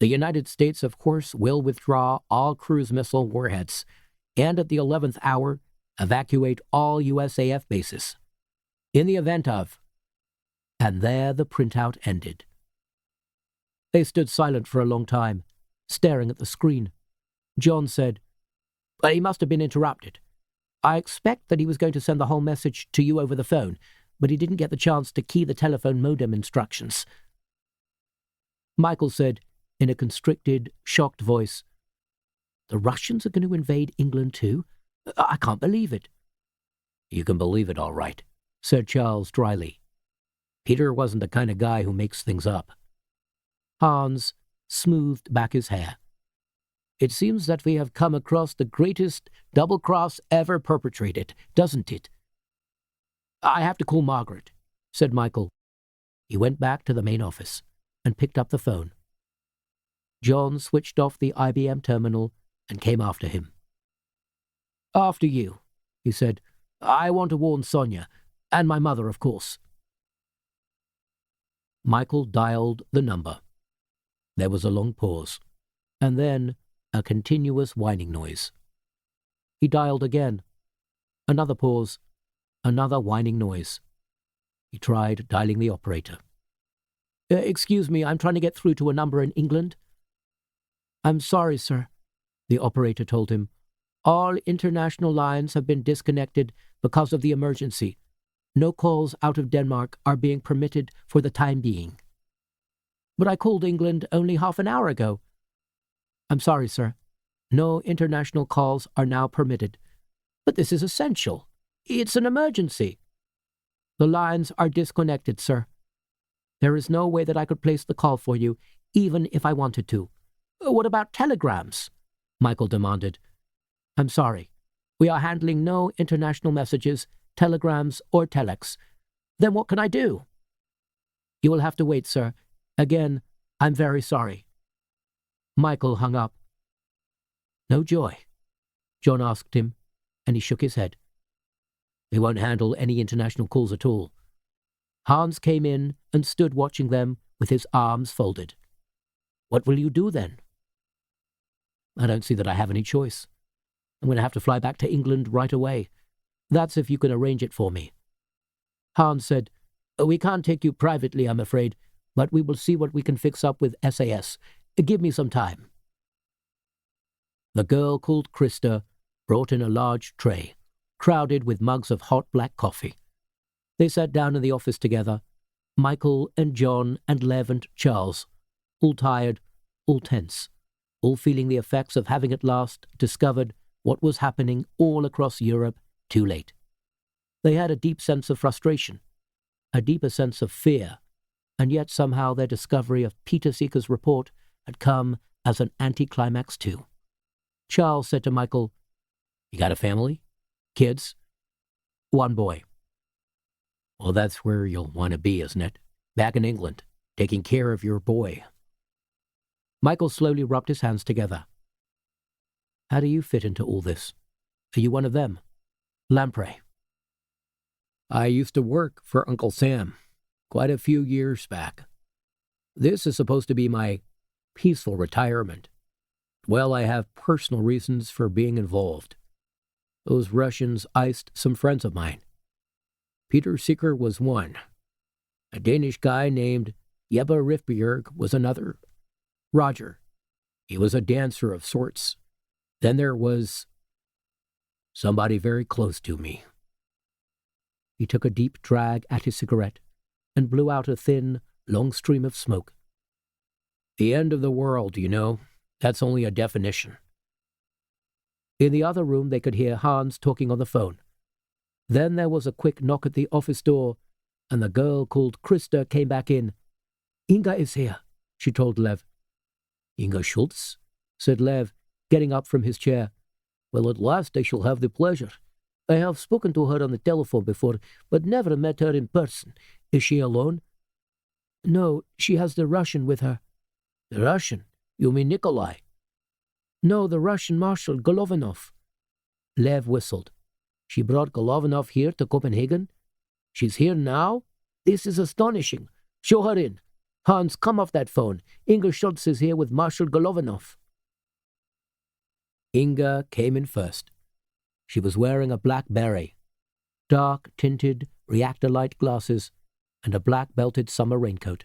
The United States, of course, will withdraw all cruise missile warheads and at the 11th hour evacuate all USAF bases. In the event of... And there the printout ended. They stood silent for a long time, staring at the screen. John said, "But he must have been interrupted. I expect that he was going to send the whole message to you over the phone, but he didn't get the chance to key the telephone modem instructions." Michael said, in a constricted, shocked voice, "The Russians are going to invade England too? I can't believe it." "You can believe it all right," said Charles dryly. Peter wasn't the kind of guy who makes things up. Hans smoothed back his hair. "It seems that we have come across the greatest double-cross ever perpetrated, doesn't it?" "I have to call Margaret," said Michael. He went back to the main office and picked up the phone. John switched off the IBM terminal and came after him. "After you," he said. "I want to warn Sonia, and my mother, of course." Michael dialed the number. There was a long pause, and then a continuous whining noise. He dialed again. Another pause, another whining noise. He tried dialing the operator. "Excuse me, I'm trying to get through to a number in England." "I'm sorry, sir," the operator told him. "All international lines have been disconnected because of the emergency. No calls out of Denmark are being permitted for the time being." "But I called England only half an hour ago." "I'm sorry, sir. No international calls are now permitted." "But this is essential. It's an emergency." "The lines are disconnected, sir. There is no way that I could place the call for you, even if I wanted to." "What about telegrams?" Michael demanded. "I'm sorry. We are handling no international messages, telegrams, or telex." "Then what can I do?" "You will have to wait, sir. Again, I'm very sorry." Michael hung up. "No joy?" John asked him, and he shook his head. "They won't handle any international calls at all." Hans came in and stood watching them with his arms folded. "What will you do then?" "I don't see that I have any choice. I'm going to have to fly back to England right away. That's if you can arrange it for me." Hans said, "We can't take you privately, I'm afraid, but we will see what we can fix up with SAS. Give me some time." The girl called Krista brought in a large tray, crowded with mugs of hot black coffee. They sat down in the office together, Michael and John and Lev and Charles, all tired, all tense, all feeling the effects of having at last discovered what was happening all across Europe too late. They had a deep sense of frustration, a deeper sense of fear, and yet somehow their discovery of Peter Seeker's report had come as an anticlimax too. Charles said to Michael, "You got a family? Kids?" "One boy." "Well, that's where you'll want to be, isn't it? Back in England, taking care of your boy." Michael slowly rubbed his hands together. "How do you fit into all this? Are you one of them? Lamprey?" "I used to work for Uncle Sam quite a few years back. This is supposed to be my peaceful retirement. Well, I have personal reasons for being involved. Those Russians iced some friends of mine. Peter Seeker was one. A Danish guy named Jeppe Rifbjerg was another. Roger. He was a dancer of sorts. Then there was somebody very close to me." He took a deep drag at his cigarette and blew out a thin, long stream of smoke. "The end of the world, you know. That's only a definition." In the other room they could hear Hans talking on the phone. Then there was a quick knock at the office door, and the girl called Krista came back in. "Inga is here," she told Lev. "Inga Schultz?" said Lev, getting up from his chair. "Well, at last I shall have the pleasure. I have spoken to her on the telephone before, but never met her in person. Is she alone? No, she has the Russian with her. The Russian? You mean Nikolai? No, the Russian Marshal, Golovanov. Lev whistled. She brought Golovanov here to Copenhagen? She's here now? This is astonishing. Show her in. Hans, come off that phone. Inga Schultz is here with Marshal Golovanov. Inga came in first. She was wearing a black beret, dark-tinted reactor light glasses, and a black-belted summer raincoat.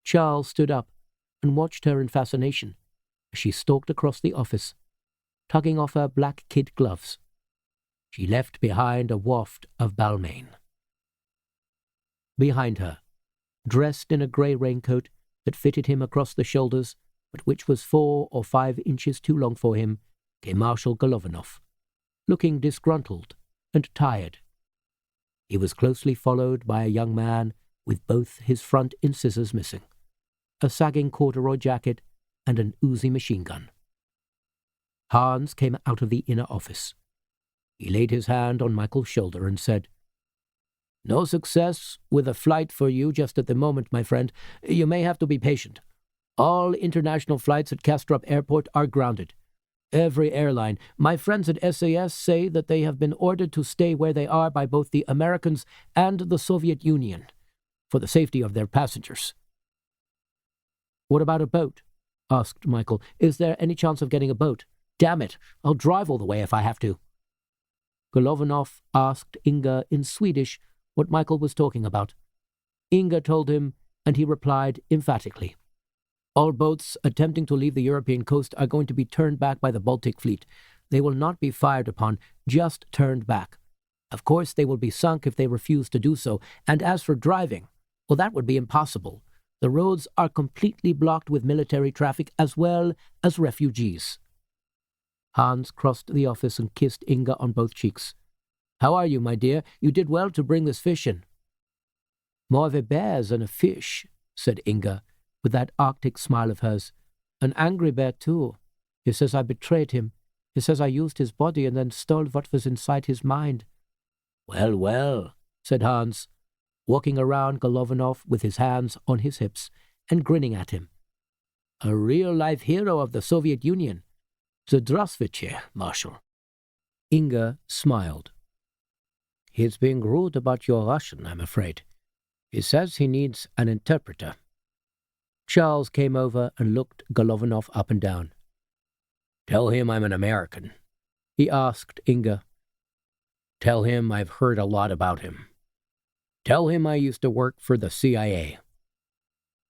Charles stood up and watched her in fascination as she stalked across the office, tugging off her black kid gloves. She left behind a waft of Balmain. Behind her, dressed in a grey raincoat that fitted him across the shoulders, but which was 4 or 5 inches too long for him, came Marshal Golovanov, looking disgruntled and tired. He was closely followed by a young man with both his front incisors missing, a sagging corduroy jacket, and an Uzi machine gun. Hans came out of the inner office. He laid his hand on Michael's shoulder and said, "No success with a flight for you just at the moment, my friend. You may have to be patient. All international flights at Kastrup Airport are grounded. Every airline. My friends at SAS say that they have been ordered to stay where they are by both the Americans and the Soviet Union, for the safety of their passengers." "What about a boat?" asked Michael. "Is there any chance of getting a boat? Damn it, I'll drive all the way if I have to." Golovanov asked Inga in Swedish what Michael was talking about. Inga told him, and he replied emphatically. "All boats attempting to leave the European coast are going to be turned back by the Baltic fleet. They will not be fired upon, just turned back. Of course, they will be sunk if they refuse to do so, and as for driving, well, that would be impossible. The roads are completely blocked with military traffic as well as refugees." Hans crossed the office and kissed Inga on both cheeks. "How are you, my dear? You did well to bring this fish in." "More of a bear than a fish," said Inga, with that Arctic smile of hers. "An angry bear, too. He says I betrayed him. He says I used his body and then stole what was inside his mind." "Well, well," said Hans, walking around Golovanov with his hands on his hips and grinning at him. "A real-life hero of the Soviet Union. Zdravstvuyte, Marshal." Inga smiled. "He's being rude about your Russian, I'm afraid. He says he needs an interpreter." Charles came over and looked Golovanov up and down. "Tell him I'm an American," he asked Inga. "Tell him I've heard a lot about him. Tell him I used to work for the CIA.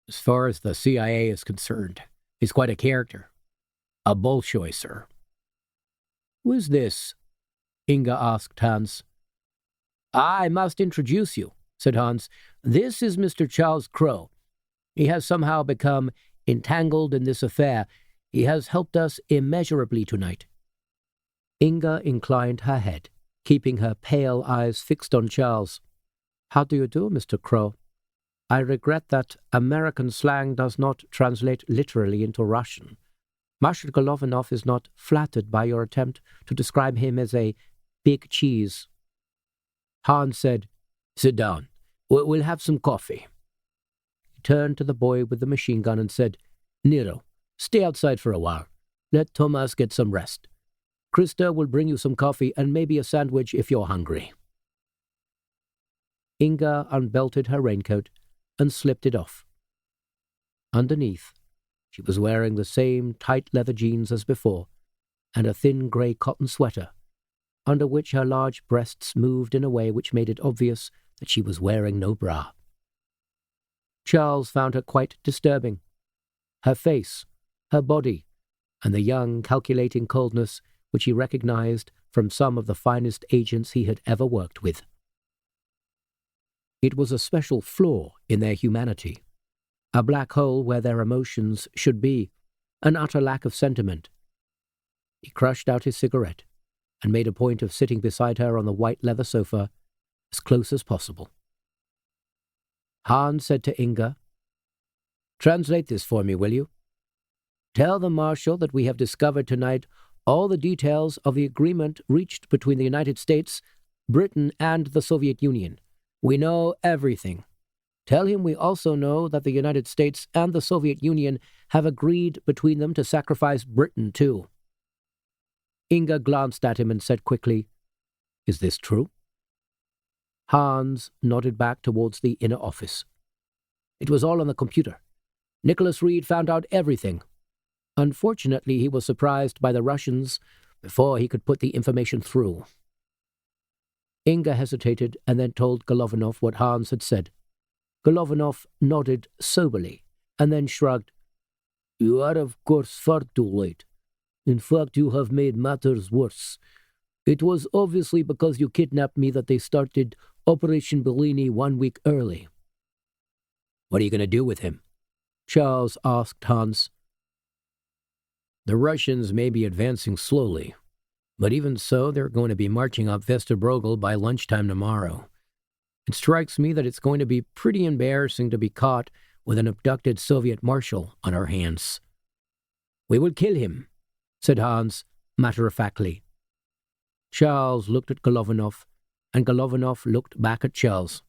As far as the CIA is concerned, he's quite a character. A Bolshoi, sir." "Who is this?" Inga asked Hans. "I must introduce you," said Hans. "This is Mr. Charles Krogh. He has somehow become entangled in this affair. He has helped us immeasurably tonight." Inga inclined her head, keeping her pale eyes fixed on Charles. "How do you do, Mr. Krogh? I regret that American slang does not translate literally into Russian. Marshal Golovanov is not flattered by your attempt to describe him as a big cheese." Hans said, "Sit down. We'll have some coffee." He turned to the boy with the machine gun and said, "Nero, stay outside for a while. Let Thomas get some rest. Krista will bring you some coffee and maybe a sandwich if you're hungry." Inga unbelted her raincoat and slipped it off. Underneath, she was wearing the same tight leather jeans as before, and a thin grey cotton sweater, under which her large breasts moved in a way which made it obvious that she was wearing no bra. Charles found her quite disturbing. Her face, her body, and the young, calculating coldness which he recognized from some of the finest agents he had ever worked with. It was a special flaw in their humanity, a black hole where their emotions should be, an utter lack of sentiment. He crushed out his cigarette and made a point of sitting beside her on the white leather sofa as close as possible. Hans said to Inga, "Translate this for me, will you? Tell the Marshal that we have discovered tonight all the details of the agreement reached between the United States, Britain, and the Soviet Union. We know everything. Tell him we also know that the United States and the Soviet Union have agreed between them to sacrifice Britain, too." Inga glanced at him and said quickly, "Is this true?" Hans nodded back towards the inner office. "It was all on the computer. Nicholas Reed found out everything. Unfortunately, he was surprised by the Russians before he could put the information through." Inga hesitated and then told Golovanov what Hans had said. Golovanov nodded soberly and then shrugged. "You are, of course, far too late. In fact, you have made matters worse. It was obviously because you kidnapped me that they started Operation Bellini 1 week early." "What are you going to do with him?" Charles asked Hans. "The Russians may be advancing slowly, but even so, they're going to be marching up Vesterbrogel by lunchtime tomorrow. It strikes me that it's going to be pretty embarrassing to be caught with an abducted Soviet marshal on our hands." "We will kill him," said Hans, matter-of-factly. Charles looked at Golovanov, and Golovanov looked back at Charles.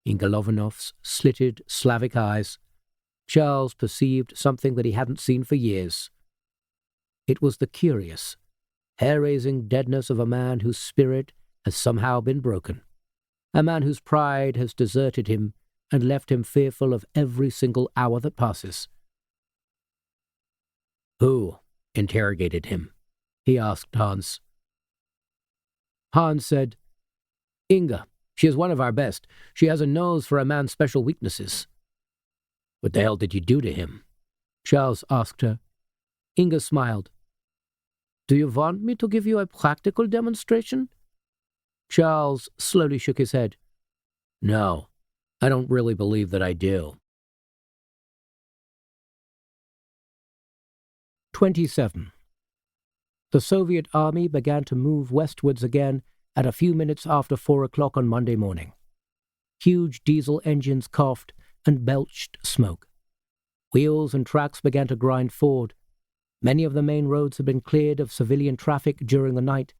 In Golovanov's slitted Slavic eyes, Charles perceived something that he hadn't seen for years. It was the curious, hair-raising deadness of a man whose spirit has somehow been broken, a man whose pride has deserted him and left him fearful of every single hour that passes. "Who interrogated him?" he asked Hans. Hans said, "Inga. She is one of our best. She has a nose for a man's special weaknesses." "What the hell did you do to him?" Charles asked her. Inga smiled. "Do you want me to give you a practical demonstration?" Charles slowly shook his head. "No, I don't really believe that I do." 27. The Soviet army began to move westwards again at a few minutes after 4 o'clock on Monday morning. Huge diesel engines coughed and belched smoke. Wheels and tracks began to grind forward. Many of the main roads had been cleared of civilian traffic during the night,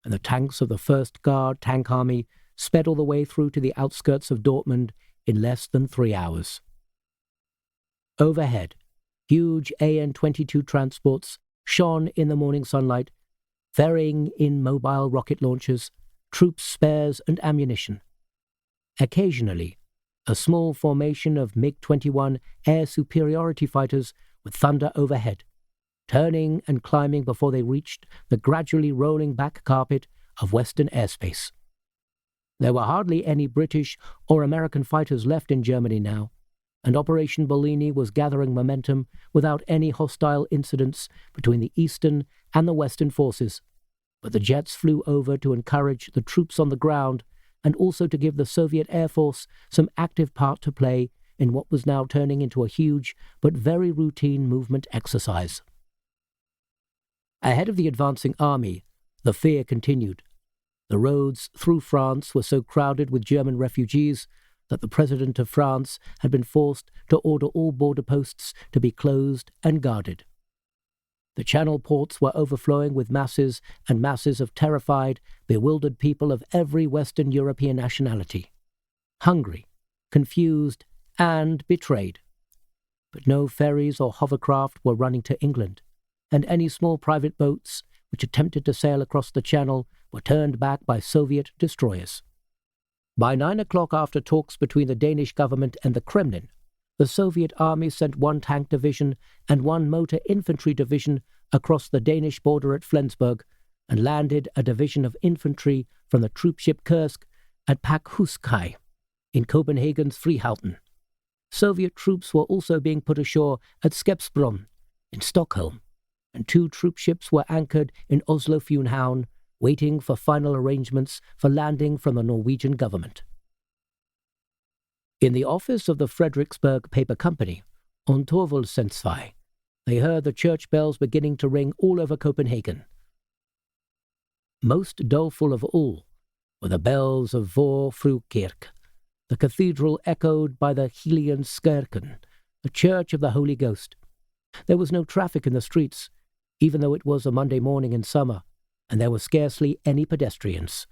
and the tanks of the 1st Guard Tank Army sped all the way through to the outskirts of Dortmund in less than 3 hours. Overhead, huge AN-22 transports shone in the morning sunlight, ferrying in mobile rocket launchers, troop spares and ammunition. Occasionally, a small formation of MiG-21 air superiority fighters would thunder overhead, turning and climbing before they reached the gradually rolling back carpet of Western airspace. There were hardly any British or American fighters left in Germany now, and Operation Bellini was gathering momentum without any hostile incidents between the Eastern and the Western forces. But the jets flew over to encourage the troops on the ground and also to give the Soviet Air Force some active part to play in what was now turning into a huge but very routine movement exercise. Ahead of the advancing army, the fear continued. The roads through France were so crowded with German refugees that the President of France had been forced to order all border posts to be closed and guarded. The Channel ports were overflowing with masses and masses of terrified, bewildered people of every Western European nationality, hungry, confused, and betrayed. But no ferries or hovercraft were running to England, and any small private boats which attempted to sail across the Channel were turned back by Soviet destroyers. By 9 o'clock, after talks between the Danish government and the Kremlin, the Soviet army sent 1 tank division and 1 motor infantry division across the Danish border at Flensburg and landed a division of infantry from the troopship Kursk at Pakhuskaj in Copenhagen's Frihavn. Soviet troops were also being put ashore at Skeppsbrunn in Stockholm, and 2 troopships were anchored in Oslo-Funhavn, waiting for final arrangements for landing from the Norwegian government. In the office of the Frederiksberg Paper Company, on Torvaldsendsvej, they heard the church bells beginning to ring all over Copenhagen. Most doleful of all were the bells of Vor Fru Kirke, the cathedral echoed by the Helionskerken, the Church of the Holy Ghost. There was no traffic in the streets, even though it was a Monday morning in summer, and there were scarcely any pedestrians.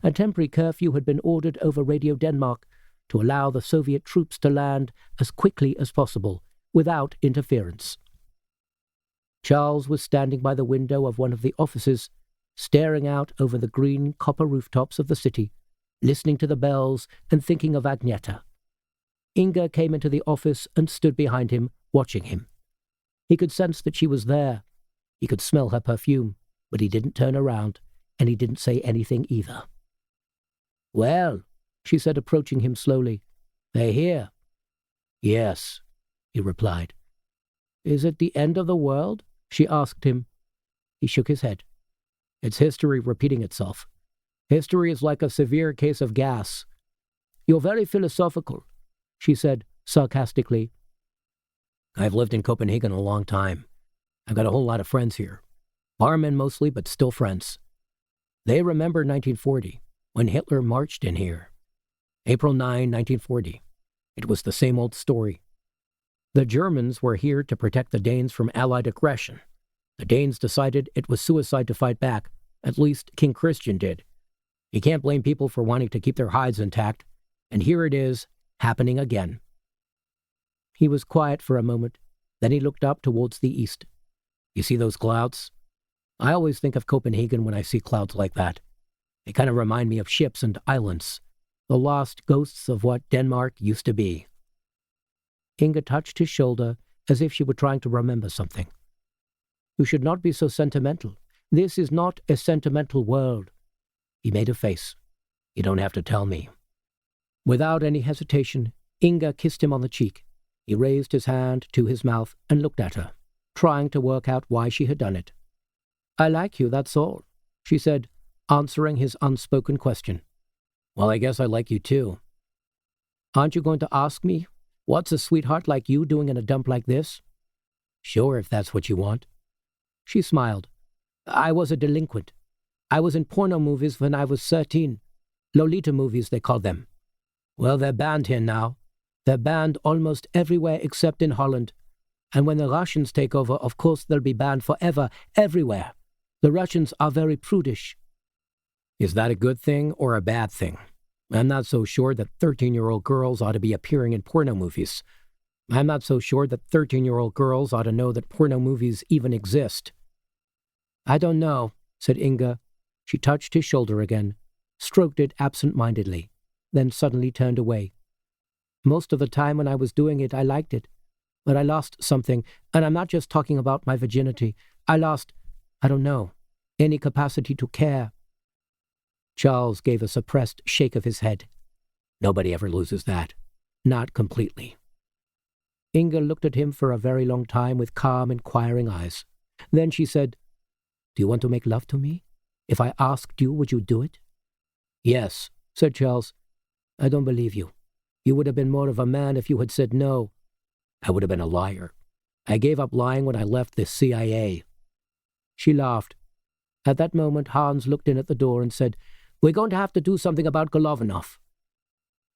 A temporary curfew had been ordered over Radio Denmark to allow the Soviet troops to land as quickly as possible, without interference. Charles was standing by the window of one of the offices, staring out over the green copper rooftops of the city, listening to the bells and thinking of Agneta. Inga came into the office and stood behind him, watching him. He could sense that she was there. He could smell her perfume, but he didn't turn around, and he didn't say anything either. "Well," she said, approaching him slowly, "they're here." "Yes," he replied. "Is it the end of the world?" she asked him. He shook his head. "It's history repeating itself. History is like a severe case of gas." "You're very philosophical," she said sarcastically. "I've lived in Copenhagen a long time. I've got a whole lot of friends here. Barmen mostly, but still friends. They remember 1940, when Hitler marched in here. April 9, 1940. It was the same old story. The Germans were here to protect the Danes from Allied aggression. The Danes decided it was suicide to fight back. At least King Christian did. You can't blame people for wanting to keep their hides intact. And here it is, happening again." He was quiet for a moment. Then he looked up towards the east. "You see those clouds? I always think of Copenhagen when I see clouds like that. They kind of remind me of ships and islands, the lost ghosts of what Denmark used to be." Inga touched his shoulder as if she were trying to remember something. "You should not be so sentimental. This is not a sentimental world." He made a face. "You don't have to tell me." Without any hesitation, Inga kissed him on the cheek. He raised his hand to his mouth and looked at her, trying to work out why she had done it. "I like you, that's all," she said, answering his unspoken question. "Well, I guess I like you too." "Aren't you going to ask me, what's a sweetheart like you doing in a dump like this?" "Sure, if that's what you want." She smiled. "I was a delinquent. I was in porno movies when I was 13. Lolita movies, they call them. Well, they're banned here now. They're banned almost everywhere except in Holland. And when the Russians take over, of course they'll be banned forever, everywhere. The Russians are very prudish." "Is that a good thing or a bad thing? I'm not so sure that 13-year-old girls ought to be appearing in porno movies. I'm not so sure that 13-year-old girls ought to know that porno movies even exist." "I don't know," said Inga. She touched his shoulder again, stroked it absent-mindedly, then suddenly turned away. "Most of the time when I was doing it, I liked it. But I lost something, and I'm not just talking about my virginity. I lost, I don't know, any capacity to care." Charles gave a suppressed shake of his head. "Nobody ever loses that. Not completely." Inga looked at him for a very long time with calm, inquiring eyes. Then she said, "Do you want to make love to me? If I asked you, would you do it?" "Yes," said Charles. "I don't believe you. You would have been more of a man if you had said no." "I would have been a liar. I gave up lying when I left the CIA." She laughed. At that moment, Hans looked in at the door and said, "We're going to have to do something about Golovanov."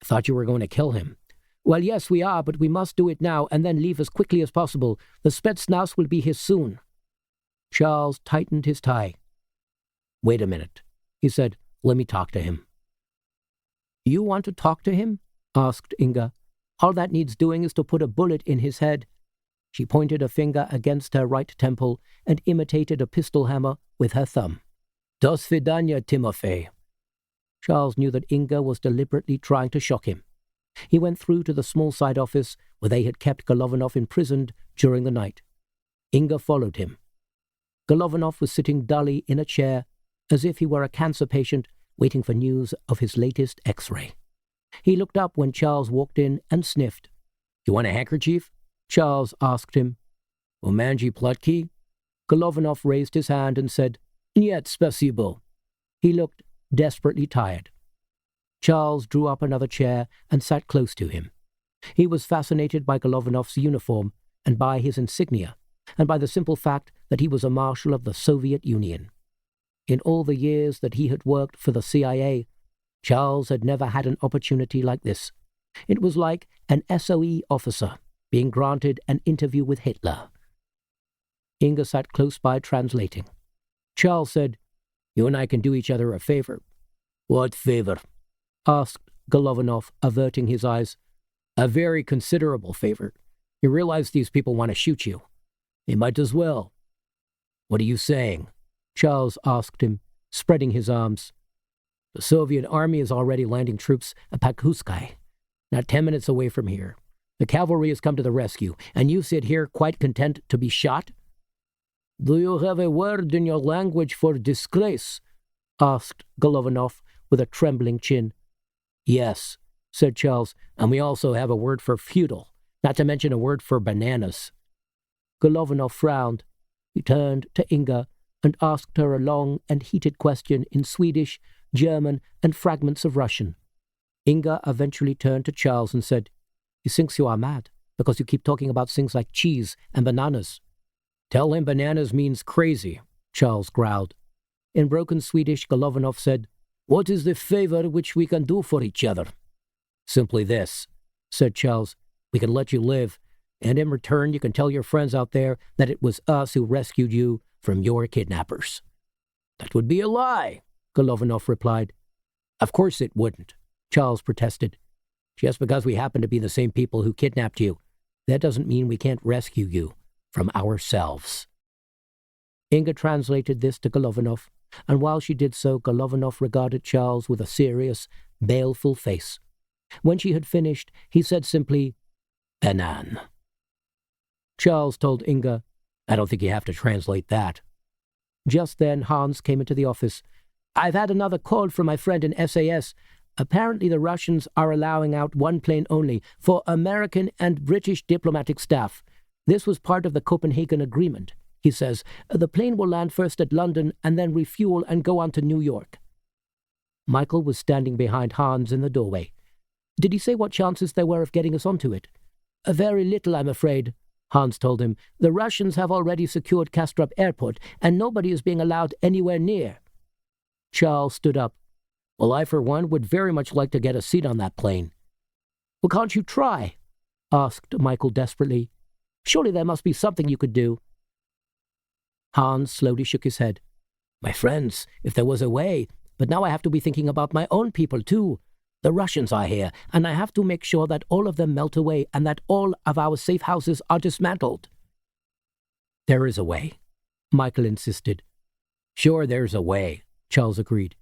"I thought you were going to kill him." "Well, yes, we are, but we must do it now and then leave as quickly as possible. The Spetsnaz will be here soon." Charles tightened his tie. "Wait a minute," he said. "Let me talk to him." "You want to talk to him?" asked Inga. "All that needs doing is to put a bullet in his head." She pointed a finger against her right temple and imitated a pistol hammer with her thumb. "Do svidaniya, Timofey." Charles knew that Inga was deliberately trying to shock him. He went through to the small side office where they had kept Golovanov imprisoned during the night. Inga followed him. Golovanov was sitting dully in a chair, as if he were a cancer patient waiting for news of his latest X-ray. He looked up when Charles walked in and sniffed. "You want a handkerchief?" Charles asked him. "Umanji plotki?" Golovanov raised his hand and said, "Niet spasibo." He looked desperately tired. Charles drew up another chair and sat close to him. He was fascinated by Golovanov's uniform and by his insignia, and by the simple fact that he was a marshal of the Soviet Union. In all the years that he had worked for the CIA, Charles had never had an opportunity like this. It was like an SOE officer being granted an interview with Hitler. Inga sat close by translating. Charles said, "You and I can do each other a favor." "What favor?" asked Golovanov, averting his eyes. "A very considerable favor. You realize these people want to shoot you." "They might as well." "What are you saying?" Charles asked him, spreading his arms. "The Soviet army is already landing troops at Pakhuskaya, not 10 minutes away from here. The cavalry has come to the rescue, and you sit here quite content to be shot?" "Do you have a word in your language for disgrace?" asked Golovanov with a trembling chin. "Yes," said Charles, "and we also have a word for feudal, not to mention a word for bananas." Golovanov frowned. He turned to Inga and asked her a long and heated question in Swedish, German, and fragments of Russian. Inga eventually turned to Charles and said, "He thinks you are mad because you keep talking about things like cheese and bananas." "Tell him bananas means crazy," Charles growled. In broken Swedish, Golovanov said, "What is the favor which we can do for each other?" "Simply this," said Charles. "We can let you live, and in return you can tell your friends out there that it was us who rescued you from your kidnappers." "That would be a lie," Golovanov replied. "Of course it wouldn't," Charles protested. "Just because we happen to be the same people who kidnapped you, that doesn't mean we can't rescue you from ourselves." Inga translated this to Golovanov, and while she did so, Golovanov regarded Charles with a serious, baleful face. When she had finished, he said simply, "Banan." Charles told Inga, "I don't think you have to translate that." Just then, Hans came into the office. "I've had another call from my friend in SAS. Apparently the Russians are allowing out one plane only for American and British diplomatic staff. This was part of the Copenhagen Agreement. He says, the plane will land first at London and then refuel and go on to New York." Michael was standing behind Hans in the doorway. "Did he say what chances there were of getting us onto it?" "Very little, I'm afraid," Hans told him. "The Russians have already secured Kastrup Airport, and nobody is being allowed anywhere near." Charles stood up. "Well, I, for one, would very much like to get a seat on that plane." "Well, can't you try?" asked Michael desperately. "Surely there must be something you could do." Hans slowly shook his head. "My friends, if there was a way, but now I have to be thinking about my own people, too. The Russians are here, and I have to make sure that all of them melt away and that all of our safe houses are dismantled." "There is a way," Michael insisted. "Sure, there's a way," Charles agreed.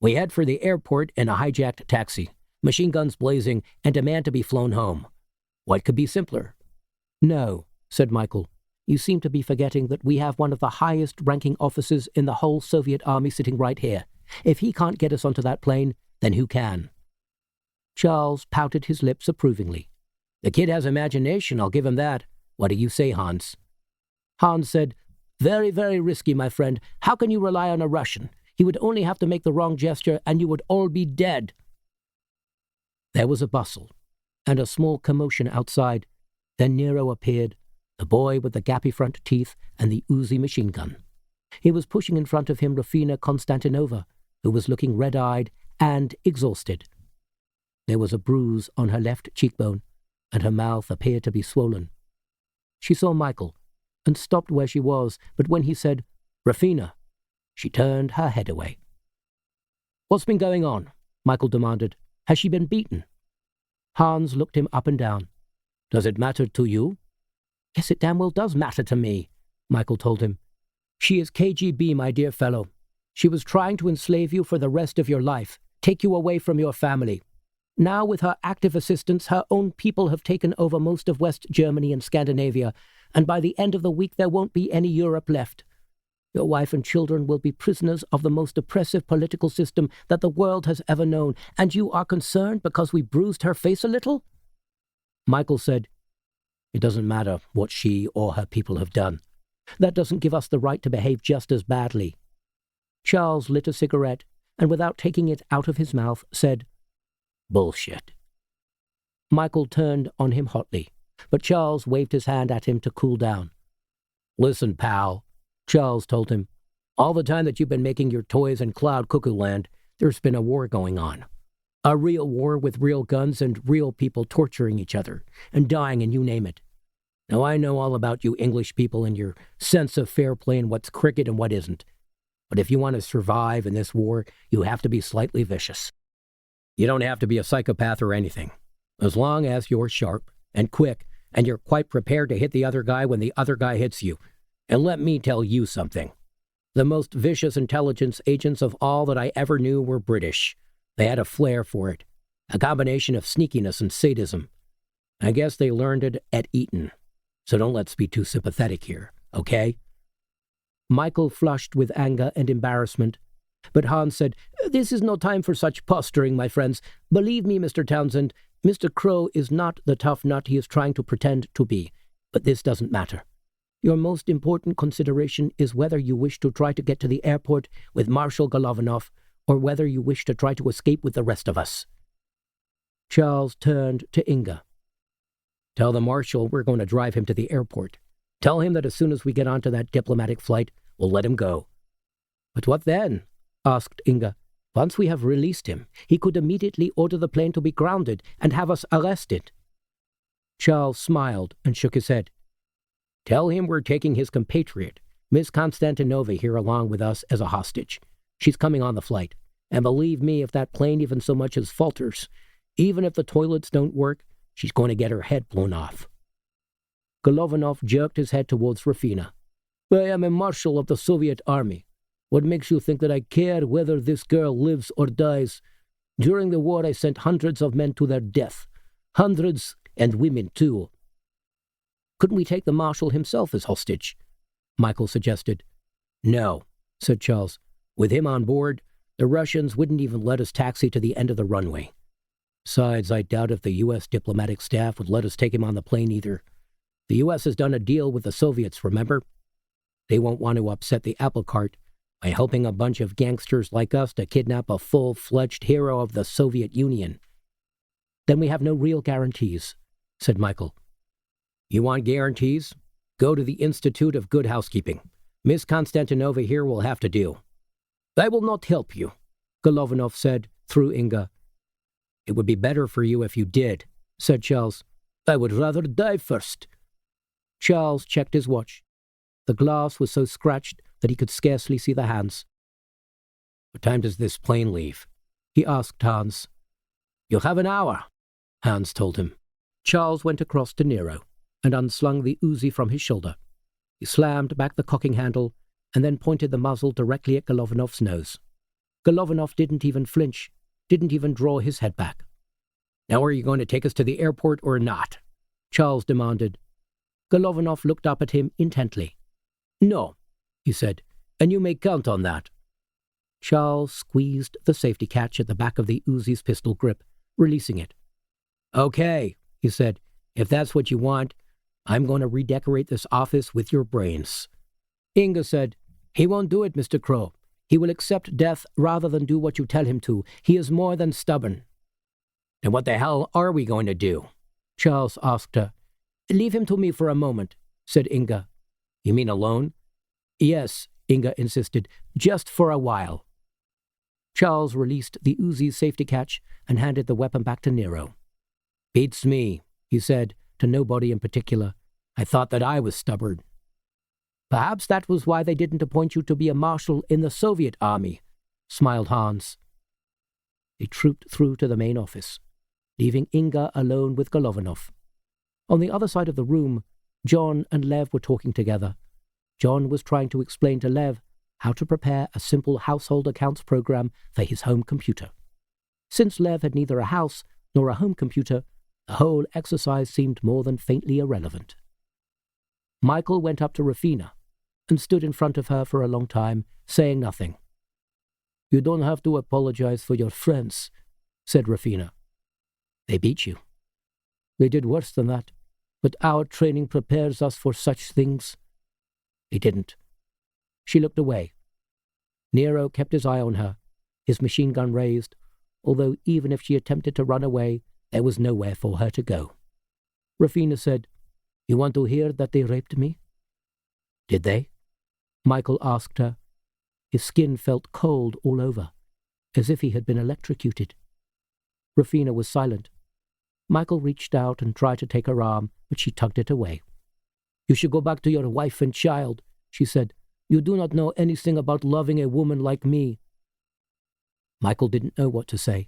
"We head for the airport in a hijacked taxi, machine guns blazing, and demand to be flown home. What could be simpler?" "No," said Michael. "You seem to be forgetting that we have one of the highest-ranking officers in the whole Soviet army sitting right here. If he can't get us onto that plane, then who can?" Charles pouted his lips approvingly. "The kid has imagination, I'll give him that. What do you say, Hans?" Hans said, "Very, very risky, my friend. How can you rely on a Russian? He would only have to make the wrong gesture, and you would all be dead." There was a bustle, and a small commotion outside. Then Nero appeared, the boy with the gappy front teeth and the Uzi machine gun. He was pushing in front of him Rafina Konstantinova, who was looking red-eyed and exhausted. There was a bruise on her left cheekbone, and her mouth appeared to be swollen. She saw Michael, and stopped where she was, but when he said, "Rafina," she turned her head away. "What's been going on?" Michael demanded. "Has she been beaten?" Hans looked him up and down. "Does it matter to you?" "Yes, it damn well does matter to me," Michael told him. "She is KGB, my dear fellow. She was trying to enslave you for the rest of your life, take you away from your family. Now, with her active assistance, her own people have taken over most of West Germany and Scandinavia, and by the end of the week there won't be any Europe left. Your wife and children will be prisoners of the most oppressive political system that the world has ever known, and you are concerned because we bruised her face a little?" Michael said, "It doesn't matter what she or her people have done. That doesn't give us the right to behave just as badly." Charles lit a cigarette, and without taking it out of his mouth, said, "Bullshit." Michael turned on him hotly, but Charles waved his hand at him to cool down. "Listen, pal," Charles told him, "all the time that you've been making your toys in Cloud Cuckoo Land, there's been a war going on. A real war with real guns and real people torturing each other, and dying and you name it. Now I know all about you English people and your sense of fair play and what's cricket and what isn't. But if you want to survive in this war, you have to be slightly vicious. You don't have to be a psychopath or anything. As long as you're sharp and quick and you're quite prepared to hit the other guy when the other guy hits you. And let me tell you something. The most vicious intelligence agents of all that I ever knew were British. They had a flair for it. A combination of sneakiness and sadism. I guess they learned it at Eton. So don't let's be too sympathetic here, okay? Michael flushed with anger and embarrassment. But Hans said, "This is no time for such posturing, my friends. Believe me, Mr. Townshend, Mr. Krogh is not the tough nut he is trying to pretend to be. But this doesn't matter. Your most important consideration is whether you wish to try to get to the airport with Marshal Golovanov or whether you wish to try to escape with the rest of us." Charles turned to Inga. "Tell the Marshal we're going to drive him to the airport. Tell him that as soon as we get onto that diplomatic flight, we'll let him go." "But what then?" asked Inga. "Once we have released him, he could immediately order the plane to be grounded and have us arrested." Charles smiled and shook his head. "Tell him we're taking his compatriot, Miss Konstantinova, here along with us as a hostage. She's coming on the flight. And believe me, if that plane even so much as falters, even if the toilets don't work, she's going to get her head blown off." Golovanov jerked his head towards Rafina. "I am a marshal of the Soviet army. What makes you think that I care whether this girl lives or dies? During the war, I sent hundreds of men to their death. Hundreds, and women too." "Couldn't we take the Marshal himself as hostage?" Michael suggested. "No," said Charles. "With him on board, the Russians wouldn't even let us taxi to the end of the runway. Besides, I doubt if the U.S. diplomatic staff would let us take him on the plane either. The U.S. has done a deal with the Soviets, remember? They won't want to upset the apple cart by helping a bunch of gangsters like us to kidnap a full-fledged hero of the Soviet Union." "Then we have no real guarantees," said Michael. "You want guarantees? Go to the Institute of Good Housekeeping. Miss Konstantinova here will have to do." "I will not help you," Golovanov said through Inga. "It would be better for you if you did," said Charles. "I would rather die first." Charles checked his watch. The glass was so scratched that he could scarcely see the hands. "What time does this plane leave?" he asked Hans. "You have an hour," Hans told him. Charles went across to Nero and unslung the Uzi from his shoulder. He slammed back the cocking handle and then pointed the muzzle directly at Golovanov's nose. Golovanov didn't even flinch, didn't even draw his head back. "Now are you going to take us to the airport or not?" Charles demanded. Golovanov looked up at him intently. "No," he said, "and you may count on that." Charles squeezed the safety catch at the back of the Uzi's pistol grip, releasing it. "Okay," he said, "if that's what you want, I'm going to redecorate this office with your brains." Inga said, "He won't do it, Mr. Krogh. He will accept death rather than do what you tell him to. He is more than stubborn." "And what the hell are we going to do?" Charles asked her. "Leave him to me for a moment," said Inga. "You mean alone?" "Yes," Inga insisted, "just for a while." Charles released the Uzi's safety catch and handed the weapon back to Nero. "Beats me," he said, to nobody in particular. "I thought that I was stubborn." "Perhaps that was why they didn't appoint you to be a marshal in the Soviet army," smiled Hans. They trooped through to the main office, leaving Inga alone with Golovanov. On the other side of the room, John and Lev were talking together. John was trying to explain to Lev how to prepare a simple household accounts program for his home computer. Since Lev had neither a house nor a home computer, the whole exercise seemed more than faintly irrelevant. Michael went up to Rafina and stood in front of her for a long time, saying nothing. "You don't have to apologize for your friends," said Rafina. "They beat you." "They did worse than that, but our training prepares us for such things." "They didn't." She looked away. Nero kept his eye on her, his machine gun raised, although even if she attempted to run away, there was nowhere for her to go. Rafina said, "You want to hear that they raped me?" "Did they?" Michael asked her. His skin felt cold all over, as if he had been electrocuted. Rafina was silent. Michael reached out and tried to take her arm, but she tugged it away. You should go back to your wife and child, she said. You do not know anything about loving a woman like me. Michael didn't know what to say.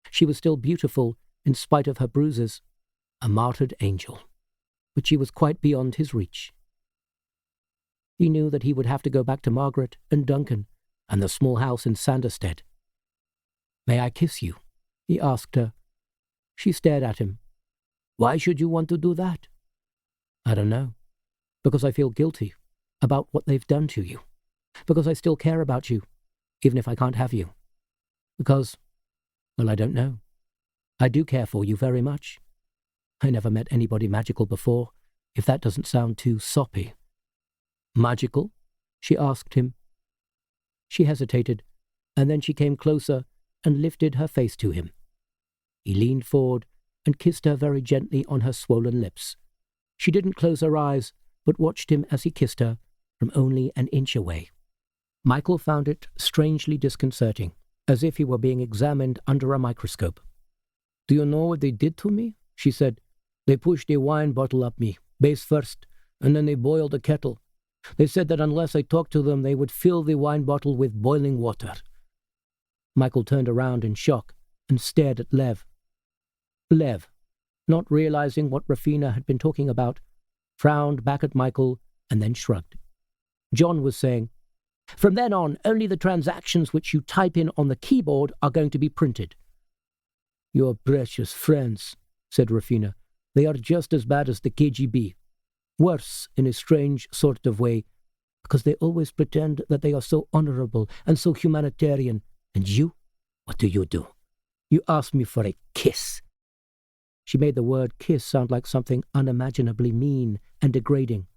She was still beautiful in spite of her bruises, a martyred angel, but she was quite beyond his reach. He knew that he would have to go back to Margaret and Duncan and the small house in Sanderstead. May I kiss you? He asked her. She stared at him. Why should you want to do that? I don't know. Because I feel guilty about what they've done to you. Because I still care about you, even if I can't have you. Because, well, I don't know. I do care for you very much. I never met anybody magical before, if that doesn't sound too soppy. Magical? She asked him. She hesitated, and then she came closer and lifted her face to him. He leaned forward and kissed her very gently on her swollen lips. She didn't close her eyes, but watched him as he kissed her from only an inch away. Michael found it strangely disconcerting, as if he were being examined under a microscope. Do you know what they did to me? She said. They pushed a wine bottle up me, base first, and then they boiled a kettle. They said that unless I talked to them, they would fill the wine bottle with boiling water. Michael turned around in shock and stared at Lev. Lev, not realizing what Rafina had been talking about, frowned back at Michael and then shrugged. John was saying, From then on, only the transactions which you type in on the keyboard are going to be printed. Your precious friends, said Rafina. They are just as bad as the KGB. Worse, in a strange sort of way, because they always pretend that they are so honorable and so humanitarian. And you? What do? You ask me for a kiss. She made the word kiss sound like something unimaginably mean and degrading.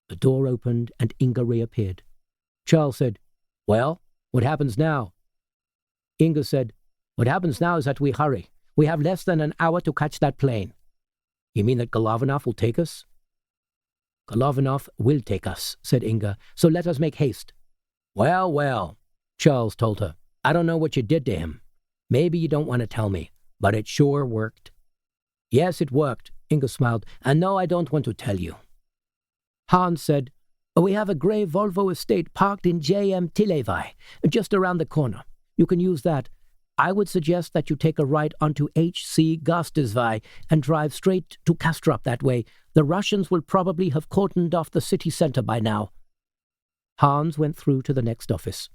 The door opened and Inga reappeared. Charles said, Well, what happens now? Inga said, What happens now is that we hurry. We have less than an hour to catch that plane. You mean that Golovanov will take us? Golovanov will take us, said Inga, so let us make haste. Well, Charles told her. I don't know what you did to him. Maybe you don't want to tell me, but it sure worked. Yes, it worked, Inga smiled, and no, I don't want to tell you. Hans said, We have a grey Volvo estate parked in J.M. Tilevai, just around the corner. You can use that. I would suggest that you take a right onto H.C. Gastesvai and drive straight to Kastrup that way. The Russians will probably have cordoned off the city centre by now. Hans went through to the next office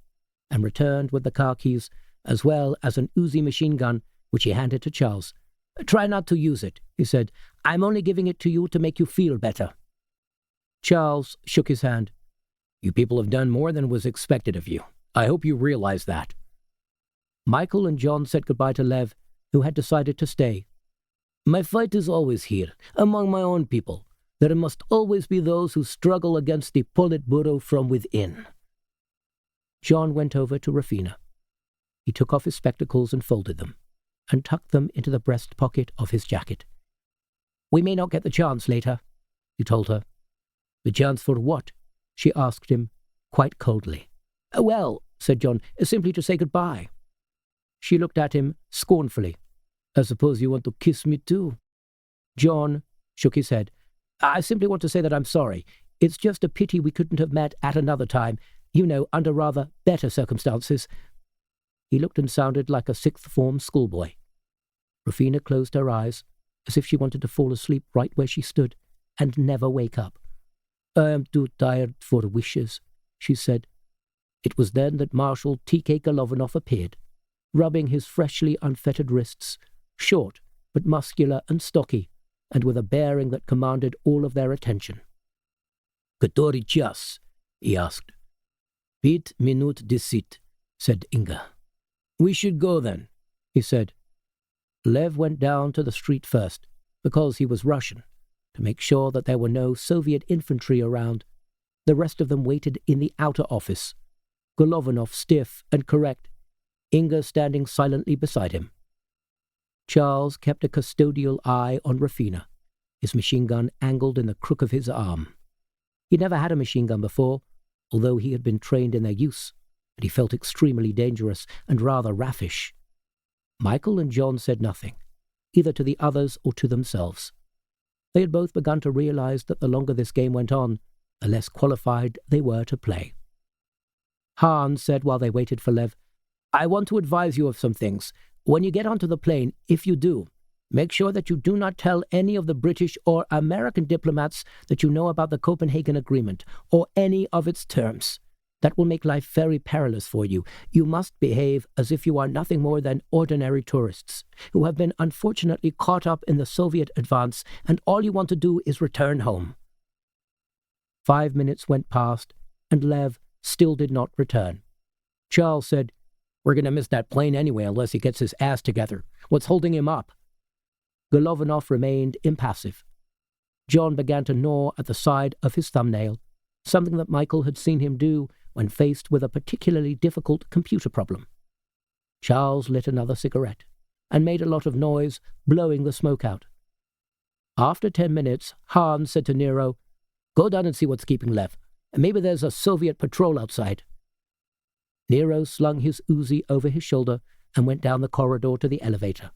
and returned with the car keys as well as an Uzi machine gun, which he handed to Charles. Try not to use it, he said. I'm only giving it to you to make you feel better. Charles shook his hand. You people have done more than was expected of you. I hope you realize that. Michael and John said goodbye to Lev, who had decided to stay. My fight is always here, among my own people. There must always be those who struggle against the Politburo from within. John went over to Rafina. He took off his spectacles and folded them, and tucked them into the breast pocket of his jacket. We may not get the chance later, he told her. The chance for what? She asked him, quite coldly. Well, said John, simply to say goodbye. She looked at him scornfully. I suppose you want to kiss me too? John shook his head. I simply want to say that I'm sorry. It's just a pity we couldn't have met at another time, you know, under rather better circumstances. He looked and sounded like a sixth-form schoolboy. Rafina closed her eyes, as if she wanted to fall asleep right where she stood, and never wake up. I am too tired for wishes, she said. It was then that Marshal T.K. Golovanov appeared, rubbing his freshly unfettered wrists, short but muscular and stocky, and with a bearing that commanded all of their attention. Который час? He asked. 5 minut 10, said Inga. We should go then, he said. Lev went down to the street first, because he was Russian, to make sure that there were no Soviet infantry around. The rest of them waited in the outer office, Golovanov stiff and correct, Inga standing silently beside him. Charles kept a custodial eye on Rafina, his machine gun angled in the crook of his arm. He'd never had a machine gun before, although he had been trained in their use, and he felt extremely dangerous and rather raffish. Michael and John said nothing, either to the others or to themselves. They had both begun to realize that the longer this game went on, the less qualified they were to play. Hans said while they waited for Lev, "I want to advise you of some things. When you get onto the plane, if you do, make sure that you do not tell any of the British or American diplomats that you know about the Copenhagen Agreement or any of its terms. That will make life very perilous for you. You must behave as if you are nothing more than ordinary tourists who have been unfortunately caught up in the Soviet advance, and all you want to do is return home." 5 minutes went past, and Lev still did not return. Charles said, "We're going to miss that plane anyway unless he gets his ass together. What's holding him up?" Golovanov remained impassive. John began to gnaw at the side of his thumbnail, something that Michael had seen him do when faced with a particularly difficult computer problem. Charles lit another cigarette and made a lot of noise, blowing the smoke out. After 10 minutes, Hans said to Nero, "Go down and see what's keeping Lev. Maybe there's a Soviet patrol outside." Nero slung his Uzi over his shoulder and went down the corridor to the elevator.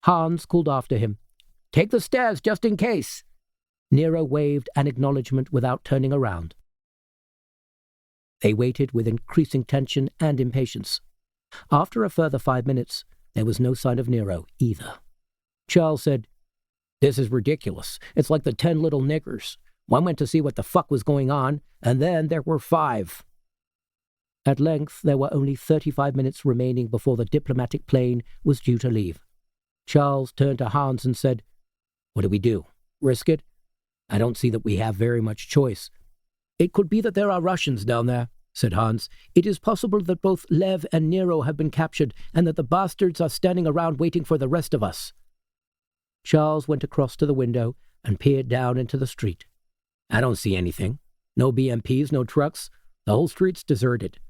Hans called after him, "Take the stairs just in case." Nero waved an acknowledgement without turning around. They waited with increasing tension and impatience. After a further 5 minutes, there was no sign of Nero either. Charles said, "This is ridiculous. It's like the 10 little niggers. One went to see what the fuck was going on, and then there were 5. At length, there were only 35 minutes remaining before the diplomatic plane was due to leave. Charles turned to Hans and said, "What do we do? Risk it? I don't see that we have very much choice." "It could be that there are Russians down there," said Hans. "It is possible that both Lev and Nero have been captured and that the bastards are standing around waiting for the rest of us." Charles went across to the window and peered down into the street. "I don't see anything. No BMPs, no trucks. The whole street's deserted."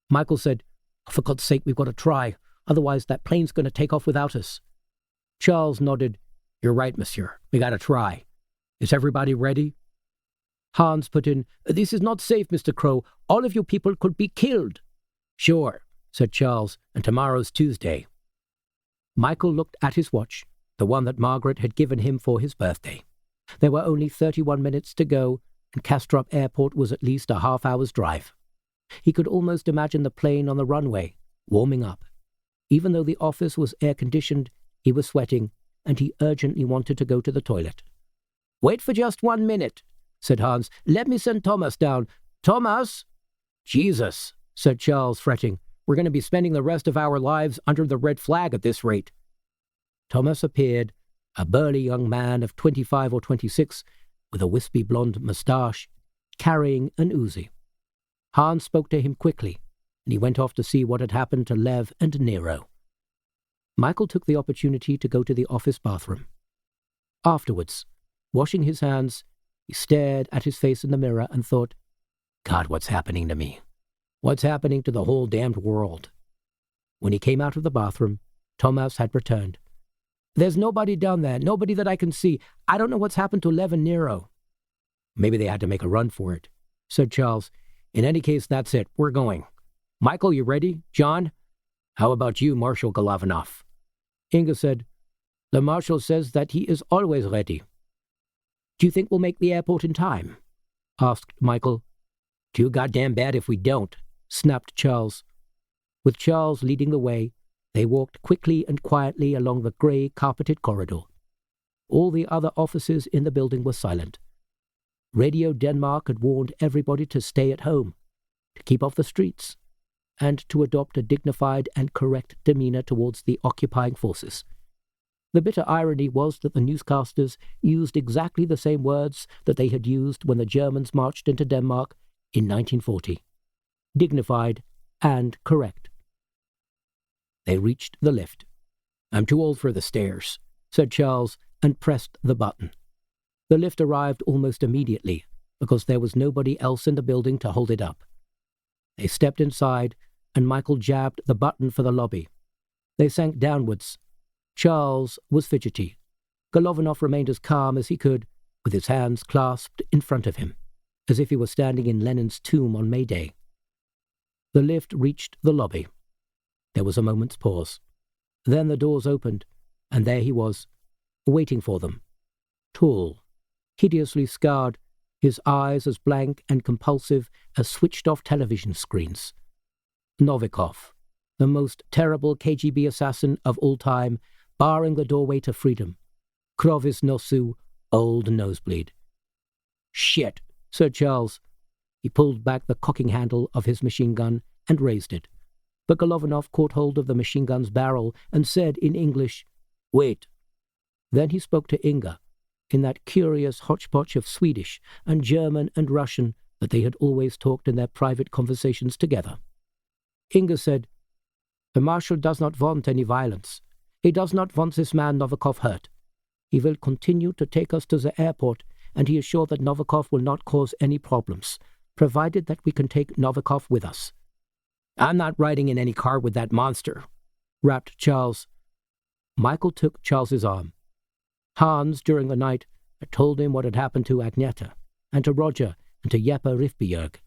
Michael said, "For God's sake, we've got to try. Otherwise, that plane's going to take off without us." Charles nodded. "You're right, monsieur. We got to try. Is everybody ready?" Hans put in, "This is not safe, Mr. Krogh. All of you people could be killed." "Sure," said Charles, "and tomorrow's Tuesday." Michael looked at his watch, the one that Margaret had given him for his birthday. There were only 31 minutes to go, and Kastrup Airport was at least a half-hour's drive. He could almost imagine the plane on the runway, warming up. Even though the office was air-conditioned, he was sweating, and he urgently wanted to go to the toilet. "Wait for just 1 minute," said Hans. "Let me send Thomas down. Thomas!" "Jesus," said Charles, fretting. "We're going to be spending the rest of our lives under the red flag at this rate." Thomas appeared, a burly young man of 25 or 26, with a wispy blonde moustache, carrying an Uzi. Hans spoke to him quickly, and he went off to see what had happened to Lev and Nero. Michael took the opportunity to go to the office bathroom. Afterwards, washing his hands, he stared at his face in the mirror and thought, "God, what's happening to me? What's happening to the whole damned world?" When he came out of the bathroom, Thomas had returned. "There's nobody down there, nobody that I can see. I don't know what's happened to Lev and Nero." "Maybe they had to make a run for it," said Charles. "In any case, that's it. We're going. Michael, you ready? John? How about you, Marshal Golovanov?" Inga said, "The Marshal says that he is always ready." "Do you think we'll make the airport in time?" asked Michael. "Too goddamn bad if we don't," snapped Charles. With Charles leading the way, they walked quickly and quietly along the grey carpeted corridor. All the other offices in the building were silent. Radio Denmark had warned everybody to stay at home, to keep off the streets, and to adopt a dignified and correct demeanor towards the occupying forces. The bitter irony was that the newscasters used exactly the same words that they had used when the Germans marched into Denmark in 1940. Dignified and correct. They reached the lift. "I'm too old for the stairs," said Charles, and pressed the button. The lift arrived almost immediately, because there was nobody else in the building to hold it up. They stepped inside, and Michael jabbed the button for the lobby. They sank downwards. Charles was fidgety. Golovanov remained as calm as he could, with his hands clasped in front of him, as if he were standing in Lenin's tomb on May Day. The lift reached the lobby. There was a moment's pause. Then the doors opened, and there he was, waiting for them. tall, hideously scarred, his eyes as blank and compulsive as switched-off television screens. Novikov, the most terrible KGB assassin of all time, barring the doorway to freedom. Krovis nosu, old nosebleed. "Shit," said Charles. He pulled back the cocking handle of his machine gun and raised it. But Golovanov caught hold of the machine gun's barrel and said in English, "Wait." Then he spoke to Inga, in that curious hodgepodge of Swedish and German and Russian that they had always talked in their private conversations together. Inga said, "The Marshal does not want any violence. He does not want this man Novikov hurt. He will continue to take us to the airport, and he is sure that Novikov will not cause any problems, provided that we can take Novikov with us." "I'm not riding in any car with that monster," rapped Charles. Michael took Charles's arm. Hans, during the night, had told him what had happened to Agneta, and to Roger, and to Jeppe Rifbjerg.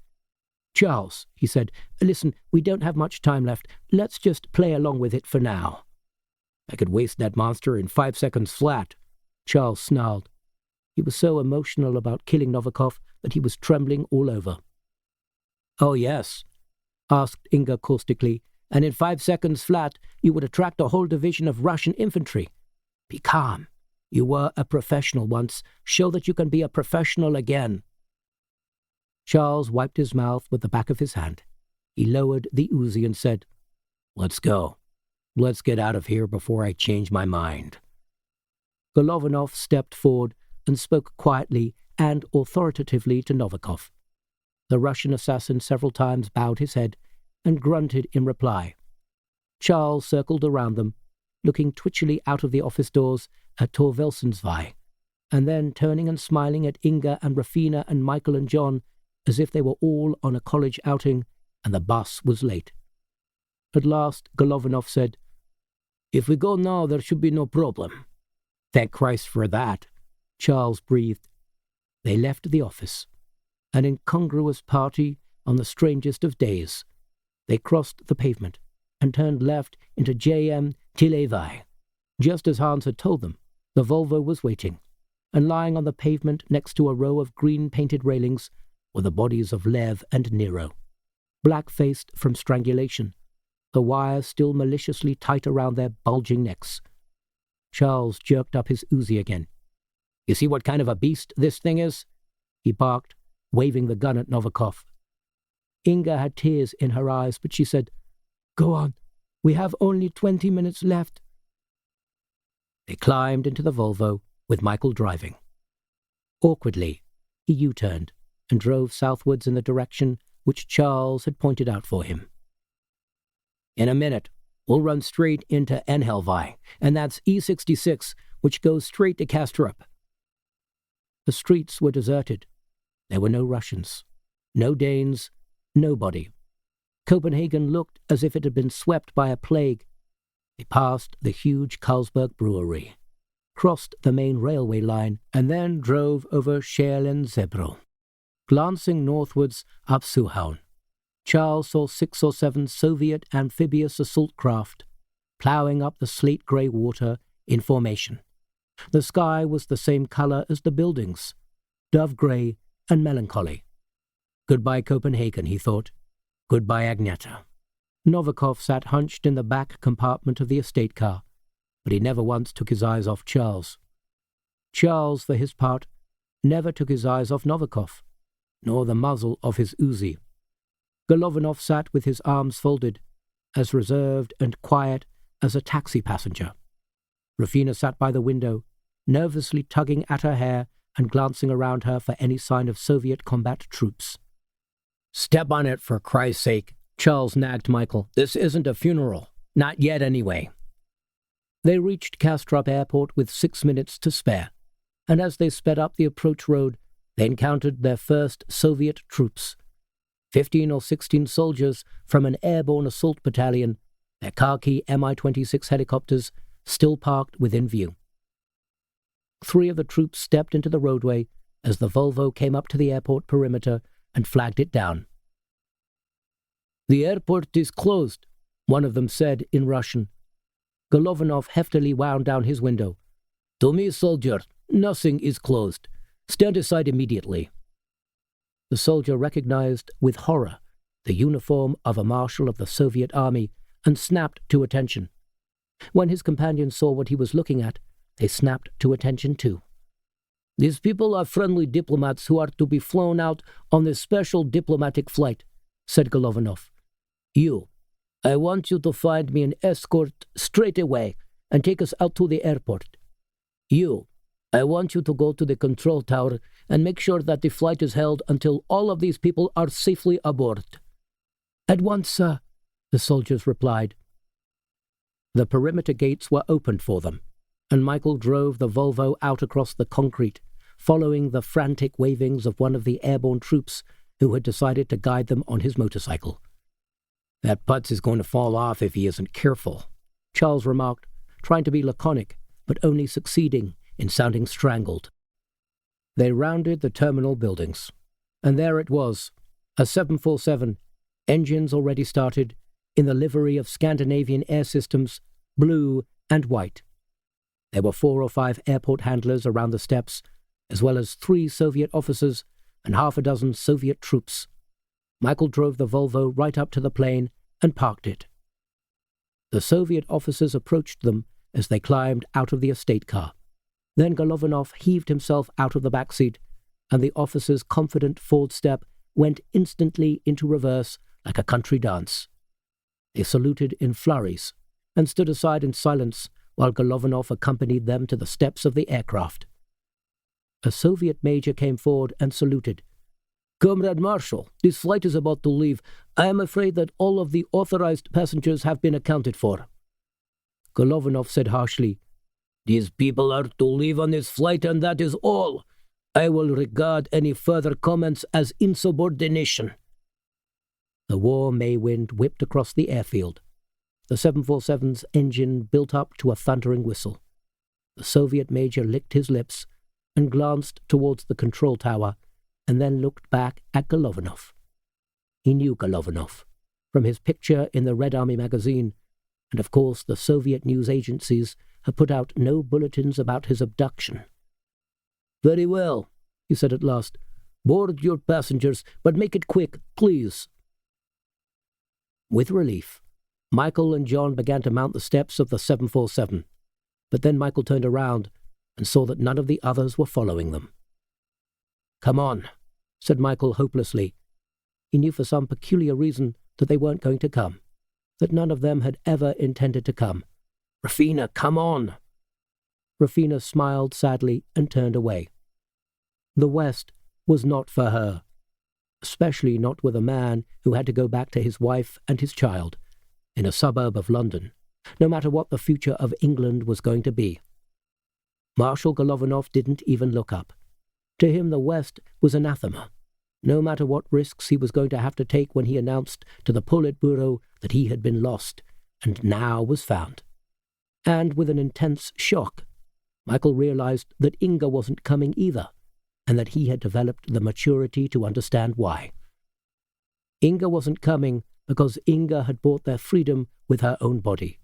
"Charles," he said, "listen, we don't have much time left. Let's just play along with it for now." "I could waste that monster in 5 seconds flat," Charles snarled. He was so emotional about killing Novikov that he was trembling all over. "Oh, yes," asked Inga caustically, "and in 5 seconds flat you would attract a whole division of Russian infantry. Be calm. You were a professional once. Show that you can be a professional again." Charles wiped his mouth with the back of his hand. He lowered the Uzi and said, "Let's go. Let's get out of here before I change my mind." Golovanov stepped forward and spoke quietly and authoritatively to Novikov. The Russian assassin several times bowed his head and grunted in reply. Charles circled around them, looking twitchily out of the office doors at Torvelsensvej, and then turning and smiling at Inga and Rafina and Michael and John as if they were all on a college outing and the bus was late. At last Golovanov said, "If we go now, there should be no problem." "Thank Christ for that," Charles breathed. They left the office, an incongruous party on the strangest of days. They crossed the pavement and turned left into J.M. Tilevai. Just as Hans had told them, the Volvo was waiting, and lying on the pavement next to a row of green-painted railings were the bodies of Lev and Nero, black-faced from strangulation, the wires still maliciously tight around their bulging necks. Charles jerked up his Uzi again. "You see what kind of a beast this thing is?" he barked, waving the gun at Novikov. Inga had tears in her eyes, but she said, "Go on. We have only 20 minutes left." They climbed into the Volvo, with Michael driving. Awkwardly, he U-turned and drove southwards in the direction which Charles had pointed out for him. "In a minute, we'll run straight into Enhelvai, and that's E66, which goes straight to Kastrup." The streets were deserted. There were no Russians, no Danes, nobody. Copenhagen looked as if it had been swept by a plague. They passed the huge Carlsberg brewery, crossed the main railway line, and then drove over Schelen-Zebro. Glancing northwards up Suhaun, Charles saw 6 or 7 Soviet amphibious assault craft ploughing up the slate-grey water in formation. The sky was the same colour as the buildings, dove-grey and melancholy. Goodbye Copenhagen, he thought. Goodbye Agneta. Novikov sat hunched in the back compartment of the estate car, but he never once took his eyes off Charles. Charles, for his part, never took his eyes off Novikov, nor the muzzle of his Uzi. Golovanov sat with his arms folded, as reserved and quiet as a taxi passenger. Rufina sat by the window, nervously tugging at her hair and glancing around her for any sign of Soviet combat troops. "Step on it, for Christ's sake," Charles nagged Michael. "This isn't a funeral. Not yet, anyway." They reached Kastrup Airport with 6 minutes to spare, and as they sped up the approach road, they encountered their first Soviet troops. 15 or 16 soldiers from an airborne assault battalion, their khaki Mi-26 helicopters still parked within view. 3 of the troops stepped into the roadway as the Volvo came up to the airport perimeter and flagged it down. "The airport is closed," one of them said in Russian. Golovanov heftily wound down his window. "To me, soldier, Nothing is closed. Stand aside immediately." The soldier recognized with horror the uniform of a marshal of the Soviet army and snapped to attention. When his companions saw what he was looking at, they snapped to attention too. "These people are friendly diplomats who are to be flown out on this special diplomatic flight," said Golovanov. I want you to find me an escort straight away and take us out to the airport. I want you to go to the control tower and make sure that the flight is held until all of these people are safely aboard." "At once, sir," the soldiers replied. The perimeter gates were opened for them, and Michael drove the Volvo out across the concrete, following the frantic wavings of one of the airborne troops who had decided to guide them on his motorcycle. "That putz is going to fall off if he isn't careful," Charles remarked, trying to be laconic, but only succeeding in sounding strangled. They rounded the terminal buildings, and there it was, a 747, engines already started, in the livery of Scandinavian Air Systems, blue and white. There were 4 or 5 airport handlers around the steps, as well as 3 Soviet officers and half a dozen Soviet troops. Michael drove the Volvo right up to the plane and parked it. The Soviet officers approached them as they climbed out of the estate car. Then Golovanov heaved himself out of the back seat, and the officer's confident forward step went instantly into reverse like a country dance. They saluted in flurries and stood aside in silence while Golovanov accompanied them to the steps of the aircraft. A Soviet major came forward and saluted. "Comrade Marshal, this flight is about to leave. I am afraid that all of the authorized passengers have been accounted for." Golovanov said harshly, "These people are to leave on this flight, and that is all. I will regard any further comments as insubordination." The war May wind whipped across the airfield. The 747's engine built up to a thundering whistle. The Soviet major licked his lips and glanced towards the control tower, and then looked back at Golovanov. He knew Golovanov, from his picture in the Red Army magazine, and of course the Soviet news agencies had put out no bulletins about his abduction. "Very well," he said at last. "Board your passengers, but make it quick, please." With relief, Michael and John began to mount the steps of the 747, but then Michael turned around and saw that none of the others were following them. "Come on," said Michael hopelessly. He knew for some peculiar reason that they weren't going to come, that none of them had ever intended to come. "Rufina, come on!" Rufina smiled sadly and turned away. The West was not for her, especially not with a man who had to go back to his wife and his child in a suburb of London, no matter what the future of England was going to be. Marshal Golovanov didn't even look up. To him the West was anathema, no matter what risks he was going to have to take when he announced to the Politburo that he had been lost and now was found. And with an intense shock, Michael realized that Inga wasn't coming either, and that he had developed the maturity to understand why. Inga wasn't coming because Inga had bought their freedom with her own body.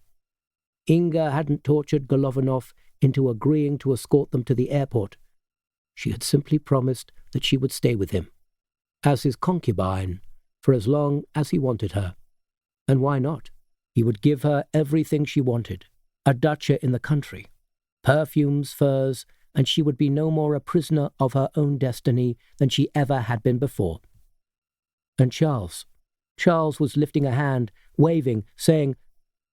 Inga hadn't tortured Golovanov into agreeing to escort them to the airport. She had simply promised that she would stay with him, as his concubine, for as long as he wanted her. And why not? He would give her everything she wanted, a dacha in the country, perfumes, furs, and she would be no more a prisoner of her own destiny than she ever had been before. And Charles was lifting a hand, waving, saying,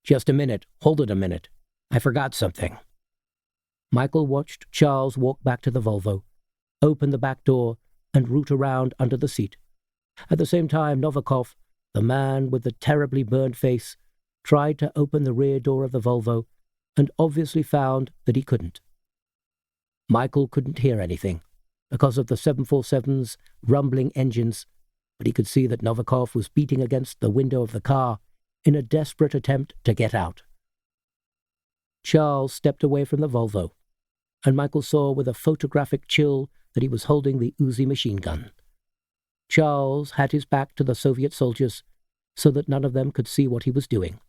"Just a minute, hold it a minute. I forgot something." Michael watched Charles walk back to the Volvo, open the back door, and root around under the seat. At the same time, Novikov, the man with the terribly burned face, tried to open the rear door of the Volvo, and obviously found that he couldn't. Michael couldn't hear anything, because of the 747's rumbling engines, but he could see that Novikov was beating against the window of the car in a desperate attempt to get out. Charles stepped away from the Volvo, and Michael saw with a photographic chill that he was holding the Uzi machine gun. Charles had his back to the Soviet soldiers, so that none of them could see what he was doing.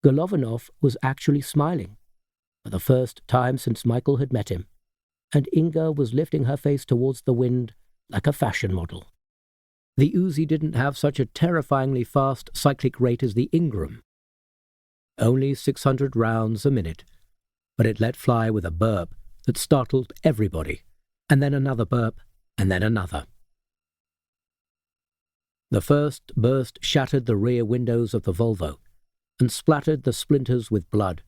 Golovanov was actually smiling, for the first time since Michael had met him, and Inga was lifting her face towards the wind like a fashion model. The Uzi didn't have such a terrifyingly fast cyclic rate as the Ingram. Only 600 rounds a minute, but it let fly with a burp that startled everybody, and then another burp, and then another. The first burst shattered the rear windows of the Volvo and splattered the splinters with blood.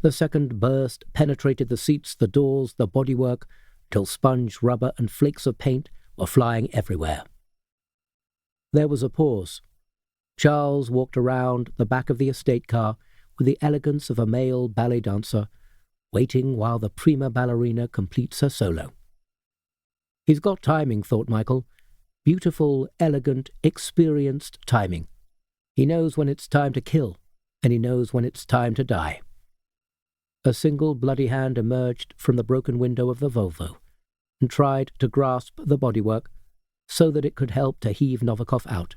The second burst penetrated the seats, the doors, the bodywork, till sponge, rubber, and flakes of paint were flying everywhere. There was a pause. Charles walked around the back of the estate car with the elegance of a male ballet dancer, waiting while the prima ballerina completes her solo. He's got timing, thought Michael. Beautiful, elegant, experienced timing. He knows when it's time to kill, and he knows when it's time to die. A single bloody hand emerged from the broken window of the Volvo and tried to grasp the bodywork so that it could help to heave Novikov out.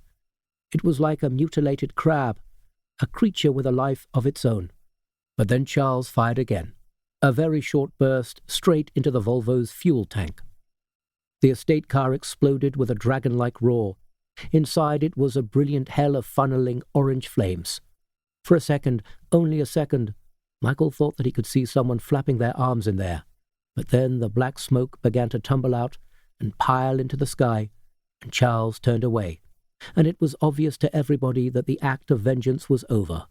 It was like a mutilated crab, a creature with a life of its own. But then Charles fired again, a very short burst straight into the Volvo's fuel tank. The estate car exploded with a dragon-like roar. Inside it was a brilliant hell of funneling orange flames. For a second, only a second, Michael thought that he could see someone flapping their arms in there. But then the black smoke began to tumble out and pile into the sky, and Charles turned away, and it was obvious to everybody that the act of vengeance was over.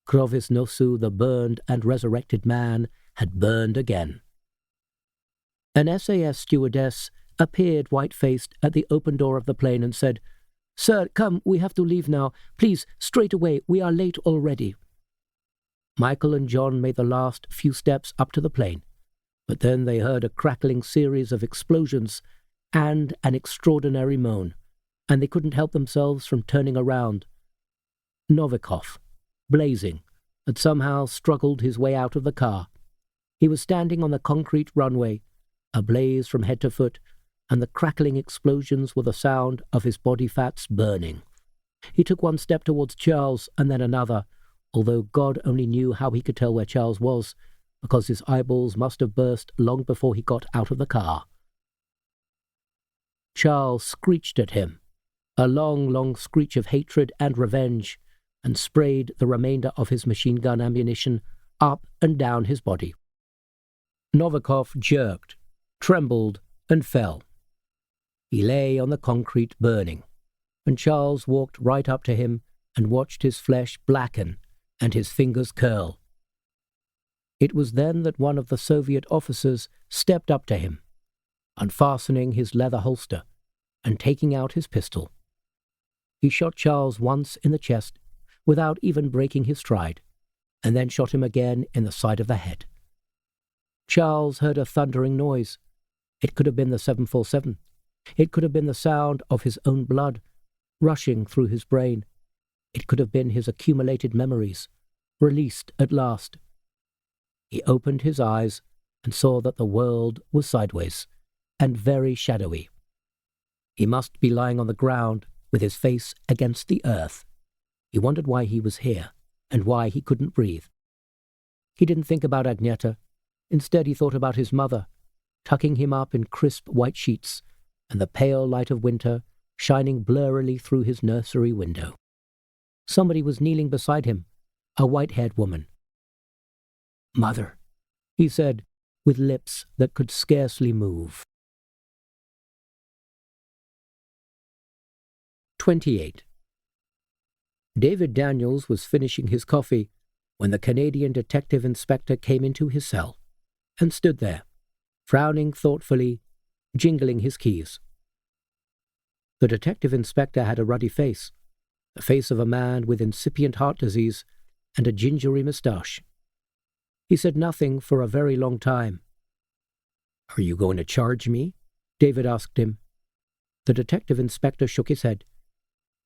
Krogh Nosu, the burned and resurrected man, had burned again. An SAS stewardess appeared white-faced at the open door of the plane and said, "Sir, come, we have to leave now. Please, straight away, we are late already." Michael and John made the last few steps up to the plane, but then they heard a crackling series of explosions and an extraordinary moan, and they couldn't help themselves from turning around. Novikov, blazing, had somehow struggled his way out of the car. He was standing on the concrete runway, ablaze from head to foot, and the crackling explosions were the sound of his body fats burning. He took one step towards Charles and then another, although God only knew how he could tell where Charles was, because his eyeballs must have burst long before he got out of the car. Charles screeched at him, a long, long screech of hatred and revenge, and sprayed the remainder of his machine gun ammunition up and down his body. Novikov jerked, trembled, and fell. He lay on the concrete burning, and Charles walked right up to him and watched his flesh blacken and his fingers curl. It was then that one of the Soviet officers stepped up to him, unfastening his leather holster and taking out his pistol. He shot Charles once in the chest without even breaking his stride, and then shot him again in the side of the head. Charles heard a thundering noise. It could have been the 747. It could have been the sound of his own blood rushing through his brain. It could have been his accumulated memories, released at last. He opened his eyes and saw that the world was sideways and very shadowy. He must be lying on the ground with his face against the earth. He wondered why he was here and why he couldn't breathe. He didn't think about Agneta. Instead, he thought about his mother, tucking him up in crisp white sheets, and the pale light of winter shining blurrily through his nursery window. Somebody was kneeling beside him, a white-haired woman. "Mother," he said, with lips that could scarcely move. 28. David Daniels was finishing his coffee when the Canadian detective inspector came into his cell and stood there, frowning thoughtfully, jingling his keys. The detective inspector had a ruddy face, the face of a man with incipient heart disease and a gingery moustache. He said nothing for a very long time. "Are you going to charge me?" David asked him. The detective inspector shook his head.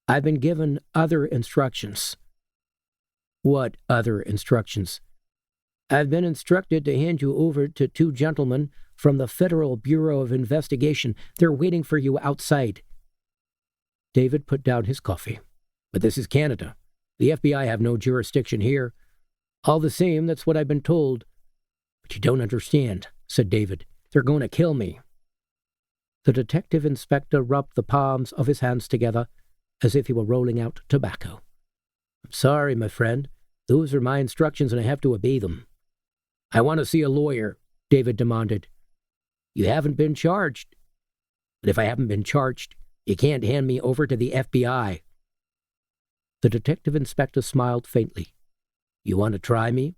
"I've been given other instructions." "What other instructions?" "I've been instructed to hand you over to two gentlemen from the Federal Bureau of Investigation. They're waiting for you outside." David put down his coffee. "But this is Canada. The FBI have no jurisdiction here." "All the same, that's what I've been told." "But you don't understand," said David. They're going to kill me." The detective inspector rubbed the palms of his hands together as if he were rolling out tobacco. "I'm sorry, my friend. Those are my instructions and I have to obey them." "I want to see a lawyer," David demanded. "You haven't been charged." "But if I haven't been charged, you can't hand me over to the FBI." The detective inspector smiled faintly. "You want to try me?"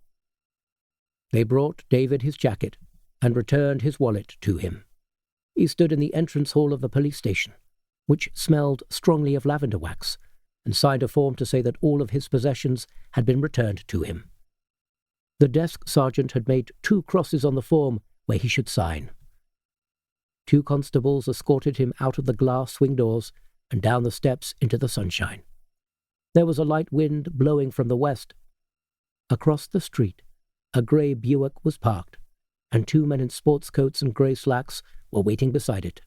They brought David his jacket and returned his wallet to him. He stood in the entrance hall of the police station, which smelled strongly of lavender wax, and signed a form to say that all of his possessions had been returned to him. The desk sergeant had made 2 crosses on the form where he should sign. 2 constables escorted him out of the glass swing doors and down the steps into the sunshine. There was a light wind blowing from the west. Across the street, a grey Buick was parked, and 2 men in sports coats and grey slacks were waiting beside it.